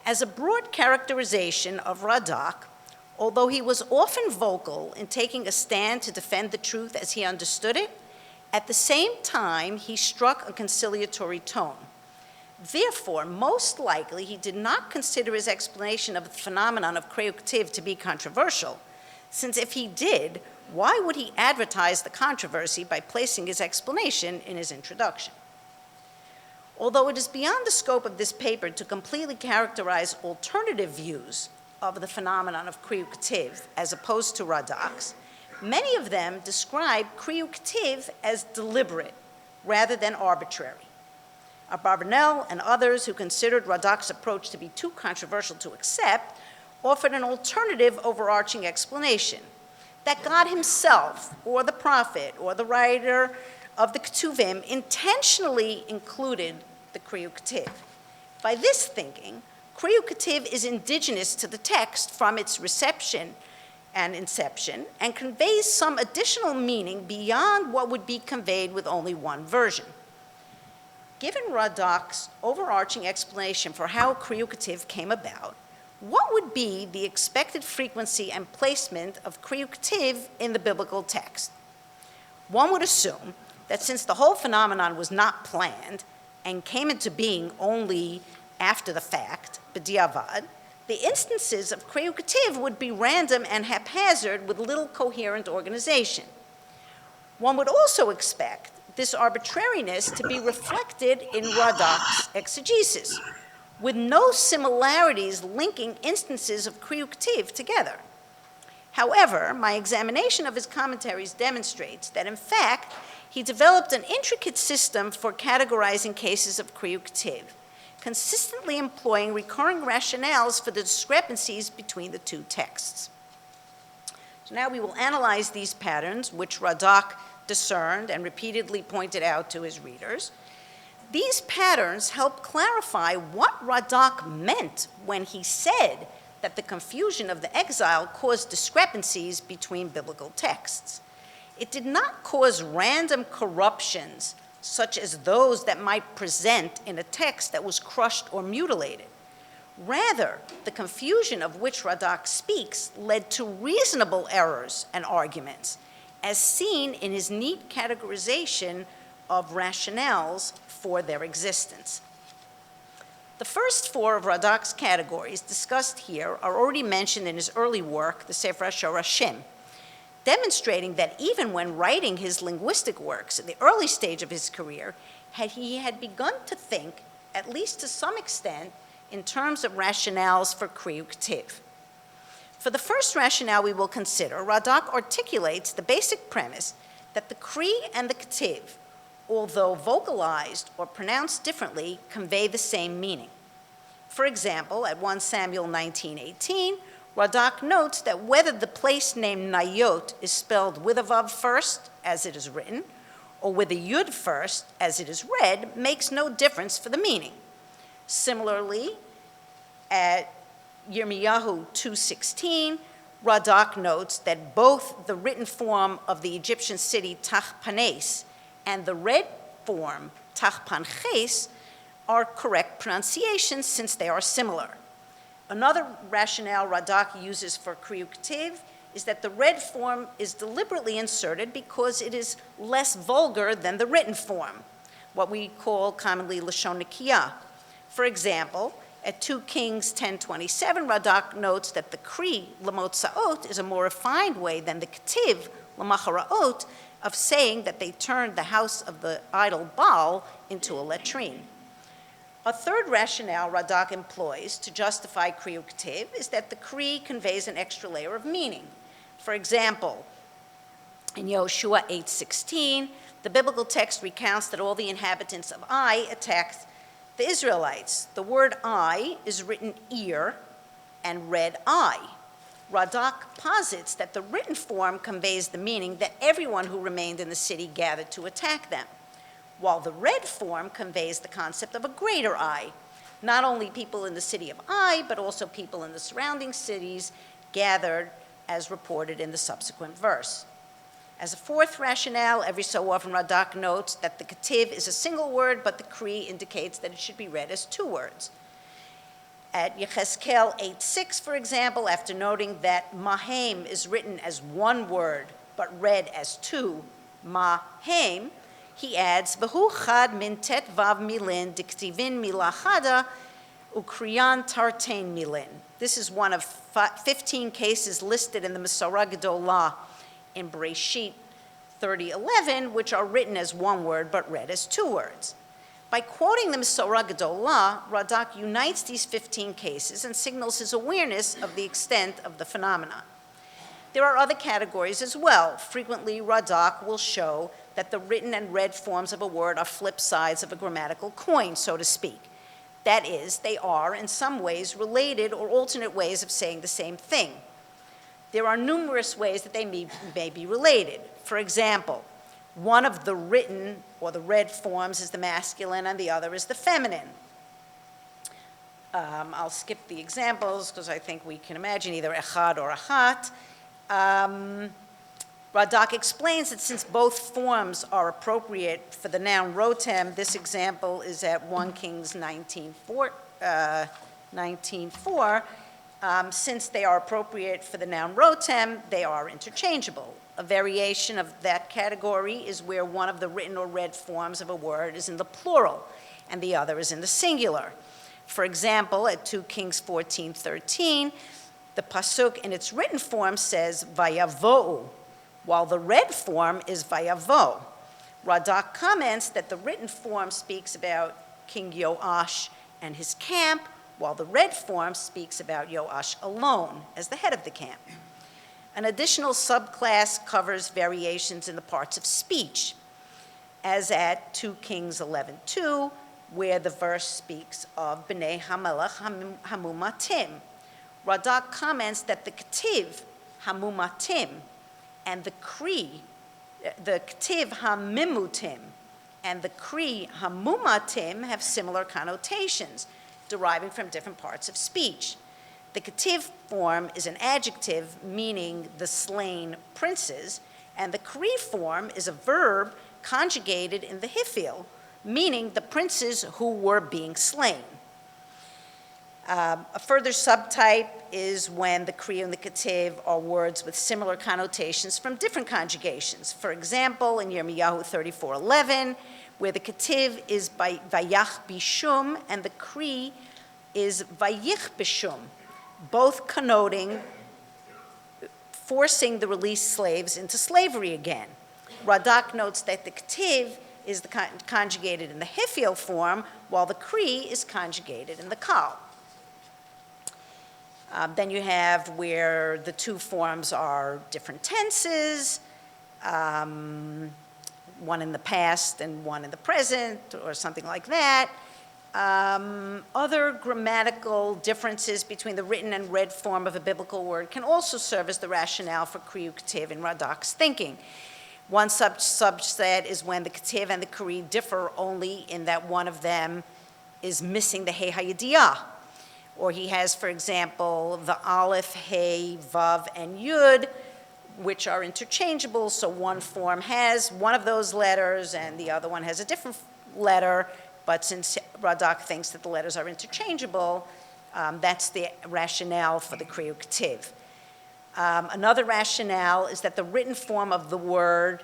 As a broad characterization of Radak, although he was often vocal in taking a stand to defend the truth as he understood it, at the same time he struck a conciliatory tone. Therefore, most likely he did not consider his explanation of the phenomenon of Kri U'Ketiv to be controversial, since if he did, why would he advertise the controversy by placing his explanation in his introduction? Although it is beyond the scope of this paper to completely characterize alternative views of the phenomenon of Kri U'Ketiv as opposed to Radak's, many of them describe Kri U'Ketiv as deliberate rather than arbitrary. Abarbanel and others who considered Radak's approach to be too controversial to accept offered an alternative overarching explanation, that God himself, or the prophet, or the writer of the Ketuvim intentionally included the Kri U'Ketiv. By this thinking, Kri U'Ketiv is indigenous to the text from its reception and inception, and conveys some additional meaning beyond what would be conveyed with only one version. Given Radak's overarching explanation for how Kri U'Ketiv came about, what would be the expected frequency and placement of Kri U'Ketiv in the biblical text? One would assume that since the whole phenomenon was not planned and came into being only after the fact, b'diavad, the instances of Kri U'Ketiv would be random and haphazard with little coherent organization. One would also expect this arbitrariness to be reflected in Radak's exegesis, with no similarities linking instances of Kri U'Ketiv together. However, my examination of his commentaries demonstrates that, in fact, he developed an intricate system for categorizing cases of Kri U'Ketiv, consistently employing recurring rationales for the discrepancies between the two texts. So now we will analyze these patterns, which Radak discerned and repeatedly pointed out to his readers. These patterns help clarify what Radak meant when he said that the confusion of the exile caused discrepancies between biblical texts. It did not cause random corruptions such as those that might present in a text that was crushed or mutilated. Rather, the confusion of which Radak speaks led to reasonable errors and arguments, as seen in his neat categorization of rationales for their existence. The first four of Radak's categories discussed here are already mentioned in his early work, the Sefer HaShorashim, demonstrating that even when writing his linguistic works in the early stage of his career, he had begun to think, at least to some extent, in terms of rationales for Kriya K'tiv. For the first rationale we will consider, Radak articulates the basic premise that the Kri and the K'tiv, although vocalized or pronounced differently, convey the same meaning. For example, at 1 Samuel 19:18, Radak notes that whether the place name Nayot is spelled with a Vav first, as it is written, or with a Yud first, as it is read, makes no difference for the meaning. Similarly, at Yirmiyahu 2:16, Radak notes that both the written form of the Egyptian city Tachpanes and the read form Tachpanches are correct pronunciations since they are similar. Another rationale Radak uses for Kriya K'tiv is that the read form is deliberately inserted because it is less vulgar than the written form, what we call commonly Lashon Nikiyah. For example, at 2 Kings 10:27, Radak notes that the Kri Lamotzaot is a more refined way than the K'tiv Lamacharaot of saying that they turned the house of the idol Baal into a latrine. A third rationale Radak employs to justify Kriya K'tiv is that the Kri conveys an extra layer of meaning. For example, in Yoshua 8:16, the biblical text recounts that all the inhabitants of Ai attacked the Israelites. The word Ai is written ear and read I. Radak posits that the written form conveys the meaning that everyone who remained in the city gathered to attack them, while the read form conveys the concept of a greater I, not only people in the city of Ai, but also people in the surrounding cities gathered as reported in the subsequent verse. As a fourth rationale, every so often Radak notes that the K'tiv is a single word, but the Kri indicates that it should be read as two words. At Yechezkel 8:6, for example, after noting that Mahem is written as one word, but read as two, Mahem, he adds, V'hu chad min tet vav milin diktivin milah chada ukriyan tartain milin. This is one of 15 cases listed in the Masorah Gedolah in Bereshit 30:11, which are written as one word but read as two words. By quoting the Masorah Gedolah, Radak unites these 15 cases and signals his awareness of the extent of the phenomenon. There are other categories as well. Frequently, Radak will show that the written and read forms of a word are flip sides of a grammatical coin, so to speak. That is, they are in some ways related or alternate ways of saying the same thing. There are numerous ways that they may be related. For example, one of the written or the read forms is the masculine and the other is the feminine. I'll skip the examples because I think we can imagine either echad or achat. Radak explains that since both forms are appropriate for the noun rotem, this example is at 1 Kings 19:4. Since they are appropriate for the noun rotem, they are interchangeable. A variation of that category is where one of the written or read forms of a word is in the plural and the other is in the singular. For example, at 2 Kings 14:13, the pasuk in its written form says vayavo'u, while the read form is vayavo. Radak comments that the written form speaks about King Yoash and his camp, while the read form speaks about Yoash alone as the head of the camp. An additional subclass covers variations in the parts of speech, as at 2 Kings 11:2, where the verse speaks of B'nai Hamelech Hamumatim. Radak comments that the K'tiv Hamumatim and the Kri, the K'tiv Hamimutim and the Kri Hamumatim have similar connotations, deriving from different parts of speech. The K'tiv form is an adjective meaning the slain princes, And the Kri form is a verb conjugated in the Hifil, meaning the princes who were being slain. A further subtype is when the Kri and the Ketiv are words with similar connotations from different conjugations. For example, in Yirmiyahu 34:11, where the Ketiv is by Vayach Bishum and the Kri is Vayich Bishum, both connoting forcing the released slaves into slavery again. Radak notes that the Ketiv is conjugated in the Hifil form, while the Kri is conjugated in the Kal. Then you have where the two forms are different tenses, one in the past and one in the present, or something like that. Other grammatical differences between the written and read form of a biblical word can also serve as the rationale for Kri U'Ketiv in Radak's thinking. One subset is when the Ketiv and the Kri differ only in that one of them is missing the Hey HaYediyah. Or he has, for example, the Aleph, Hey, Vav, and Yud, which are interchangeable, so one form has one of those letters and the other one has a different letter, but since Radak thinks that the letters are interchangeable, that's the rationale for the Kri U'Ketiv. Another rationale is that the written form of the word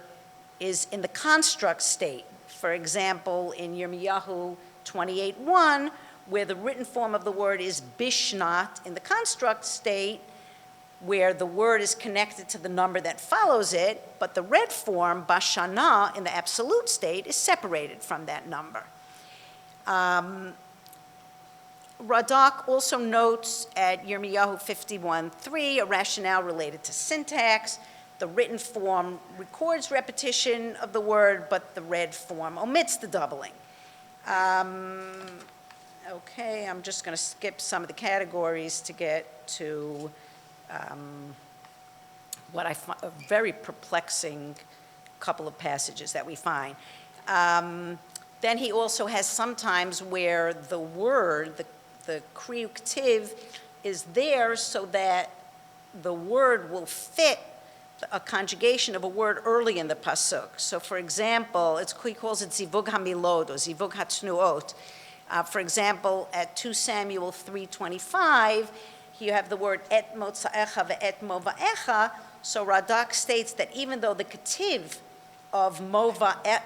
is in the construct state. For example, in Yirmiyahu 28:1, where the written form of the word is bishnat in the construct state, where the word is connected to the number that follows it, but the read form, bashana, in the absolute state, is separated from that number. Radak also notes at Yirmiyahu 51:3 a rationale related to syntax. The written form records repetition of the word, but the read form omits the doubling. Okay, I'm just going to skip some of the categories to get to what I find a very perplexing couple of passages that we find. Then he also has sometimes where the word, the Kri U'Ketiv, is there so that the word will fit a conjugation of a word early in the pasuk. So for example, he calls it Zivug HaMilod or Zivug HaTnuot. For example, at 2 Samuel 3:25, you have the word et motza'echa ve'et mova'echa. So Radak states that even though the ketiv of mivo'echa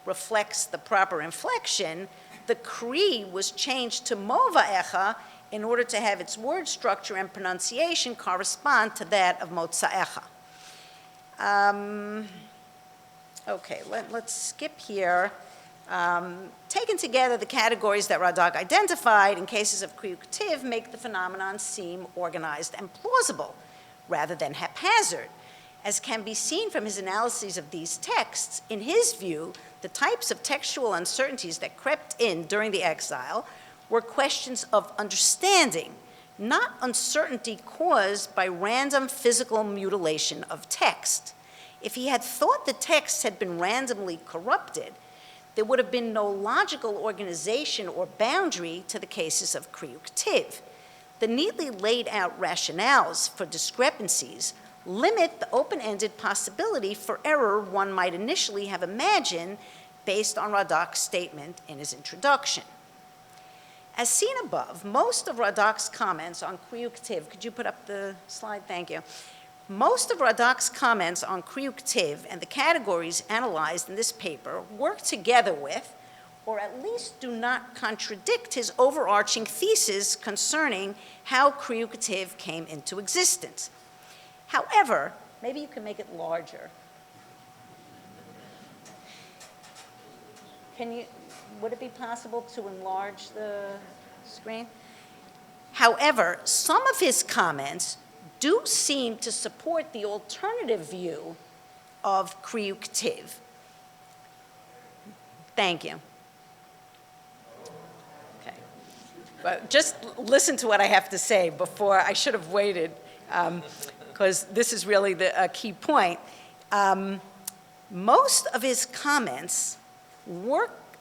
reflects the proper inflection, the Kri was changed to mova'echa in order to have its word structure and pronunciation correspond to that of motza'echa. Okay, let's skip here. Taken together, the categories that Radak identified in cases of Kri U'Ketiv make the phenomenon seem organized and plausible rather than haphazard. As can be seen from his analyses of these texts, in his view, the types of textual uncertainties that crept in during the exile were questions of understanding, not uncertainty caused by random physical mutilation of text. If he had thought the texts had been randomly corrupted, there would have been no logical organization or boundary to the cases of Kri U'Ketiv. The neatly laid out rationales for discrepancies limit the open-ended possibility for error one might initially have imagined based on Radak's statement in his introduction. As seen above, most of Radak's comments on Kri U'Ketiv, could you put up the slide? Thank you. Most of Radak's comments on Kri U'Ketiv and the categories analyzed in this paper work together with, or at least do not contradict, his overarching thesis concerning how Kri U'Ketiv came into existence. However, maybe you can make it larger. Would it be possible to enlarge the screen? However, some of his comments do seem to support the alternative view of Kri U'Ketiv. Thank you. Okay. But just listen to what I have to say before I should have waited, because this is really a key point. Most of his comments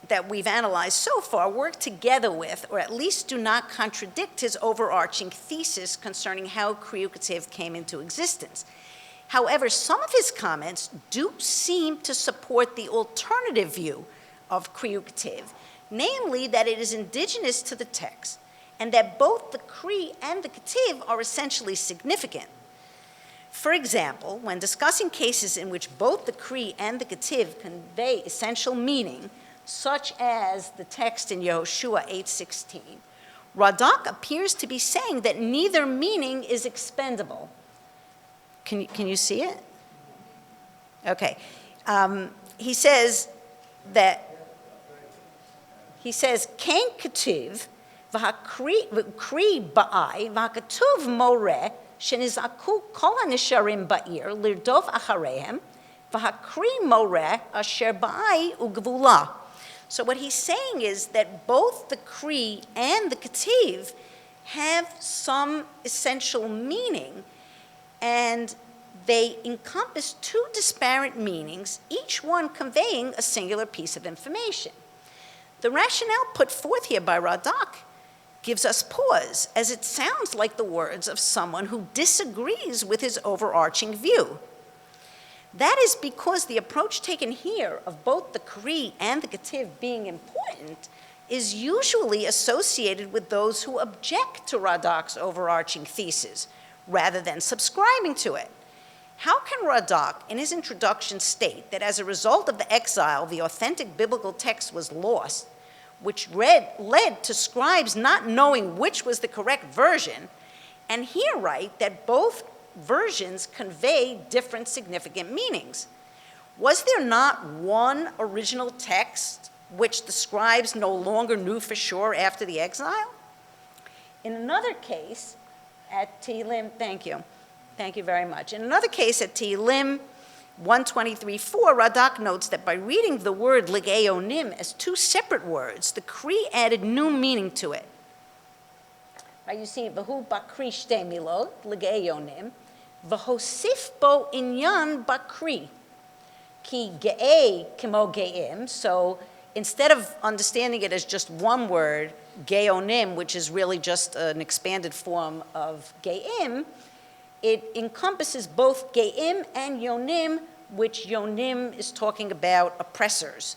that we've analyzed so far work together with, or at least do not contradict, his overarching thesis concerning how Kri U'Ketiv came into existence. However, some of his comments do seem to support the alternative view of Kriyu K'tiv, namely that it is indigenous to the text, and that both the Kri and the K'tiv are essentially significant. For example, when discussing cases in which both the Kri and the K'tiv convey essential meaning, such as the text in Yehoshua 8:16, Radak appears to be saying that neither meaning is expendable. Can you see it? Okay. He says, Kain Ketuv, v'hakri ba'ai, v'hakatuv moreh, shenizaku kol hanisharim ba'ir, lirdov acharehem, v'hakri moreh asher ba'ai ugvula. So what he's saying is that both the Kri and the Ketiv have some essential meaning, and they encompass two disparate meanings, each one conveying a singular piece of information. The rationale put forth here by Radak gives us pause, as it sounds like the words of someone who disagrees with his overarching view. That is because the approach taken here of both the Kri and the Ketiv being important is usually associated with those who object to Radak's overarching thesis, rather than subscribing to it. How can Radak, in his introduction, state that as a result of the exile, the authentic biblical text was lost, which led to scribes not knowing which was the correct version, and here write that both versions convey different significant meanings? Was there not one original text which the scribes no longer knew for sure after the exile? In another case, at Tehillim, thank you very much. In another case at Tehillim 123:4, Radak notes that by reading the word legeonim as two separate words, the Kri added new meaning to it. Right, you see, v'hu bakri shtei milot, legeonim, v'hosif bo inyan bakri, ki ge'ei kimo ge'im. So instead of understanding it as just one word, geonim, which is really just an expanded form of ge'im, it encompasses both ge'im and yonim, which yonim is talking about oppressors.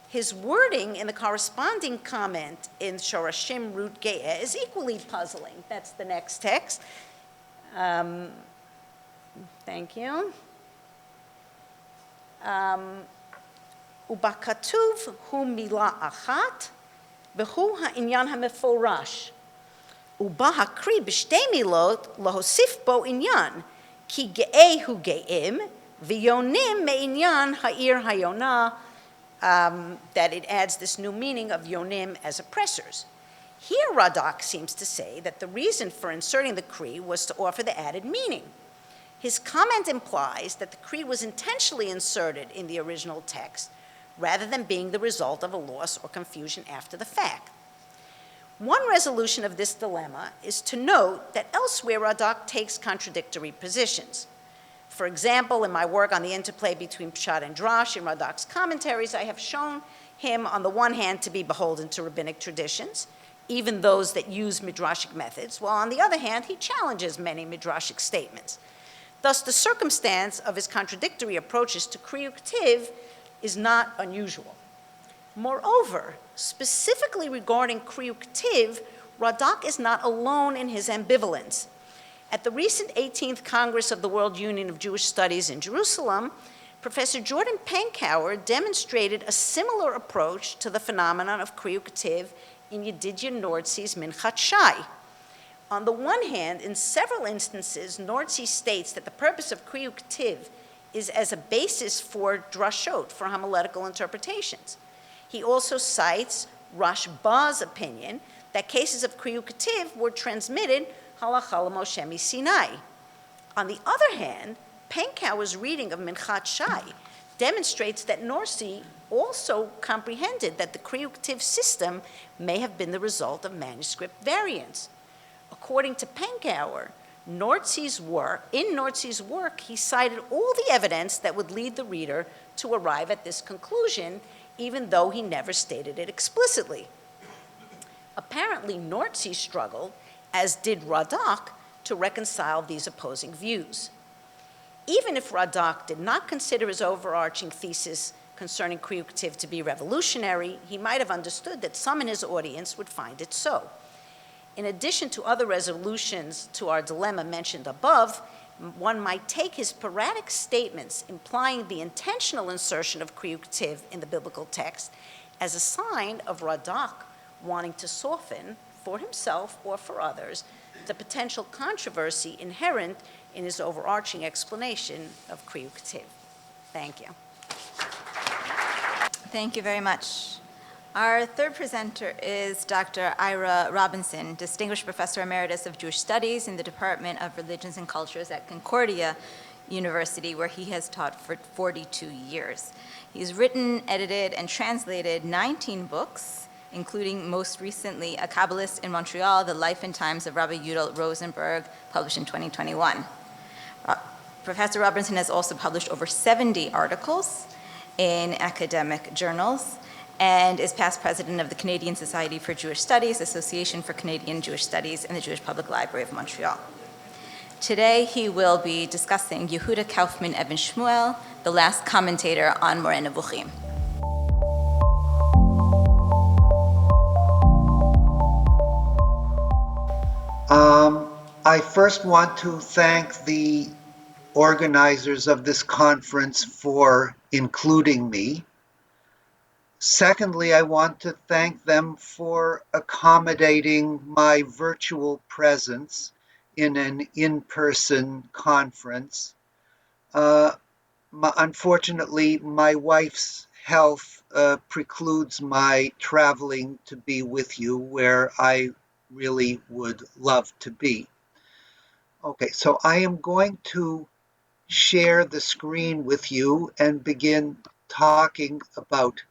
His wording in the corresponding comment in Shorashim root ge'eh is equally puzzling. That's the next text. Thank you. Ubakatuv hu mila achat, v'hu ha'inyan ha'meforash. Uba hakri b'shtei milot lahosif bo inyan, ki ge'eh hu ge'im, v'yonim me'inyan ha'ir ha'yonah, that it adds this new meaning of yonim as oppressors. Here Radak seems to say that the reason for inserting the Kri was to offer the added meaning. His comment implies that the Kri was intentionally inserted in the original text, rather than being the result of a loss or confusion after the fact. One resolution of this dilemma is to note that elsewhere Radak takes contradictory positions. For example, in my work on the interplay between Pshat and Drash in Radak's commentaries, I have shown him, on the one hand, to be beholden to rabbinic traditions, even those that use midrashic methods, while on the other hand, he challenges many midrashic statements. Thus, the circumstance of his contradictory approaches to Kriyu K'tiv is not unusual. Moreover, specifically regarding Kriyu K'tiv, Radak is not alone in his ambivalence. At the recent 18th Congress of the World Union of Jewish Studies in Jerusalem, Professor Jordan Pankauer demonstrated a similar approach to the phenomenon of Kriyu K'tiv in Yedidya Nordse's Minchat Shai. On the one hand, in several instances, Nordse states that the purpose of Kriyu K'tiv is as a basis for drashot, for homiletical interpretations. He also cites Rashba's opinion that cases of Kriyu K'tiv were transmitted Halakhah Moshe Sinai. On the other hand, Pankauer's reading of Minchat Shai demonstrates that Nordse also comprehended that the Kriyu K'tiv system may have been the result of manuscript variants. According to Pankauer, in Nordse's work, he cited all the evidence that would lead the reader to arrive at this conclusion, even though he never stated it explicitly. Apparently, Nordse struggled, as did Radak, to reconcile these opposing views. Even if Radak did not consider his overarching thesis concerning Kriuk Ktiv to be revolutionary, he might have understood that some in his audience would find it so. In addition to other resolutions to our dilemma mentioned above, one might take his sporadic statements implying the intentional insertion of Kriuk Ktiv in the biblical text as a sign of Radak wanting to soften, for himself or for others, the potential controversy inherent in his overarching explanation of Kriuk Ktiv. Thank you. Thank you very much. Our third presenter is Dr. Ira Robinson, Distinguished Professor Emeritus of Jewish Studies in the Department of Religions and Cultures at Concordia University, where he has taught for 42 years. He's written, edited, and translated 19 books, including most recently A Kabbalist in Montreal, The Life and Times of Rabbi Yudel Rosenberg, published in 2021. Professor Robinson has also published over 70 articles in academic journals, and is past president of the Canadian Society for Jewish Studies, Association for Canadian Jewish Studies, and the Jewish Public Library of Montreal. Today, he will be discussing Yehuda Kaufman Even Shmuel, the last commentator on Moreh Nevuchim. I first want to thank the organizers of this conference for including me. Secondly, I want to thank them for accommodating my virtual presence in an in-person conference. Unfortunately, my wife's health precludes my traveling to be with you where I really would love to be. Okay, so I am going to share the screen with you and begin talking about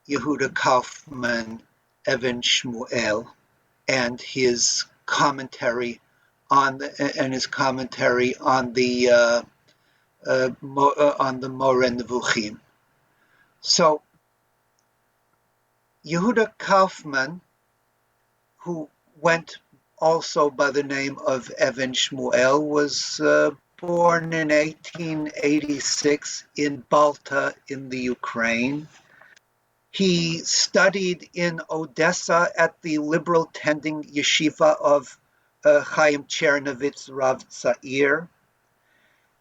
Yehuda Kaufman Even Shmuel and his commentary on the Moreh Nevuchim. So Yehuda Kaufman, who went also by the name of Even Shmuel, was born in 1886 in Balta in the Ukraine. He studied in Odessa at the liberal tending yeshiva of Chaim Chernovitz Rav Tzair.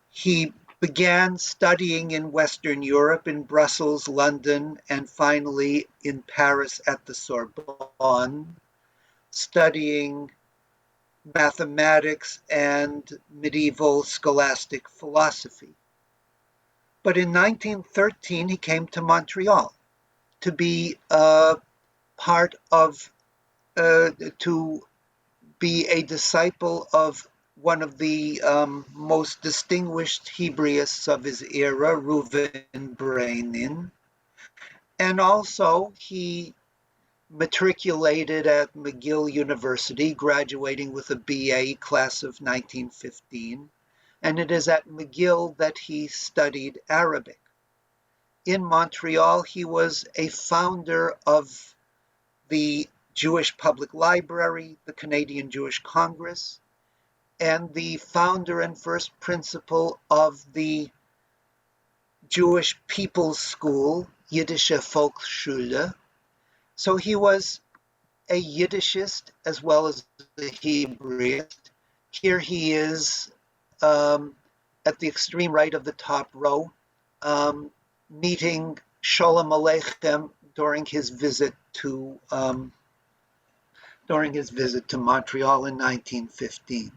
He began studying in Western Europe, in Brussels, London, and finally in Paris at the Sorbonne, studying mathematics and medieval scholastic philosophy. But in 1913, he came to Montreal to be to be a disciple of one of the most distinguished Hebraists of his era, Reuven Breinin. And also he matriculated at McGill University, graduating with a BA class of 1915. And it is at McGill that he studied Arabic. In Montreal, he was a founder of the Jewish Public Library, the Canadian Jewish Congress, and the founder and first principal of the Jewish People's School, Yiddische Volksschule. So he was a Yiddishist as well as a Hebraist. Here he is at the extreme right of the top row, meeting Sholem Aleichem during his visit to Montreal in 1915.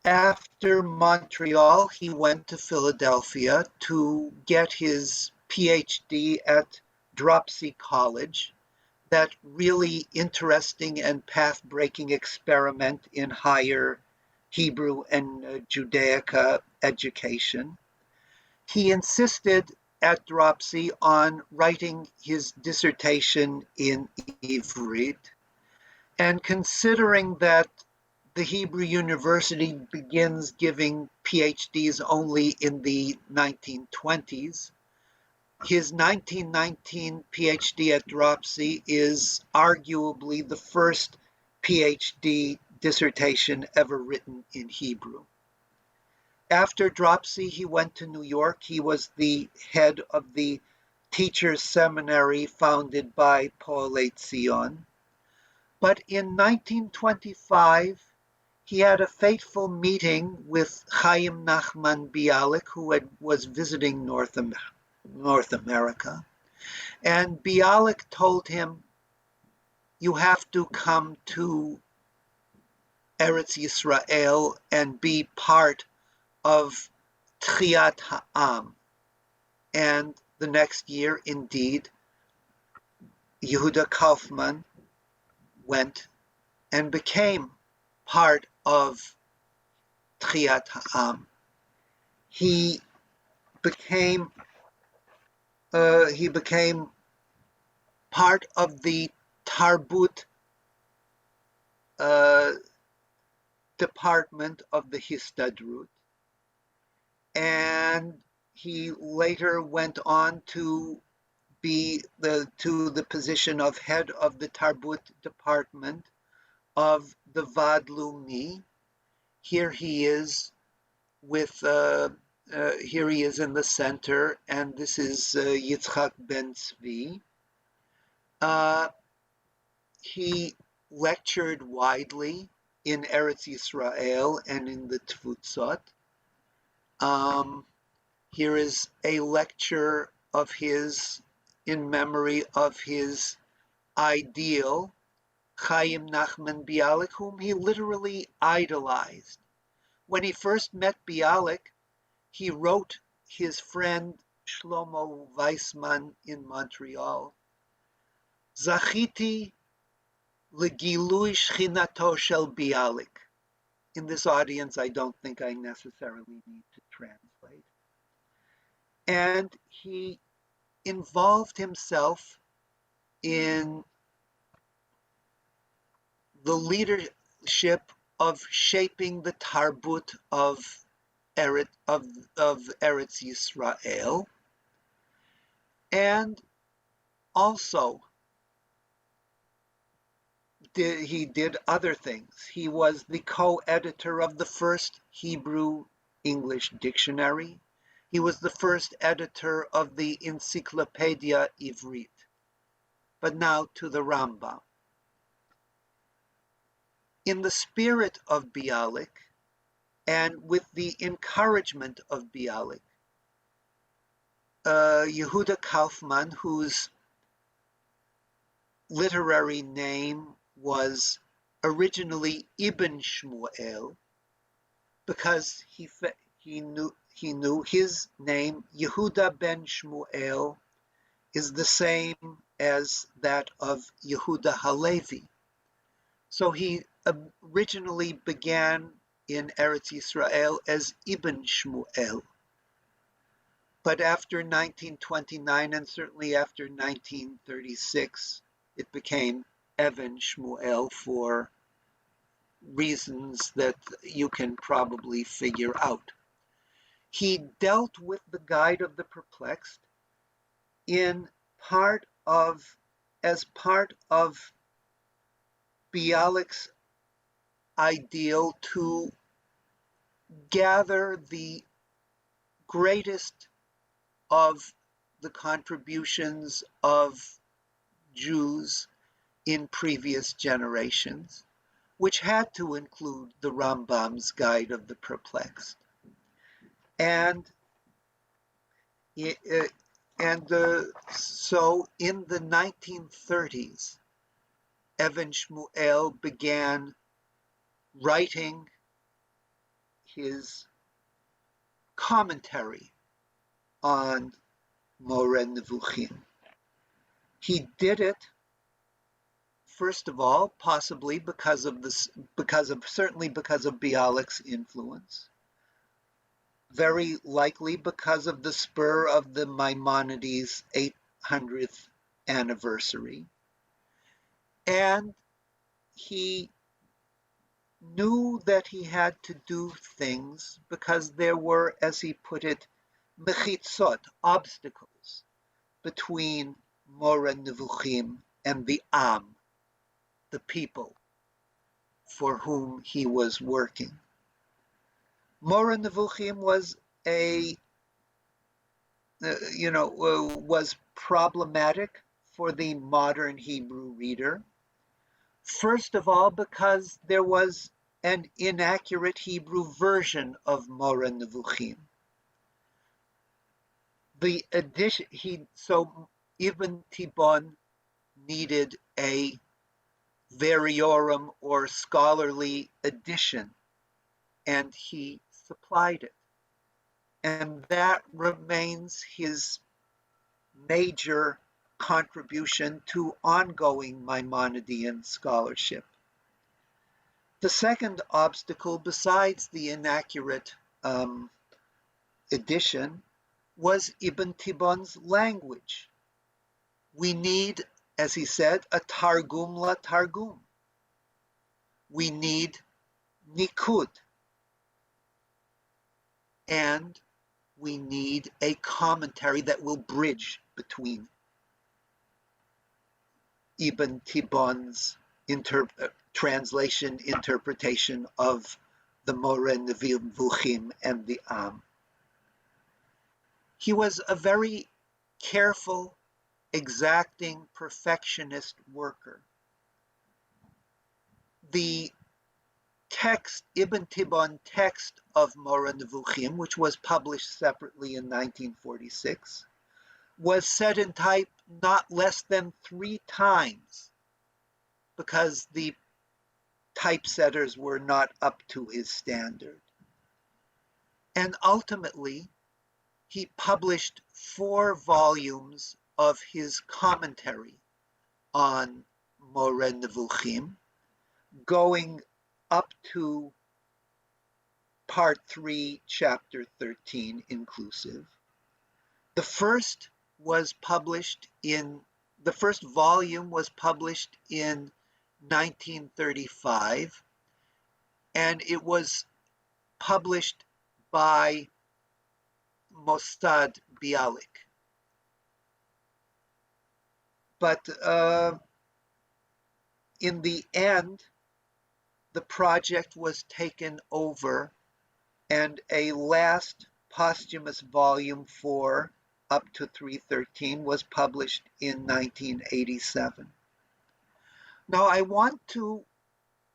After Montreal, he went to Philadelphia to get his PhD at Dropsy College, that really interesting and path-breaking experiment in higher Hebrew and Judaica education. He insisted at Dropsy on writing his dissertation in Ivrit, and considering that the Hebrew University begins giving PhDs only in the 1920s, his 1919 PhD at Dropsy is arguably the first PhD dissertation ever written in Hebrew. After Dropsy, he went to New York. He was the head of the teachers' seminary founded by Paul Zion. But in 1925, he had a fateful meeting with Chaim Nachman Bialik, who was visiting North America. And Bialik told him, you have to come to Eretz Yisrael and be part of Tchiyat Ha'am. And the next year, indeed, Yehuda Kaufman went and became part of Tchiyat Ha'am. He became part of the Tarbut department of the Histadrut, and he later went on to be to the position of head of the Tarbut department of the Vad Leumi. Here he is with here he is in the center, and this is Yitzhak Ben Tzvi. He lectured widely in Eretz Yisrael and in the Tfutzot. Here is a lecture of his in memory of his ideal, Chaim Nachman Bialik, whom he literally idolized. When he first met Bialik, he wrote his friend Shlomo Weissman in Montreal, Zachiti legilui shchinato shel Bialik. In this audience, I don't think I necessarily need to translate. And he involved himself in the leadership of shaping the Tarbut of Eretz Yisrael, and also he did other things. He was the co-editor of the first Hebrew-English dictionary. He was the first editor of the Encyclopedia Ivrit. But now to the Rambam. In the spirit of Bialik, and with the encouragement of Bialik, Yehuda Kaufman, whose literary name was originally Ibn Shmuel, because he knew his name, Yehuda ben Shmuel, is the same as that of Yehuda Halevi. So he originally began in Eretz Yisrael as Ibn Shmuel. But after 1929, and certainly after 1936, it became Evan Shmuel for reasons that you can probably figure out. He dealt with the Guide of the Perplexed as part of Bialik's ideal to gather the greatest of the contributions of Jews in previous generations, which had to include the Rambam's Guide of the Perplexed. So in the 1930s, Evan Shmuel began writing his commentary on Moreh Nevuchim. He did it, first of all, possibly certainly because of Bialik's influence, very likely because of the spur of the Maimonides' 800th anniversary. And he knew that he had to do things because there were, as he put it, mechitzot, obstacles, between Moreh Nevuchim and the Am, the people, for whom he was working. Moreh Nevuchim was was problematic for the modern Hebrew reader. First of all, because there was an inaccurate Hebrew version of Moreh Nevuchim. The addition, so Ibn Tibbon needed a variorum or scholarly edition, and he supplied it. And that remains his major contribution to ongoing Maimonidean scholarship. The second obstacle, besides the inaccurate edition, was Ibn Tibbon's language. We need, as he said, a Targum la Targum. We need Nikud. And we need a commentary that will bridge between Ibn Tibbon's translation, interpretation of the Moreh Nevuchim and the Am. He was a very careful, exacting, perfectionist worker. The text, Ibn Tibbon text of Moreh Nevuchim, which was published separately in 1946, was set in type not less than 3 times because the typesetters were not up to his standard. And ultimately, he published 4 volumes of his commentary on Moreh Nevuchim, going up to part 3, chapter 13 inclusive. The first volume was published in 1935, and it was published by Mostad Bialik. But in the end, the project was taken over, and a last posthumous volume 4, up to 313, was published in 1987. Now, I want to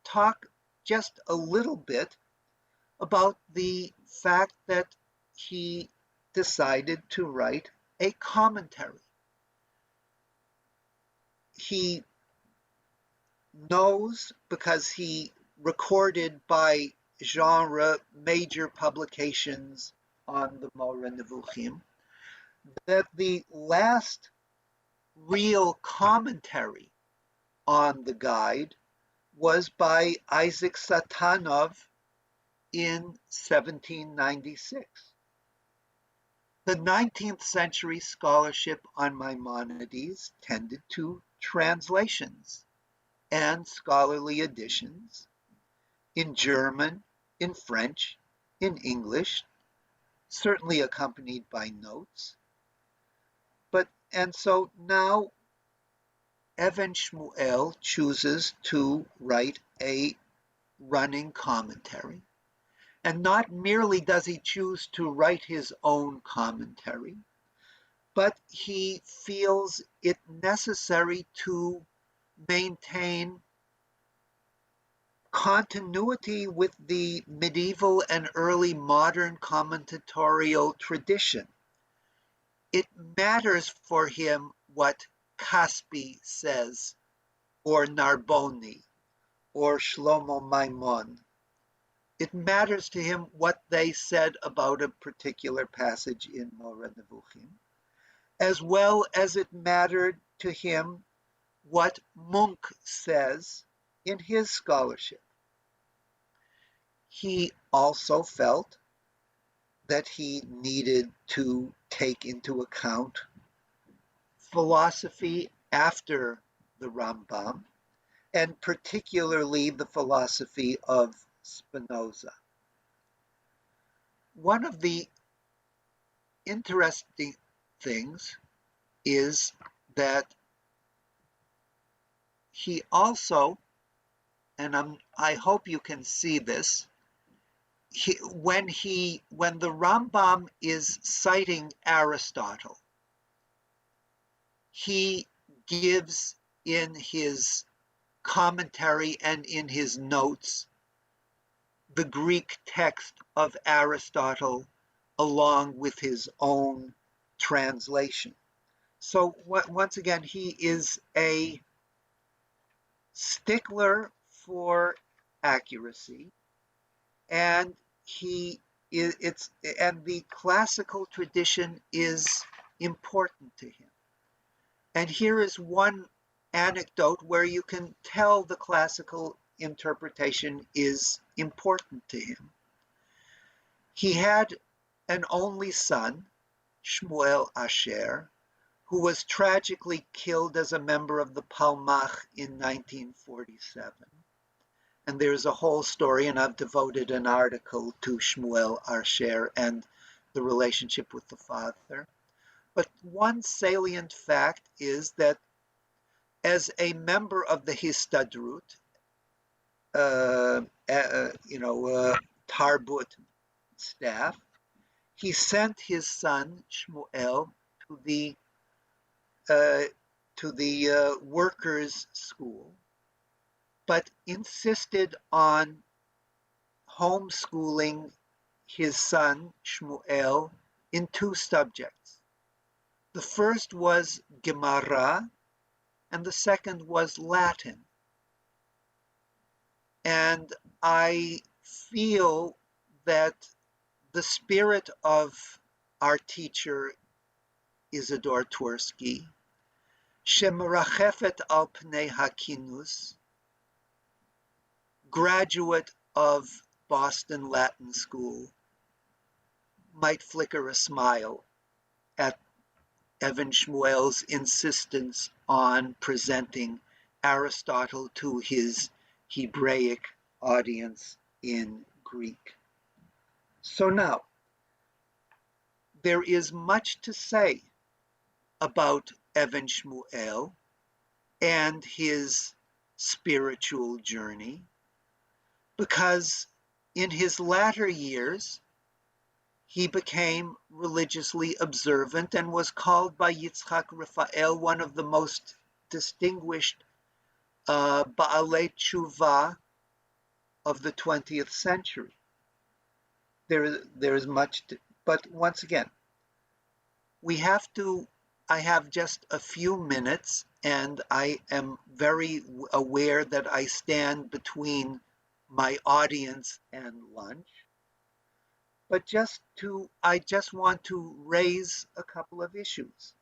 talk just a little bit about the fact that he decided to write a commentary. He knows, because he recorded by genre major publications on the Moreh Nevuchim, that the last real commentary on the guide was by Isaac Satanov in 1796. The 19th century scholarship on Maimonides tended to translations and scholarly editions in German, in French, in English, certainly accompanied by notes. And so now Evan Shmuel chooses to write a running commentary. And not merely does he choose to write his own commentary, but he feels it necessary to maintain continuity with the medieval and early modern commentatorial tradition. It matters for him what Caspi says, or Narboni, or Shlomo Maimon. It matters to him what they said about a particular passage in Moreh Nevuchim, as well as it mattered to him what Munk says in his scholarship. He also felt that he needed to take into account philosophy after the Rambam, and particularly the philosophy of Spinoza. One of the interesting things is that he also and I hope you can see this. When the Rambam is citing Aristotle, he gives in his commentary and in his notes the Greek text of Aristotle along with his own translation. So once again, he is a stickler for accuracy, and the classical tradition is important to him. And here is one anecdote where you can tell the classical interpretation is important to him. He had an only son, Shmuel Asher, who was tragically killed as a member of the Palmach in 1947. And there's a whole story, and I've devoted an article to Shmuel Asher and the relationship with the father. But one salient fact is that as a member of the Histadrut, Tarbut staff, he sent his son Shmuel to the workers' school, but insisted on homeschooling his son Shmuel in two subjects. The first was Gemara, and the second was Latin. And I feel that the spirit of our teacher, Isidore Twersky, Shemerachefet al pnei hakinus, graduate of Boston Latin School, might flicker a smile at Evan Shmuel's insistence on presenting Aristotle to his Hebraic audience in Greek. So now, there is much to say about Evan Shmuel and his spiritual journey, because in his latter years, he became religiously observant and was called by Yitzhak Raphael one of the most distinguished Ba'alei Tshuva of the 20th century. There is much to, but once again, I have just a few minutes, and I am very aware that I stand between my audience and lunch. But I just want to raise a couple of issues.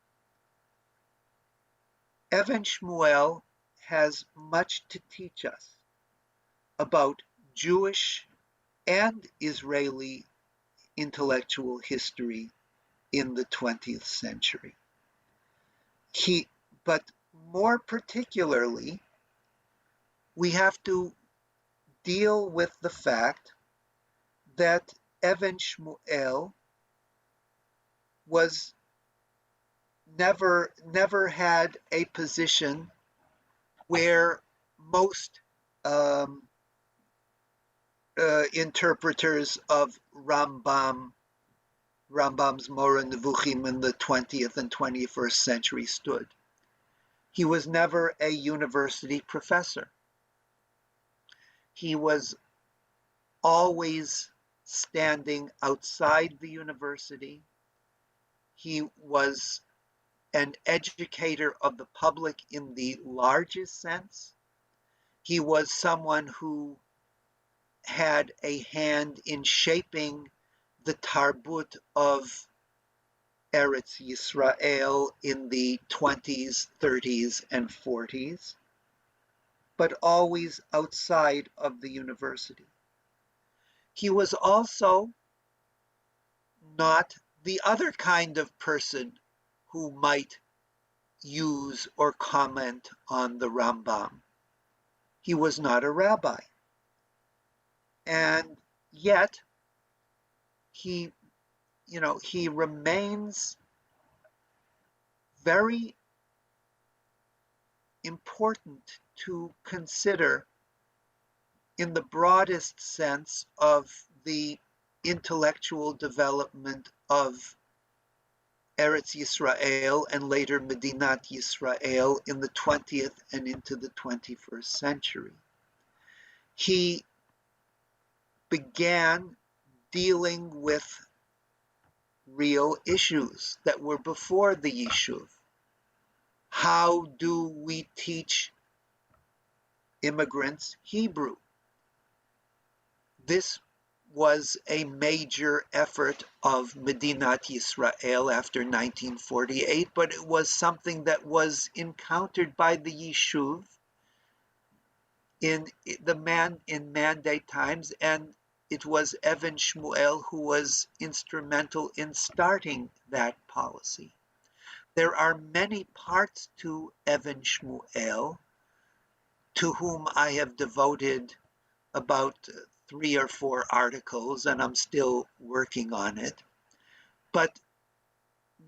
Evan Shmuel has much to teach us about Jewish and Israeli intellectual history in the 20th century. But more particularly, we have to deal with the fact that Evan Shmuel was never had a position where most interpreters of Rambam's Moreh Nevuchim in the 20th and 21st century stood. He was never a university professor. He was always standing outside the university. He was an educator of the public in the largest sense. He was someone who had a hand in shaping the Tarbut of Eretz Yisrael in the 20s, 30s, and 40s, but always outside of the university. He was also not the other kind of person who might use or comment on the Rambam. He was not a rabbi. And yet, he remains very important to consider in the broadest sense of the intellectual development of Eretz Yisrael and later Medinat Yisrael in the 20th and into the 21st century. He began dealing with real issues that were before the Yishuv. How do we teach immigrants Hebrew? This was a major effort of Medinat Yisrael after 1948, but it was something that was encountered by the Yishuv in Mandate times, and it was Evan Shmuel who was instrumental in starting that policy. There are many parts to Evan Shmuel, to whom I have devoted about 3 or 4 articles, and I'm still working on it. But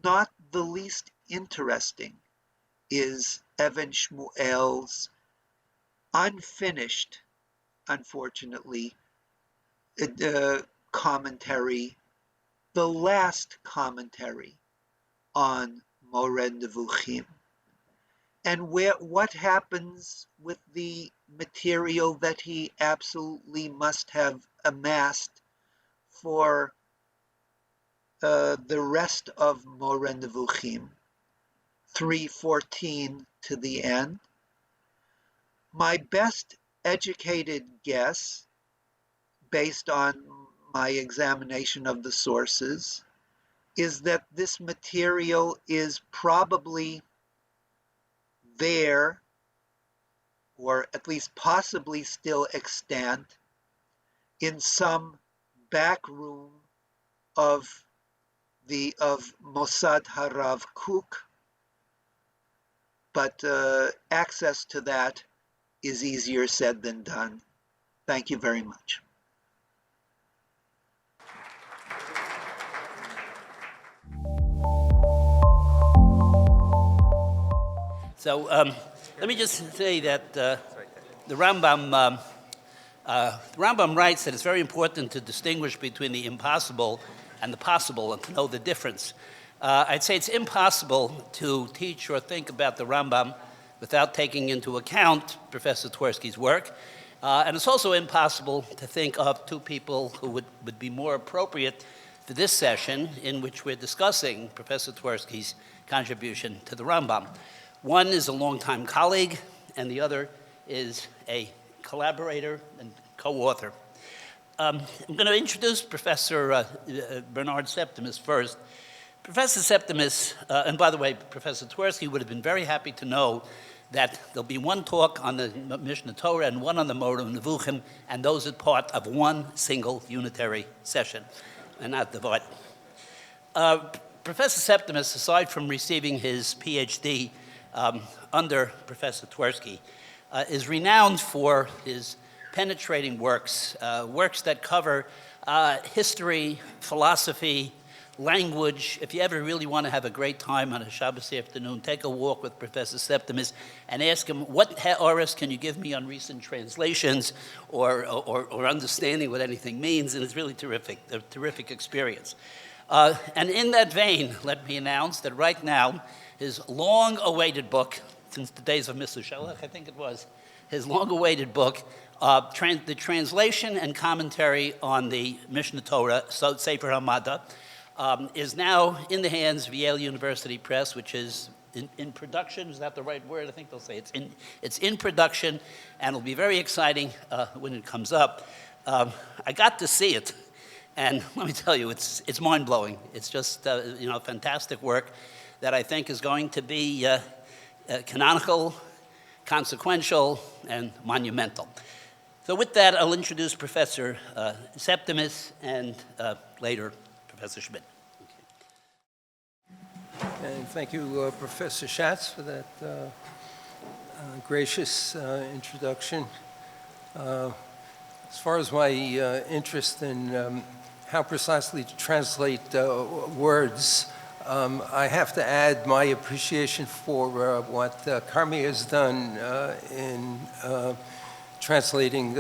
not the least interesting is Evan Shmuel's unfinished, unfortunately, commentary, the last commentary on Moreh Nevuchim. And what happens with the material that he absolutely must have amassed for the rest of Moreh Nevuchim, 3:14 to the end? My best educated guess, based on my examination of the sources, is that this material is probably there, or at least possibly still extant, in some back room of Mossad Harav Kook, but access to that is easier said than done. Thank you very much. So let me just say that the Rambam writes that it's very important to distinguish between the impossible and the possible and to know the difference. I'd say it's impossible to teach or think about the Rambam without taking into account Professor Twersky's work. And it's also impossible to think of 2 people who would be more appropriate for this session in which we're discussing Professor Twersky's contribution to the Rambam. One is a longtime colleague, and the other is a collaborator and co-author. I'm going to introduce Professor Bernard Septimus first. Professor Septimus, and by the way, Professor Twersky would have been very happy to know that there'll be one talk on the Mishnah Torah and one on the Moreh Nevuchim, and those are part of one single unitary session, and not divided. Professor Septimus, aside from receiving his PhD under Professor Twersky, is renowned for his penetrating works, works that cover history, philosophy, language. If you ever really want to have a great time on a Shabbos afternoon, take a walk with Professor Septimus and ask him, what ha'aras can you give me on recent translations or understanding what anything means? And it's really terrific, a terrific experience. And in that vein, let me announce that right now, his long-awaited book, since the days of Mr. Shalach, I think it was, his long-awaited book, the translation and commentary on the Mishnah Torah, Sefer HaMadda, is now in the hands of Yale University Press, which is in production. Is that the right word? I think they'll say it's in production, and it'll be very exciting when it comes up. I got to see it, and let me tell you, it's mind-blowing. It's just fantastic work that I think is going to be canonical, consequential, and monumental. So with that, I'll introduce Professor Septimus and later Professor Schmidt. And thank you, Professor Schatz, for that gracious introduction. As far as my interest in how precisely to translate words, I have to add my appreciation for what Carmi has done in translating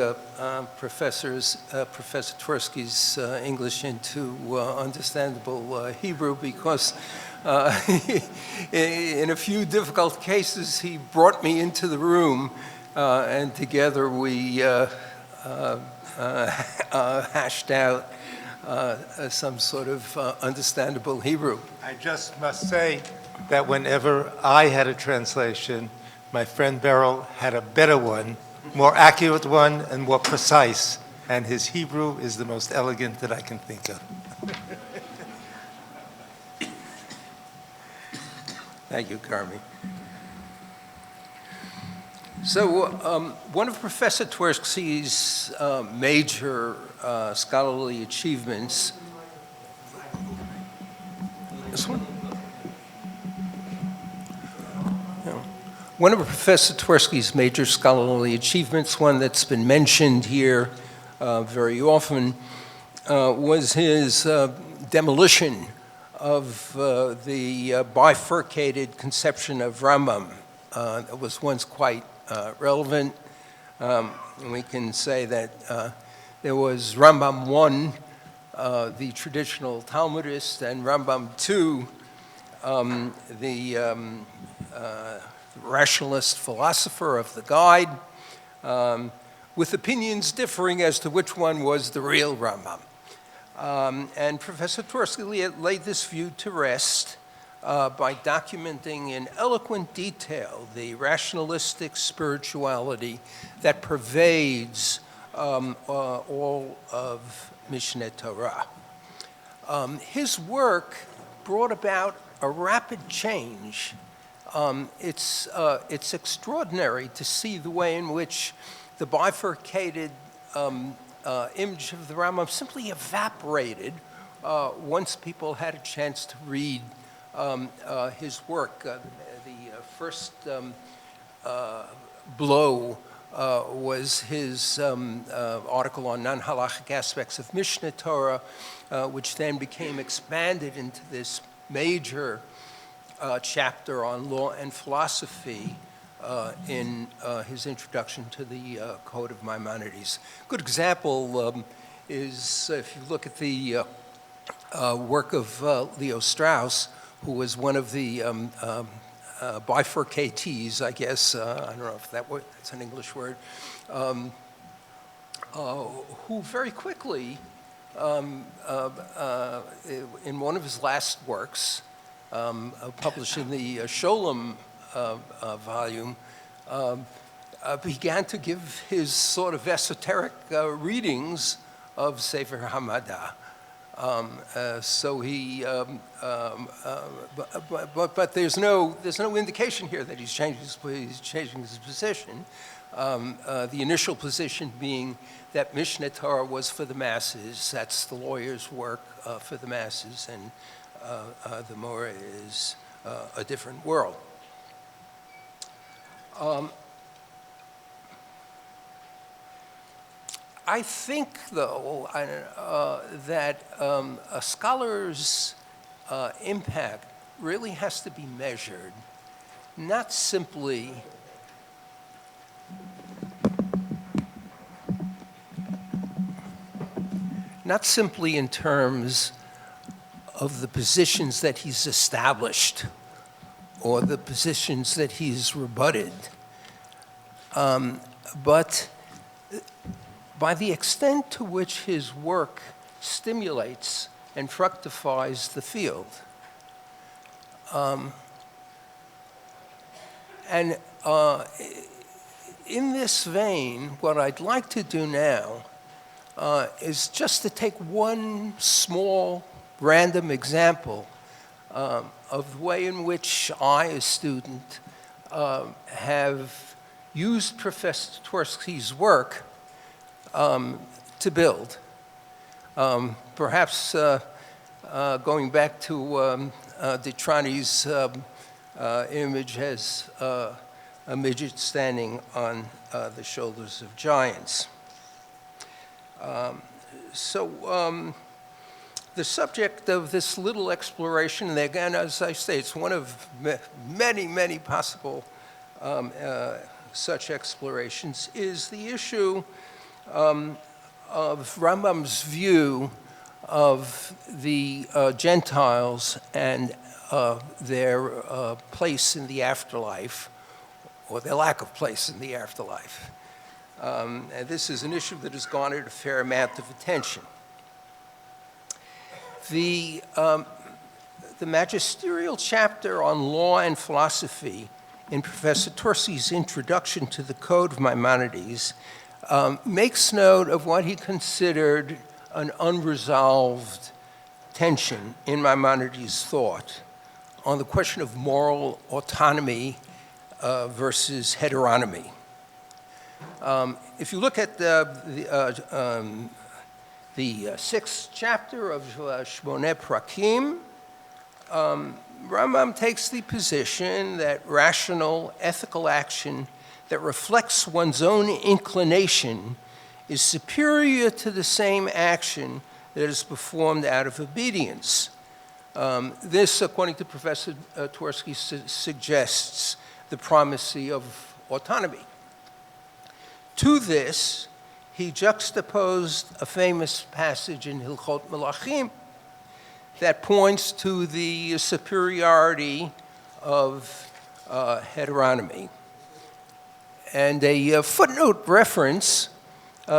Professor Twersky's English into understandable Hebrew, because in a few difficult cases, he brought me into the room, and together we hashed out some sort of understandable Hebrew. I just must say that whenever I had a translation, my friend Beryl had a better one, more accurate one, and more precise. And his Hebrew is the most elegant that I can think of. Thank you, Carmi. So one of Professor Twersky's major scholarly achievements, this one? No. One of Professor Twersky's major scholarly achievements, one that's been mentioned here very often, was his demolition of the bifurcated conception of Rambam. That was once quite relevant. And we can say that there was Rambam 1, the traditional Talmudist, and Rambam 2, the rationalist philosopher of the Guide, with opinions differing as to which one was the real Rambam. And Professor Twersky laid this view to rest by documenting in eloquent detail the rationalistic spirituality that pervades all of Mishneh Torah. His work brought about a rapid change. It's extraordinary to see the way in which the bifurcated image of the Rambam simply evaporated once people had a chance to read his work. The first blow was his article on non-Halakhic aspects of Mishneh Torah, which then became expanded into this major chapter on law and philosophy in his introduction to the Code of Maimonides. A good example is if you look at the work of Leo Strauss, who was one of the bifurcatees, I guess, I don't know if that's an English word, who very quickly, in one of his last works, published in the Sholem volume, began to give his sort of esoteric readings of Sefer Hamadah. So he, but there's no indication here that he's changing his position. The initial position being that Mishneh Torah was for the masses. That's the lawyer's work for the masses, and the Morah is a different world. I think, though, that a scholar's impact really has to be measured, not simply in terms of the positions that he's established or the positions that he's rebutted, but by the extent to which his work stimulates and fructifies the field. And in this vein, what I'd like to do now is just to take one small random example of the way in which I, a student, have used Professor Twersky's work to build. Perhaps going back to Detrani's image as a midget standing on the shoulders of giants. The subject of this little exploration, and again, as I say, it's one of many, many possible such explorations is the issue of Rambam's view of the Gentiles and their place in the afterlife, or their lack of place in the afterlife. And this is an issue that has garnered a fair amount of attention. The magisterial chapter on law and philosophy in Professor Twersky's introduction to the Code of Maimonides makes note of what he considered an unresolved tension in Maimonides' thought on the question of moral autonomy versus heteronomy. If you look at the sixth chapter of Shmoneh Prakim, Rambam takes the position that rational, ethical action that reflects one's own inclination is superior to the same action that is performed out of obedience. This, according to Professor Twersky, suggests the primacy of autonomy. To this, he juxtaposed a famous passage in Hilchot Melachim that points to the superiority of heteronomy. And a footnote reference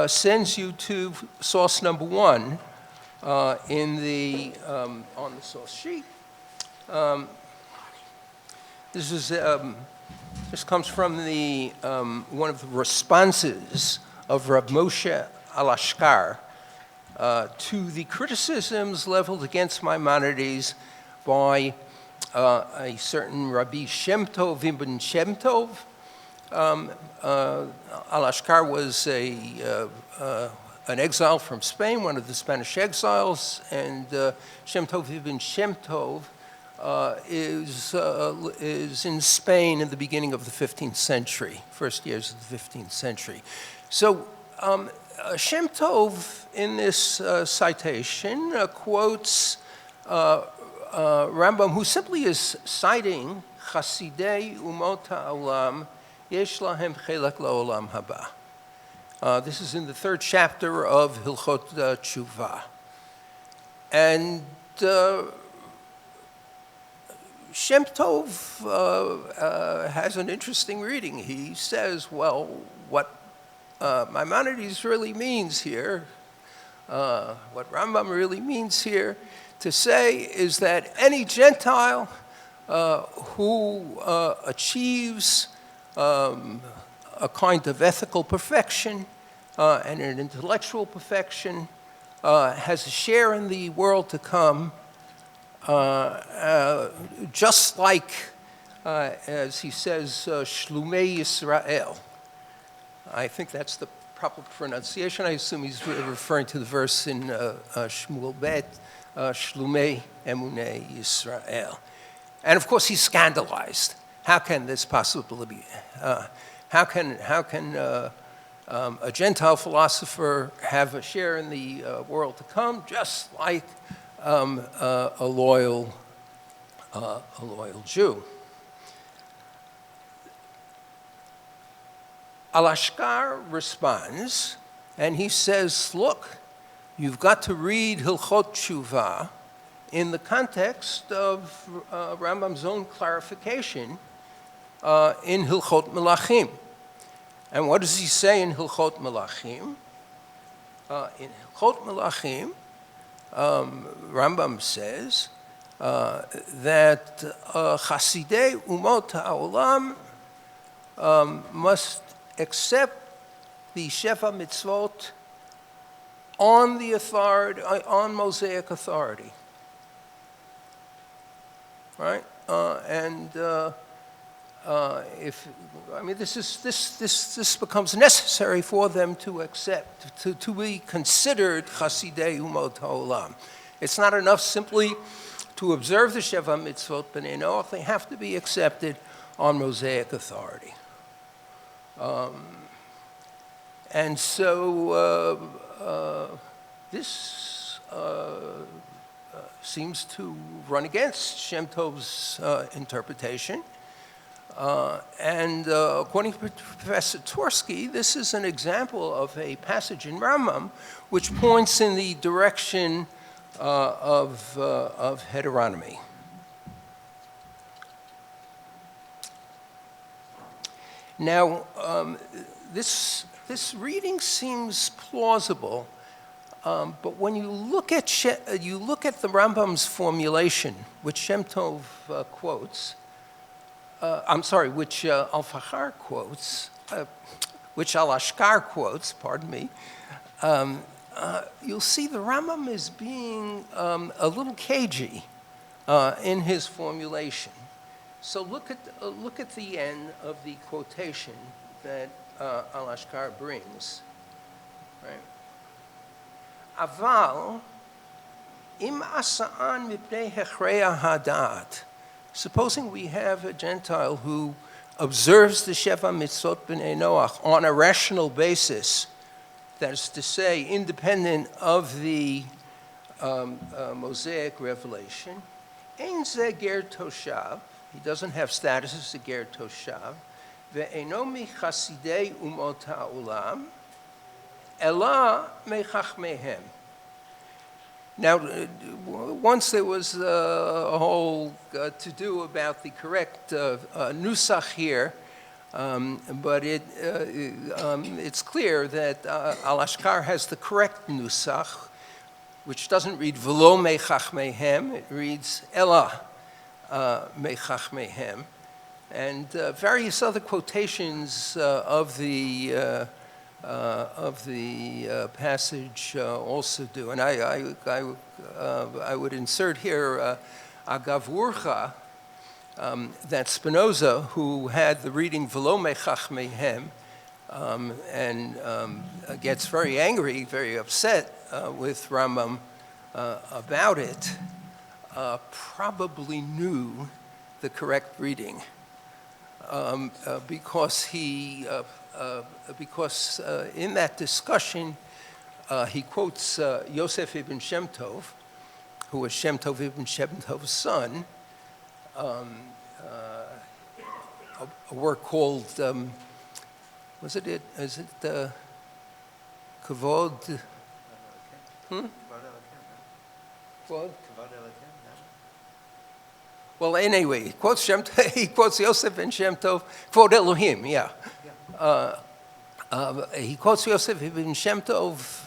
sends you to source number 1 on the source sheet. This comes from one of the responses of Rav Moshe Alashkar to the criticisms leveled against Maimonides by a certain Rabbi Shem Tov Ibn Shem Tov. Alashkar was an exile from Spain, one of the Spanish exiles, and Shem Tov Ibn Shem Tov is in Spain in the beginning of the 15th century, first years of the 15th century. So Shem Tov in this citation quotes Rambam, who simply is citing Chasidei Umot Ha'olam Yesh Lahem Chelak La'olam Haba. This is in the 3rd chapter of Hilchot Tshuva. And Shem Tov has an interesting reading. He says, well, what Maimonides really means here, what Rambam really means here to say is that any Gentile who achieves a kind of ethical perfection and an intellectual perfection has a share in the world to come, just like, as he says, Shlumei Yisrael. I think that's the proper pronunciation. I assume he's referring to the verse in Shmuel Bet, Shlumei Emunei Yisrael. And of course, he's scandalized. How can this possibly be? How can a Gentile philosopher have a share in the world to come, just like a loyal Jew? Alashkar responds, and he says, look, you've got to read Hilchot Tshuva in the context of Rambam's own clarification in Hilchot Melachim. And what does he say in Hilchot Melachim? In Hilchot Melachim, Rambam says that Chasidei Umot Ha'olam must accept the Sheva Mitzvot on the authority, on Mosaic authority, right? This becomes necessary for them to accept, to be considered Chasidei Umot Ha'olam. It's not enough simply to observe the Sheva Mitzvot, but they have to be accepted on Mosaic authority. And so this seems to run against Shem Tov's interpretation. According to Professor Twersky, this is an example of a passage in Rambam which points in the direction of heteronomy. Now, this reading seems plausible, but when you look at the Rambam's formulation, which Shem Tov quotes, which Al-Fachar quotes, which Al-Ashkar quotes, pardon me, you'll see the Rambam is being a little cagey in his formulation. So look at the end of the quotation that Al-Ashkar brings. Right? Aval im asa'an mipnei hechreya hadat. Supposing we have a Gentile who observes the Sheva Mitzvot B'nai Noach on a rational basis, that is to say, independent of the Mosaic revelation, ein ze ger toshav, he doesn't have status as a ger toshav, ve'eno mi chasidei umot ha'olam, ela mechachmehem. Now, once there was a whole to-do about the correct nusach here, but it's clear that Al-Ashkar has the correct nusach, which doesn't read v'lo mechachmehem, it reads ela mechachmehem, and various other quotations of the passage also do. And I would insert here Agavurcha, that Spinoza, who had the reading V'lo mechachmehem, and gets very angry, very upset with Rambam about it, probably knew the correct reading because in that discussion, he quotes Yosef ibn Shem Tov, who was Shem Tov ibn Shem Tov's son, a work called, is it Kavod? What? Well, anyway, he quotes Yosef and Shem Tov, Kvod Elohim, yeah. He quotes Yosef ibn Shem Tov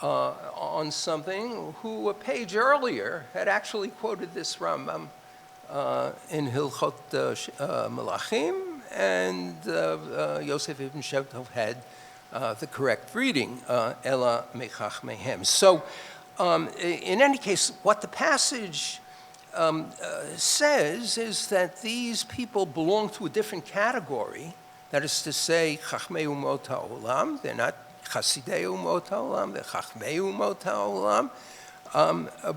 on something who a page earlier had actually quoted this Rambam in Hilchot Melachim, and Yosef ibn Shem Tov had the correct reading, Ela Mechachmehem. So in any case, what the passage says is that these people belong to a different category. That is to say, Chachmei Umot HaOlam. They're not Chasidei Umot HaOlam, they're Chachmei Umot HaOlam.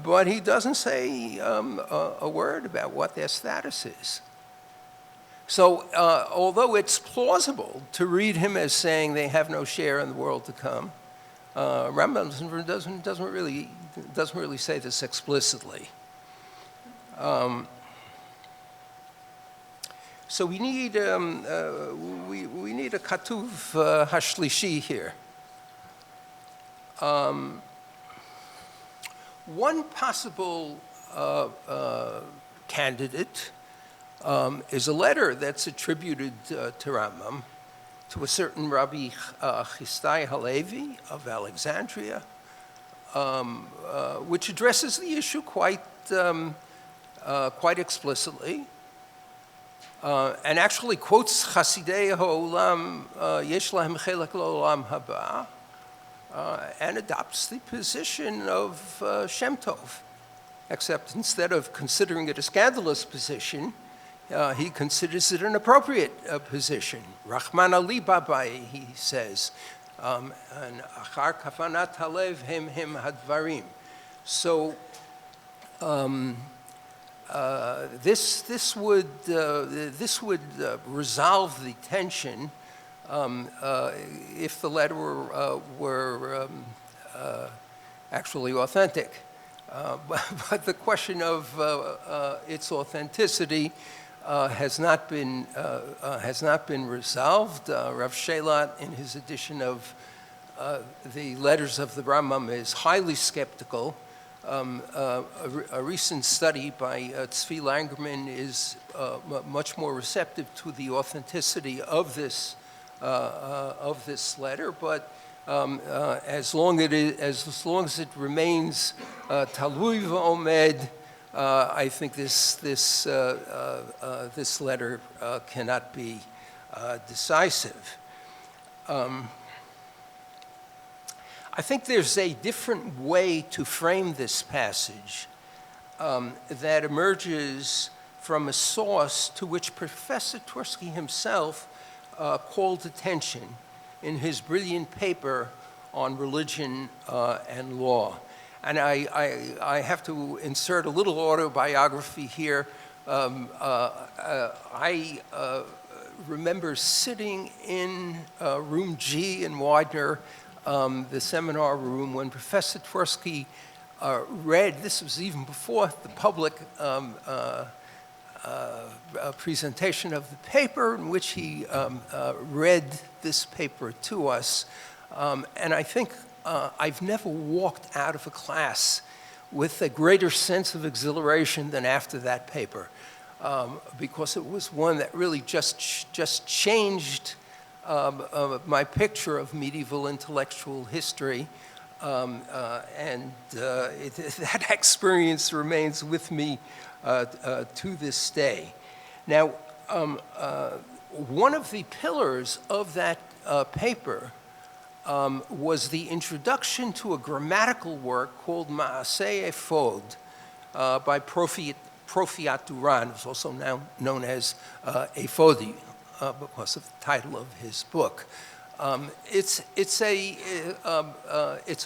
But he doesn't say a word about what their status is. So although it's plausible to read him as saying they have no share in the world to come, Rambam doesn't really say this explicitly. So we need a katuv hashlishi here. One possible candidate is a letter that's attributed to Rambam to a certain Rabbi Chistai Halevi of Alexandria, which addresses the issue quite explicitly, and actually quotes Chasidei Ha'olam Yesh Lahem Chelek L'Olam Haba, and adopts the position of Shem Tov, except instead of considering it a scandalous position, he considers it an appropriate position. Rachman Ali Babai, he says, and Achar Kavanat Halev Hem Hadvarim. So this would resolve the tension if the letter were actually authentic. But the question of its authenticity has not been resolved. Rav Shelat, in his edition of the letters of the Rambam, is highly skeptical. A recent study by Tzvi Langerman is much more receptive to the authenticity of this letter, but as long as it remains talui v'omed, I think this letter cannot be decisive. I think there's a different way to frame this passage that emerges from a source to which Professor Twersky himself called attention in his brilliant paper on religion and law. And I have to insert a little autobiography here. I remember sitting in room G in Widener, the seminar room, when Professor Twersky read, this was even before the public presentation of the paper, in which he read this paper to us. And I think I've never walked out of a class with a greater sense of exhilaration than after that paper, because it was one that really just changed my picture of medieval intellectual history, and that experience remains with me to this day. Now, one of the pillars of that paper was the introduction to a grammatical work called Ma'aseh Ephod by Prof. Duran, who's also now known as Ephodi, because of the title of his book. It's a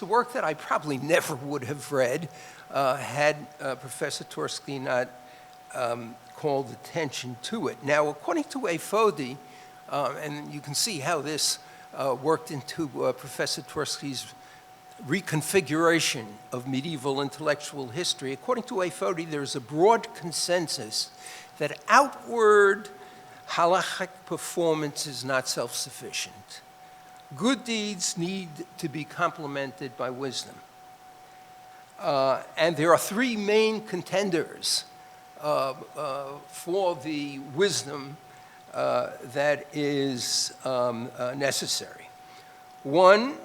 work that I probably never would have read had Professor Twersky not called attention to it. Now, according to Ephodi, and you can see how this worked into Professor Twersky's reconfiguration of medieval intellectual history. According to Ephodi, there's a broad consensus that outward Halakhic performance is not self-sufficient. Good deeds need to be complemented by wisdom. And there are three main contenders for the wisdom that is necessary. One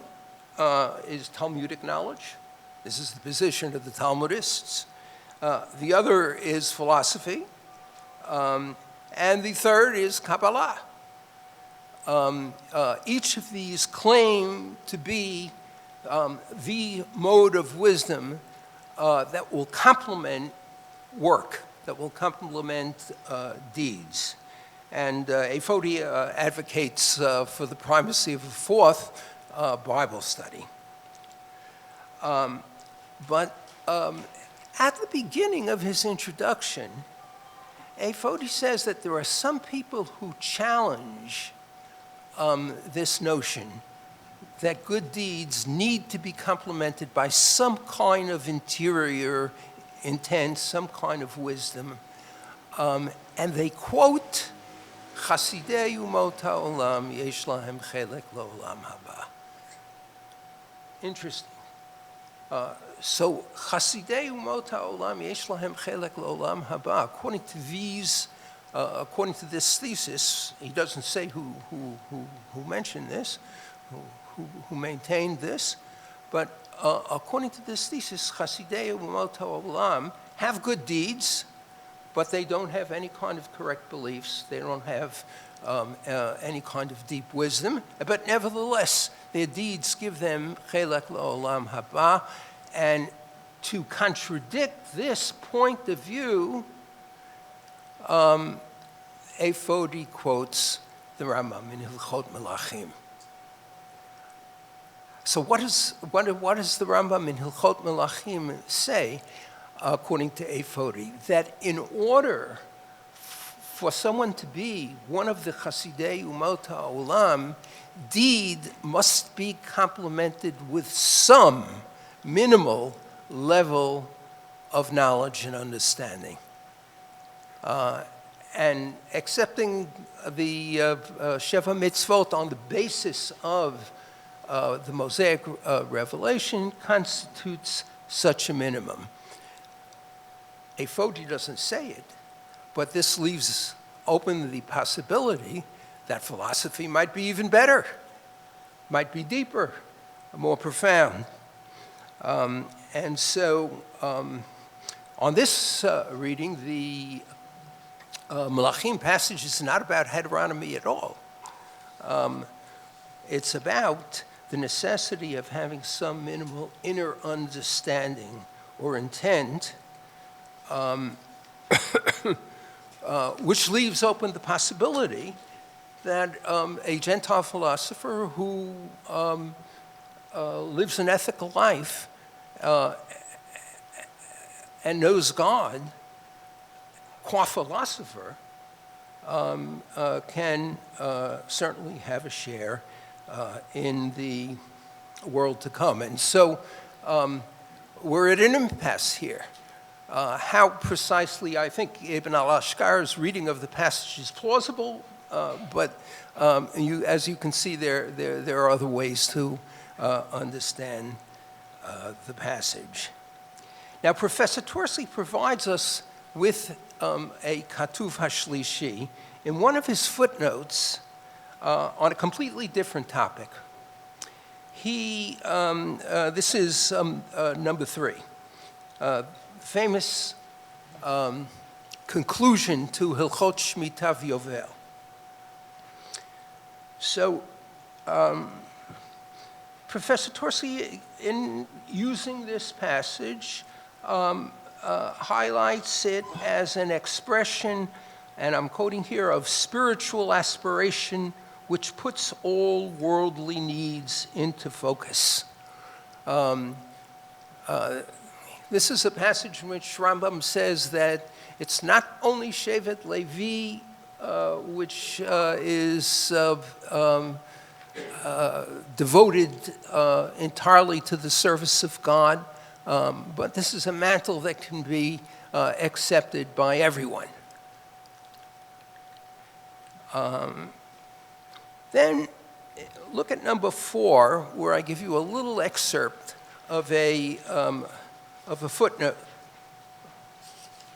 is Talmudic knowledge. This is the position of the Talmudists. The other is philosophy. And the third is Kabbalah. Each of these claim to be the mode of wisdom that will complement work, that will complement deeds. And Ephodi advocates for the primacy of a fourth, Bible study. But at the beginning of his introduction, Ephodi says that there are some people who challenge this notion that good deeds need to be complemented by some kind of interior intent, some kind of wisdom. And they quote, Chasidei umot ha'olam yesh lahem chelek la'olam haba. Interesting. So, Chasidei umot ha'olam yesh lahem chelek la'olam haba. According to this thesis, he doesn't say who mentioned this, who maintained this, but according to this thesis, Chasidei umot ha'olam have good deeds, but they don't have any kind of correct beliefs. They don't have any kind of deep wisdom. But nevertheless, their deeds give them chelek la'olam haba. And to contradict this point of view, Ephodi quotes the Rambam in Hilchot Melachim. So what does the Rambam in Hilchot Melachim say? According to Ephodi, that in order for someone to be one of the Chasidei Umot HaOlam, deed must be complemented with some minimal level of knowledge and understanding. and accepting the Sheva Mitzvot on the basis of the Mosaic revelation constitutes such a minimum. A Foti doesn't say it, but this leaves open the possibility that philosophy might be even better, might be deeper, more profound. And so on this reading, the Malachim passage is not about heteronomy at all. It's about the necessity of having some minimal inner understanding or intent, which leaves open the possibility that a Gentile philosopher who lives an ethical life and knows God, qua philosopher, can certainly have a share in the world to come. And so we're at an impasse here. How precisely, I think Ibn al-Ashqar's reading of the passage is plausible, but as you can see, there are other ways to understand the passage. Now, Professor Twersky provides us with a Katuv Hashlishi in one of his footnotes on a completely different topic. This is number 3, famous conclusion to Hilchot Shemitah V'Yovel. So, Professor Twersky, in using this passage, highlights it as an expression, and I'm quoting here, of spiritual aspiration which puts all worldly needs into focus. This is a passage in which Rambam says that it's not only Shevet Levi, which is devoted entirely to the service of God, but this is a mantle that can be accepted by everyone. Then look at number 4, where I give you a little excerpt of a footnote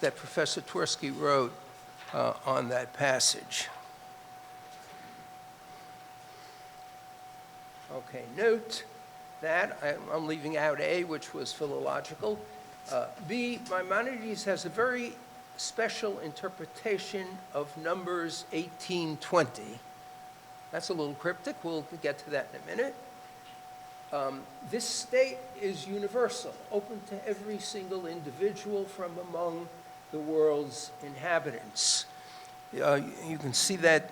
that Professor Twersky wrote on that passage. Okay, note that I'm leaving out A, which was philological. B, Maimonides has a very special interpretation of Numbers 18:20. That's a little cryptic. We'll get to that in a minute. This state is universal, open to every single individual from among the world's inhabitants. You can see that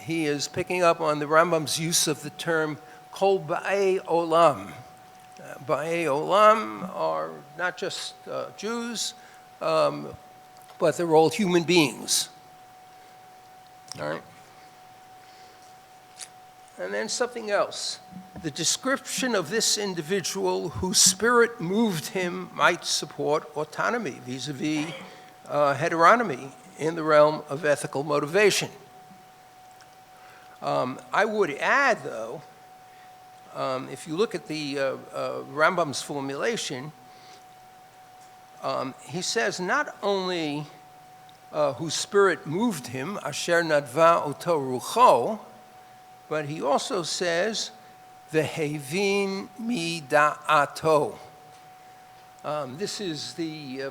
he is picking up on the Rambam's use of the term Kol Ba'ei Olam. Ba'ei Olam are not just Jews, but they're all human beings. All right? And then something else. The description of this individual whose spirit moved him might support autonomy vis-a-vis heteronomy in the realm of ethical motivation. I would add, though, if you look at the Rambam's formulation, he says not only whose spirit moved him, asher nadva oto rucho, but he also says, v'hevin mida'ato. This is the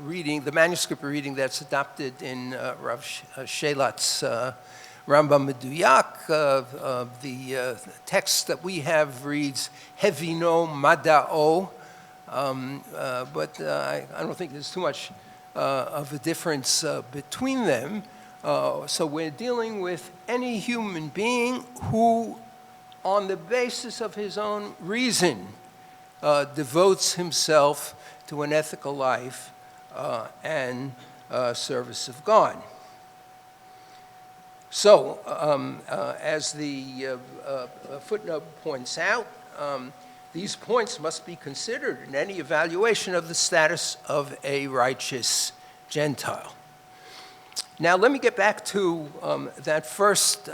reading, the manuscript reading that's adopted in Rav Shelat's Rambam Meduyak. The text that we have reads, hevino mada'o, but I don't think there's too much of a difference between them. So we're dealing with any human being who, on the basis of his own reason, devotes himself to an ethical life and service of God. So, as the footnote points out, these points must be considered in any evaluation of the status of a righteous Gentile. Now let me get back to that first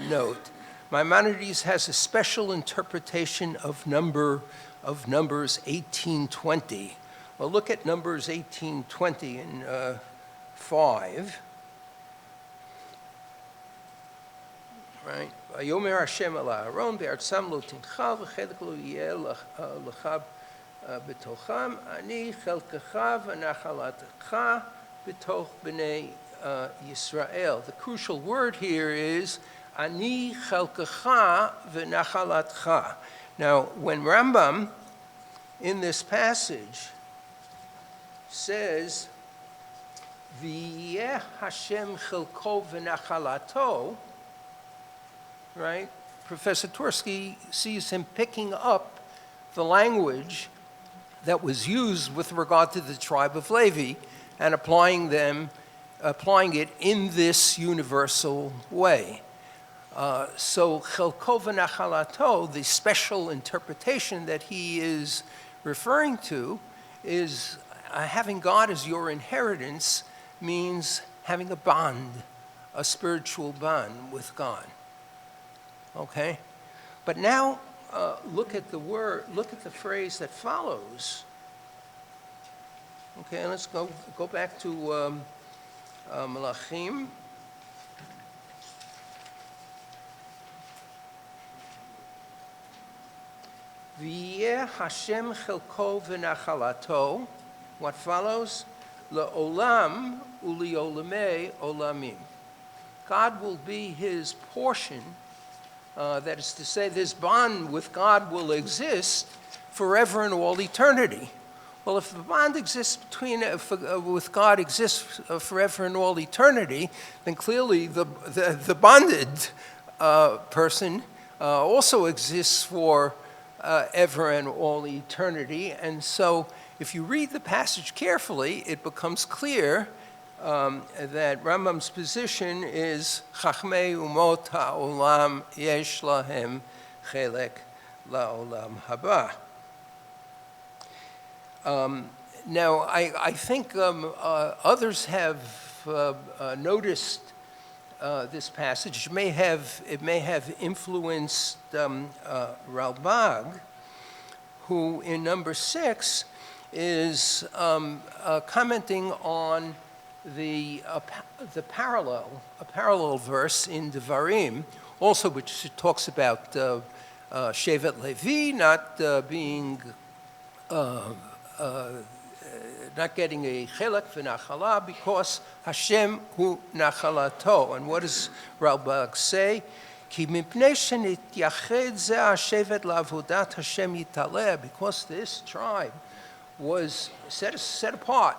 note. Maimonides has a special interpretation of Numbers 18:20. Well, look at Numbers 18:20 in 5. Right? Vayomer Hashem el Aaron be'artzam lo tincha v'chelek lo yeh lecha b'tocham ani chelkecha v'nachalatcha b'toch b'nei Yisrael. The crucial word here is ani chelkecha v'nachalatcha. Now, when Rambam in this passage says v'yeh Hashem chelko v'nachalato, right? Professor Twersky sees him picking up the language that was used with regard to the tribe of Levi and applying it in this universal way. So Chelko v'nachalato, the special interpretation that he is referring to, is having God as your inheritance means having a bond, a spiritual bond with God. Okay? But now look at the phrase that follows. Okay, let's go back to Malachim. V'yeh Hashem chelko v'nachalato. What follows? Le'olam u'li'olamei olamim. God will be his portion. That is to say, this bond with God will exist forever and all eternity. Well, if the bond exists with God exists forever and all eternity, then clearly the bonded person also exists for ever and all eternity. And so, if you read the passage carefully, it becomes clear that Rambam's position is Chachmei Umot HaOlam Yesh Lahem Chelek LaOlam Haba. Now, I think others have noticed this passage. It may have influenced Rabbi, who in number 6 is commenting on a parallel verse in Devarim, also which talks about Shevet Levi not getting a chelek v'nachala because Hashem hu nachalato. And what does Ralbag say? Ki mipnei shenitiyached ze hashevet la'avodat Hashem yitaleh, because this tribe was set apart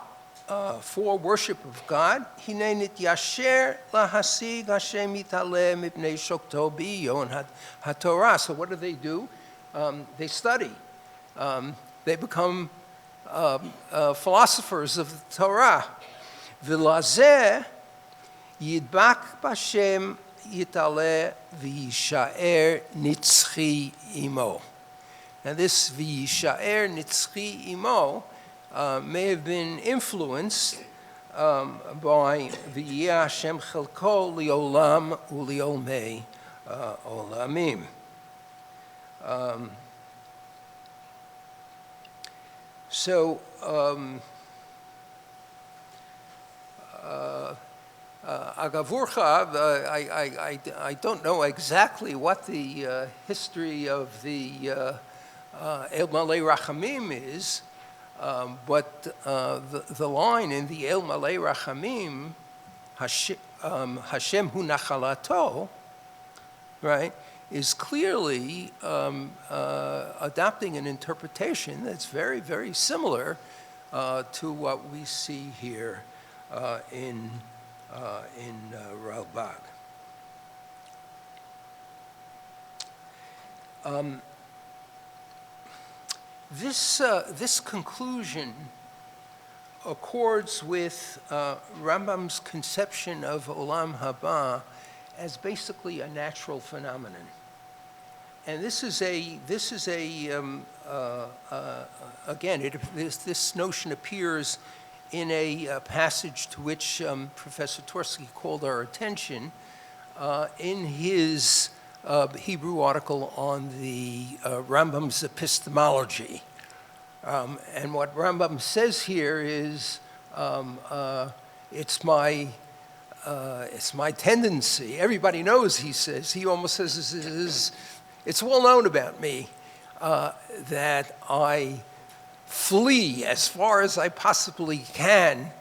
for worship of God. Hinei nityasher lahasig Hashem yitaleh mipnei shokto biyon haTorah. So what do? They study. They become philosophers of the Torah. V'lazeh yidbak b'Hashem yitaleh v'yishaer nitzchi imo. Now this v'yishaer nitzchi imo may have been influenced by v'yeh Hashem chelko li'olam u'li'olmei olamim. So, Agavurcha, I don't know exactly what the history of the El Malei Rachamim is, but the line in the El Malei Rachamim, Hashem hu nachalato, right, is clearly adopting an interpretation that's very, very similar to what we see here in Ralbag. This conclusion accords with Rambam's conception of Olam Haba as basically a natural phenomenon. And this notion appears in a passage to which Professor Twersky called our attention in his Hebrew article on the Rambam's epistemology. And what Rambam says here is, it's my tendency. Everybody knows, he says. He almost says, it's well known about me that I flee as far as I possibly can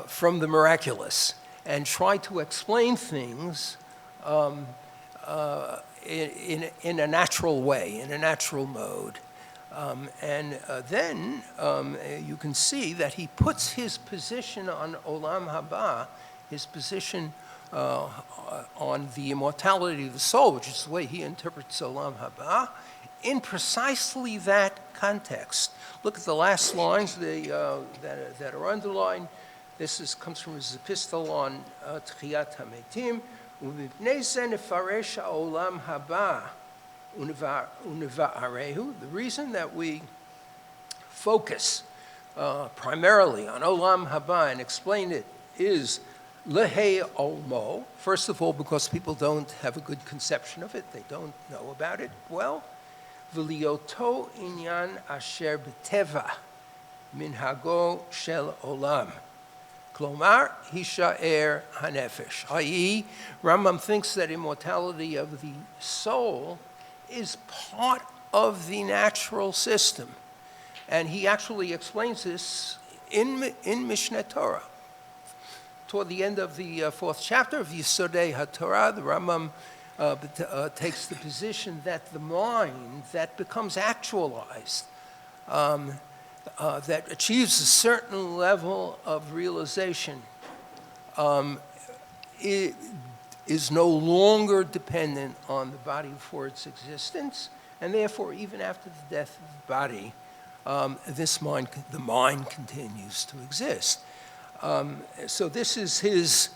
from the miraculous and try to explain things in a natural way, in a natural mode. Then you can see that he puts his position on Olam Haba, his position on the immortality of the soul, which is the way he interprets Olam Haba, in precisely that context. Look at the last lines that are underlined. This comes from his epistle on Tchiyat HaMetim. "U'mipnei ze nefaresh ha'olam haba u'neva'arehu." The reason that we focus primarily on Olam Haba and explain it is Lehei Olmo. First of all, because people don't have a good conception of it. They don't know about it well. V'liyoto inyan asher b'teva minhago shel olam. Klomar hisha'er hanefesh. I.e., Rambam thinks that immortality of the soul is part of the natural system. And he actually explains this in Mishneh Torah. Toward the end of the 4th chapter of Yisodei HaTorah, the Rambam takes the position that the mind that becomes actualized, that achieves a certain level of realization, is no longer dependent on the body for its existence, and therefore, even after the death of the body, the mind continues to exist. So this is his,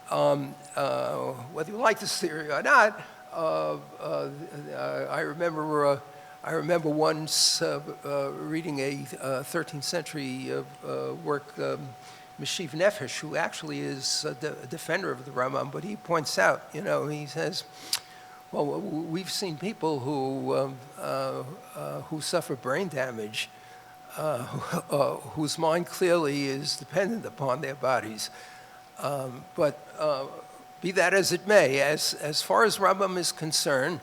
whether you like this theory or not, I remember once reading a 13th century work, Meshiv Nefesh, who actually is a defender of the Rambam, but he points out, he says, well, we've seen people who suffer brain damage, whose mind clearly is dependent upon their bodies. But be that as it may, as far as Rambam is concerned,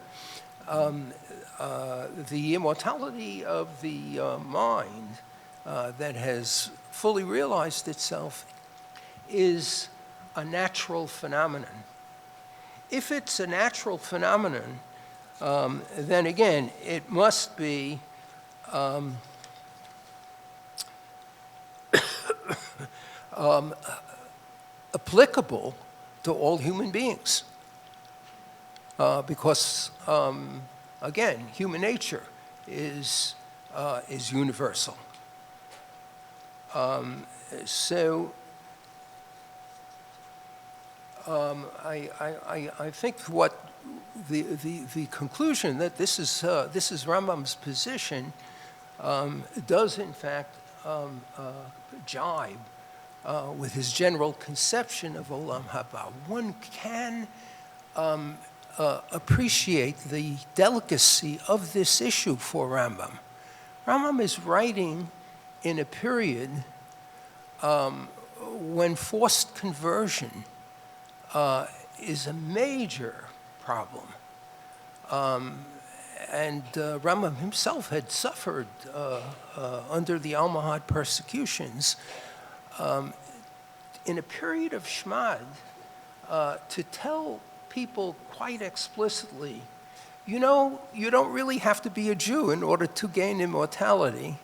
the immortality of the mind that has fully realized itself is a natural phenomenon. If it's a natural phenomenon, then again, it must be applicable to all human beings. Because, again, human nature is universal. I think what the conclusion that this is Rambam's position does in fact jibe with his general conception of Olam Haba. One can appreciate the delicacy of this issue for Rambam. Rambam is writing in a period when forced conversion is a major problem. And Rambam himself had suffered under the Almohad persecutions. In a period of Shmad, to tell people quite explicitly, you don't really have to be a Jew in order to gain immortality,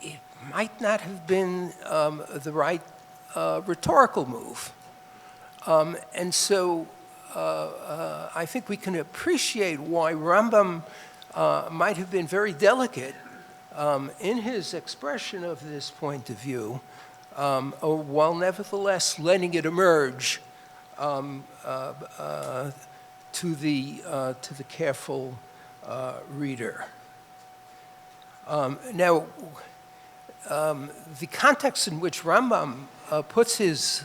it might not have been the right rhetorical move. And so I think we can appreciate why Rambam might have been very delicate in his expression of this point of view, while nevertheless letting it emerge to the careful reader. Now, the context in which Rambam puts his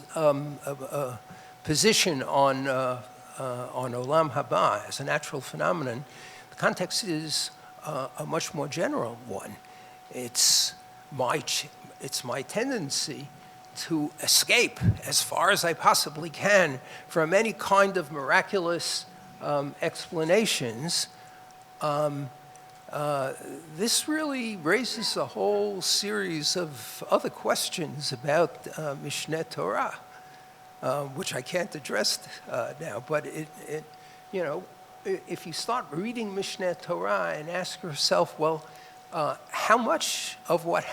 position on Olam Haba as a natural phenomenon, the context is a much more general one. It's my tendency to escape as far as I possibly can from any kind of miraculous explanations. This really raises a whole series of other questions about Mishneh Torah, which I can't address now. But if you start reading Mishneh Torah and ask yourself, well, how much of what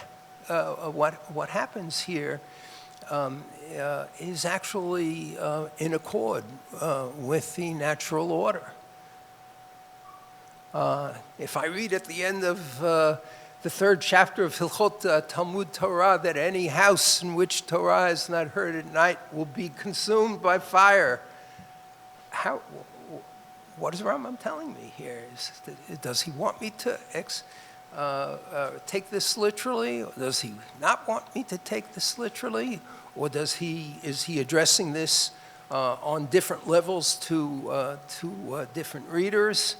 happens here is actually in accord with the natural order? If I read at the end of the third chapter of Hilchot Talmud Torah that any house in which Torah is not heard at night will be consumed by fire, what is Rambam telling me here? Does he want me to take this literally, or does he not want me to take this literally, or is he addressing this on different levels to different readers?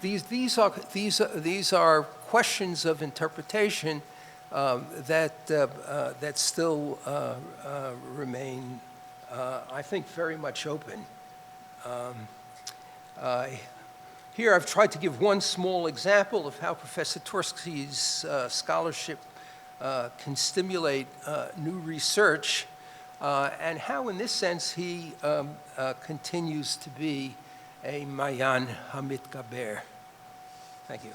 These are questions of interpretation that still remain, I think, very much open. Here I've tried to give one small example of how Professor Twersky's scholarship can stimulate new research, and how, in this sense, he continues to be a Mayan HaMitgaber. Thank you.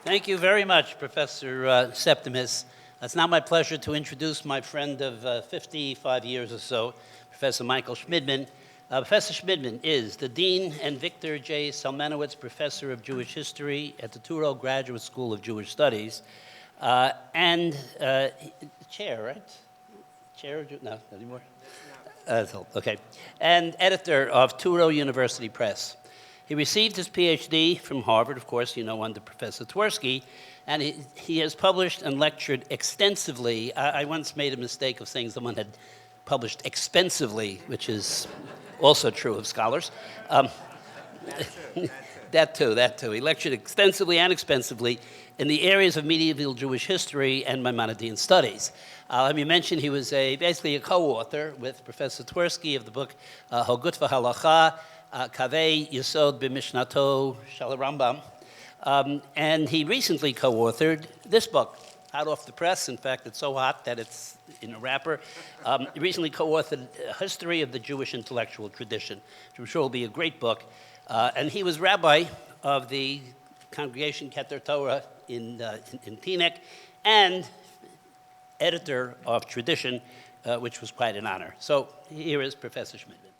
Thank you very much, Professor Septimus. It's now my pleasure to introduce my friend of 55 years or so, Professor Michael Schmidman. Professor Schmidman is the Dean and Victor J. Salmanowitz Professor of Jewish History at the Touro Graduate School of Jewish Studies, and chair, right? Chair? No, not anymore? Okay. And editor of Touro University Press. He received his PhD from Harvard, of course, under Professor Twersky, and he has published and lectured extensively. I once made a mistake of saying someone had published expensively, which is also true of scholars. That too. He lectured extensively and expensively in the areas of medieval Jewish history and Maimonidean studies. Let me mention he was basically a co-author with Professor Twersky of the book Hogut v'Halakhah, Kaveh Yesod b'Mishnato Shel Rambam. And he recently co-authored this book, hot off the press. In fact, it's so hot that it's in a wrapper. He recently co-authored A History of the Jewish Intellectual Tradition, which I'm sure will be a great book. And he was rabbi of the congregation Keter Torah in Teaneck, and editor of Tradition, which was quite an honor. So here is Professor Schmidman.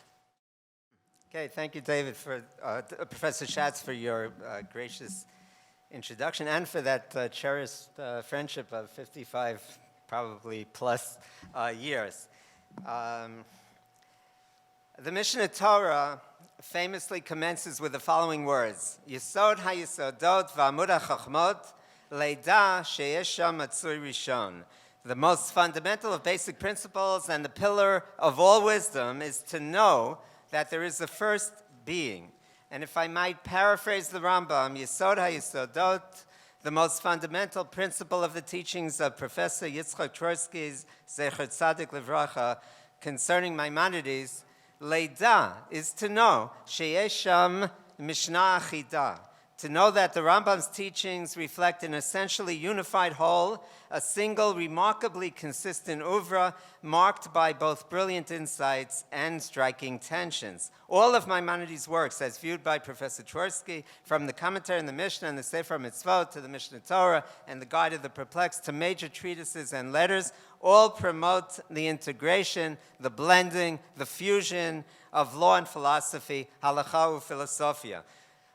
Okay, thank you, David, Professor Schatz, for your gracious introduction and for that cherished friendship of 55, probably plus years. The Mishneh Torah famously commences with the following words: Yesod HaYesodot v'Amud HaChachmot Leida sheyesh sham Matzui Rishon. The most fundamental of basic principles and the pillar of all wisdom is to know that there is a first being. And if I might paraphrase the Rambam, Yesod HaYesodot, the most fundamental principle of the teachings of Professor Yitzhak Twersky's Zecher Tzadik Livracha concerning Maimonides, Leida is to know, Sheyesh Sham Mishnah Achida, to know that the Rambam's teachings reflect an essentially unified whole, a single, remarkably consistent oeuvre, marked by both brilliant insights and striking tensions. All of Maimonides' works, as viewed by Professor Twersky, from the commentary on the Mishnah and the Sefer Mitzvot to the Mishneh Torah and the Guide of the Perplexed to major treatises and letters, all promote the integration, the blending, the fusion of law and philosophy, Halakhah philosophia.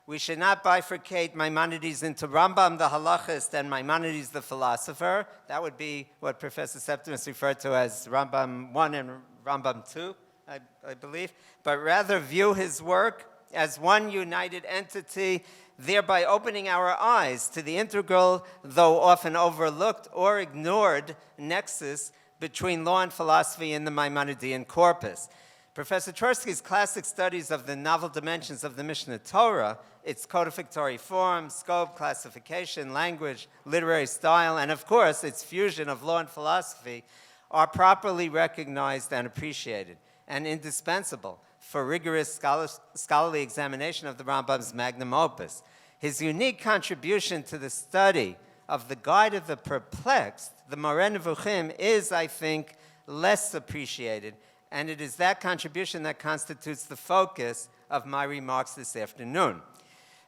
We should not bifurcate Maimonides into Rambam the halachist and Maimonides the philosopher. That would be what Professor Septimus referred to as Rambam 1 and Rambam 2, I believe. But rather view his work as one united entity, thereby opening our eyes to the integral, though often overlooked or ignored, nexus between law and philosophy in the Maimonidean corpus. Professor Twersky's classic studies of the novel dimensions of the Mishnah Torah, its codificatory form, scope, classification, language, literary style, and of course its fusion of law and philosophy, are properly recognized and appreciated, and indispensable for rigorous scholarly examination of the Rambam's magnum opus. His unique contribution to the study of the Guide of the Perplexed, the Moreh Nevuchim, is, I think, less appreciated, and it is that contribution that constitutes the focus of my remarks this afternoon.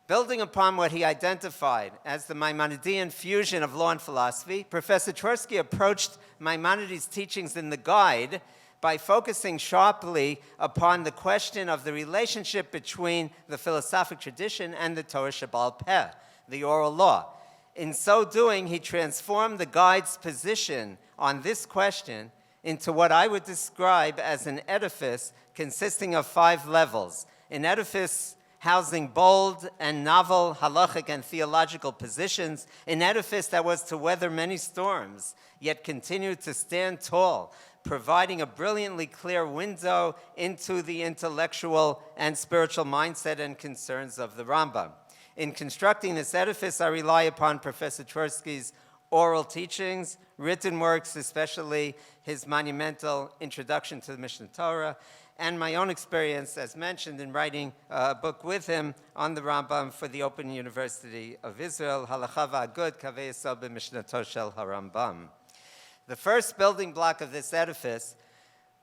Building upon what he identified as the Maimonidean fusion of law and philosophy, Professor Twersky approached Maimonides' teachings in the Guide by focusing sharply upon the question of the relationship between the philosophic tradition and the Torah Shebaal Peh, the oral law. In so doing, he transformed the Guide's position on this question into what I would describe as an edifice consisting of 5 levels, an edifice housing bold and novel Halakhic and theological positions, an edifice that was to weather many storms, yet continue to stand tall, providing a brilliantly clear window into the intellectual and spiritual mindset and concerns of the Rambam. In constructing this edifice, I rely upon Professor Twersky's oral teachings, written works, especially his monumental Introduction to the Mishnah Torah, and my own experience, as mentioned, in writing a book with him on the Rambam for the Open University of Israel, Halakhah v'Agud Kavei Yesod b'Mishnato shel HaRambam. The first building block of this edifice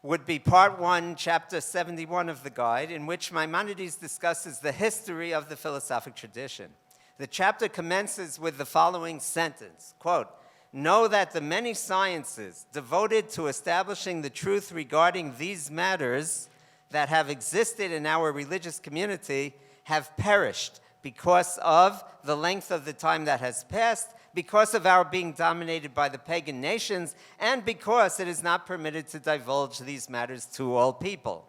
would be Part 1, Chapter 71 of the Guide, in which Maimonides discusses the history of the philosophic tradition. The chapter commences with the following sentence, quote, "Know that the many sciences devoted to establishing the truth regarding these matters that have existed in our religious community have perished because of the length of the time that has passed, because of our being dominated by the pagan nations, and because it is not permitted to divulge these matters to all people."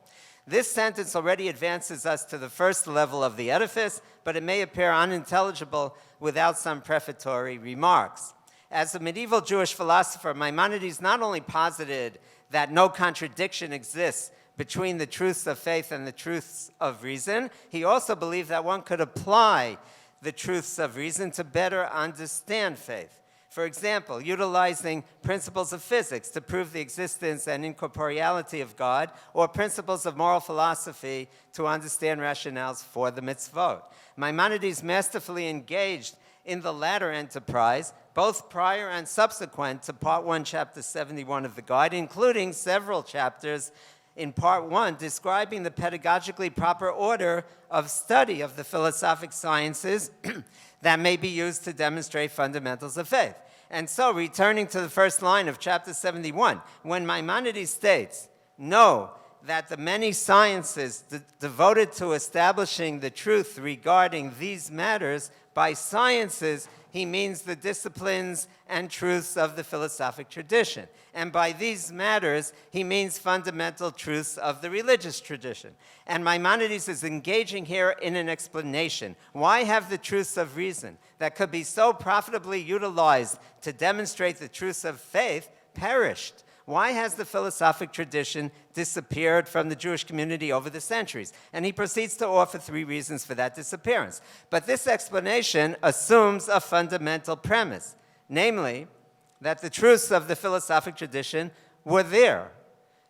This sentence already advances us to the first level of the edifice, but it may appear unintelligible without some prefatory remarks. As a medieval Jewish philosopher, Maimonides not only posited that no contradiction exists between the truths of faith and the truths of reason, he also believed that one could apply the truths of reason to better understand faith. For example, utilizing principles of physics to prove the existence and incorporeality of God, or principles of moral philosophy to understand rationales for the mitzvot. Maimonides masterfully engaged in the latter enterprise, both prior and subsequent to Part 1, Chapter 71 of the Guide, including several chapters in Part 1 describing the pedagogically proper order of study of the philosophic sciences that may be used to demonstrate fundamentals of faith. And so, returning to the first line of Chapter 71, when Maimonides states, "Know that the many sciences devoted to establishing the truth regarding these matters," by sciences, he means the disciplines and truths of the philosophic tradition. And by these matters, he means fundamental truths of the religious tradition. And Maimonides is engaging here in an explanation. Why have the truths of reason that could be so profitably utilized to demonstrate the truths of faith perished? Why has the philosophic tradition disappeared from the Jewish community over the centuries? And he proceeds to offer 3 reasons for that disappearance. But this explanation assumes a fundamental premise, namely, that the truths of the philosophic tradition were there,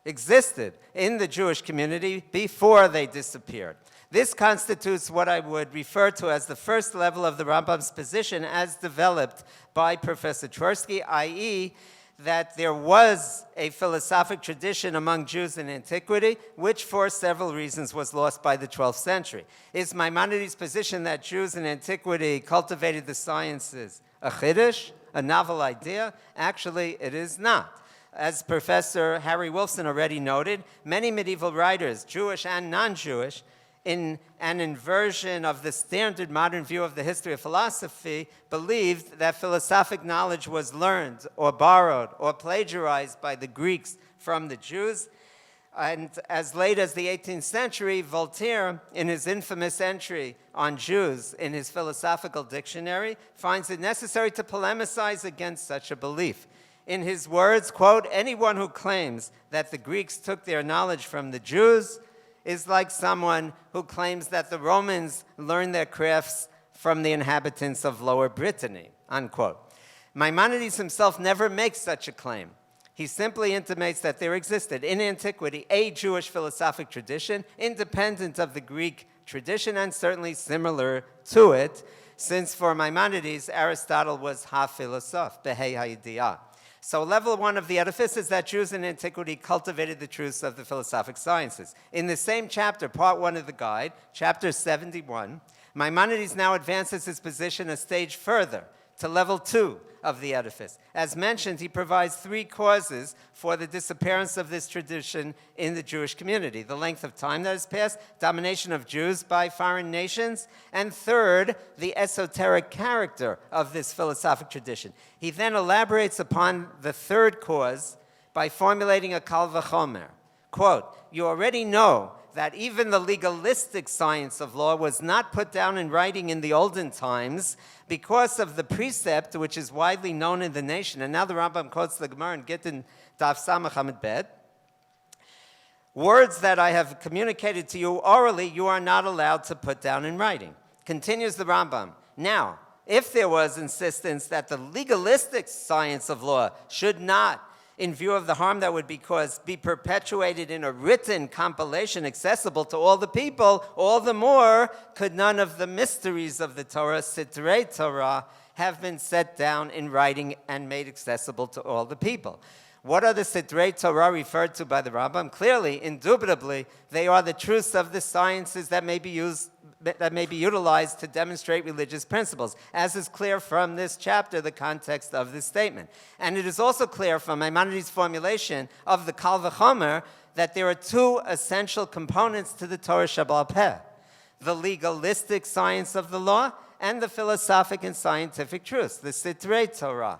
existed in the Jewish community before they disappeared. This constitutes what I would refer to as the first level of the Rambam's position as developed by Professor Twersky, i.e., that there was a philosophic tradition among Jews in antiquity, which for several reasons was lost by the 12th century. Is Maimonides' position that Jews in antiquity cultivated the sciences a chiddush, a novel idea? Actually, it is not. As Professor Harry Wolfson already noted, many medieval writers, Jewish and non-Jewish, in an inversion of the standard modern view of the history of philosophy, believed that philosophic knowledge was learned or borrowed or plagiarized by the Greeks from the Jews. And as late as the 18th century, Voltaire, in his infamous entry on Jews in his philosophical dictionary, finds it necessary to polemicize against such a belief. In his words, quote, anyone who claims that the Greeks took their knowledge from the Jews is like someone who claims that the Romans learned their crafts from the inhabitants of Lower Brittany, unquote. Maimonides himself never makes such a claim. He simply intimates that there existed in antiquity a Jewish philosophic tradition independent of the Greek tradition and certainly similar to it, since for Maimonides, Aristotle was ha-philosoph, behei ha-idiyah. So level one of the edifice is that Jews in antiquity cultivated the truths of the philosophic sciences. In the same chapter, part one of the guide, chapter 71, Maimonides now advances his position a stage further to level two of the edifice. As mentioned, he provides three causes for the disappearance of this tradition in the Jewish community: the length of time that has passed, domination of Jews by foreign nations, and third, the esoteric character of this philosophic tradition. He then elaborates upon the third cause by formulating a kal v'chomer. Quote, you already know that even the legalistic science of law was not put down in writing in the olden times because of the precept which is widely known in the nation. And now the Rambam quotes the Gemara in Gittin Daf Samach Amud Bet. Words that I have communicated to you orally, you are not allowed to put down in writing. Continues the Rambam. Now, if there was insistence that the legalistic science of law should not, in view of the harm that would be caused, be perpetuated in a written compilation accessible to all the people, all the more could none of the mysteries of the Torah, Sitrei Torah, have been set down in writing and made accessible to all the people. What are the Sitrei Torah referred to by the Rambam? Clearly, indubitably, they are the truths of the sciences that may be utilized to demonstrate religious principles, as is clear from this chapter, the context of this statement. And it is also clear from Maimonides' formulation of the Kal V'chomer that there are two essential components to the Torah Sheba'al Peh: the legalistic science of the law and the philosophic and scientific truths, the Sitrei Torah.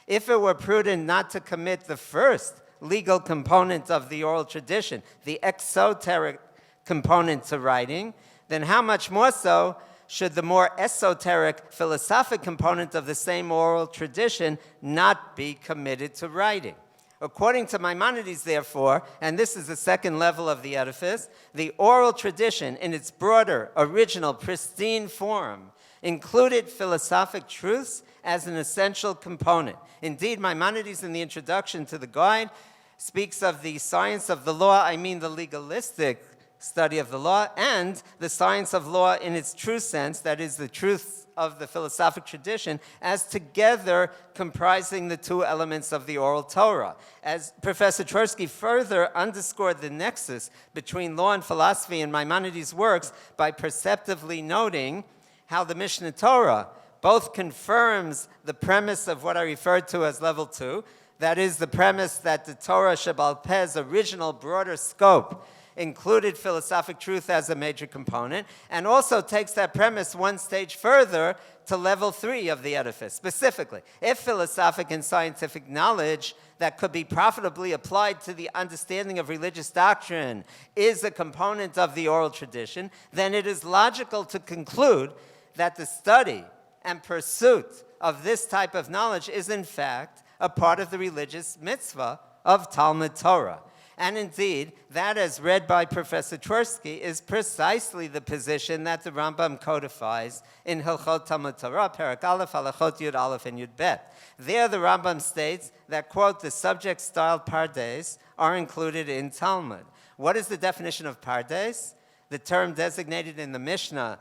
If it were prudent not to commit the first legal component of the oral tradition, the exoteric component to writing, then how much more so should the more esoteric philosophic component of the same oral tradition not be committed to writing? According to Maimonides, therefore, and this is the second level of the edifice, the oral tradition in its broader, original, pristine form included philosophic truths as an essential component. Indeed, Maimonides, in the introduction to the guide, speaks of the science of the law, I mean the legalistic study of the law, and the science of law in its true sense, that is, the truth of the philosophic tradition, as together comprising the two elements of the oral Torah. As Professor Twersky further underscored the nexus between law and philosophy in Maimonides' works by perceptively noting how the Mishnah Torah both confirms the premise of what I referred to as level two, that is, the premise that the Torah Sheba'al Peh's original broader scope included philosophic truth as a major component, and also takes that premise one stage further to level three of the edifice. Specifically, if philosophic and scientific knowledge that could be profitably applied to the understanding of religious doctrine is a component of the oral tradition, then it is logical to conclude that the study and pursuit of this type of knowledge is in fact a part of the religious mitzvah of Talmud Torah. And indeed, that, as read by Professor Twersky, is precisely the position that the Rambam codifies in Hilchot Talmud Torah, Perek Aleph, Halachot Yud Aleph and Yud Bet. There the Rambam states that, quote, the subject-styled pardes are included in Talmud. What is the definition of pardes? The term designated in the Mishnah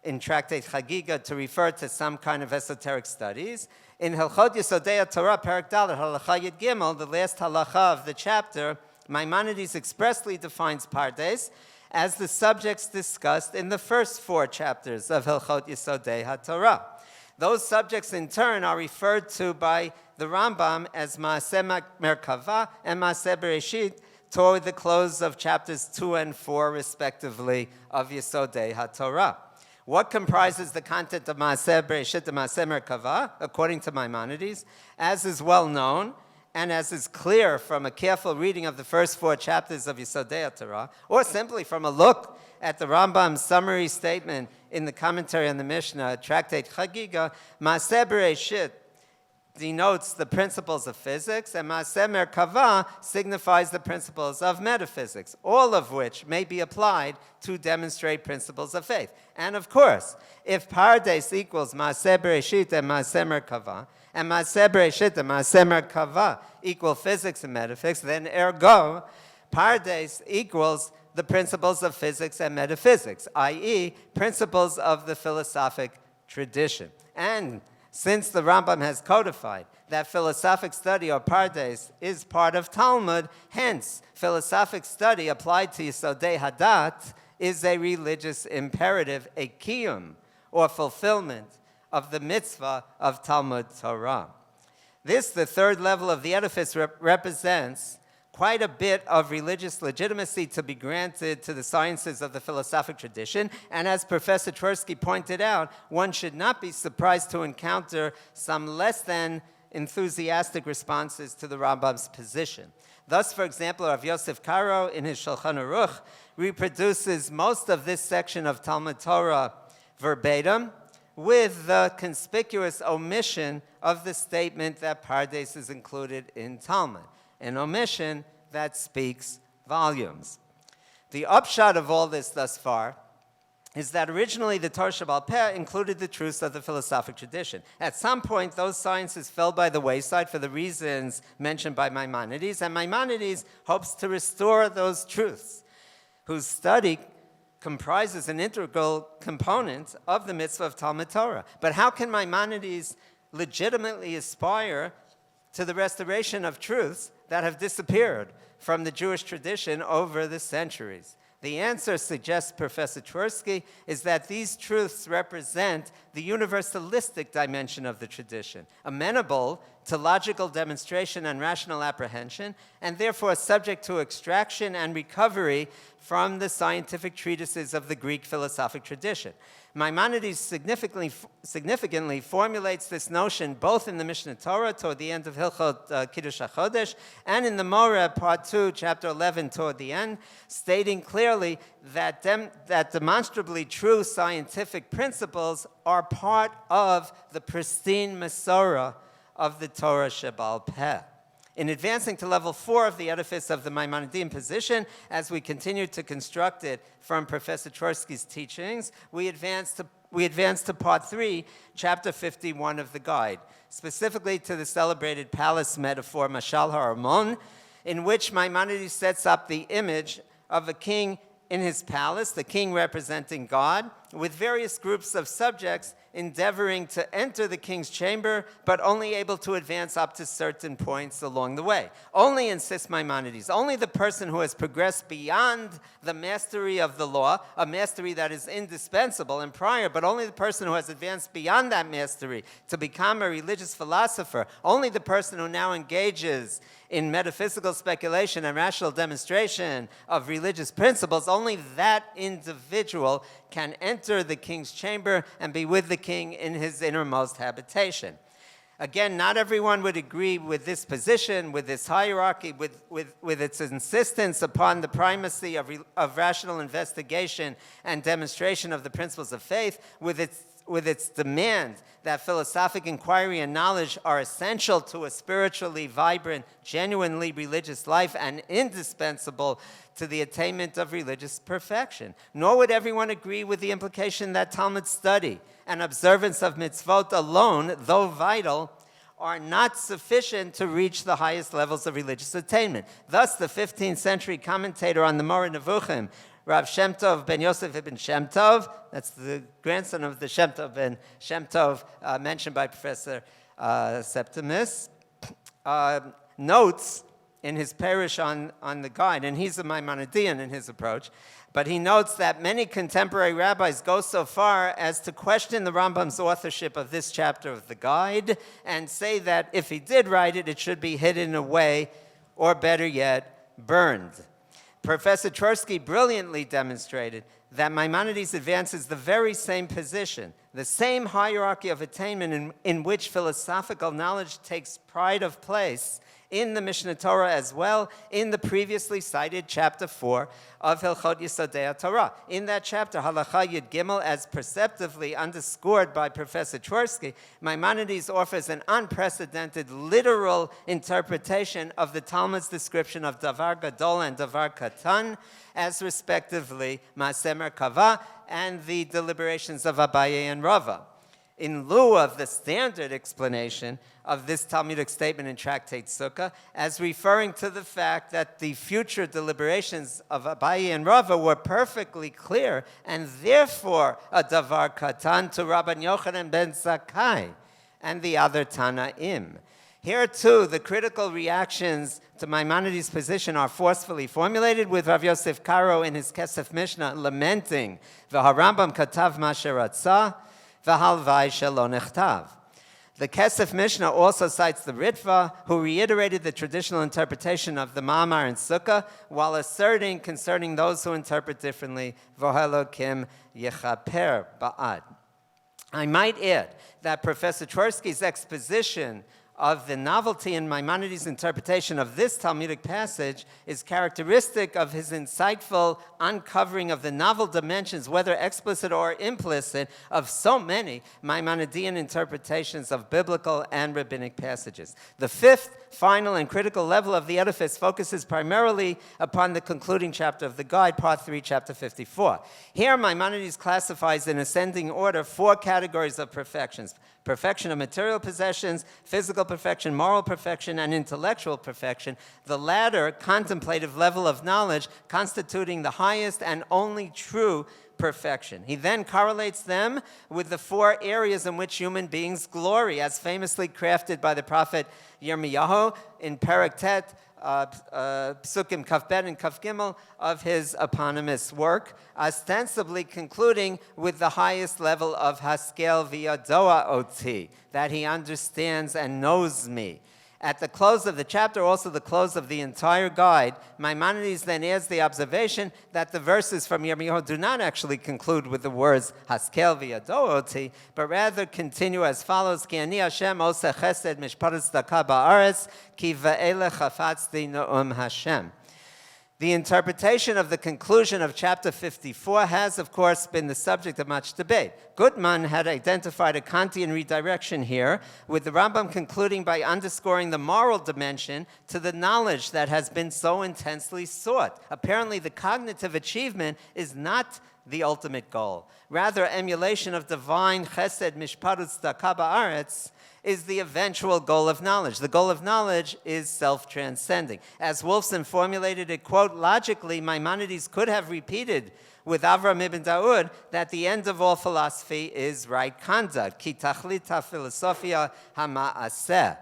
in Tractate Chagiga to refer to some kind of esoteric studies. In Hilchot Yesodei Torah, Perek Dalet, Halakhah Yud Gimel, the last halakha of the chapter, Maimonides expressly defines pardes as the subjects discussed in the first four chapters of Hilchot Yesodei HaTorah. Those subjects, in turn, are referred to by the Rambam as Maaseh Merkava and Maaseh Bereshit toward the close of chapters 2 and 4, respectively, of Yesodei HaTorah. What comprises the content of Maaseh Bereshit and Maaseh Merkava, according to Maimonides, as is well known, and as is clear from a careful reading of the first 4 chapters of Yesodei Torah, or simply from a look at the Rambam's summary statement in the commentary on the Mishnah, Tractate Chagiga, Maaseh Bereshit denotes the principles of physics, and Maaseh Merkava signifies the principles of metaphysics, all of which may be applied to demonstrate principles of faith. And of course, if Pardes equals Maaseh Bereshit and Maaseh Merkava, and Maaseh Bereshit and Maaseh Merkava equal physics and metaphysics, then ergo, Pardes equals the principles of physics and metaphysics, i.e., principles of the philosophic tradition. And since the Rambam has codified that philosophic study, or Pardes, is part of Talmud, hence, philosophic study applied to Yesodei Hadat is a religious imperative, a kiyum, or fulfillment of the mitzvah of Talmud Torah. This, the third level of the edifice, represents quite a bit of religious legitimacy to be granted to the sciences of the philosophic tradition. And as Professor Twersky pointed out, one should not be surprised to encounter some less than enthusiastic responses to the Rambam's position. Thus, for example, Rav Yosef Karo, in his Shulchan Aruch, reproduces most of this section of Talmud Torah verbatim, with the conspicuous omission of the statement that Pardes is included in Talmud, an omission that speaks volumes. The upshot of all this thus far is that originally the Torah Sheba'al Peh included the truths of the philosophic tradition. At some point, those sciences fell by the wayside for the reasons mentioned by Maimonides, and Maimonides hopes to restore those truths, whose study comprises an integral component of the mitzvah of Talmud Torah. But how can Maimonides legitimately aspire to the restoration of truths that have disappeared from the Jewish tradition over the centuries? The answer, suggests Professor Twersky, is that these truths represent the universalistic dimension of the tradition, amenable to logical demonstration and rational apprehension, and therefore subject to extraction and recovery from the scientific treatises of the Greek philosophic tradition. Maimonides significantly formulates this notion both in the Mishnah Torah toward the end of Hilchot Kiddush HaChodesh and in the Moreh, Part 2, Chapter 11, toward the end, stating clearly that demonstrably true scientific principles are part of the pristine Masorah of the Torah Sheba'al Peh. In advancing to level 4 of the edifice of the Maimonidean position, as we continue to construct it from Professor Twersky's teachings, we advance to Part 3, Chapter 51 of the guide, specifically to the celebrated palace metaphor, Mashal HaArmon, in which Maimonides sets up the image of a king in his palace, the king representing God, with various groups of subjects endeavoring to enter the king's chamber, but only able to advance up to certain points along the way. Only, insists Maimonides, only the person who has progressed beyond the mastery of the law, a mastery that is indispensable and prior, but only the person who has advanced beyond that mastery to become a religious philosopher, only the person who now engages in metaphysical speculation and rational demonstration of religious principles, only that individual can enter the king's chamber and be with the king in his innermost habitation. Again, not everyone would agree with this position, with this hierarchy, with its insistence upon the primacy of rational investigation and demonstration of the principles of faith, with its demand that philosophic inquiry and knowledge are essential to a spiritually vibrant, genuinely religious life and indispensable to the attainment of religious perfection. Nor would everyone agree with the implication that Talmud study and observance of mitzvot alone, though vital, are not sufficient to reach the highest levels of religious attainment. Thus, the 15th century commentator on the Moreh Nevuchim, Rav Shem Tov ben Yosef ibn Shem Tov, that's the grandson of the Shem Tov ben Shem Tov mentioned by Professor Septimus, notes in his parish on the guide, and he's a Maimonidean in his approach, but he notes that many contemporary rabbis go so far as to question the Rambam's authorship of this chapter of the guide and say that if he did write it, it should be hidden away, or better yet, burned. Professor Twersky brilliantly demonstrated that Maimonides advances the very same position, the same hierarchy of attainment in which philosophical knowledge takes pride of place in the Mishnah Torah as well, in the previously cited chapter 4 of Hilchot Yesodei Torah. In that chapter, Halakhah Yud Gimel, as perceptively underscored by Professor Twersky, Maimonides offers an unprecedented literal interpretation of the Talmud's description of Davar Gadol and Davar Katan, as respectively Maaseh Merkava and the deliberations of Abaye and Rava. In lieu of the standard explanation of this Talmudic statement in Tractate Sukkah, as referring to the fact that the future deliberations of Abaye and Rava were perfectly clear, and therefore a davar katan to Rabban Yochanan ben Zakkai and the other Tanaim. Here too, the critical reactions to Maimonides' position are forcefully formulated, with Rav Yosef Karo in his Kesef Mishnah lamenting, "V'harambam katav ma sheratzah, v'halvai shelo nechtav." The Kesef Mishnah also cites the Ritva, who reiterated the traditional interpretation of the Ma'amar in Sukkah, while asserting concerning those who interpret differently, "V'halokim yechaper ba'ad." I might add that Professor Twersky's exposition of the novelty in Maimonides' interpretation of this Talmudic passage is characteristic of his insightful uncovering of the novel dimensions, whether explicit or implicit, of so many Maimonidean interpretations of biblical and rabbinic passages. The fifth, final, and critical level of the edifice focuses primarily upon the concluding chapter of the guide, part 3, chapter 54. Here, Maimonides classifies in ascending order 4 categories of perfections: perfection of material possessions, physical perfection, moral perfection, and intellectual perfection, the latter contemplative level of knowledge constituting the highest and only true perfection. He then correlates them with the 4 areas in which human beings glory, as famously crafted by the prophet Yirmiyahu in Perek Tet, Psukim Kaf Bet and Kaf Gimel of his eponymous work, ostensibly concluding with the highest level of Haskel V'Yadoa Oti, that he understands and knows me. At the close of the chapter, also the close of the entire guide, Maimonides then adds the observation that the verses from Yirmiyahu do not actually conclude with the words Haskel v'Yadoa Oti, but rather continue as follows: Ki ani Hashem oseh chesed mishpat tzedakah ba'aretz, ki ve'ele chafatzti no'um Hashem. The interpretation of the conclusion of chapter 54 has, of course, been the subject of much debate. Gutman had identified a Kantian redirection here, with the Rambam concluding by underscoring the moral dimension to the knowledge that has been so intensely sought. Apparently, the cognitive achievement is not the ultimate goal. Rather, emulation of divine chesed mishpat tzedakah ba'aretz is the eventual goal of knowledge. The goal of knowledge is self-transcending. As Wolfson formulated it, quote, logically, Maimonides could have repeated with Avram ibn Daud that the end of all philosophy is right conduct. Ki tachlita philosophia hama'aseh.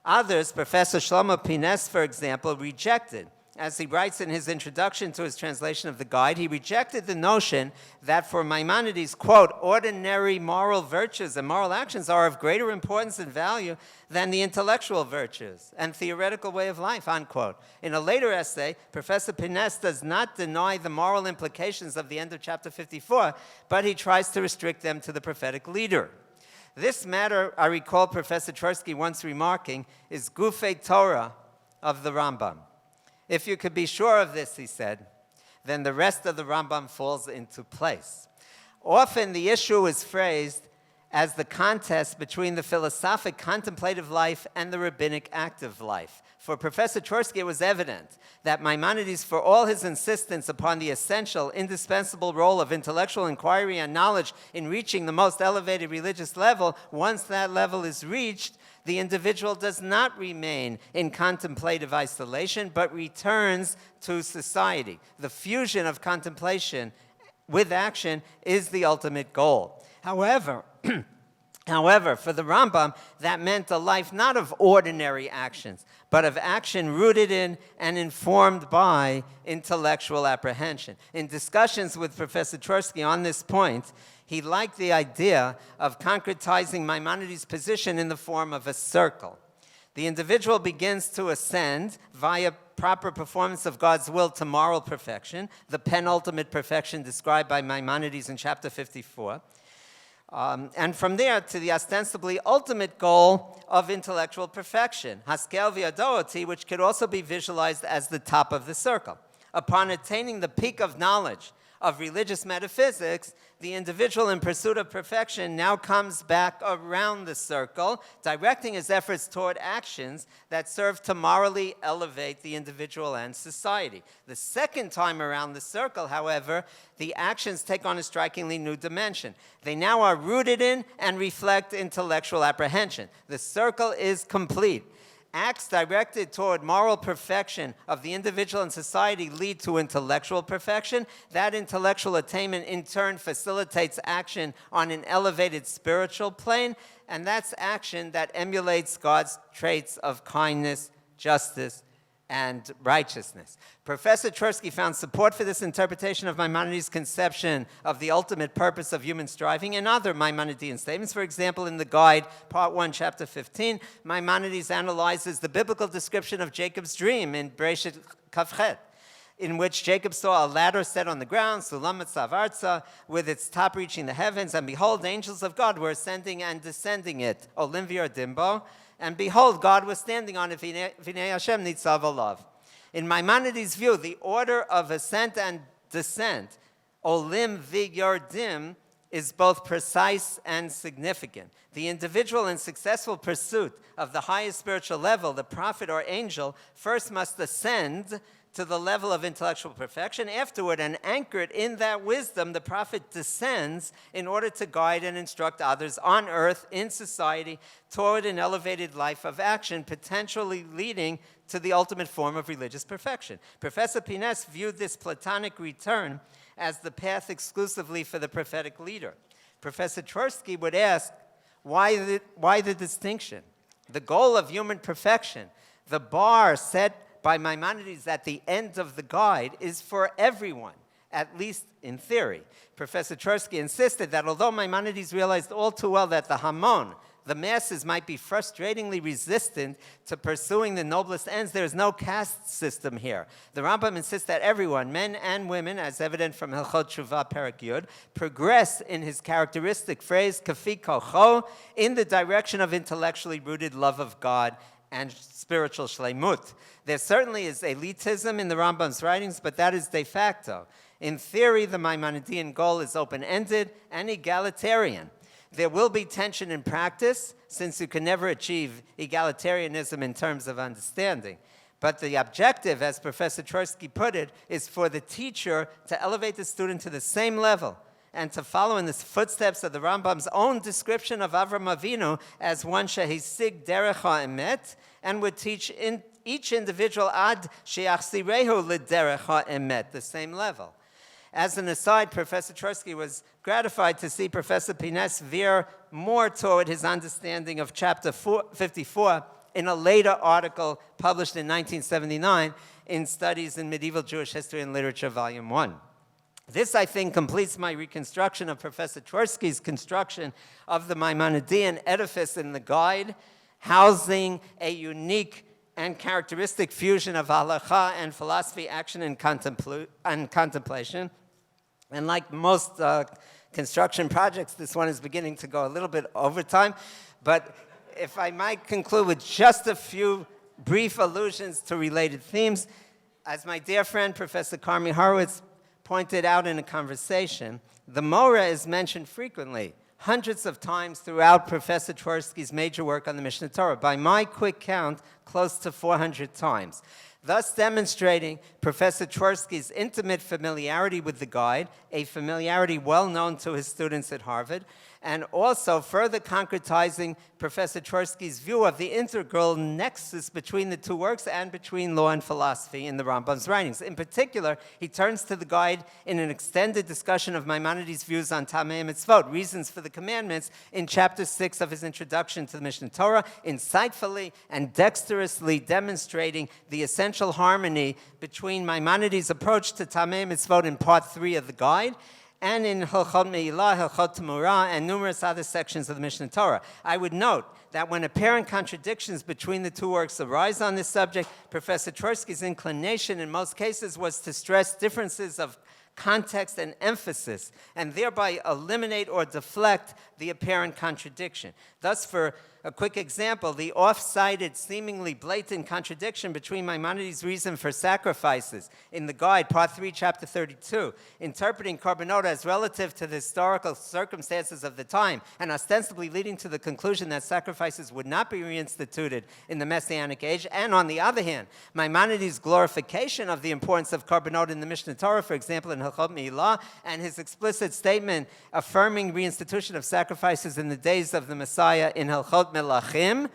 Others, Professor Shlomo Pines, for example, rejected. As he writes in his introduction to his translation of the guide, he rejected the notion that for Maimonides, quote, ordinary moral virtues and moral actions are of greater importance and value than the intellectual virtues and theoretical way of life, unquote. In a later essay, Professor Pines does not deny the moral implications of the end of chapter 54, but he tries to restrict them to the prophetic leader. This matter, I recall Professor Twersky once remarking, is Gufei Torah of the Rambam. If you could be sure of this, he said, then the rest of the Rambam falls into place. Often the issue is phrased as the contest between the philosophic contemplative life and the rabbinic active life. For Professor Twersky, it was evident that Maimonides, for all his insistence upon the essential, indispensable role of intellectual inquiry and knowledge in reaching the most elevated religious level, once that level is reached, the individual does not remain in contemplative isolation, but returns to society. The fusion of contemplation with action is the ultimate goal. However, for the Rambam, that meant a life not of ordinary actions, but of action rooted in and informed by intellectual apprehension. In discussions with Professor Twersky on this point, he liked the idea of concretizing Maimonides' position in the form of a circle. The individual begins to ascend via proper performance of God's will to moral perfection, the penultimate perfection described by Maimonides in chapter 54. And from there to the ostensibly ultimate goal of intellectual perfection, Haskel v'Adooti, which could also be visualized as the top of the circle. Upon attaining the peak of knowledge of religious metaphysics, the individual in pursuit of perfection now comes back around the circle, directing his efforts toward actions that serve to morally elevate the individual and society. The second time around the circle, however, the actions take on a strikingly new dimension. They now are rooted in and reflect intellectual apprehension. The circle is complete. Acts directed toward moral perfection of the individual and society lead to intellectual perfection. That intellectual attainment in turn facilitates action on an elevated spiritual plane, and that's action that emulates God's traits of kindness, justice, and righteousness. Professor Twersky found support for this interpretation of Maimonides' conception of the ultimate purpose of human striving in other Maimonidean statements. For example, in the Guide, Part 1, Chapter 15, Maimonides analyzes the biblical description of Jacob's dream in Bereshit Kavchet, in which Jacob saw a ladder set on the ground, Sulam Mitzav Arza, with its top reaching the heavens, and behold, angels of God were ascending and descending it, Olim V'Yordimbo, and behold, God was standing on it, V'nei Hashem Nitzav Olav. In Maimonides' view, the order of ascent and descent, Olim V'Yordim, is both precise and significant. The individual in successful pursuit of the highest spiritual level, the prophet or angel, first must ascend to the level of intellectual perfection. Afterward, and anchored in that wisdom, the prophet descends in order to guide and instruct others on earth, in society, toward an elevated life of action, potentially leading to the ultimate form of religious perfection. Professor Pines viewed this Platonic return as the path exclusively for the prophetic leader. Professor Twersky would ask, why the distinction? The goal of human perfection, the bar set by Maimonides at the end of the guide, is for everyone, at least in theory. Professor Twersky insisted that although Maimonides realized all too well that the Hamon, the masses, might be frustratingly resistant to pursuing the noblest ends, there is no caste system here. The Rambam insists that everyone, men and women, as evident from Hilchot Tshuva Perek Yud, progress in his characteristic phrase, kafi kocho, in the direction of intellectually rooted love of God and spiritual shleimut. There certainly is elitism in the Rambam's writings, but that is de facto. In theory, the Maimonidean goal is open-ended and egalitarian. There will be tension in practice, since you can never achieve egalitarianism in terms of understanding. But the objective, as Professor Twersky put it, is for the teacher to elevate the student to the same level and to follow in the footsteps of the Rambam's own description of Avram Avinu as one shehisig derech ha'emet, and would teach each individual ad she'achsirehu l'derech ha'emet, the same level. As an aside, Professor Twersky was gratified to see Professor Pines veer more toward his understanding of Chapter 54 in a later article published in 1979 in Studies in Medieval Jewish History and Literature, Volume 1. This, I think, completes my reconstruction of Professor Twersky's construction of the Maimonidean edifice in the Guide, housing a unique and characteristic fusion of Halakhah and philosophy, action, and contemplation. And like most construction projects, this one is beginning to go a little bit over time. But if I might conclude with just a few brief allusions to related themes, as my dear friend, Professor Carmi Horowitz, pointed out in a conversation, the Mora is mentioned frequently, hundreds of times throughout Professor Twersky's major work on the Mishnah Torah. By my quick count, close to 400 times. Thus demonstrating Professor Twersky's intimate familiarity with the Guide, a familiarity well known to his students at Harvard, and also further concretizing Professor Twersky's view of the integral nexus between the two works and between law and philosophy in the Rambam's writings. In particular, he turns to the Guide in an extended discussion of Maimonides' views on Tamei Mitzvot, reasons for the commandments, in Chapter 6 of his introduction to the Mishnah Torah, insightfully and dexterously demonstrating the essential harmony between Maimonides' approach to Tamei Mitzvot in Part 3 of the Guide, and in Hilchot Me'ilah, Hilchot Temurah, and numerous other sections of the Mishnah Torah. I would note that when apparent contradictions between the two works arise on this subject, Professor Twersky's inclination in most cases was to stress differences of context and emphasis, and thereby eliminate or deflect the apparent contradiction. Thus, for a quick example, the off-cited, seemingly blatant contradiction between Maimonides' reason for sacrifices in the guide, Part 3, Chapter 32, interpreting korbanot as relative to the historical circumstances of the time, and ostensibly leading to the conclusion that sacrifices would not be reinstituted in the Messianic age, and on the other hand, Maimonides' glorification of the importance of korbanot in the Mishnah Torah, for example, in Halakhah Milah, and his explicit statement affirming reinstitution of sacrifices in the days of the Messiah in Halakhot Melachim,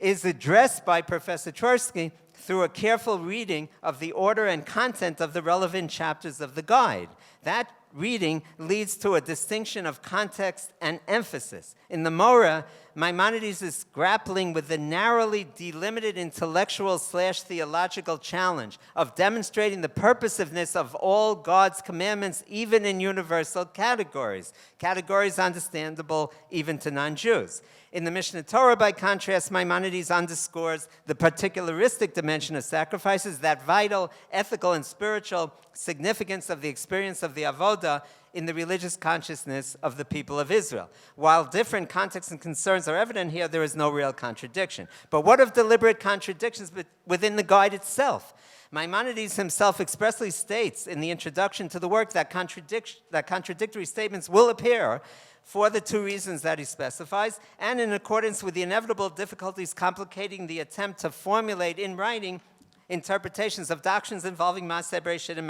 is addressed by Professor Twersky through a careful reading of the order and content of the relevant chapters of the guide. That reading leads to a distinction of context and emphasis. In the Morah, Maimonides is grappling with the narrowly delimited intellectual/theological challenge of demonstrating the purposiveness of all God's commandments, even in universal categories, categories understandable even to non-Jews. In the Mishnah Torah, by contrast, Maimonides underscores the particularistic dimension of sacrifices, that vital, ethical, and spiritual significance of the experience of the avodah in the religious consciousness of the people of Israel. While different contexts and concerns are evident here, there is no real contradiction. But what of deliberate contradictions within the guide itself? Maimonides himself expressly states in the introduction to the work that contradictory statements will appear for the two reasons that he specifies, and in accordance with the inevitable difficulties complicating the attempt to formulate in writing interpretations of doctrines involving Maaseh Bereshit and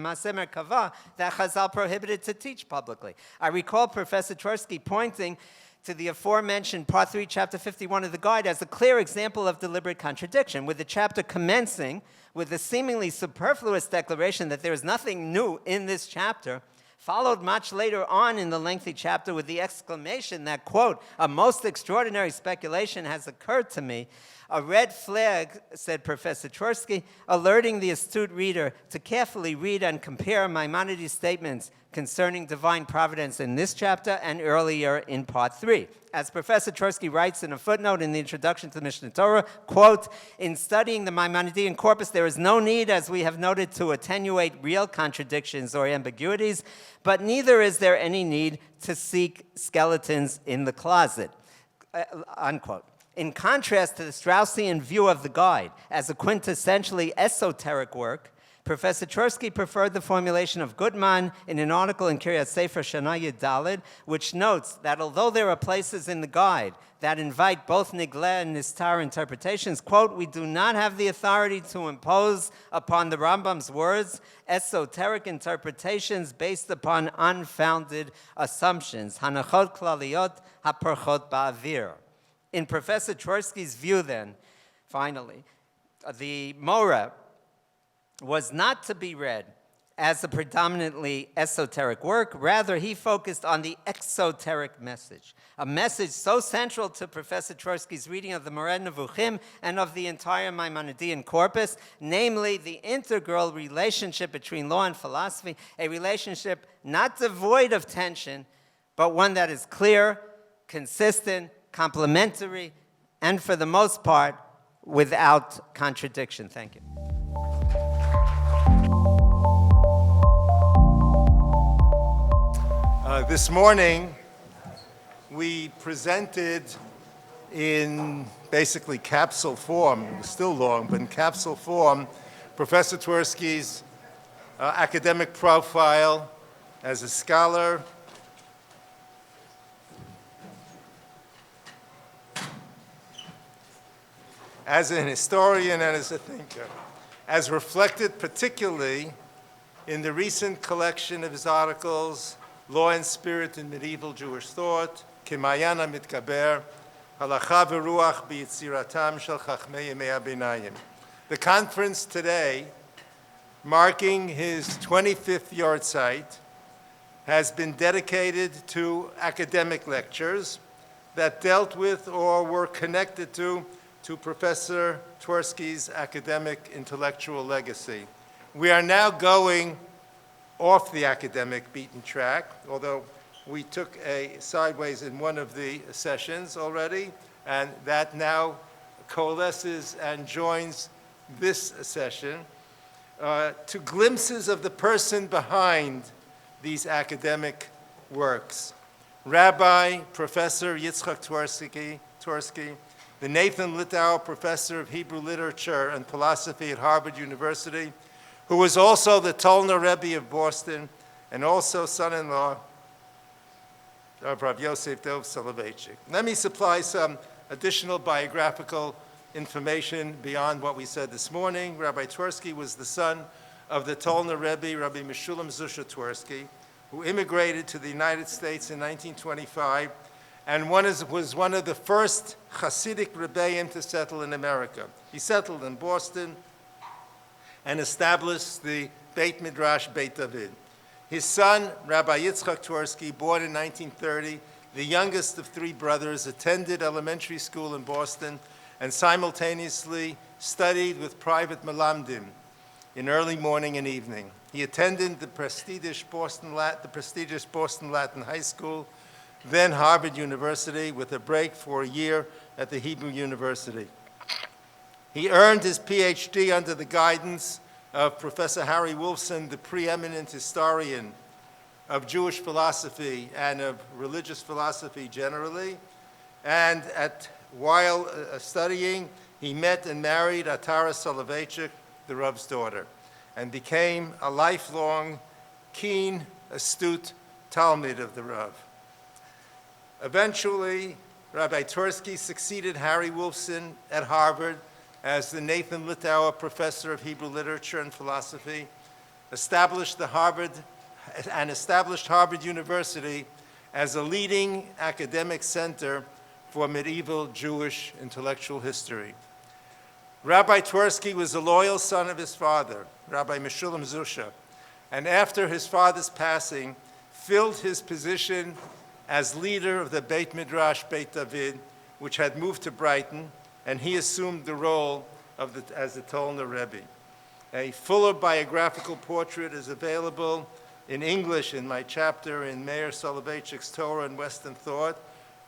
Maaseh Merkavah that Chazal prohibited to teach publicly. I recall Professor Twersky pointing to the aforementioned Part 3, Chapter 51 of the Guide as a clear example of deliberate contradiction, with the chapter commencing with the seemingly superfluous declaration that there is nothing new in this chapter, followed much later on in the lengthy chapter with the exclamation that, quote, "a most extraordinary speculation has occurred to me," a red flag, said Professor Twersky, alerting the astute reader to carefully read and compare Maimonides' statements concerning divine providence in this chapter and earlier in Part 3. As Professor Twersky writes in a footnote in the introduction to the Mishnah Torah, quote, "in studying the Maimonidean corpus, there is no need, as we have noted, to attenuate real contradictions or ambiguities, but neither is there any need to seek skeletons in the closet," unquote. In contrast to the Straussian view of the guide as a quintessentially esoteric work, Professor Twersky preferred the formulation of Gutman in an article in Kiryat Sefer Shana Yud Daled, which notes that although there are places in the guide that invite both Nigleh and Nistar interpretations, quote, "we do not have the authority to impose upon the Rambam's words esoteric interpretations based upon unfounded assumptions. Hanachot klaliyot haparchot ba'avir." In Professor Twersky's view, then, finally, the Morah was not to be read as a predominantly esoteric work. Rather, he focused on the exoteric message, a message so central to Professor Twersky's reading of the Moreh Nevuchim and of the entire Maimonidean corpus, namely the integral relationship between law and philosophy, a relationship not devoid of tension, but one that is clear, consistent, complementary, and for the most part, without contradiction. Thank you. This morning, we presented in basically capsule form, it was still long, but in capsule form, Professor Twersky's academic profile as a scholar, as an historian, and as a thinker, as reflected particularly in the recent collection of his articles, Law and Spirit in Medieval Jewish Thought, K'Mayan HaMitkaber, Halakhah v'Ruach B'Yitziratam Shel Chachmei Yemei HaBinayim. The conference today, marking his 25th Yahrzeit, has been dedicated to academic lectures that dealt with or were connected to Professor Twersky's academic intellectual legacy. We are now going off the academic beaten track, although we took a sideways in one of the sessions already, and that now coalesces and joins this session. to glimpses of the person behind these academic works. Rabbi, Professor Yitzhak Twersky, the Nathan Littauer Professor of Hebrew Literature and Philosophy at Harvard University, who was also the Tolner Rebbe of Boston and also son-in-law of Rav Yosef Dov Soloveitchik. Let me supply some additional biographical information beyond what we said this morning. Rabbi Twersky was the son of the Tolner Rebbe, Rabbi Meshulam Zusha Twersky, who immigrated to the United States in 1925 and was one of the first Hasidic Rebbeim to settle in America. He settled in Boston and established the Beit Midrash Beit David. His son, Rabbi Yitzhak Twersky, born in 1930, the youngest of three brothers, attended elementary school in Boston and simultaneously studied with private Melamdim in early morning and evening. He attended the prestigious Boston Latin High School, then Harvard University, with a break for a year at the Hebrew University. He earned his PhD under the guidance of Professor Harry Wolfson, the preeminent historian of Jewish philosophy and of religious philosophy generally. And while studying, he met and married Atara Soloveitchik, the Rav's daughter, and became a lifelong, keen, astute Talmid of the Rav. Eventually, Rabbi Twersky succeeded Harry Wolfson at Harvard as the Nathan Littauer Professor of Hebrew Literature and Philosophy, established Harvard University as a leading academic center for medieval Jewish intellectual history. Rabbi Twersky was a loyal son of his father, Rabbi Meshulam Zusha, and after his father's passing, filled his position as leader of the Beit Midrash Beit David, which had moved to Brighton, and he assumed the role as the Tolner Rebbe. A fuller biographical portrait is available in English in my chapter in Meir Soloveitchik's Torah and Western Thought,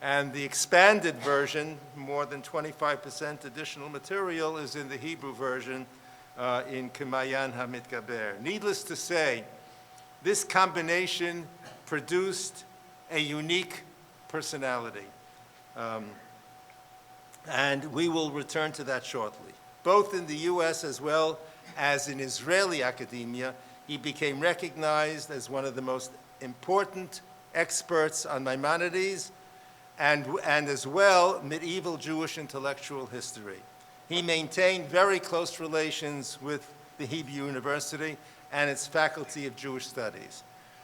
and the expanded version, more than 25% additional material, is in the Hebrew version in Kemayan HaMitgaber. Needless to say, this combination produced a unique personality. And we will return to that shortly. Both in the US as well as in Israeli academia, he became recognized as one of the most important experts on Maimonides and as well medieval Jewish intellectual history. He maintained very close relations with the Hebrew University and its Faculty of Jewish Studies.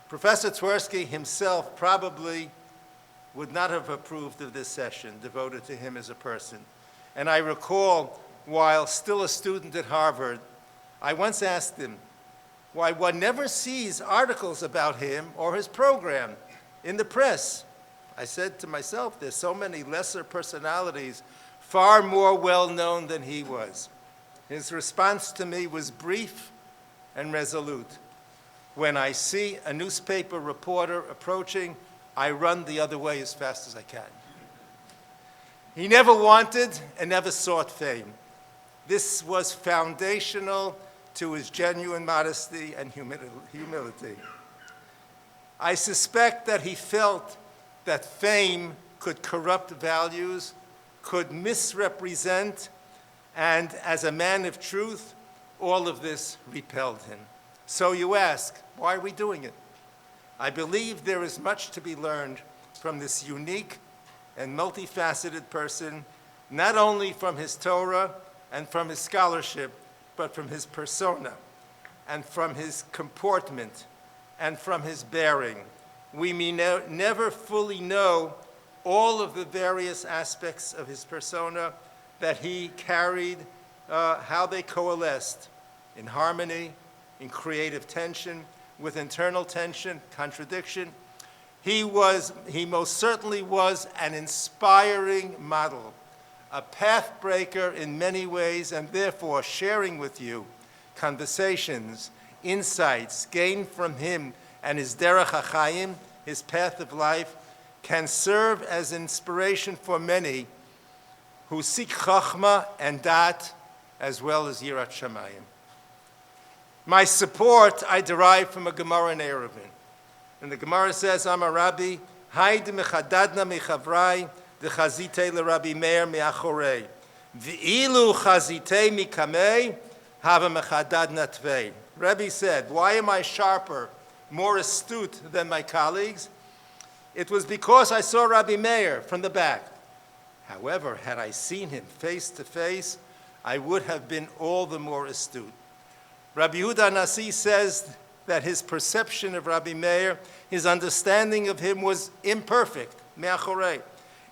Professor Twersky himself probably would not have approved of this session devoted to him as a person. And I recall, while still a student at Harvard, I once asked him why one never sees articles about him or his program in the press. I said to myself, there's so many lesser personalities, far more well-known than he was. His response to me was brief and resolute. When I see a newspaper reporter approaching, I run the other way as fast as I can. He never wanted and never sought fame. This was foundational to his genuine modesty and humility. I suspect that he felt that fame could corrupt values, could misrepresent, and as a man of truth, all of this repelled him. So you ask, why are we doing it? I believe there is much to be learned from this unique and multifaceted person, not only from his Torah and from his scholarship, but from his persona and from his comportment and from his bearing. We may never fully know all of the various aspects of his persona that he carried, how they coalesced in harmony, in creative tension, with internal tension, contradiction. He most certainly was an inspiring model, a path breaker in many ways, and therefore sharing with you conversations, insights gained from him and his derech hachayim, his path of life, can serve as inspiration for many who seek chachma and dat as well as yirat shamayim. My support I derive from a Gemara in Eruvin. And the Gemara says, I'm a Rabbi, Haid mechadadna mechavrai, the chazite le Rabbi Meir me'achorei. V'ilu chazite mikamei, hava mechadadna tvei. Rebbe said, why am I sharper, more astute than my colleagues? It was because I saw Rabbi Meir from the back. However, had I seen him face to face, I would have been all the more astute. Rabbi Yehuda Nasi says that his perception of Rabbi Meir, his understanding of him was imperfect, me'achorei.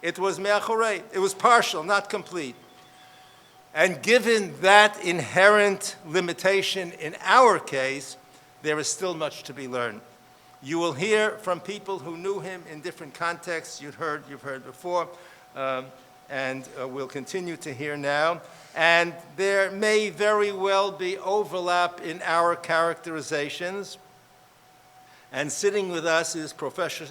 It was me'achorei. It was partial, not complete. And given that inherent limitation in our case, there is still much to be learned. You will hear from people who knew him in different contexts. You've heard before, and we'll continue to hear now. And there may very well be overlap in our characterizations. And sitting with us is Professor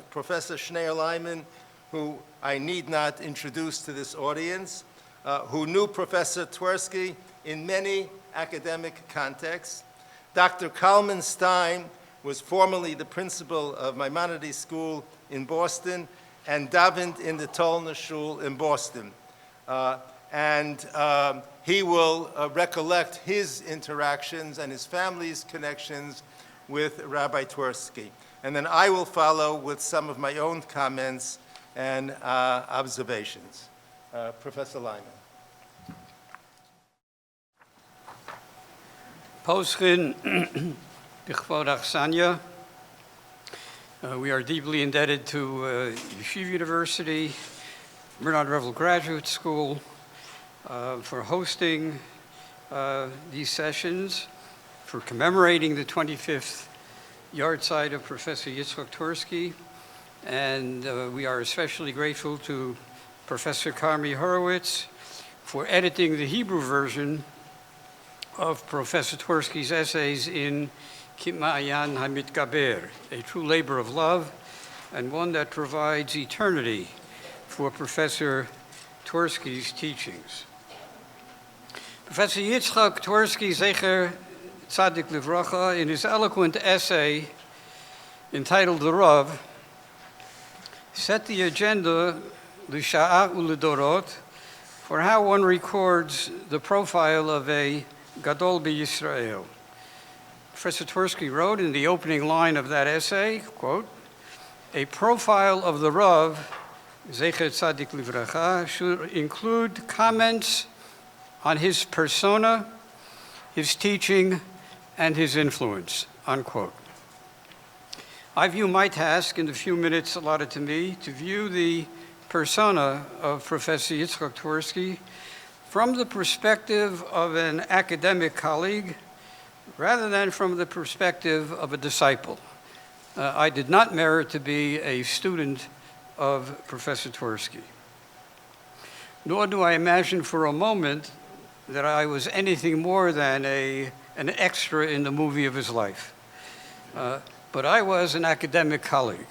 Schneur Lyman, who I need not introduce to this audience, who knew Professor Twersky in many academic contexts. Dr. Kalman Stein was formerly the principal of Maimonidean School in Boston and davened in the Tolna Shul in Boston. He will recollect his interactions and his family's connections with Rabbi Twersky. And then I will follow with some of my own comments and observations. Professor Lyman. Poschin, Bichvod Achsanya. We are deeply indebted to Yeshiva University, Bernard Revel Graduate School, for hosting these sessions, for commemorating the 25th Yahrzeit of Professor Yitzhak Twersky, and we are especially grateful to Professor Carmi Horowitz for editing the Hebrew version of Professor Twersky's essays in Kima'ayan HaMitgaber, a true labor of love, and one that provides eternity for Professor Twersky's teachings. Professor Yitzhak Twersky, Zecher Tzadik Livracha, in his eloquent essay entitled The Rav, set the agenda, L'Sha'a U'Ledorot, for how one records the profile of a Gadol B'Yisrael. Professor Twersky wrote in the opening line of that essay, quote, a profile of the Rav, Zecher Tzadik Livracha, should include comments on his persona, his teaching, and his influence, unquote. I view my task in the few minutes allotted to me to view the persona of Professor Yitzhak Twersky from the perspective of an academic colleague rather than from the perspective of a disciple. I did not merit to be a student of Professor Twersky, nor do I imagine for a moment that I was anything more than an extra in the movie of his life. But I was an academic colleague.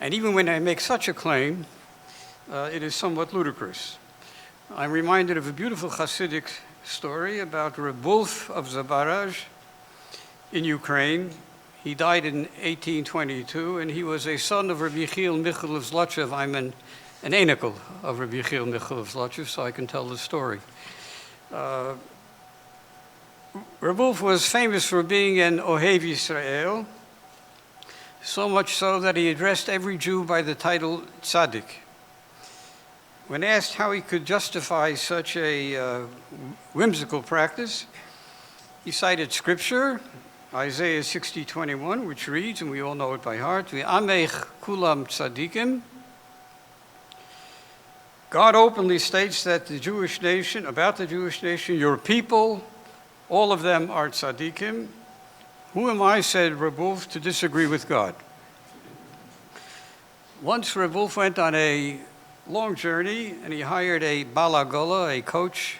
And even when I make such a claim, it is somewhat ludicrous. I'm reminded of a beautiful Hasidic story about Revel of Zabaraj in Ukraine. He died in 1822, and he was a son of Rabbi Yechiel Michal of Zlotchev. I'm an enikel of Rabbi Yechiel Michal of Zlotchev, so I can tell the story. Revel was famous for being an Ohev Yisrael, so much so that he addressed every Jew by the title Tzaddik. When asked how he could justify such a whimsical practice, he cited scripture, Isaiah 60:21, which reads, and we all know it by heart, V'amech kulam tzaddikim. God openly states that the Jewish nation, about the Jewish nation, your people, all of them are tzaddikim. Who am I, said Revel, to disagree with God? Once Revel went on a long journey, and he hired a balagola, a coach,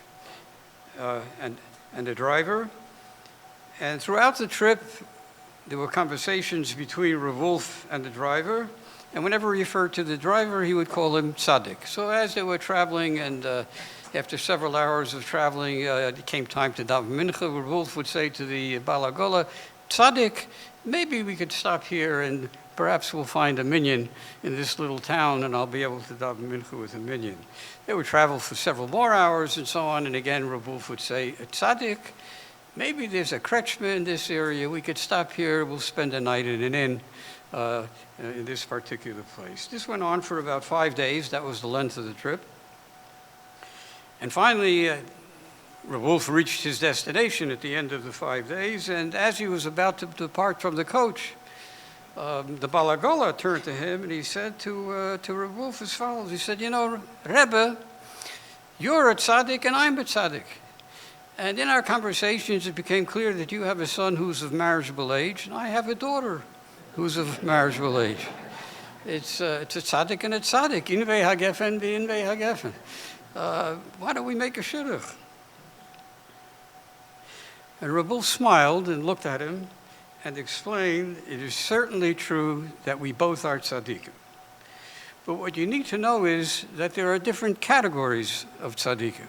and a driver. And throughout the trip, there were conversations between Revel and the driver. And whenever he referred to the driver, he would call him tzaddik. So as they were traveling and After several hours of traveling, it came time to daven mincha. Reb Wolf would say to the Balagola, Tzaddik, maybe we could stop here and perhaps we'll find a minyan in this little town and I'll be able to daven mincha with a minyan. They would travel for several more hours and so on, and again Reb Wolf would say, Tzaddik, maybe there's a kretschmer in this area, we could stop here, we'll spend a night in an inn in this particular place. This went on for about 5 days, that was the length of the trip. And finally, Reb Wolf reached his destination at the end of the 5 days, and as he was about to depart from the coach, the Balagola turned to him and he said to Reb Wolf as follows. He said, you know, Rebbe, you're a tzaddik and I'm a tzaddik. And in our conversations, it became clear that you have a son who's of marriageable age, and I have a daughter who's of marriageable age. It's a tzaddik and a tzaddik. Invei hagefen v'invei hagefen. Why don't we make a shidduch? And Reb Wolf smiled and looked at him and explained, it is certainly true that we both are tzaddikim. But what you need to know is that there are different categories of tzaddikim.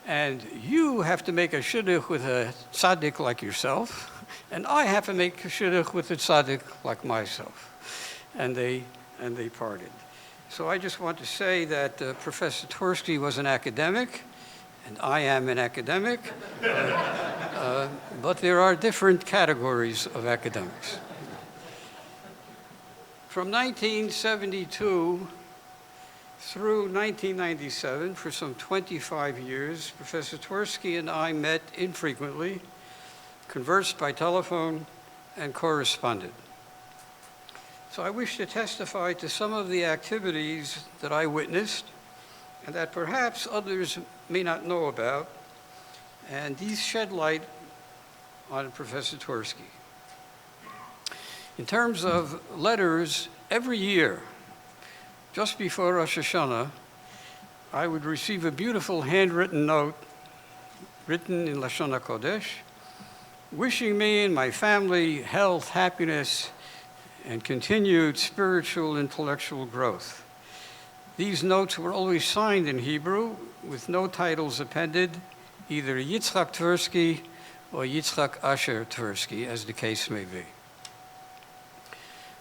And you have to make a shidduch with a tzaddik like yourself, and I have to make a shidduch with a tzaddik like myself. And they parted. So I just want to say that Professor Twersky was an academic, and I am an academic, but there are different categories of academics. From 1972 through 1997, for some 25 years, Professor Twersky and I met infrequently, conversed by telephone, and corresponded. So I wish to testify to some of the activities that I witnessed and that perhaps others may not know about, and these shed light on Professor Twersky. In terms of letters, every year, just before Rosh Hashanah, I would receive a beautiful handwritten note written in Lashon HaKodesh, wishing me and my family health, happiness, and continued spiritual, intellectual growth. These notes were always signed in Hebrew with no titles appended, either Yitzhak Twersky or Yitzhak Asher Twersky, as the case may be.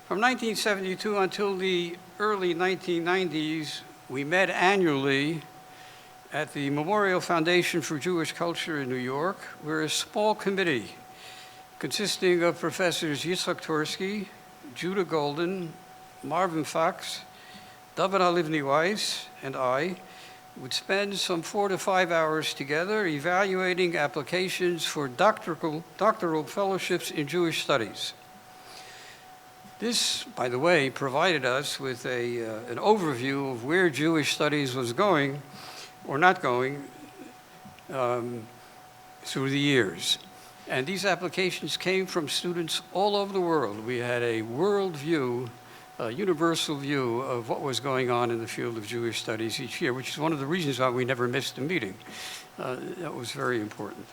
From 1972 until the early 1990s, we met annually at the Memorial Foundation for Jewish Culture in New York. We're a small committee consisting of Professors Yitzhak Twersky, Judah Golden, Marvin Fox, David Halivni Weiss, and I would spend some 4 to 5 hours together evaluating applications for doctoral fellowships in Jewish studies. This, by the way, provided us with an overview of where Jewish studies was going or not going through the years. And these applications came from students all over the world. We had a world view, a universal view of what was going on in the field of Jewish studies each year, which is one of the reasons why we never missed a meeting. That was very important.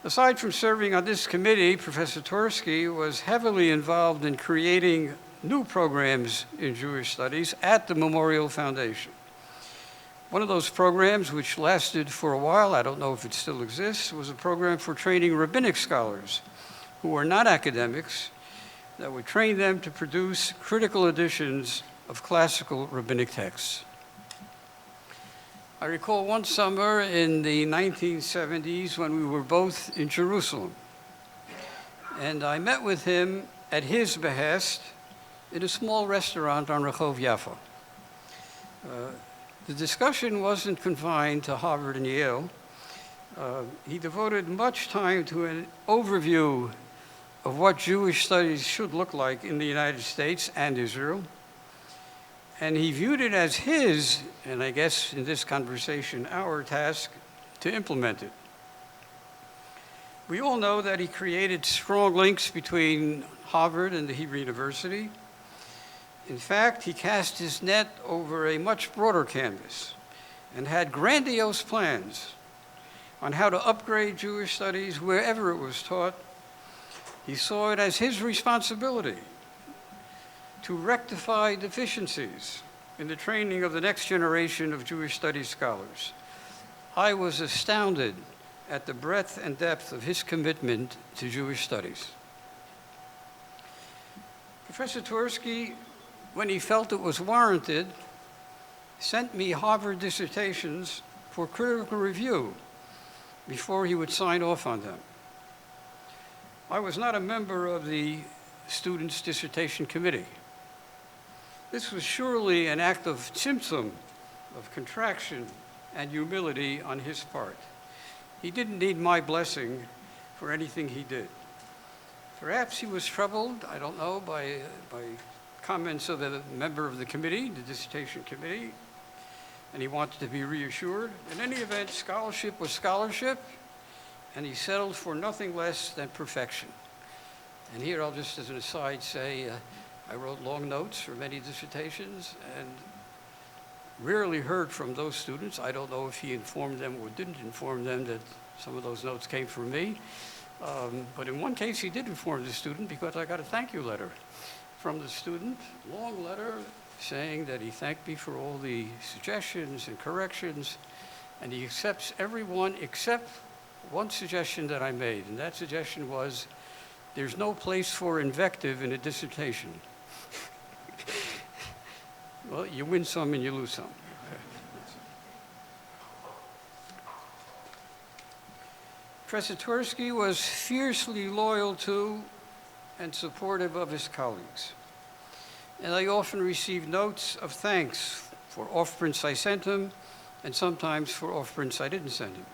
Aside from serving on this committee, Professor Twersky was heavily involved in creating new programs in Jewish studies at the Memorial Foundation. One of those programs, which lasted for a while, I don't know if it still exists, was a program for training rabbinic scholars who were not academics, that would train them to produce critical editions of classical rabbinic texts. I recall one summer in the 1970s when we were both in Jerusalem, and I met with him at his behest in a small restaurant on Rehov Yafa. The discussion wasn't confined to Harvard and Yale. He devoted much time to an overview of what Jewish studies should look like in the United States and Israel. And he viewed it as his, and I guess in this conversation, our task to implement it. We all know that he created strong links between Harvard and the Hebrew University. In fact, he cast his net over a much broader canvas and had grandiose plans on how to upgrade Jewish studies wherever it was taught. He saw it as his responsibility to rectify deficiencies in the training of the next generation of Jewish studies scholars, I was astounded at the breadth and depth of his commitment to Jewish studies. Professor Twersky, when he felt it was warranted, sent me Harvard dissertations for critical review before he would sign off on them. I was not a member of the students' dissertation committee. This was surely an act of tzimtzum, of contraction and humility on his part. He didn't need my blessing for anything he did. Perhaps he was troubled, I don't know, by comments of a member of the committee, the dissertation committee, and he wanted to be reassured. In any event, scholarship was scholarship, and he settled for nothing less than perfection. And here I'll just, as an aside, say I wrote long notes for many dissertations and rarely heard from those students. I don't know if he informed them or didn't inform them that some of those notes came from me. But in one case, he did inform the student because I got a thank you letter from the student, long letter saying that he thanked me for all the suggestions and corrections, and he accepts everyone except one suggestion that I made, and that suggestion was, there's no place for invective in a dissertation. Well, you win some and you lose some. Professor Twersky was fiercely loyal to and supportive of his colleagues. And I often received notes of thanks for off-prints I sent him, and sometimes for off-prints I didn't send him.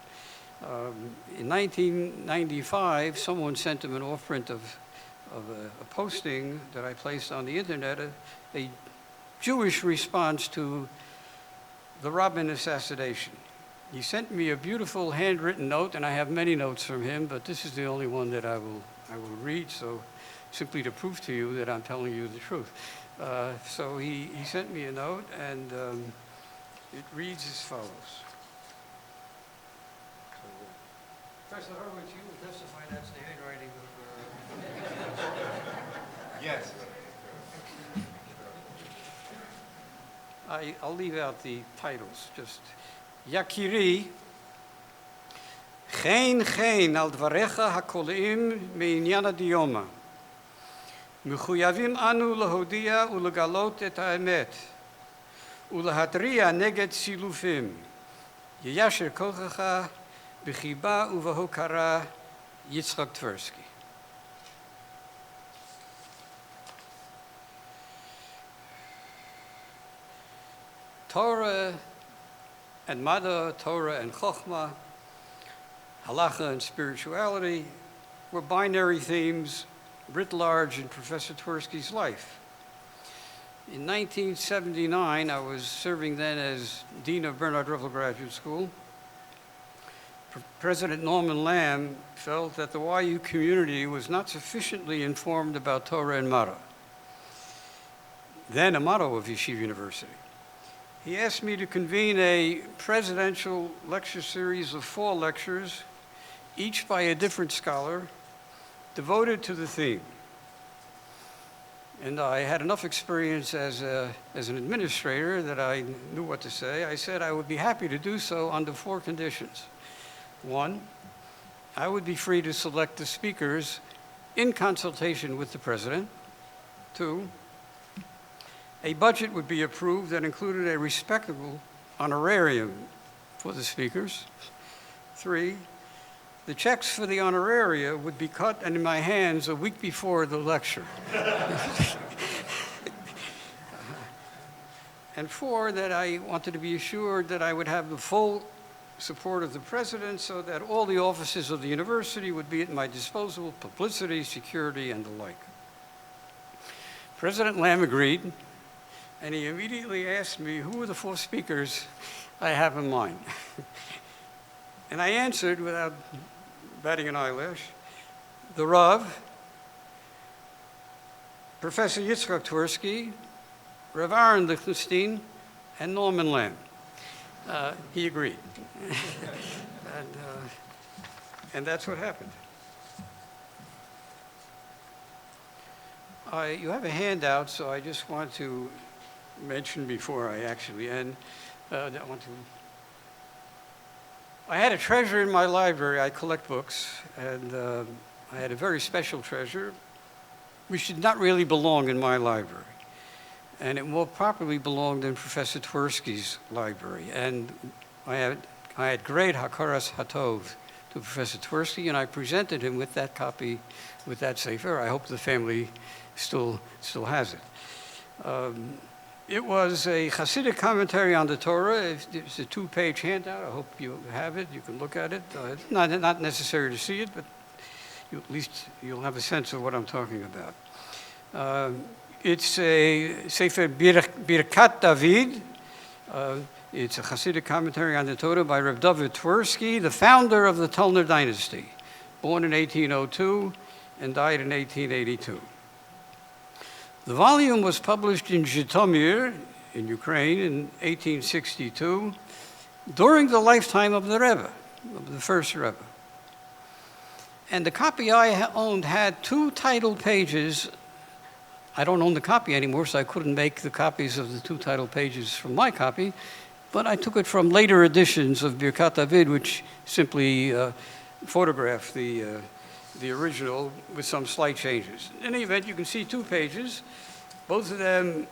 In 1995, someone sent him an off-print of a posting that I placed on the internet, a Jewish response to the Rabin assassination. He sent me a beautiful handwritten note, and I have many notes from him, but this is the only one that I will read, so simply to prove to you that I'm telling you the truth. So he sent me a note, and it reads as follows. Professor Horowitz, you will testify that's the handwriting of... Yes. I'll leave out the titles, just Yakiri, Chen al dvarecha hakolim me'inyan hadioma. Mechuyavim anu lehodia ulegalot et ha'emet. Ulehatria neged silufim. Yeyasher kochacha b'chiba uvahokara Yitzhak Twersky. Torah and Mada, Torah and Chokhmah, Halakhah and spirituality were binary themes writ large in Professor Twersky's life. In 1979, I was serving then as Dean of Bernard Revel Graduate School. President Norman Lamb felt that the YU community was not sufficiently informed about Torah and Mada, then a motto of Yeshiva University. He asked me to convene a presidential lecture series of 4 lectures, each by a different scholar, devoted to the theme. And I had enough experience as an administrator that I knew what to say. I said I would be happy to do so under 4 conditions. 1, I would be free to select the speakers in consultation with the president. 2, a budget would be approved that included a respectable honorarium for the speakers. 3, the checks for the honoraria would be cut and in my hands a week before the lecture. And 4, that I wanted to be assured that I would have the full support of the president so that all the offices of the university would be at my disposal, publicity, security, and the like. President Lamb agreed, and he immediately asked me who were the 4 speakers I have in mind. And I answered without batting an eyelash, the Rav, Professor Yitzhak Twersky, Rav Aaron Lichtenstein, and Norman Lamb. He agreed. And that's what happened. You have a handout, so I just want to mention before I actually end, I want to I had a treasure in my library. I collect books, and I had a very special treasure, which did not really belong in my library. And it more properly belonged in Professor Twersky's library. And I had great hakaras hatov to Professor Twersky, and I presented him with that copy, with that sefer. I hope the family still has it. It was a Hasidic commentary on the Torah. It's a 2-page handout. I hope you have it. You can look at it. It's not necessary to see it, but at least you'll have a sense of what I'm talking about. It's a Sefer Birkat David. It's a Hasidic commentary on the Torah by Reb David Twersky, the founder of the Talmud dynasty, born in 1802 and died in 1882. The volume was published in Zhytomyr, in Ukraine, in 1862, during the lifetime of the Rebbe, of the first Rebbe. And the copy I owned had 2 title pages. I don't own the copy anymore, so I couldn't make the copies of the 2 title pages from my copy, but I took it from later editions of Birkat David, which simply photographed the original with some slight changes. In any event, you can see 2 pages. Both of them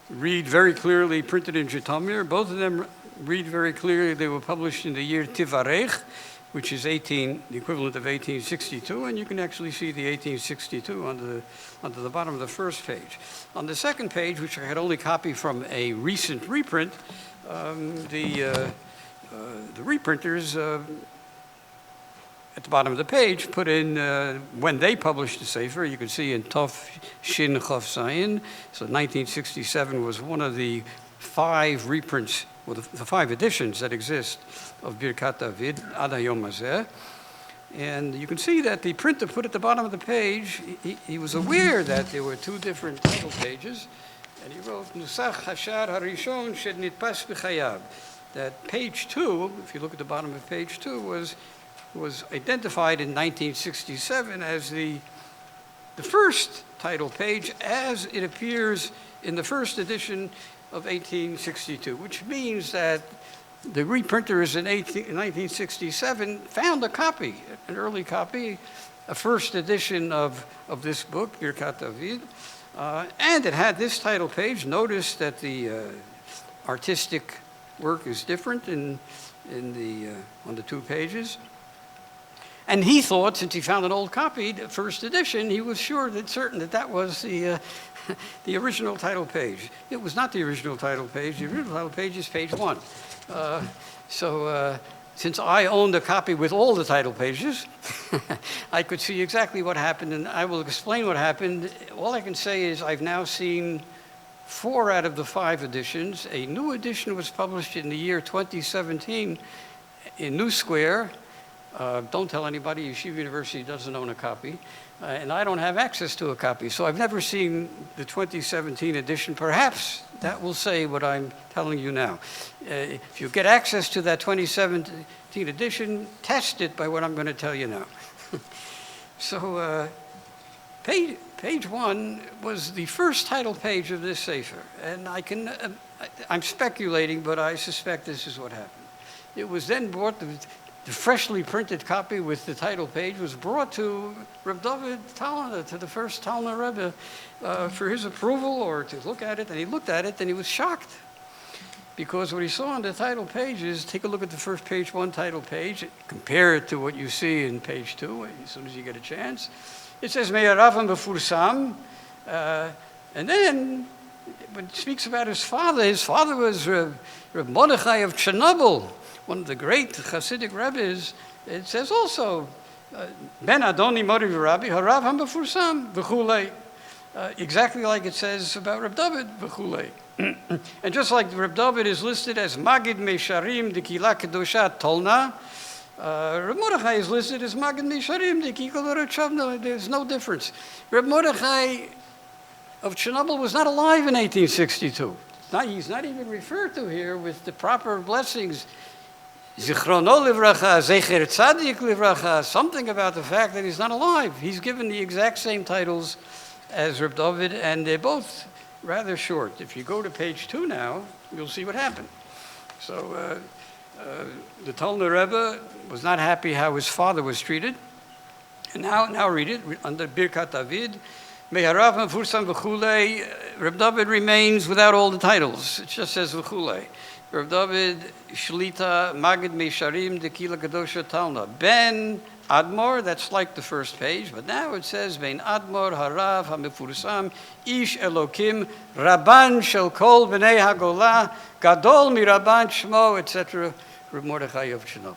read very clearly, printed in Zhytomyr. Both of them read very clearly. They were published in the year Tivarech, which is the equivalent of 1862, and you can actually see the 1862 under the bottom of the first page. On the second page, which I had only copied from a recent reprint, the reprinters at the bottom of the page put in when they published the Sefer. You can see in Tov Shin Chav Zayin. So 1967 was one of the 5 reprints, well, the 5 editions that exist of Birkat David, Ad Hayom Hazeh. And you can see that the printer put at the bottom of the page, he was aware that there were 2 different title pages, and he wrote, Nusach Hashar Harishon Shed Nitpas B'Chayav. That page 2, if you look at the bottom of page 2, was identified in 1967 as the first title page as it appears in the first edition of 1862, which means that the reprinters in 1967 found a copy, an early copy, a first edition of this book, Birkat David, and it had this title page. Notice that the artistic work is different on the 2 pages. And he thought, since he found an old copy, the first edition, he was certain that was the original title page. It was not the original title page. The original title page is page 1. Since I owned a copy with all the title pages, I could see exactly what happened, and I will explain what happened. All I can say is I've now seen 4 out of the 5 editions. A new edition was published in the year 2017 in New Square. Don't tell anybody, Yeshiva University doesn't own a copy, and I don't have access to a copy. So I've never seen the 2017 edition. Perhaps that will say what I'm telling you now. If you get access to that 2017 edition, test it by what I'm going to tell you now. So page 1 was the first title page of this Sefer, and I'm speculating, but I suspect this is what happened. It was then brought the freshly printed copy with the title page was brought to Reb David Talmud, to the first Talmud Rebbe, for his approval or to look at it. And he looked at it and he was shocked, because what he saw on the title page is, take a look at the first page 1 title page, compare it to what you see in page 2 as soon as you get a chance. It says Me'aravam Befursam, and then when it speaks about his father was Reb Mordechai of Chernobyl, one of the great Hasidic rabbis. It says also, Ben Adoni Mori Rabbi Harav Ham Befursam V'chulei, exactly like it says about Reb David V'chulei. And just like Reb David is listed as Magid Meisharim Dekila Kedosha Tolna, Reb Mordechai is listed as Magid Meisharim Dekila Chavna. There's no difference. Reb Mordechai of Chernobyl was not alive in 1862. He's not even referred to here with the proper blessings. Zichrono livracha, zecher tzadik livracha, something about the fact that he's not alive. He's given the exact same titles as Reb David, and they're both rather short. If you go to page 2 now, you'll see what happened. So The Talmud Rebbe was not happy how his father was treated. And now read it, under Birkat David. Meharav Mefursan V'chulei, Reb David remains without all the titles. It just says V'chulei. Reb David, Shlita, Magid Meisharim, Dekila Kadosha Talna. Ben Admor, that's like the first page, but now it says, Ben Admor, Harav, HaMefursam, Ish Elokim, Rabban Shel Kol B'nei HaGolah, Gadol Mi Rabban Shmo, etc., Reb Mordechai of Chernobyl.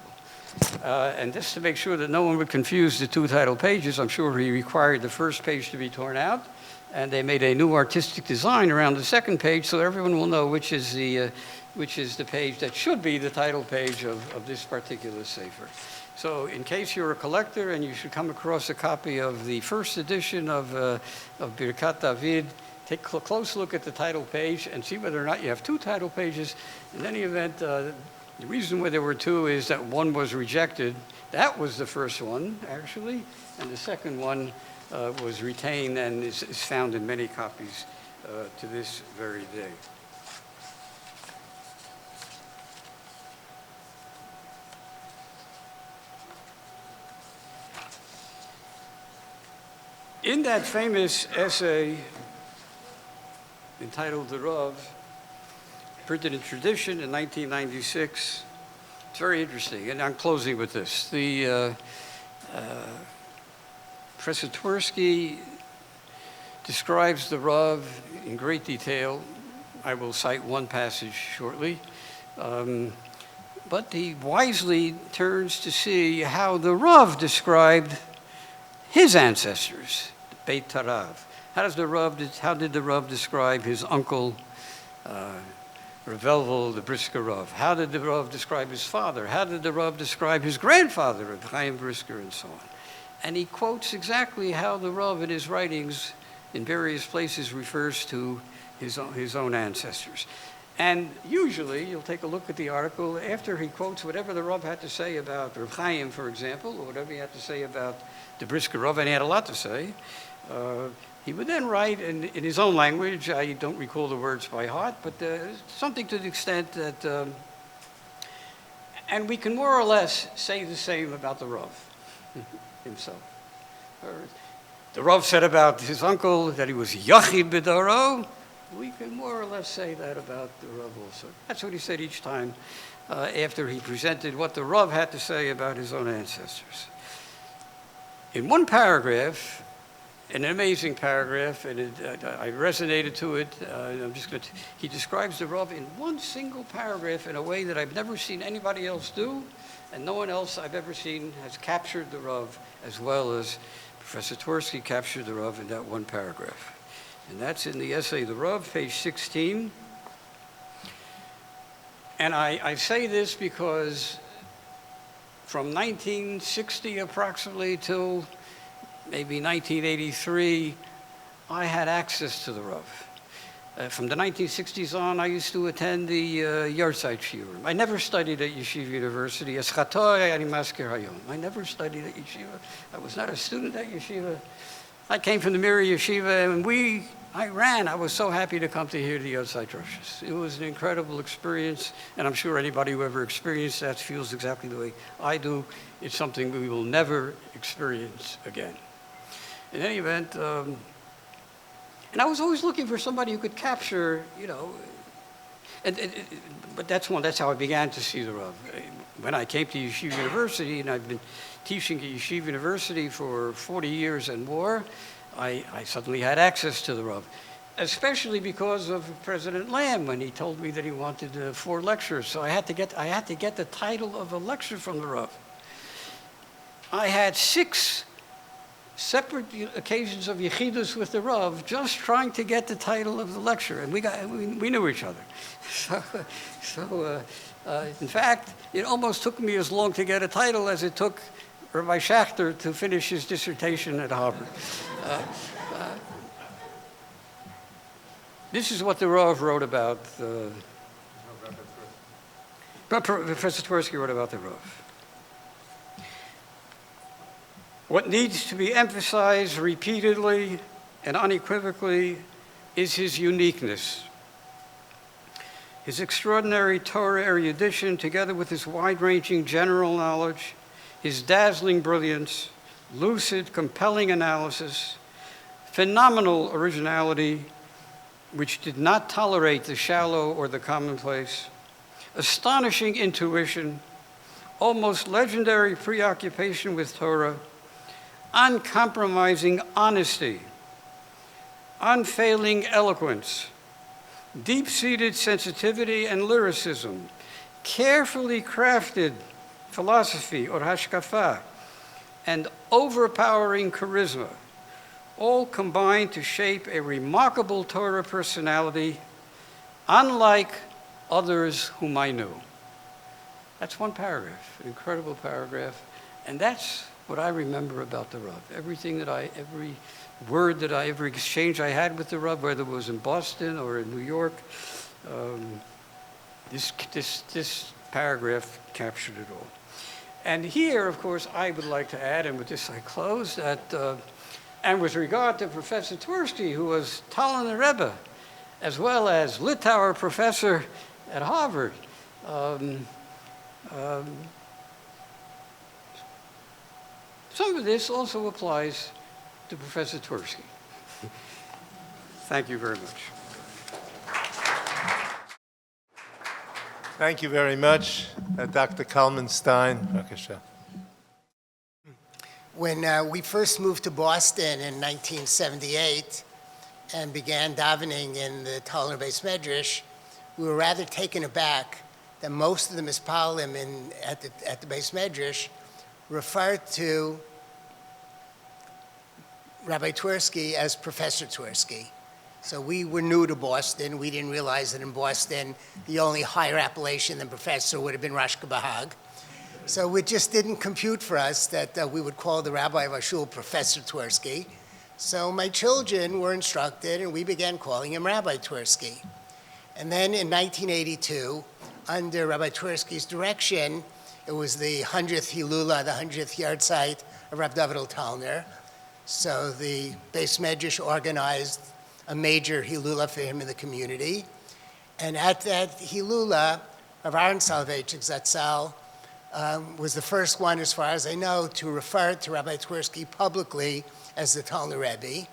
And just to make sure that no one would confuse the two title pages, I'm sure he required the first page to be torn out, and they made a new artistic design around the second page so everyone will know which is the page that should be the title page of this particular sefer. So in case you're a collector and you should come across a copy of the first edition of Birkat David, take a close look at the title page and see whether or not you have two title pages. In any event, the reason why there were two is that one was rejected. That was the first one, actually, and the second one was retained and is found in many copies to this very day. In that famous essay entitled The Rav, printed in Tradition in 1996, it's very interesting, and I'm closing with this. Professor Twersky describes the Rav in great detail. I will cite one passage shortly. But he wisely turns to see how the Rav described his ancestors, the Beit Tarav. How did the Rav describe his uncle, Revel, the Brisker Rav? How did the Rav describe his father? How did the Rav describe his grandfather, Reb Chaim Brisker, and so on? And he quotes exactly how the Rav in his writings in various places refers to his own ancestors. And usually, you'll take a look at the article, after he quotes whatever the Rav had to say about Reb Chaim, for example, or whatever he had to say about the Brisker Rav, and he had a lot to say, he would then write in his own language, I don't recall the words by heart, but something to the extent that, and we can more or less say the same about the Rav himself. The Rav said about his uncle that he was Yachid B'daro. We can more or less say that about the Rav also. That's what he said each time after he presented what the Rav had to say about his own ancestors. In one paragraph, an amazing paragraph, and I resonated to it. He describes the Rav in one single paragraph in a way that I've never seen anybody else do, and no one else I've ever seen has captured the Rav as well as Professor Twersky captured the Rav in that one paragraph. And that's in the essay, The Rav, page 16. And I say this because from 1960 approximately till maybe 1983, I had access to the Rav. From the 1960s on, I used to attend the Yahrzeit shiurim. I never studied at Yeshiva University. I never studied at Yeshiva. I was not a student at Yeshiva. I came from the Mir Yeshiva, and I was so happy to come to hear the Yahrzeit Roshas. It was an incredible experience, and I'm sure anybody who ever experienced that feels exactly the way I do. It's something we will never experience again. In any event, and I was always looking for somebody who could capture, but that's how I began to see the Rav. When I came to Yeshiva University, and I've been teaching at Yeshiva University for 40 years and more, I suddenly had access to the Rav, especially because of President Lamb when he told me that he wanted 4 lectures. So I had to get the title of a lecture from the Rav. I had 6 separate occasions of yechidus with the Rav, just trying to get the title of the lecture, and we knew each other. So in fact, it almost took me as long to get a title as it took Rabbi Schachter to finish his dissertation at Harvard. This is what the Rav wrote about. Professor Twersky wrote about the Rav. What needs to be emphasized repeatedly and unequivocally is his uniqueness. His extraordinary Torah erudition, together with his wide-ranging general knowledge, his dazzling brilliance, lucid, compelling analysis, phenomenal originality, which did not tolerate the shallow or the commonplace, astonishing intuition, almost legendary preoccupation with Torah, uncompromising honesty, unfailing eloquence, deep-seated sensitivity and lyricism, carefully crafted philosophy or hashkafa, and overpowering charisma, all combined to shape a remarkable Torah personality, unlike others whom I knew. That's one paragraph, an incredible paragraph, and that's what I remember about the Rav. Every word that every exchange I had with the Rav, whether it was in Boston or in New York, this paragraph captured it all. And here, of course, I would like to add, and with this I close, that, and with regard to Professor Twersky, who was Talmud Rebbe, as well as Litauer professor at Harvard, some of this also applies to Professor Twersky. Thank you very much. Thank you very much, Dr. Kalman-Stein. B'kasha. When we first moved to Boston in 1978 and began davening in the Talmud Beis Medrash, we were rather taken aback that most of the mispalim at the Beis Medrash referred to Rabbi Twersky as Professor Twersky. So we were new to Boston. We didn't realize that in Boston, the only higher appellation than professor would have been Rosh Bahag. So it just didn't compute for us that we would call the rabbi of our shul Professor Twersky. So my children were instructed, and we began calling him Rabbi Twersky. And then in 1982, under Rabbi Twersky's direction, it was the 100th Hilula, the 100th Yahrzeit of Rav David Talner. So the Beis Medrash organized a major Hilula for him in the community. And at that Hilula, Rav Aaron Soloveitchik Zatzal was the first one, as far as I know, to refer to Rabbi Twersky publicly as the Talmud Rebbe.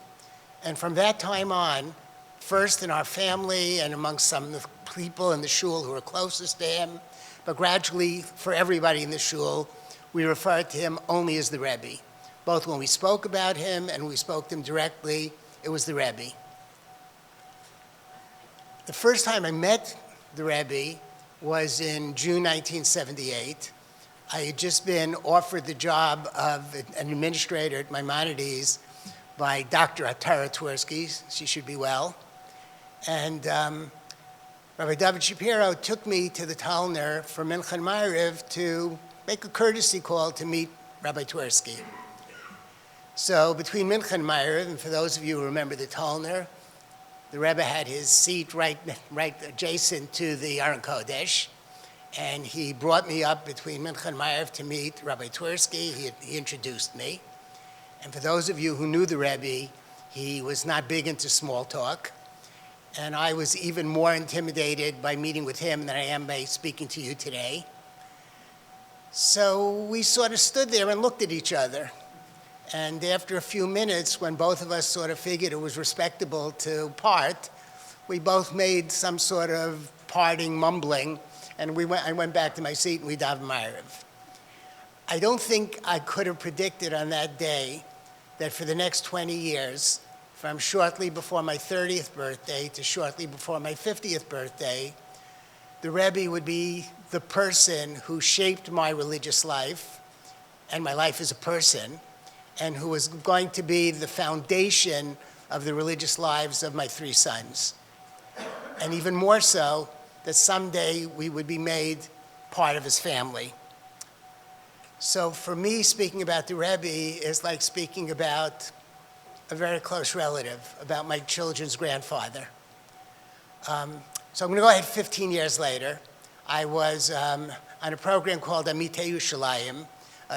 And from that time on, first in our family and amongst some of the people in the shul who were closest to him, but gradually for everybody in the shul, we referred to him only as the Rebbe. Both when we spoke about him and we spoke to him directly, it was the Rebbe. The first time I met the Rebbe was in June 1978. I had just been offered the job of an administrator at Maimonides by Dr. Atara Twersky. She should be well. And Rabbi David Shapiro took me to the Talner for Mincha and Ma'ariv to make a courtesy call to meet Rabbi Twersky. So between Mincha and Ma'ariv, and for those of you who remember the Talner, the Rebbe had his seat right adjacent to the Aron Kodesh, and he brought me up between Mincha and Ma'ariv to meet Rabbi Twersky. He introduced me. And for those of you who knew the Rebbe, he was not big into small talk. And I was even more intimidated by meeting with him than I am by speaking to you today. So we sort of stood there and looked at each other. And after a few minutes, when both of us sort of figured it was respectable to part, we both made some sort of parting mumbling, and I went back to my seat and we davened Ma'ariv. I don't think I could have predicted on that day that for the next 20 years, from shortly before my 30th birthday to shortly before my 50th birthday, the Rebbe would be the person who shaped my religious life and my life as a person, and who was going to be the foundation of the religious lives of my three sons. And even more so, that someday we would be made part of his family. So for me, speaking about the Rebbe is like speaking about a very close relative, about my children's grandfather. So I'm going to go ahead 15 years later. I was on a program called Amitei Yerushalayim,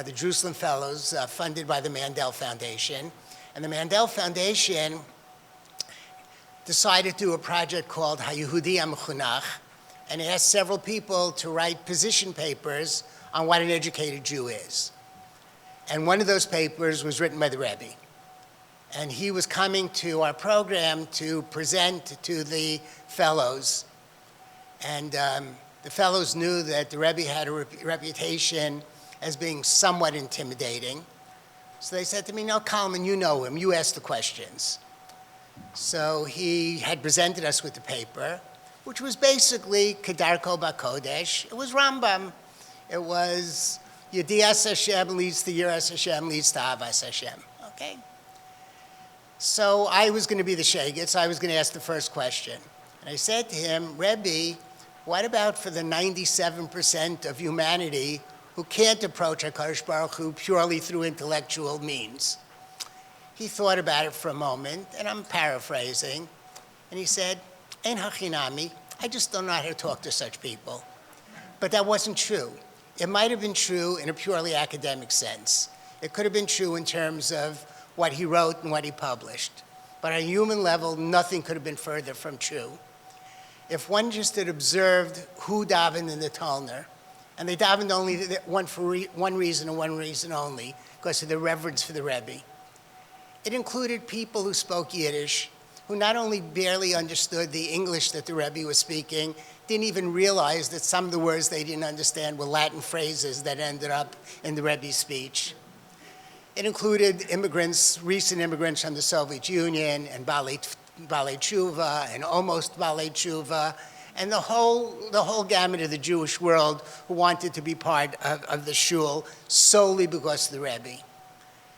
the Jerusalem Fellows, funded by the Mandel Foundation. And the Mandel Foundation decided to do a project called HaYehudi HaMechunach, and asked several people to write position papers on what an educated Jew is. And one of those papers was written by the Rebbe. And he was coming to our program to present to the fellows. And the fellows knew that the Rebbe had a reputation as being somewhat intimidating. So they said to me, no, Kalman, you know him, you ask the questions. So he had presented us with the paper, which was basically Kedarko Bakodesh. It was Rambam. It was Yedias Hashem leads to Yiras Hashem leads to Avas Hashem, okay? So I was going to be the shegitz. I was going to ask the first question. And I said to him, Rebbe, what about for the 97% of humanity who can't approach HaKadosh Baruch Hu purely through intellectual means? He thought about it for a moment, and I'm paraphrasing, and he said, Ein hachinami, I just don't know how to talk to such people. But that wasn't true. It might have been true in a purely academic sense. It could have been true in terms of what he wrote and what he published. But on a human level, nothing could have been further from true. If one just had observed who davened in the Talmud, and they davened only one reason and one reason only, because of their reverence for the Rebbe. It included people who spoke Yiddish, who not only barely understood the English that the Rebbe was speaking, didn't even realize that some of the words they didn't understand were Latin phrases that ended up in the Rebbe's speech. It included immigrants, recent immigrants from the Soviet Union, and Balei Tshuva, and almost Balei Tshuva, and the whole gamut of the Jewish world who wanted to be part of the shul solely because of the Rebbe.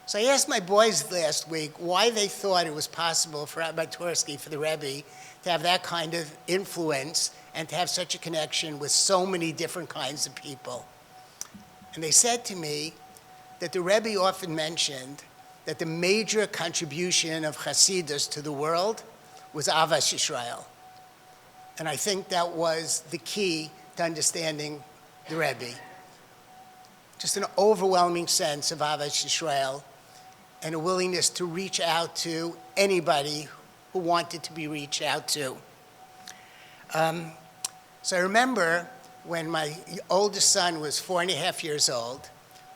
So I asked my boys last week why they thought it was possible for Rabbi Twersky, for the Rebbe, to have that kind of influence and to have such a connection with so many different kinds of people. And they said to me that the Rebbe often mentioned that the major contribution of Hasidus to the world was Avas Yisrael. And I think that was the key to understanding the Rebbe. Just an overwhelming sense of Avas Yisrael and a willingness to reach out to anybody who wanted to be reached out to. So I remember when my oldest son was 4.5 years old,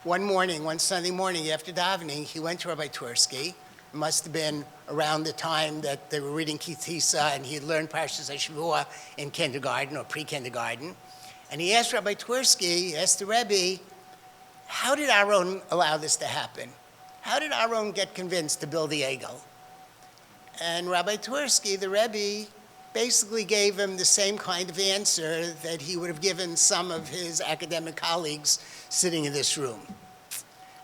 one Sunday morning after davening, he went to Rabbi Twersky. It must have been around the time that they were reading Kitisa and he had learned Parshas HaShavua in kindergarten or pre-kindergarten. And he asked Rabbi Twersky, he asked the Rebbe, how did Aaron allow this to happen? How did Aaron get convinced to build the Egel? And Rabbi Twersky, the Rebbe, basically gave him the same kind of answer that he would have given some of his academic colleagues sitting in this room.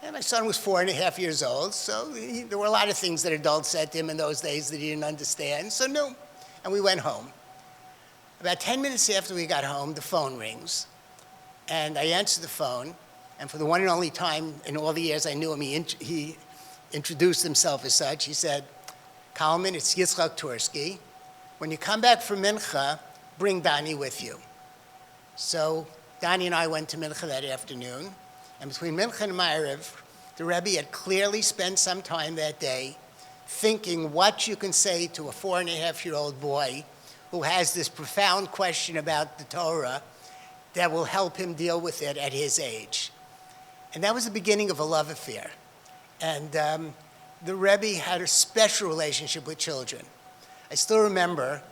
And my son was 4.5 years old, so there were a lot of things that adults said to him in those days that he didn't understand, so no. And we went home. About 10 minutes after we got home, the phone rings. And I answered the phone, and for the one and only time in all the years I knew him, he introduced himself as such. He said, Kalman, it's Yitzhak Twersky. When you come back from Mincha, bring Dani with you. So Dani and I went to Mincha that afternoon. And between Mincha and Ma'ariv, the Rebbe had clearly spent some time that day thinking what you can say to a 4.5-year-old boy who has this profound question about the Torah that will help him deal with it at his age. And that was the beginning of a love affair. And the Rebbe had a special relationship with children. I still remember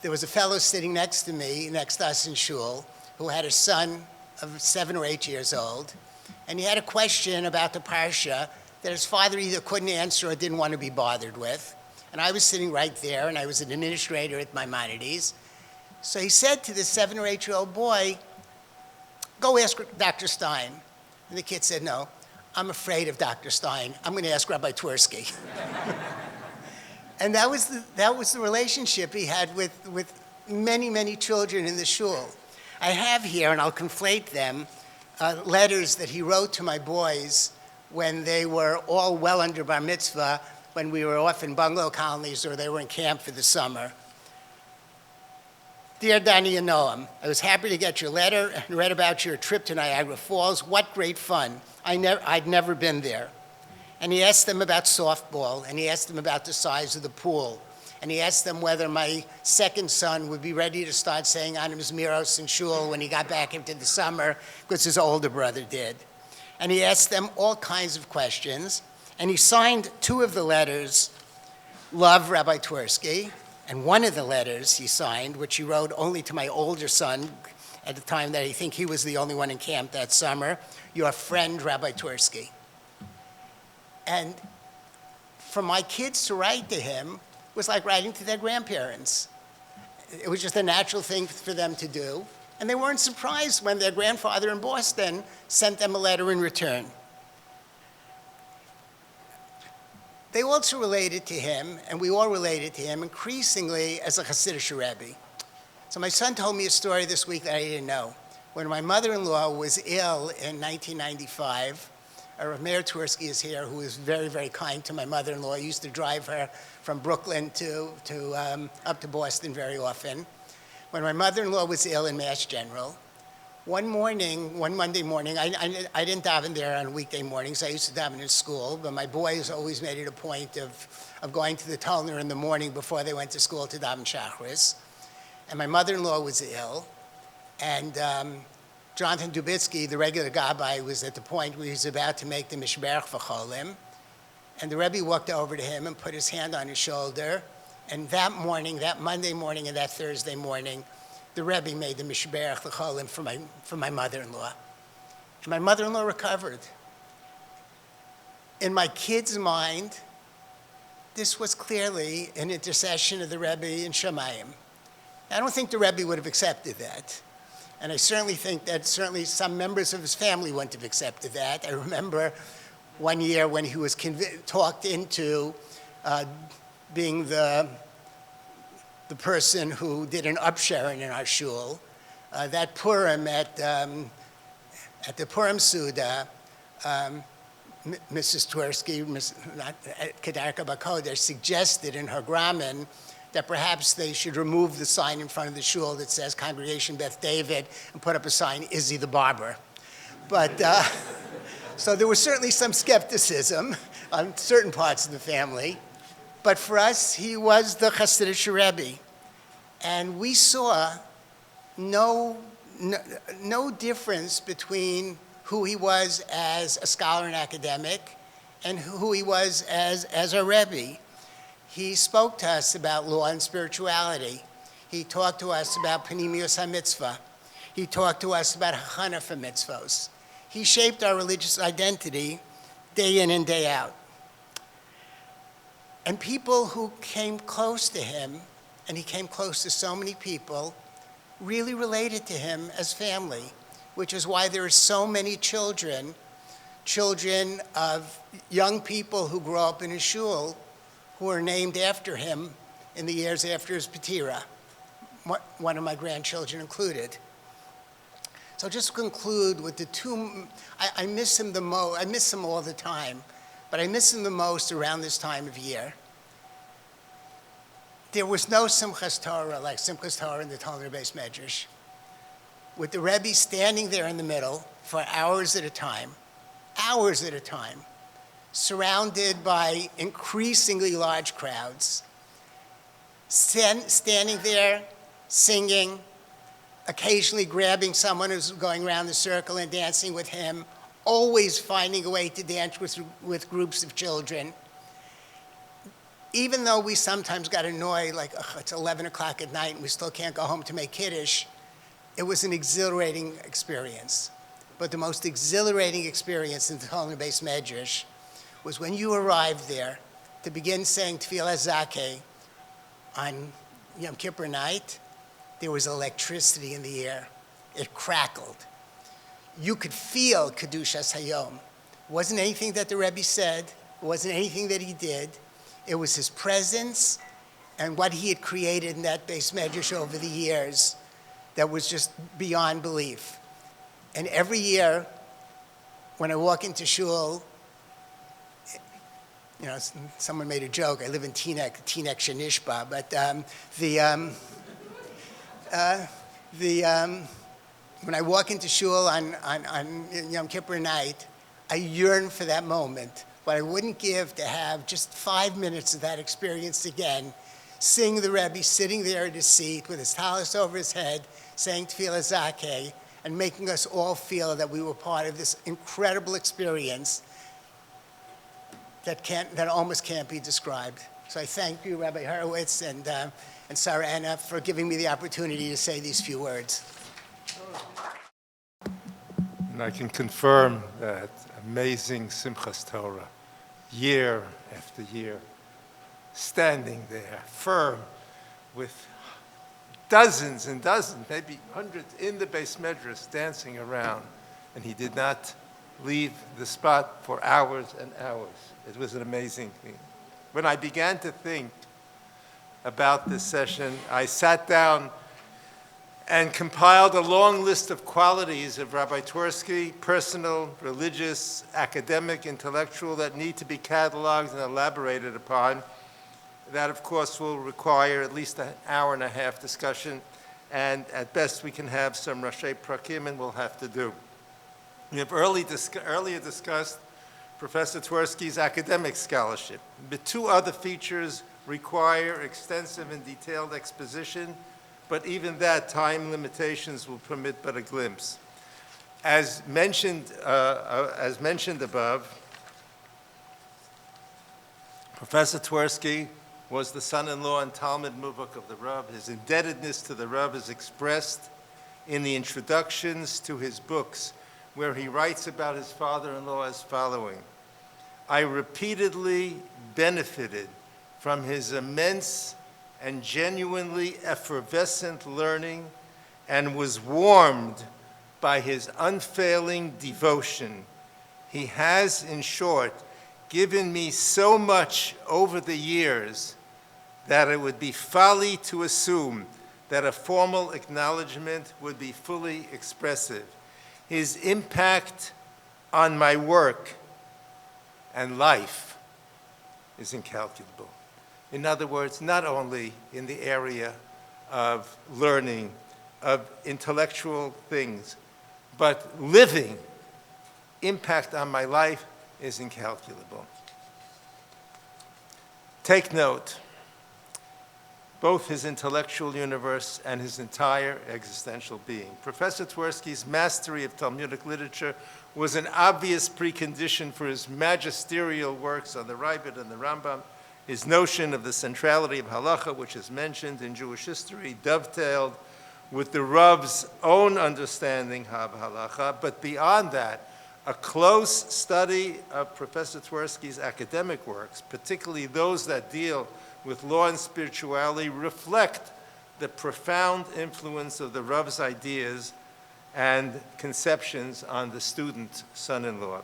there was a fellow sitting next to me, next to us in shul, who had a son of 7 or 8 years old, and he had a question about the parsha that his father either couldn't answer or didn't want to be bothered with. And I was sitting right there, and I was an administrator at Maimonidean. So he said to this 7 or 8-year-old boy, go ask Dr. Stein. And the kid said, no, I'm afraid of Dr. Stein. I'm going to ask Rabbi Twersky. And that was the relationship he had with many, many children in the shul. I have here, and I'll conflate them, letters that he wrote to my boys when they were all well under bar mitzvah, when we were off in bungalow colonies or they were in camp for the summer. Dear Danny and Noam, I was happy to get your letter and read about your trip to Niagara Falls. What great fun. I'd never been there. And he asked them about softball, and he asked them about the size of the pool. and he asked them whether my second son would be ready to start saying Anim Zmiros in shul when he got back into the summer, because his older brother did. And he asked them all kinds of questions, and he signed 2 of the letters, Love, Rabbi Twersky, and one of the letters he signed, which he wrote only to my older son at the time that I think he was the only one in camp that summer, Your friend, Rabbi Twersky. And for my kids to write to him was like writing to their grandparents. It was just a natural thing for them to do. And they weren't surprised when their grandfather in Boston sent them a letter in return. They also related to him, and we all related to him, increasingly as a Hasidic Rebbe. So my son told me a story this week that I didn't know. When my mother-in-law was ill in 1995, Rav Meir Twersky is here, who is very, very kind to my mother-in-law. I used to drive her from Brooklyn up to Boston very often. When my mother-in-law was ill in Mass General, one Monday morning, I didn't daven there on weekday mornings. I used to daven in school, but my boys always made it a point of going to the Talner in the morning before they went to school to daven Shachris. And my mother-in-law was ill, and Jonathan Dubitsky, the regular Gabbai, was at the point where he was about to make the Mishberach V'cholim, and the Rebbe walked over to him and put his hand on his shoulder, and that morning, that Monday morning and that Thursday morning, the Rebbe made the Mishberach V'cholim for my mother-in-law. And my mother-in-law recovered. In my kid's mind, this was clearly an intercession of the Rebbe in Shemayim. I don't think the Rebbe would have accepted that. And I certainly think that certainly some members of his family wouldn't have accepted that. I remember one year when he was talked into being the person who did an upsharing in our shul. That Purim at the Purim Suda, Mrs. Twersky, Kedarka Bakodesh, suggested in her Gramin that perhaps they should remove the sign in front of the shul that says Congregation Beth David and put up a sign, Izzy the Barber. But, so there was certainly some skepticism on certain parts of the family. But for us, he was the Hasidic Rebbe. And we saw no difference between who he was as a scholar and academic and who he was as a Rebbe. He spoke to us about law and spirituality. He talked to us about Panimius HaMitzvah. He talked to us about Hachana for mitzvos. He shaped our religious identity day in and day out. And people who came close to him, and he came close to so many people, really related to him as family, which is why there are so many children of young people who grow up in his shul, who are named after him in the years after his Patira, one of my grandchildren included. So just to conclude with the two, I miss him the most, I miss him all the time, but I miss him the most around this time of year. There was no Simchas Torah like Simchas Torah in the Talmud Beis Medrash, with the Rebbe standing there in the middle for hours at a time, surrounded by increasingly large crowds, standing there, singing, occasionally grabbing someone who's going around the circle and dancing with him, always finding a way to dance with groups of children. Even though we sometimes got annoyed, like, it's 11 o'clock at night and we still can't go home to make Kiddush, it was an exhilarating experience. But the most exhilarating experience in the Talmud Beis Medrash was when you arrived there to begin saying Tefillah Zakeh on Yom Kippur night. There was electricity in the air. It crackled. You could feel Kedushas Hayom. It wasn't anything that the Rebbe said. It wasn't anything that he did. It was his presence and what he had created in that Beis Medrash over the years that was just beyond belief. And every year, when I walk into shul, you know, someone made a joke. I live in Teaneck Shenishba, but when I walk into shul on Yom Kippur night, I yearn for that moment. What I wouldn't give to have just 5 minutes of that experience again, seeing the Rebbe sitting there at his seat with his tallis over his head, saying Tefillah Zakeh, and making us all feel that we were part of this incredible experience that almost can't be described. So I thank you, Rabbi Horowitz and Sarah Anna, for giving me the opportunity to say these few words. And I can confirm that amazing Simchas Torah, year after year, standing there, firm, with dozens and dozens, maybe hundreds in the Beis Medrash dancing around. And he did not leave the spot for hours and hours. It was an amazing thing. When I began to think about this session, I sat down and compiled a long list of qualities of Rabbi Twersky, personal, religious, academic, intellectual, that need to be cataloged and elaborated upon. That, of course, will require at least an hour and a half discussion, and at best we can have some Rashi Prakim, and we'll have to do. We have earlier discussed Professor Twersky's academic scholarship. The two other features require extensive and detailed exposition, but even that, time limitations will permit but a glimpse. As mentioned above, Professor Twersky was the son-in-law and Talmud Muvak of the Rav. His indebtedness to the Rav is expressed in the introductions to his books, where he writes about his father-in-law as following: I repeatedly benefited from his immense and genuinely effervescent learning and was warmed by his unfailing devotion. He has, in short, given me so much over the years that it would be folly to assume that a formal acknowledgement would be fully expressive. His impact on my work and life is incalculable. In other words, not only in the area of learning, of intellectual things, but living, impact on my life is incalculable. Take note, both his intellectual universe and his entire existential being. Professor Twersky's mastery of Talmudic literature was an obvious precondition for his magisterial works on the Rabbi and the Rambam. His notion of the centrality of Halakhah, which is mentioned in Jewish history, dovetailed with the Rav's own understanding of Halakhah, but beyond that, a close study of Professor Twersky's academic works, particularly those that deal with law and spirituality, reflect the profound influence of the Rav's ideas and conceptions on the student son-in-law.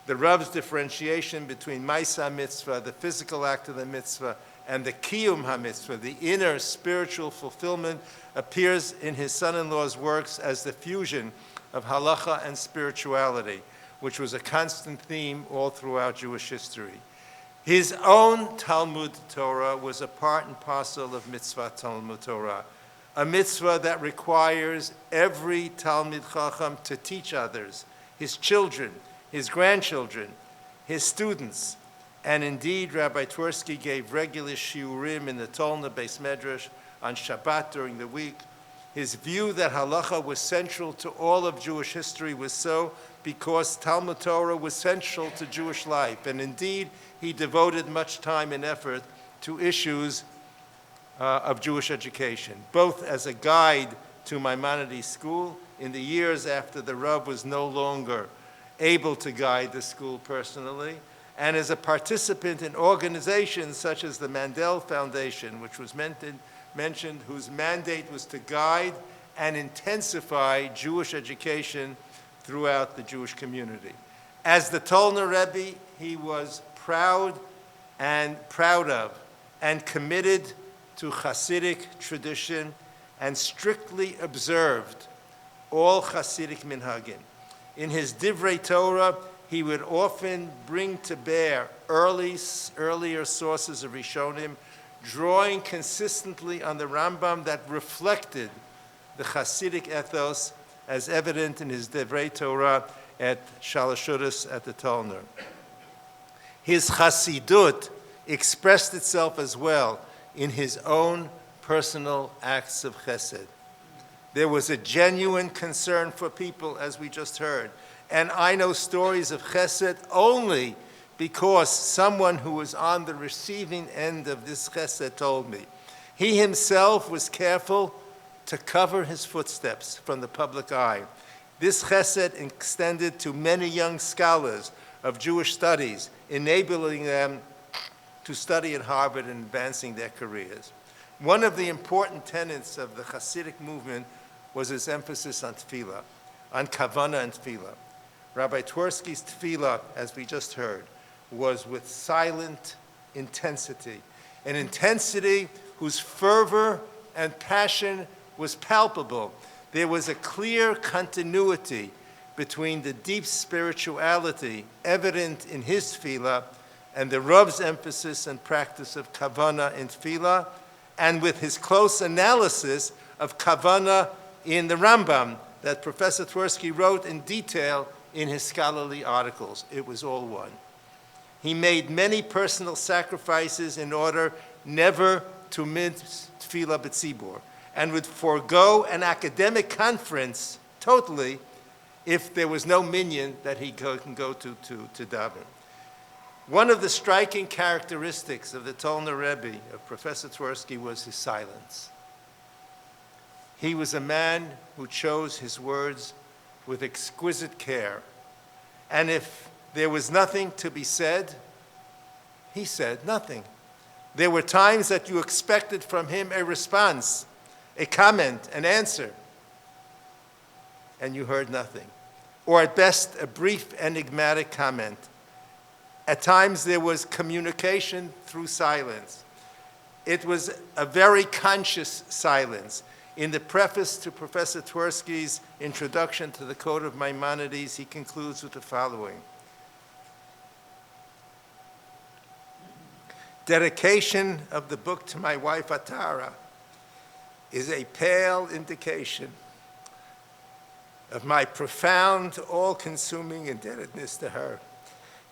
The Rav's differentiation between Maisa mitzvah, the physical act of the mitzvah, and the Kiyum ha-mitzvah, the inner spiritual fulfillment, appears in his son-in-law's works as the fusion of halacha and spirituality, which was a constant theme all throughout Jewish history. His own Talmud Torah was a part and parcel of mitzvah Talmud Torah, a mitzvah that requires every Talmid Chacham to teach others, his children, his grandchildren, his students. And indeed, Rabbi Twersky gave regular shiurim in the Tolna Beis Medrash on Shabbat during the week. His view that halacha was central to all of Jewish history was so because Talmud Torah was central to Jewish life. And indeed, he devoted much time and effort to issues of Jewish education, both as a guide to Maimonidean school in the years after the Rav was no longer able to guide the school personally, and as a participant in organizations such as the Mandel Foundation, which was mentioned, whose mandate was to guide and intensify Jewish education throughout the Jewish community. As the Tolner Rebbe, he was proud of and committed to Hasidic tradition and strictly observed all Hasidic minhagim. In his Divrei Torah, he would often bring to bear earlier sources of Rishonim, drawing consistently on the Rambam that reflected the Hasidic ethos as evident in his Divrei Torah at Shalashudas at the Tolner. His Hasidut expressed itself as well in his own personal acts of chesed. There was a genuine concern for people, as we just heard. And I know stories of chesed only because someone who was on the receiving end of this chesed told me. He himself was careful to cover his footsteps from the public eye. This chesed extended to many young scholars of Jewish studies, enabling them to study at Harvard and advancing their careers. One of the important tenets of the Hasidic movement was his emphasis on tefillah, on kavanah and tefillah. Rabbi Twersky's tefillah, as we just heard, was with silent intensity, an intensity whose fervor and passion was palpable. There was a clear continuity between the deep spirituality evident in his tefillah and the Rav's emphasis and practice of kavanah in tefillah, and with his close analysis of kavanah in the Rambam that Professor Twersky wrote in detail in his scholarly articles. It was all one. He made many personal sacrifices in order never to miss tefillah b'tzibur, and would forego an academic conference totally if there was no minyan that he can go to daven. One of the striking characteristics of the Tolner Rebbe, of Professor Twersky, was his silence. He was a man who chose his words with exquisite care. And if there was nothing to be said, he said nothing. There were times that you expected from him a response, a comment, an answer, and you heard nothing. Or at best, a brief enigmatic comment. At times there was communication through silence. It was a very conscious silence. In the preface to Professor Twersky's introduction to the Code of Maimonides, he concludes with the following. Dedication of the book to my wife Atara is a pale indication of my profound, all-consuming indebtedness to her.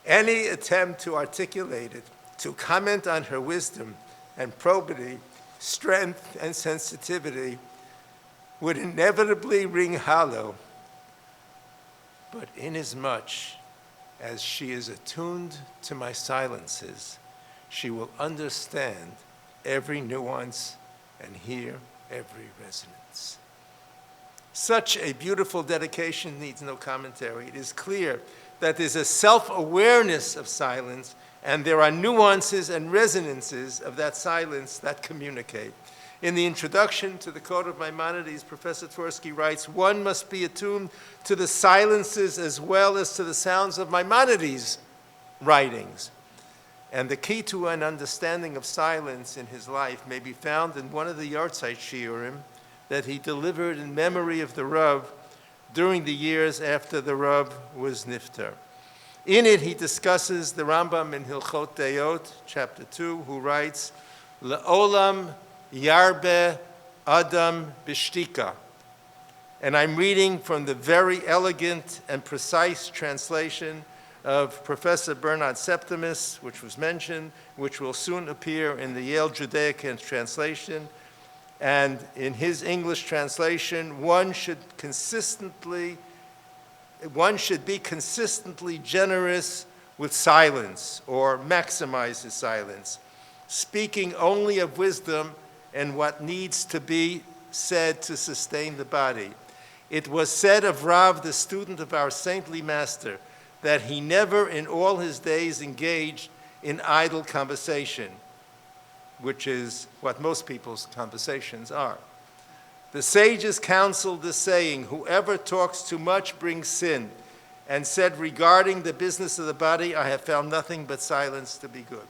Any attempt to articulate it, to comment on her wisdom and probity, strength and sensitivity, would inevitably ring hollow. But inasmuch as she is attuned to my silences, she will understand every nuance and hear every resonance. Such a beautiful dedication needs no commentary. It is clear that there's a self-awareness of silence, and there are nuances and resonances of that silence that communicate. In the introduction to the Code of Maimonides, Professor Twersky writes, one must be attuned to the silences as well as to the sounds of Maimonides' writings. And the key to an understanding of silence in his life may be found in one of the Yahrzeit shiurim that he delivered in memory of the Rav during the years after the Rav was niftar. In it, he discusses the Rambam in Hilchot Deot, chapter 2, who writes, Le'olam yarbe adam bishtika. And I'm reading from the very elegant and precise translation of Professor Bernard Septimus, which was mentioned, which will soon appear in the Yale Judaica translation. And in his English translation, one should be consistently generous with silence, or maximize his silence, speaking only of wisdom and what needs to be said to sustain the body. It was said of Rav, the student of our saintly master, that he never in all his days engaged in idle conversation, which is what most people's conversations are. The sages counseled the saying, whoever talks too much brings sin, and said regarding the business of the body, I have found nothing but silence to be good.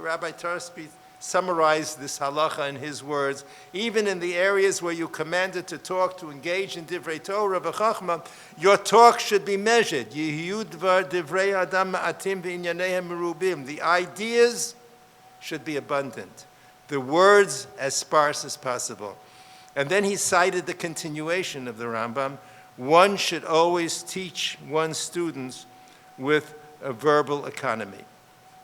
Rabbi Twersky summarized this halacha in his words, even in the areas where you're commanded to talk, to engage in divrei Torah v'chachma, your talk should be measured. Yehiyu dvar divrei adam ma'atim v'inyaneihem merubim. The ideas should be abundant. The words as sparse as possible. And then he cited the continuation of the Rambam. One should always teach one's students with a verbal economy.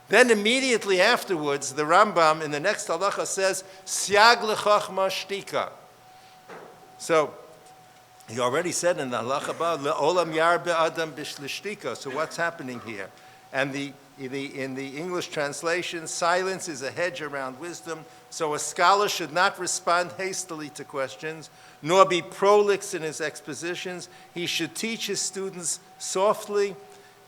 Then immediately afterwards, the Rambam in the next halacha says, Siag lechochma shtika. So, he already said in the halacha above, Le'olam yar be'adam b'shtika. So what's happening here? And in the English translation, silence is a hedge around wisdom. So a scholar should not respond hastily to questions, nor be prolix in his expositions. He should teach his students softly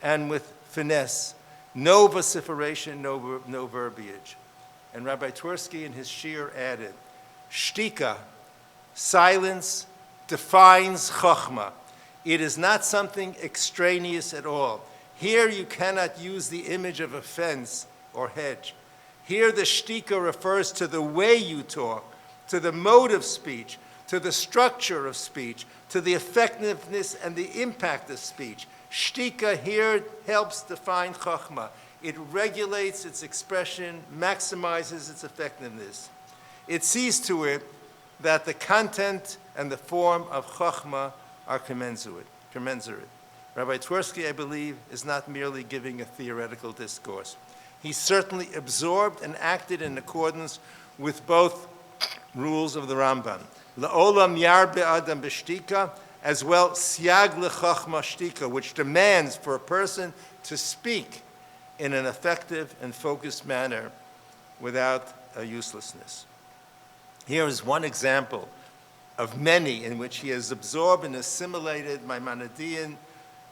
and with finesse. No vociferation, no verbiage. And Rabbi Twersky in his shir added, Shtika, silence, defines chokhmah. It is not something extraneous at all. Here you cannot use the image of a fence or hedge. Here the shtika refers to the way you talk, to the mode of speech, to the structure of speech, to the effectiveness and the impact of speech. Shtika here helps define chokhmah. It regulates its expression, maximizes its effectiveness. It sees to it that the content and the form of chokhmah are commensurate. Rabbi Twersky, I believe, is not merely giving a theoretical discourse. He certainly absorbed and acted in accordance with both rules of the Rambam. La'olam yar be'adam b'shtika, as well siag lechochma shtika, which demands for a person to speak in an effective and focused manner without a uselessness. Here is one example of many in which he has absorbed and assimilated Maimonidean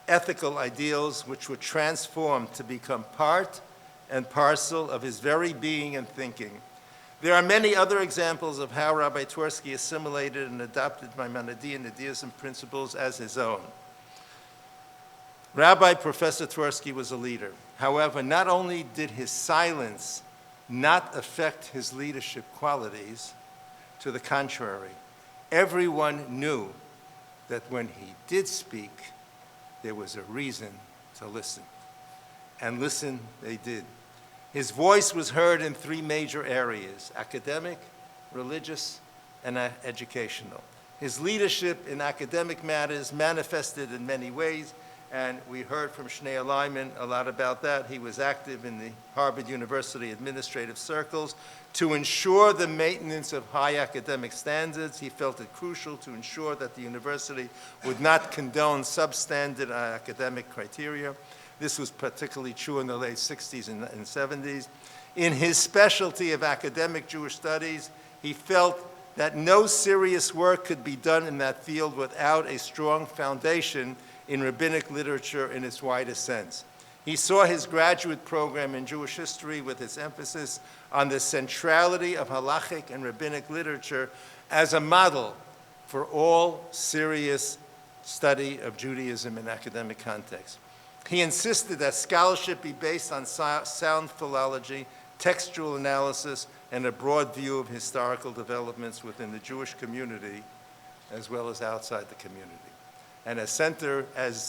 ethical ideals which were transformed to become part and parcel of his very being and thinking. There are many other examples of how Rabbi Twersky assimilated and adopted Maimonidean ideas and principles as his own. Rabbi Professor Twersky was a leader. However, not only did his silence not affect his leadership qualities, to the contrary, everyone knew that when he did speak, there was a reason to listen. And listen they did. His voice was heard in three major areas: academic, religious, and educational. His leadership in academic matters manifested in many ways, and we heard from Shneur Lyman a lot about that. He was active in the Harvard University administrative circles to ensure the maintenance of high academic standards. He felt it crucial to ensure that the university would not condone substandard academic criteria. This was particularly true in the late 60s and 70s. In his specialty of academic Jewish studies, he felt that no serious work could be done in that field without a strong foundation in rabbinic literature in its widest sense. He saw his graduate program in Jewish history with its emphasis on the centrality of Halakhic and rabbinic literature as a model for all serious study of Judaism in academic context. He insisted that scholarship be based on sound philology, textual analysis, and a broad view of historical developments within the Jewish community as well as outside the community. And as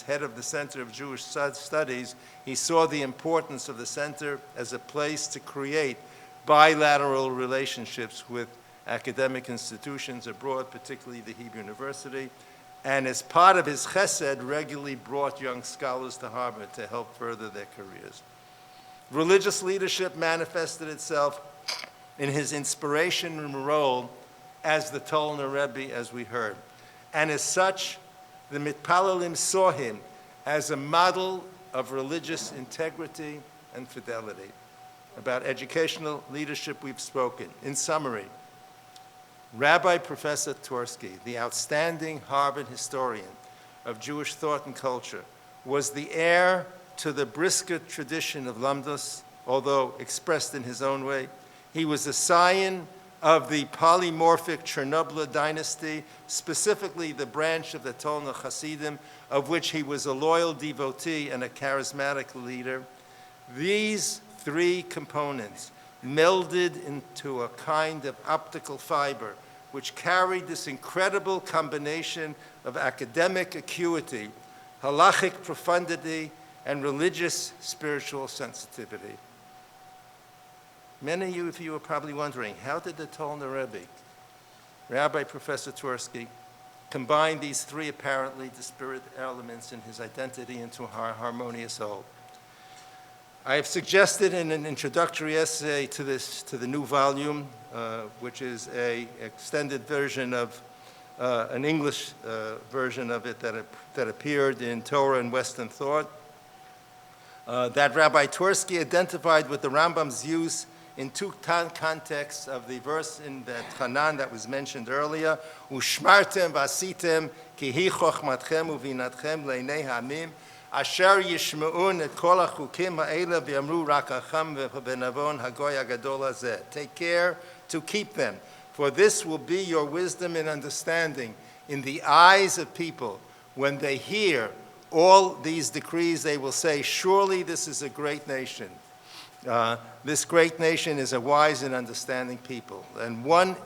head of the Center of Jewish Studies, he saw the importance of the center as a place to create bilateral relationships with academic institutions abroad, particularly the Hebrew University, and as part of his chesed, regularly brought young scholars to Harvard to help further their careers. Religious leadership manifested itself in his inspiration and role as the Tolner Rebbe, as we heard. And as such, the Mitpalalim saw him as a model of religious integrity and fidelity. About educational leadership, we've spoken. In summary, Rabbi Professor Twersky, the outstanding Harvard historian of Jewish thought and culture, was the heir to the brisker tradition of Lamdanut, although expressed in his own way. He was a scion of the polymorphic Chernobyl dynasty, specifically the branch of the Tolner Hasidim, of which he was a loyal devotee and a charismatic leader. These three components melded into a kind of optical fiber which carried this incredible combination of academic acuity, halachic profundity, and religious spiritual sensitivity. Many of you are probably wondering, how did the Tolner Rebbe, Rabbi Professor Twersky, combine these three apparently disparate elements in his identity into a harmonious whole? I have suggested in an introductory essay to the new volume, which is an extended version of an English version of it that appeared in Torah and Western Thought, that Rabbi Twersky identified with the Rambam's use in two contexts of the verse in that Hanan that was mentioned earlier, Ushmartem vasitem ki hi chochmatchem uvinatchem leinei hamim, asher yishme'un et kol hachukim ha'ela v'yamru rak acham v'benavon hagoy hagadol hazeh. Take care to keep them, for this will be your wisdom and understanding in the eyes of people. When they hear all these decrees, they will say, surely this is a great nation. This great nation is a wise and understanding people. And one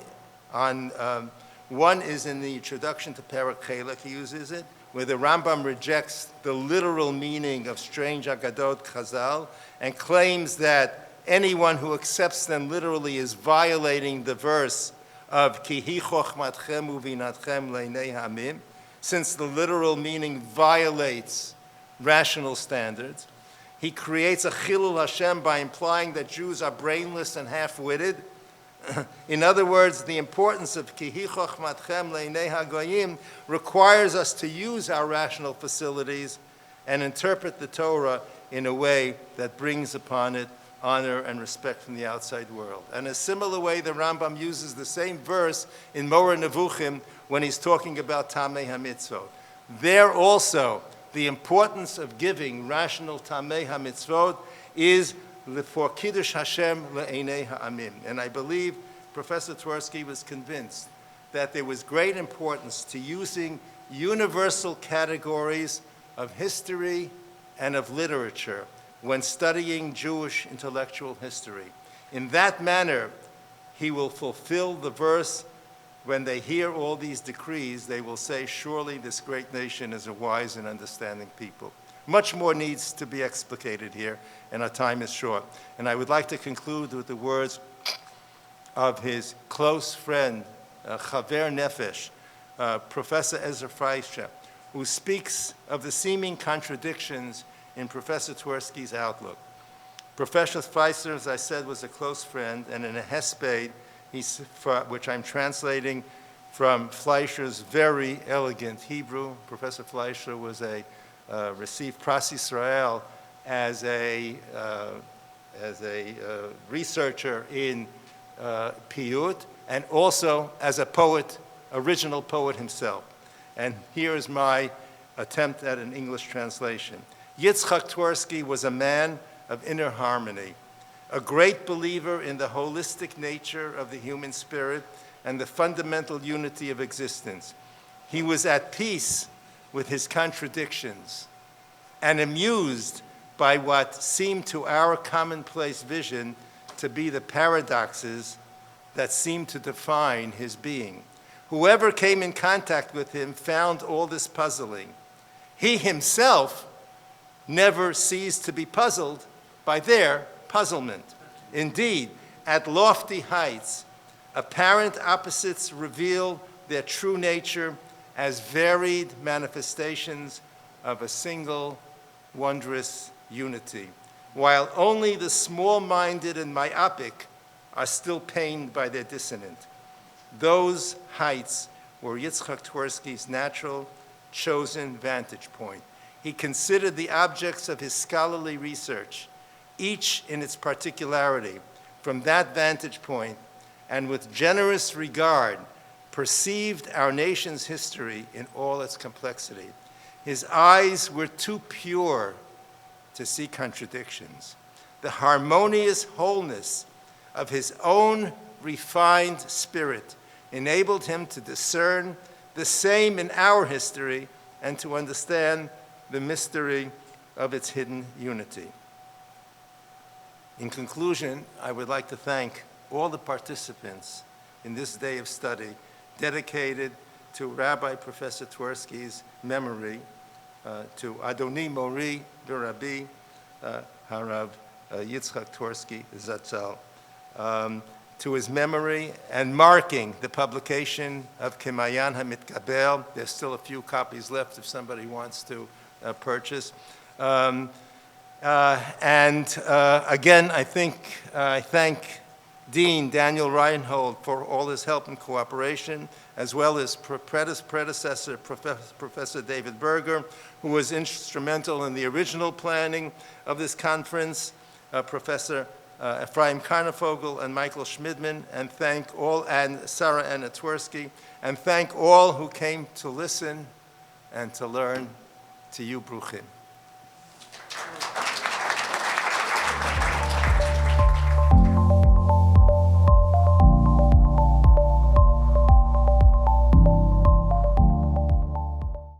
is in the introduction to Perek Chelek, he uses it, where the Rambam rejects the literal meaning of strange Agadot Chazal and claims that anyone who accepts them literally is violating the verse of Ki hi chochmatchem uvinatchem leinei hamim, since the literal meaning violates rational standards. He creates a chilul Hashem by implying that Jews are brainless and half-witted. In other words, the importance of Ki hi chochmatchem leinei hagoyim requires us to use our rational facilities and interpret the Torah in a way that brings upon it honor and respect from the outside world. And a similar way, the Rambam uses the same verse in Moreh Nevuchim when he's talking about Tamei HaMitzvot. There also, the importance of giving rational Tamei HaMitzvot is for Kiddush Hashem le'einei ha'amim. And I believe Professor Twersky was convinced that there was great importance to using universal categories of history and of literature when studying Jewish intellectual history. In that manner, he will fulfill the verse, when they hear all these decrees, they will say, surely this great nation is a wise and understanding people. Much more needs to be explicated here, and our time is short. And I would like to conclude with the words of his close friend, Chaver Nefesh, Professor Ezra Fleischer, who speaks of the seeming contradictions in Professor Twersky's outlook. Professor Fleischer, as I said, was a close friend, and in a hesped, which I'm translating from Fleischer's very elegant Hebrew. Professor Fleischer was received Pras Yisrael as a researcher in Piyut, and also as a poet, original poet himself. And here is my attempt at an English translation. Yitzhak Twersky was a man of inner harmony, a great believer in the holistic nature of the human spirit and the fundamental unity of existence. He was at peace with his contradictions and amused by what seemed to our commonplace vision to be the paradoxes that seemed to define his being. Whoever came in contact with him found all this puzzling. He himself never ceased to be puzzled by their puzzlement. Indeed, at lofty heights, apparent opposites reveal their true nature as varied manifestations of a single wondrous unity, while only the small-minded and myopic are still pained by their dissonance. Those heights were Yitzhak Twersky's natural, chosen vantage point. He considered the objects of his scholarly research, each in its particularity, from that vantage point, and with generous regard, perceived our nation's history in all its complexity. His eyes were too pure to see contradictions. The harmonious wholeness of his own refined spirit enabled him to discern the same in our history and to understand the mystery of its hidden unity. In conclusion, I would like to thank all the participants in this day of study dedicated to Rabbi Professor Twersky's memory, to Adoni Mori Rabbi Harav Yitzhak Twersky Zatzal, to his memory and marking the publication of Kemayan HaMitkabel. There's still a few copies left if somebody wants to purchase. Again, I thank Dean Daniel Reinhold for all his help and cooperation, as well as predecessor, Professor David Berger, who was instrumental in the original planning of this conference, Professor Ephraim Karnafogel and Michael Schmidman, and Sarah Anna Twersky, and thank all who came to listen and to learn. To you, Bruchim.